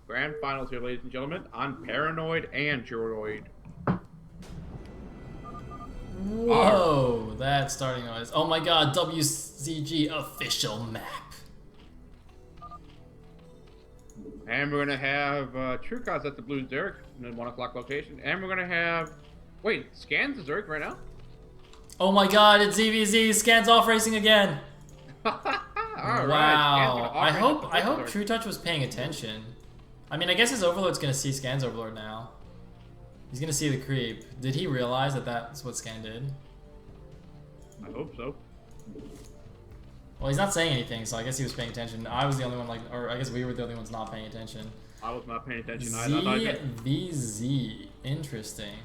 grand finals here, ladies and gentlemen, on Paranoid and Droid. Whoa, that starting noise. Oh my god, WCG official map. And we're gonna have True Cops at the Blue Zerg in the 1 o'clock location. And we're gonna have... Wait, Scan's the Zerg right now? Oh my god, it's ZVZ, Scan's off racing again. All wow. right. I hope True Touch was paying attention. I mean, I guess his Overlord's gonna see Scan's Overlord now. He's gonna see the creep. Did he realize that that's what Scan did? I hope so. Well, he's not saying anything, so I guess he was paying attention. I was the only one, or I guess we were the only ones not paying attention. I was not paying attention. ZVZ. Interesting.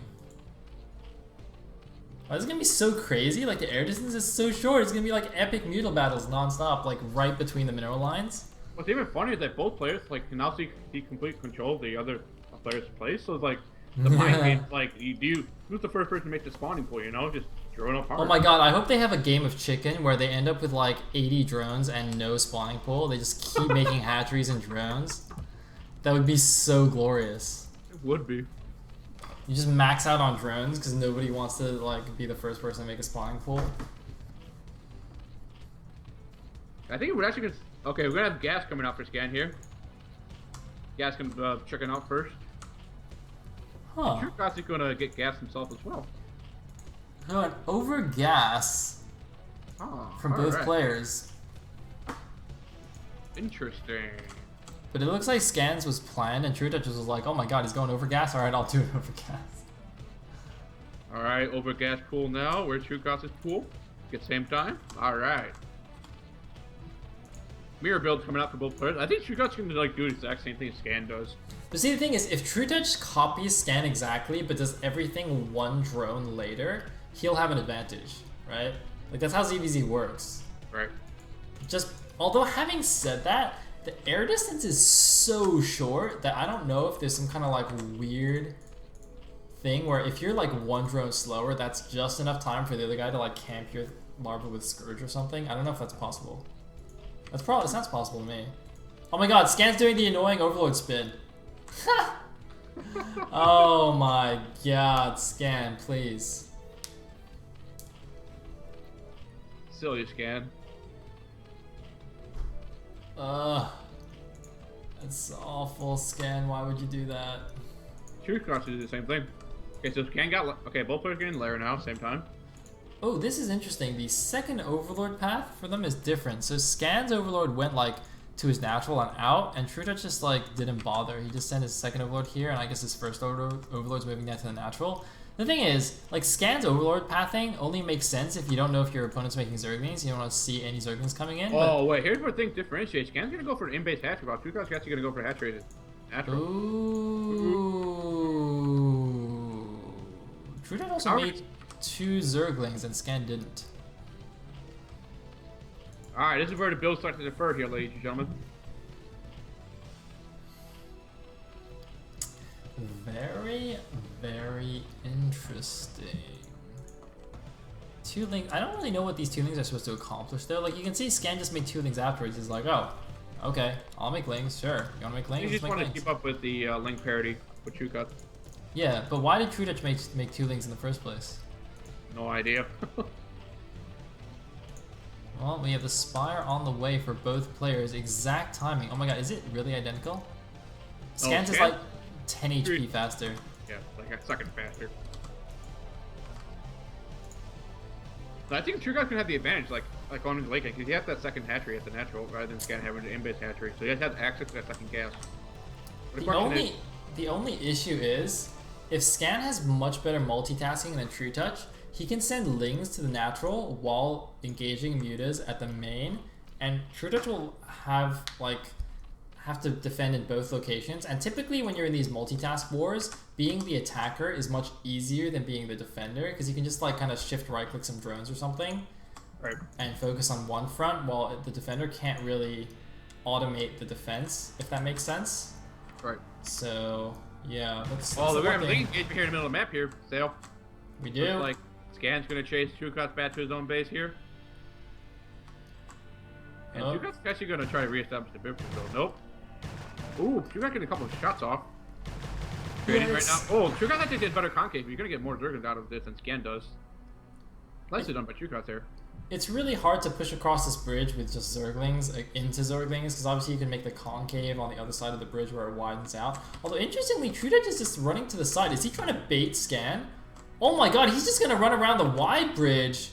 Oh, this is gonna be so crazy. Like, the air distance is so short. It's gonna be like epic Mutal battles nonstop, like right between the mineral lines. What's even funny is that both players can now see complete control of the other player's place. So it's like the mind game. Like, who's the first person to make the spawning pool? You know, just drone up hard. Oh my god! I hope they have a game of chicken where they end up with like 80 drones and no spawning pool. They just keep making hatcheries and drones. That would be so glorious. It would be. You just max out on drones because nobody wants to like be the first person to make a spawning pool. I think we're actually gonna. Okay, we're gonna have Gas coming out for Scan here. Gas can check it out first. Huh. True Cops is gonna get Gas himself as well. Going over gas from both players. Interesting. But it looks like Scans was planned and True Touch was like, oh my god, he's going over gas. Alright, I'll do it over gas. Alright, over Gas pool now. Where's True Cops' pool? At the same time? Alright. mirror builds coming out for both players. I think TrueCut's going to like do the exact same thing Scan does. But see, the thing is, if TrueTouch copies Scan exactly, but does everything one drone later, he'll have an advantage, right? Like, that's how ZVZ works. Right. Just, although having said that, the air distance is so short that I don't know if there's some kind of like weird thing where if you're like one drone slower, that's just enough time for the other guy to like camp your larva with Scourge or something. I don't know if that's possible. That's probably, it sounds possible to me. Oh my god, Scan's doing the annoying Overlord spin. Oh my god, Scan, please. Silly Scan. That's awful, Scan. Why would you do that? TrueCut should do the same thing. Okay, so Scan got... Okay, both players getting Lair now, same time. Oh, this is interesting. The second Overlord path for them is different. So Scan's Overlord went like to his natural and out, and TrueTouch just like didn't bother. He just sent his second Overlord here, and I guess his first Overlord's moving down to the natural. The thing is, like, Scan's Overlord pathing only makes sense if you don't know if your opponent's making Zerglings. You don't want to see any Zerglings coming in. Oh, wait, here's where things differentiate. Scan's going to go for an in-base hatchery, while TrueCut's actually going to go for hatchery natural. Ooh. TrueTouch also made 2 Zerglings, and Scan didn't. Alright, this is where the build starts to defer here, ladies and gentlemen. Very, very interesting. 2 links. I don't really know what these 2 links are supposed to accomplish though. Like, you can see Scan just made 2 links afterwards. He's like, oh, okay, I'll make links. Sure, you wanna make links? You just want to keep up with the link parity with TrueCut. Yeah, but why did TrueTouch make 2 links in the first place? No idea. Well, we have the Spire on the way for both players. Exact timing. Oh my god, is it really identical? Scan's is like 10 HP faster. Yeah, like a second faster. So I think TrueCut can have the advantage, like going into late game, because he has that second hatchery at the natural rather than Scan having an in-base hatchery. So he has access to that second gas. The only issue is, if Scan has much better multitasking than TrueTouch, he can send Lings to the natural while engaging Mutas at the main, and TrueTouch will have to defend in both locations. And typically when you're in these multitask wars, being the attacker is much easier than being the defender, because you can just like kind of shift right click some drones or something, right, and focus on one front, while the defender can't really automate the defense, if that makes sense. Right. So yeah, that's we're gonna have a link engagement here in the middle of the map here, Sayle. We do. Looks like Scan's gonna chase TrueCut back to his own base here. And TrueCut's actually gonna try to reestablish the bib control. Nope. Ooh, TrueCut getting a couple of shots off. Trading right now. Oh, TrueCut actually did better concave, but you're gonna get more Zerglings out of this than Scan does. Nicely done by TrueCut there. It's really hard to push across this bridge with just Zerglings, into Zerglings, because obviously you can make the concave on the other side of the bridge where it widens out. Although, interestingly, TrueTouch is just running to the side. Is he trying to bait Scan? Oh my god, he's just going to run around the wide bridge.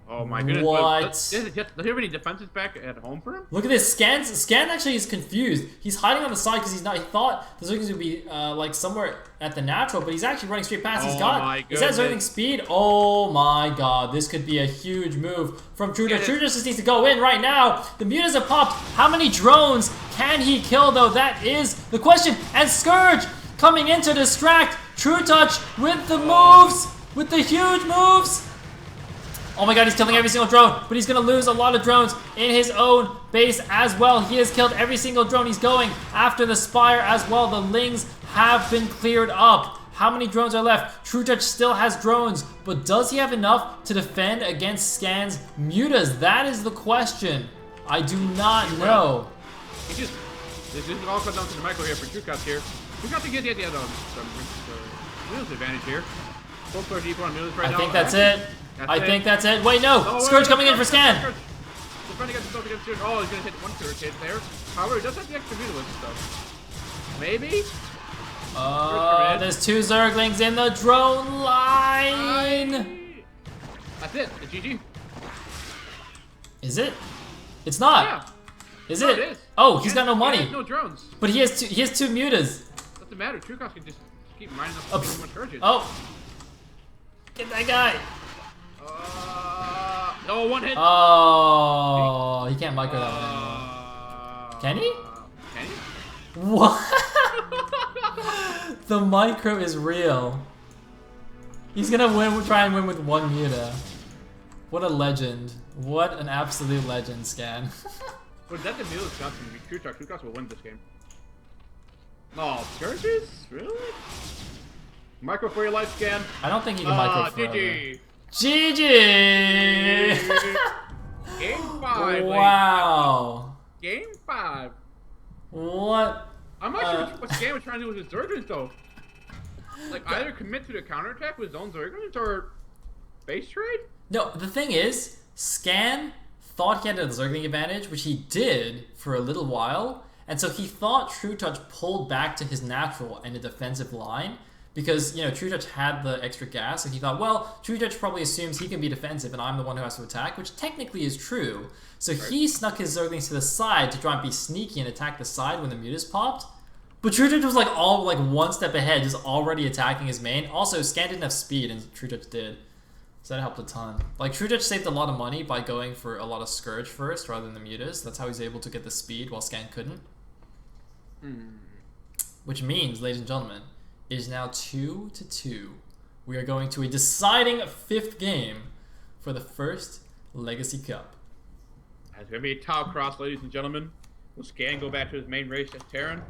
Oh my goodness. What? Does he have any defenses back at home for him? Look at this. Scan actually is confused. He's hiding on the side because he thought the Zerglings would be like somewhere at the natural, but he's actually running straight past. He's got, is that Zergling speed? Oh my god, this could be a huge move from TrueTouch. TrueTouch just needs to go in right now. The mutas have popped. How many drones can he kill though? That is the question. And Scourge coming in to distract TrueTouch with the moves, with the huge moves. Oh my god, he's killing every single drone, but he's going to lose a lot of drones in his own base as well. He has killed every single drone. He's going after the Spire as well. The Lings have been cleared up. How many drones are left? TrueTouch still has drones, but does he have enough to defend against Scan's mutas? That is the question. I do not know. This is all cut down to the micro here for TrueCut here. TrueCut to get the mutas advantage here. Both players equal on mutas right now. I think that's it. I think that's it. Wait, no! Scourge coming in for Scan! Oh, he's gonna hit one Scourge hit there. However, he does have the extra muta list stuff. Maybe? There's 2 Zerglings in the drone line! That's it. It's GG. Is it? It's not. Yeah. Is it? It is. Oh, he's got no money. He has no drones. But he has 2 mutas. Doesn't matter. TrueCut can just keep mining up so much Scourges. Oh. Get that guy. No, one hit. Oh, he can't micro that one anymore. Can he? Can he? What? The micro is real. He's gonna try and win with 1 Muta. What a legend. What an absolute legend, Scan. Was that the Mule Johnson? True will win this game. Oh, Scourges? Really? Micro for your life, Scan. I don't think he can micro forever. GG! GG! Game 5. Wow. Game 5. What? I'm not sure what Scan was trying to do with his Zerglings, though. Like, either commit to the counterattack with his own Zerglings or base trade? No, the thing is, Scan thought he had a Zergling advantage, which he did for a little while, and so he thought True Touch pulled back to his natural and a defensive line, because, you know, True Touch had the extra gas, and he thought, well, True Touch probably assumes he can be defensive and I'm the one who has to attack, which technically is true. So he snuck his Zerglings to the side to try and be sneaky and attack the side when the Mutas popped. But True Touch was like one step ahead, just already attacking his main. Also, Scan didn't have speed and True Touch did. So that helped a ton. Like, True Touch saved a lot of money by going for a lot of Scourge first rather than the Mutas. That's how he's able to get the speed while Scan couldn't. Which means, ladies and gentlemen, it is now 2-2. We are going to a deciding 5th game for the first Legacy Cup. It's going to be a tile cross, ladies and gentlemen. Will Scan go back to his main race as Terran?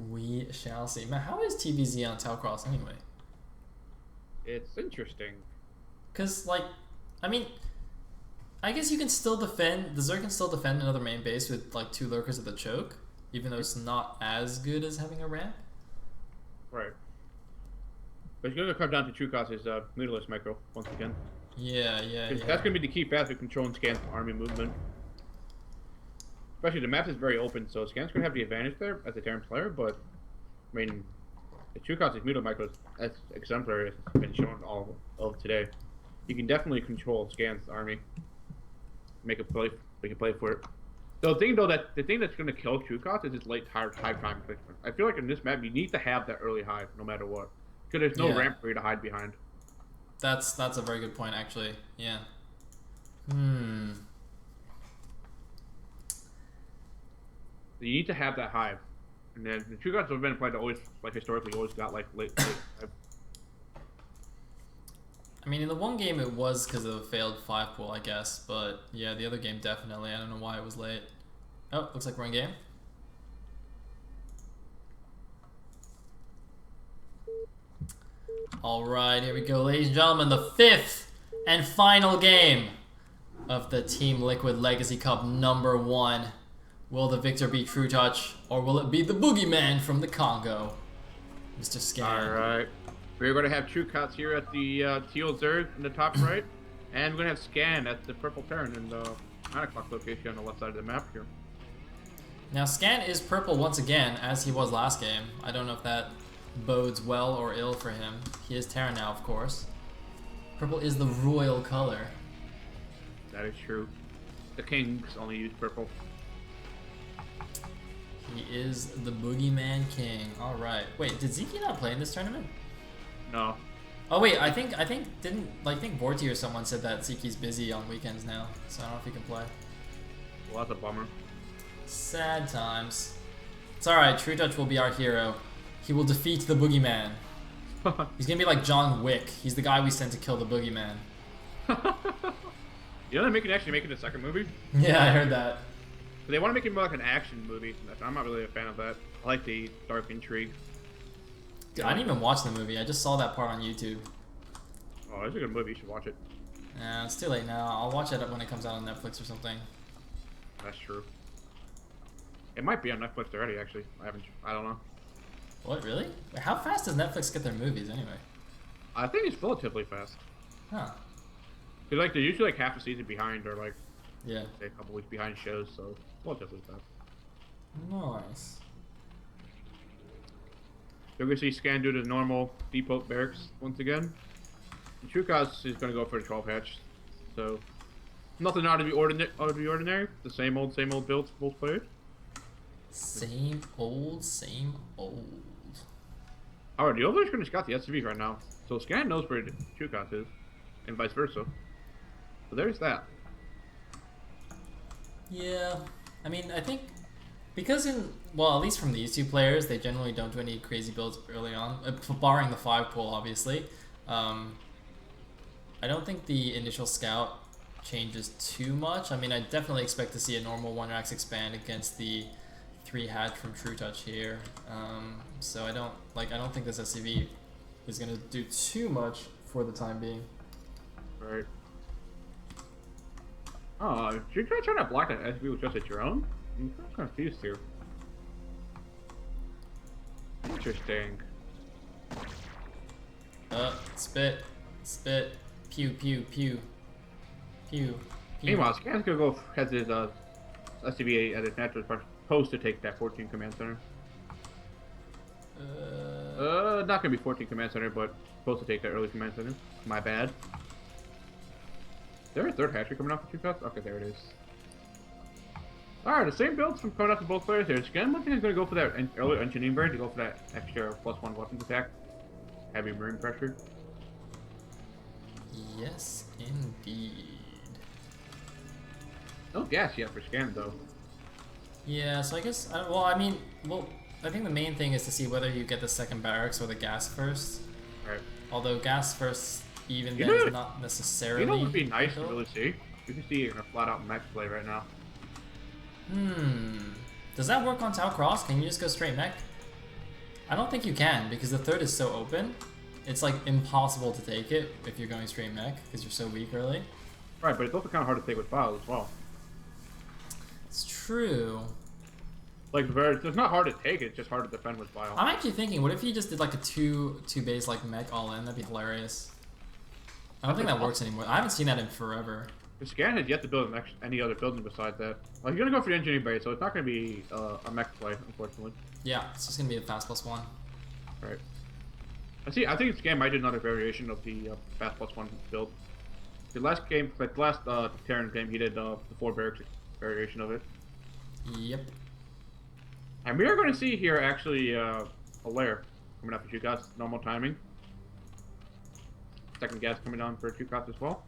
We shall see. Man, how is TVZ on Tau Cross anyway? It's interesting. Because, like, I mean, I guess you can still defend, the Zerg can still defend another main base with, like, 2 lurkers at the choke, even though it's not as good as having a ramp. Right. But it's going to come down to True Cost's Mutalist micro once again. Yeah. That's going to be the key path to controlling Scan's army movement. Especially the map is very open, so Scan's going to have the advantage there as a Terran player, but, I mean, the True Cost's Mutal micro is as exemplary as it's been shown all of today. You can definitely control Scan's army. Make a play for it. The thing that's going to kill True Cost is his late hive time placement. I feel like in this map you need to have that early hive no matter what, because there's no ramp for you to hide behind. That's a very good point, actually. Yeah. You need to have that hive, and then the True Cost have been played always, like historically, always got like late hive. I mean, in the one game it was because of a failed 5 pool, I guess, but yeah, the other game definitely. I don't know why it was late. Oh, looks like we're in game. Alright, here we go, ladies and gentlemen, the 5th and final game of the Teamliquid Legacy Cup #1. Will the victor be True Touch, or will it be the boogeyman from the Congo, Mr. Scan? Alright. We're going to have True Cuts here at the teal Zerg in the top right, and we're going to have Scan at the purple Terran in the 9 o'clock location on the left side of the map here. Now, Scan is purple once again, as he was last game. I don't know if that bodes well or ill for him. He is Terran now, of course. Purple is the royal color. That is true. The Kings only use purple. He is the Boogeyman King. Alright. Wait, did Zeke not play in this tournament? No. Oh wait, I think Vorti or someone said that Zeke's busy on weekends now, so I don't know if he can play. Well, that's a bummer. Sad times. It's alright, True Touch will be our hero. He will defeat the Boogeyman. He's gonna be like John Wick. He's the guy we sent to kill the Boogeyman. You know they're actually making a second movie? Yeah, I heard that. But they want to make it more like an action movie. I'm not really a fan of that. I like the dark intrigue. Dude, I didn't even watch the movie. I just saw that part on YouTube. Oh, it's a good movie. You should watch it. Nah, it's too late now. I'll watch it when it comes out on Netflix or something. That's true. It might be on Netflix already, actually. I don't know. What, really? How fast does Netflix get their movies anyway? I think it's relatively fast. Huh. Cause like they're usually like half a season behind, or like yeah, say a couple weeks behind shows, so it's relatively fast. Nice. You're gonna see Scan do the normal depot barracks once again. And True Cause is gonna go for the 12 hatch, so nothing out of the ordinary. The same old builds for both players. Same old, same old. Alright, the Overlord's gonna scout the SCV right now, so Scan knows where the True Cause is, and vice versa. So there's that. Yeah, I mean, I think because well, at least from these two players, they generally don't do any crazy builds early on, barring the 5 pull, obviously. I don't think the initial scout changes too much. I mean, I definitely expect to see a normal 1-rax expand against the 3 hatch from True Touch here. So I don't think this SCV is gonna do too much for the time being. Right. Oh, you're trying to block that SCV with just a drone? I'm confused here. Interesting. Spit, pew, pew, pew, pew. Meanwhile, Scan's gonna go has his SCV at his natural supposed to take that 14 command center. Not gonna be 14 command center, but supposed to take that early command center. My bad. There a third hatchery coming off for 2 shots? Okay, there it is. Alright, the same builds from coming off of both players here. Scan, one thing is gonna go for that early engineering bird to go for that extra +1 weapons attack. Heavy marine pressure. Yes, indeed. No gas yet for Scan though. Yeah, so I guess, I think the main thing is to see whether you get the second barracks or the gas first. Right. Although gas first, even then, is not necessarily. You know what would be nice to really see? You can see a flat-out mech play right now. Does that work on Tau Cross? Can you just go straight mech? I don't think you can because the third is so open. It's like impossible to take it if you're going straight mech because you're so weak early. Right, but it's also kind of hard to take with files as well. It's true. Like, it's not hard to take it, it's just hard to defend with file. I'm actually thinking, what if you just did like a two base like mech all in? That'd be hilarious. I don't think that works anymore. I haven't seen that in forever. The Scan has yet to build any other building besides that. Like, you're gonna go for the engineering base, so it's not gonna be a mech play, unfortunately. Yeah, it's just gonna be a fast +1. Right. I think Scan might do another variation of the fast +1 build. The last game, like the last Terran game, he did the 4 barracks variation of it. Yep. And we are going to see here actually a lair coming up for 2 guys, normal timing. Second gas coming down for 2 guys as well.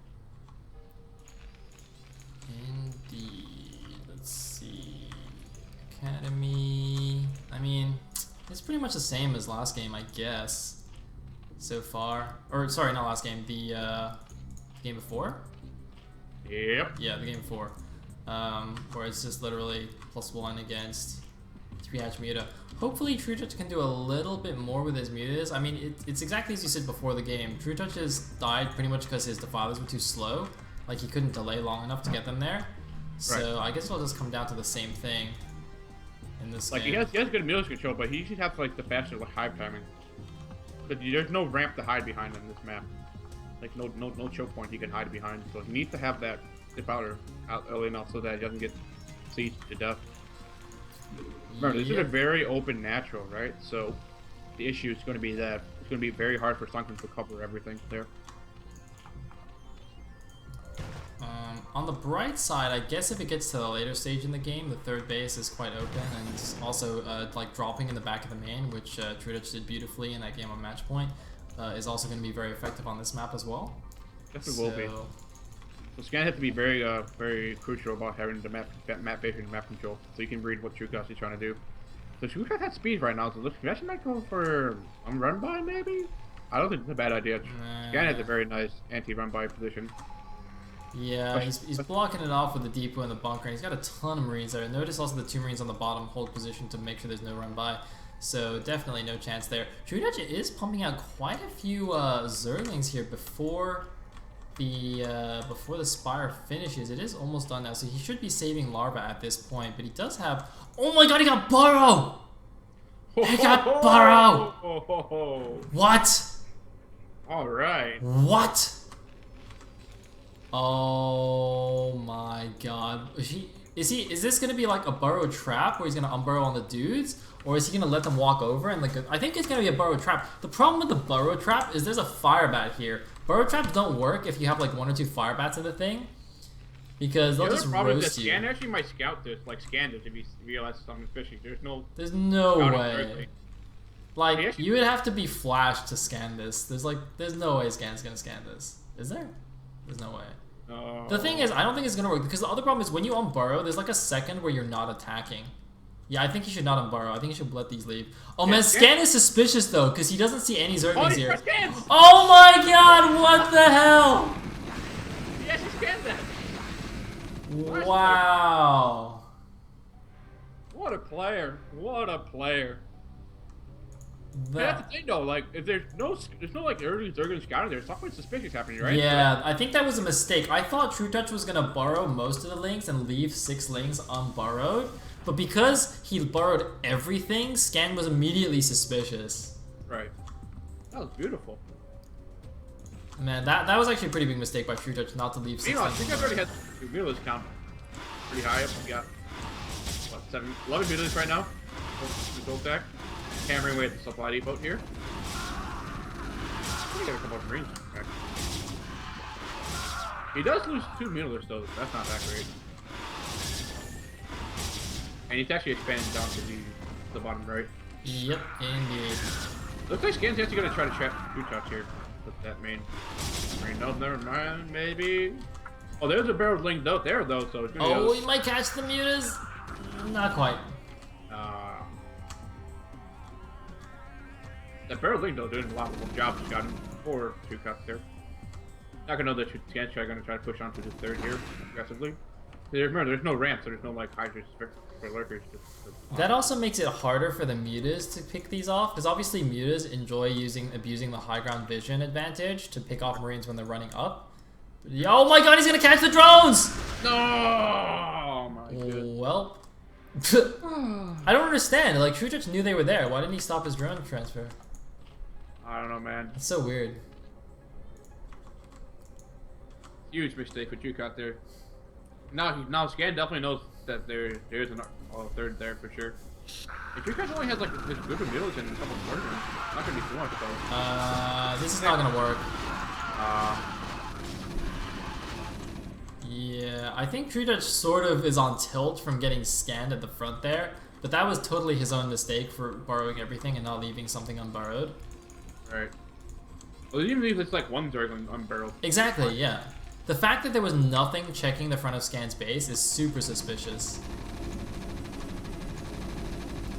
Indeed. Let's see. Academy. I mean, it's pretty much the same as last game, I guess. So far. Or, sorry, not last game. The game before? Yep. Yeah, the game before. Where it's just literally +1 against 3 hatch Muta. Hopefully True Touch can do a little bit more with his Mutas. I mean, it's exactly as you said before the game. True Touch has died pretty much because his defilers were too slow. Like, he couldn't delay long enough to get them there. So right. I guess it'll just come down to the same thing in this game. He has good Mutas control, but he should have like the faster like hive timing. But there's no ramp to hide behind on this map. Like no choke point he can hide behind. So he needs to have that defiler out early enough so that he doesn't get sieged to death. Remember, this is a very open natural, right? So the issue is going to be that it's going to be very hard for Sunken to cover everything there. On the bright side, I guess if it gets to the later stage in the game, the third base is quite open and also like dropping in the back of the main, which True Touch did beautifully in that game on match point, is also going to be very effective on this map as well. Definitely will be. So it's going to have to be very, very crucial about having the map vision and map control, so you can read what True Touch is trying to do. So True Touch has speed right now, so looks like might go for a run by maybe. I don't think it's a bad idea. Scan has a very nice anti-run by position. Yeah, he's blocking it off with the depot and the bunker, and he's got a ton of Marines there. Notice also the 2 Marines on the bottom hold position to make sure there's no run by. So definitely no chance there. True Touch is pumping out quite a few Zerglings here before the Spire finishes. It is almost done now, so he should be saving Larva at this point, but he does have... Oh my god, he got Burrow! He got Burrow! What? Alright. What? Oh my god. Is this gonna be like a burrow trap where he's gonna unburrow on the dudes? Or is he gonna let them walk over and like I think it's gonna be a burrow trap. The problem with the burrow trap is there's a fire bat here. Burrow traps don't work if you have like 1 or 2 fire bats in the thing. Because they'll just roast you. Scan actually might scout this, like scan this if he realizes something's fishy. There's no way. Like, you would have to be Flash to scan this. There's no way Scan's gonna scan this. Is there? There's no way. The thing is, I don't think it's gonna work because the other problem is when you unburrow, there's like a second where you're not attacking. Yeah, I think you should not unburrow. I think you should let these leave. Oh man, Scan is suspicious though because he doesn't see any Zerglings here. Oh my god, what the hell? Yes, he scanned that. Wow. What a player. What a player. That's the thing though, like if there's no like early Zerglings scouting there, something suspicious happening, right? Yeah, I think that was a mistake. I thought True Touch was gonna burrow most of the links and leave 6 links unburrowed, but because he burrowed everything, Scan was immediately suspicious. Right. That was beautiful. Man, that was actually a pretty big mistake by True Touch not to leave 6 I links. think I've already had your Mutilis count pretty high up. We got what, 11 Mutilis right now. Gold deck. Hammering away at the supply depot here. I got a couple of Marines. Okay. He does lose 2 Mutilis though. That's not that great. And he's actually expanding down to the bottom right. Yep, indeed. Looks like Scan's actually gonna try to trap True Touch here with that main. No, never mind. Maybe. Oh, there's a barreled link out there though, so it's gonna Oh, he might catch the Mutas. Not quite. That barrel link though doing a lot of jobs got him for 2 cuts there. Not gonna know that Scan's gonna try to push onto the 3rd here aggressively. Remember, there's no ramp, so there's no like hydras for lurkers. That also makes it harder for the Mutas to pick these off, because obviously Mutas enjoy abusing the high ground vision advantage to pick off Marines when they're running up. Oh my god, he's gonna catch the drones! No! Oh my god. Well, I don't understand. Like, True Touch knew they were there. Why didn't he stop his drone transfer? I don't know, man. It's so weird. Huge mistake with Juke out there. Now Scan definitely knows that there's a 3rd there for sure. If Juke only has like this group of Mutilis and a couple of Murderers, not gonna be too much though. This is not gonna work. Yeah, I think True Touch sort of is on tilt from getting scanned at the front there, but that was totally his own mistake for borrowing everything and not leaving something unborrowed. Right. Well, even if it's like 1 Zergling unbarreled. Exactly, yeah. The fact that there was nothing checking the front of Scan's base is super suspicious.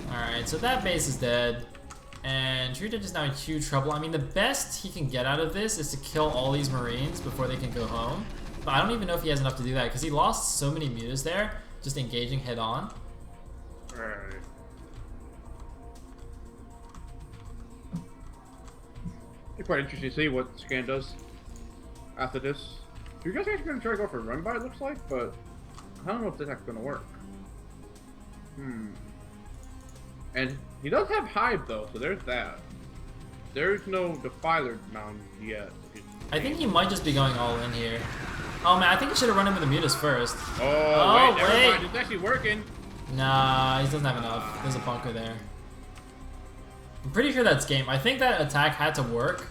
Alright, so that base is dead. And True Touch is now in huge trouble. I mean, the best he can get out of this is to kill all these Marines before they can go home. But I don't even know if he has enough to do that, because he lost so many Mutas there, just engaging head on. Right. It's quite interesting to see what Scan does after this. You guys are actually going to try to go for a run by, it looks like, but I don't know if that's going to work. And he does have Hive, though, so there's that. There's no Defiler mound yet. I think he might just be going all in here. Oh man, I think he should have run him with the Mutas first. Oh, wait, never mind. It's actually working. Nah, he doesn't have enough. There's a bunker there. I'm pretty sure that's game. I think that attack had to work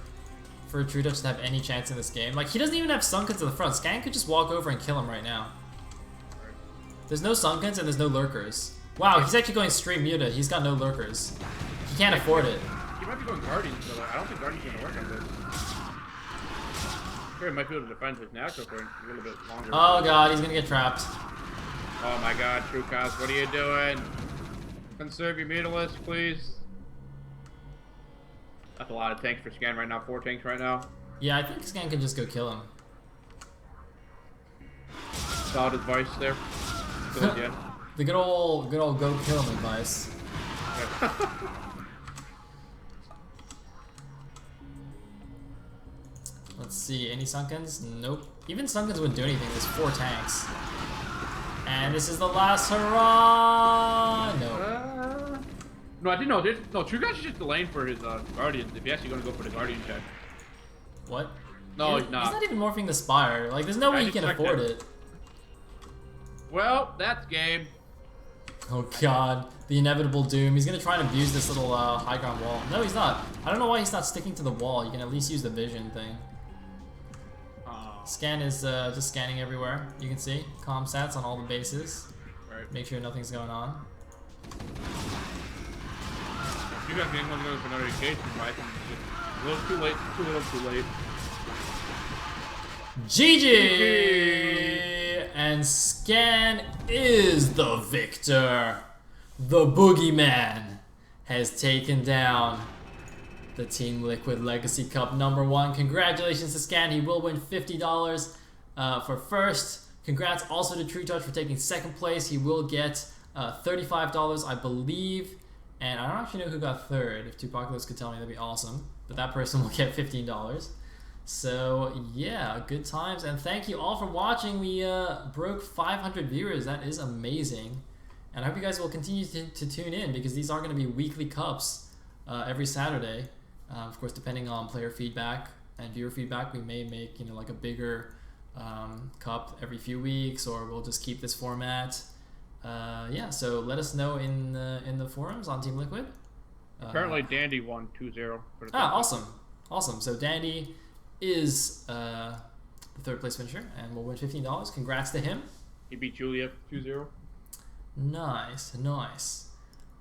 for True Touch to have any chance in this game. Like, he doesn't even have Sunkens to the front. Scan could just walk over and kill him right now. There's no Sunkens and there's no Lurkers. Wow, he's actually going straight Muta. He's got no Lurkers. He can't afford it. He might be going Guardians, but I don't think Guardians are going to work on this. Sure, he might be able to defend his natural for a little bit longer. Oh god, he's going to get trapped. Oh my god, True Cos, what are you doing? Conserve your Mutilis, please. That's a lot of tanks for Scan right now. 4 tanks right now. Yeah, I think Scan can just go kill him. Solid advice there. Good, yeah. The good old go kill him advice. Let's see, any Sunkens? Nope. Even Sunkens wouldn't do anything. There's 4 tanks. And this is the last hurrah! No. No, I didn't know. No, True Guy's just delaying for his Guardians. If you're actually going to go for the Guardian check. What? No, he's not. He's not even morphing the Spire. Like, there's no way he can afford it. Well, that's game. Oh god, the inevitable doom. He's gonna try and abuse this little high ground wall. No, he's not. I don't know why he's not sticking to the wall. You can at least use the vision thing. Scan is just scanning everywhere. You can see comm stats on all the bases. Right. Make sure nothing's going on. You guys didn't want to go for another engagement, right? A little too late. Too little, too late. GG! And Scan is the victor. The boogeyman has taken down the Teamliquid Legacy Cup #1. Congratulations to Scan. He will win $50 for first. Congrats also to True Touch for taking second place. He will get $35, I believe. And I don't actually know who got third. If Tupacalos could tell me, that'd be awesome. But that person will get $15. So yeah, good times. And thank you all for watching. We broke 500 viewers. That is amazing. And I hope you guys will continue to tune in, because these are going to be weekly cups every Saturday. Of course, depending on player feedback and viewer feedback, we may make like a bigger cup every few weeks, or we'll just keep this format. Yeah, so let us know in the forums on Team Liquid. Apparently, Dandy won 2-0. Awesome. So Dandy is the third place finisher and will win $15. Congrats to him. He beat Julia 2-0. Nice.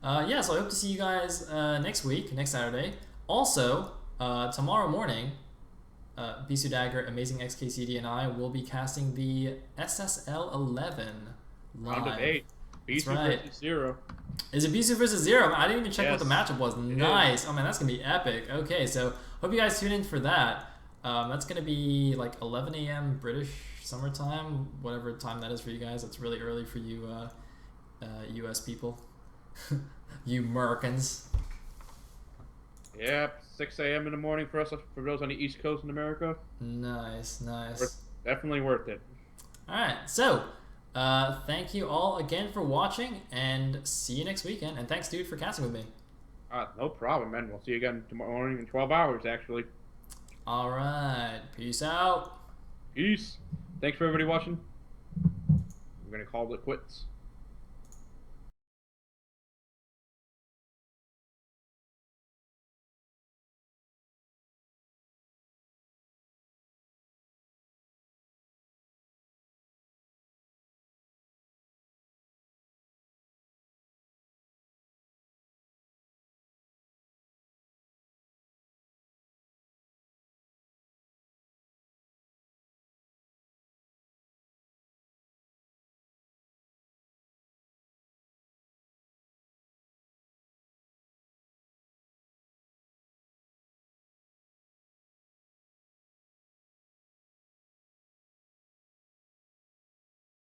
Yeah, so I hope to see you guys next Saturday. Also, tomorrow morning, Bisu Dagger, Amazing XKCD, and I will be casting the SSL 11 live. Round of 8. Bisu versus 0. Is it Bisu versus 0? I didn't even check what the matchup was. It Nice. is. Oh man, that's gonna be epic. Okay, so hope you guys tune in for that. That's gonna be like 11 a.m. British summertime, whatever time that is for you guys. That's really early for you US people. You Americans. Yep, 6 a.m. in the morning for us, for those on the East Coast in America. Nice. Definitely worth it. Alright, so thank you all again for watching, and see you next weekend. And thanks, dude, for casting with me. No problem, man. We'll see you again tomorrow morning in 12 hours, actually. Alright, peace out. Peace. Thanks for everybody watching. We're going to call it quits.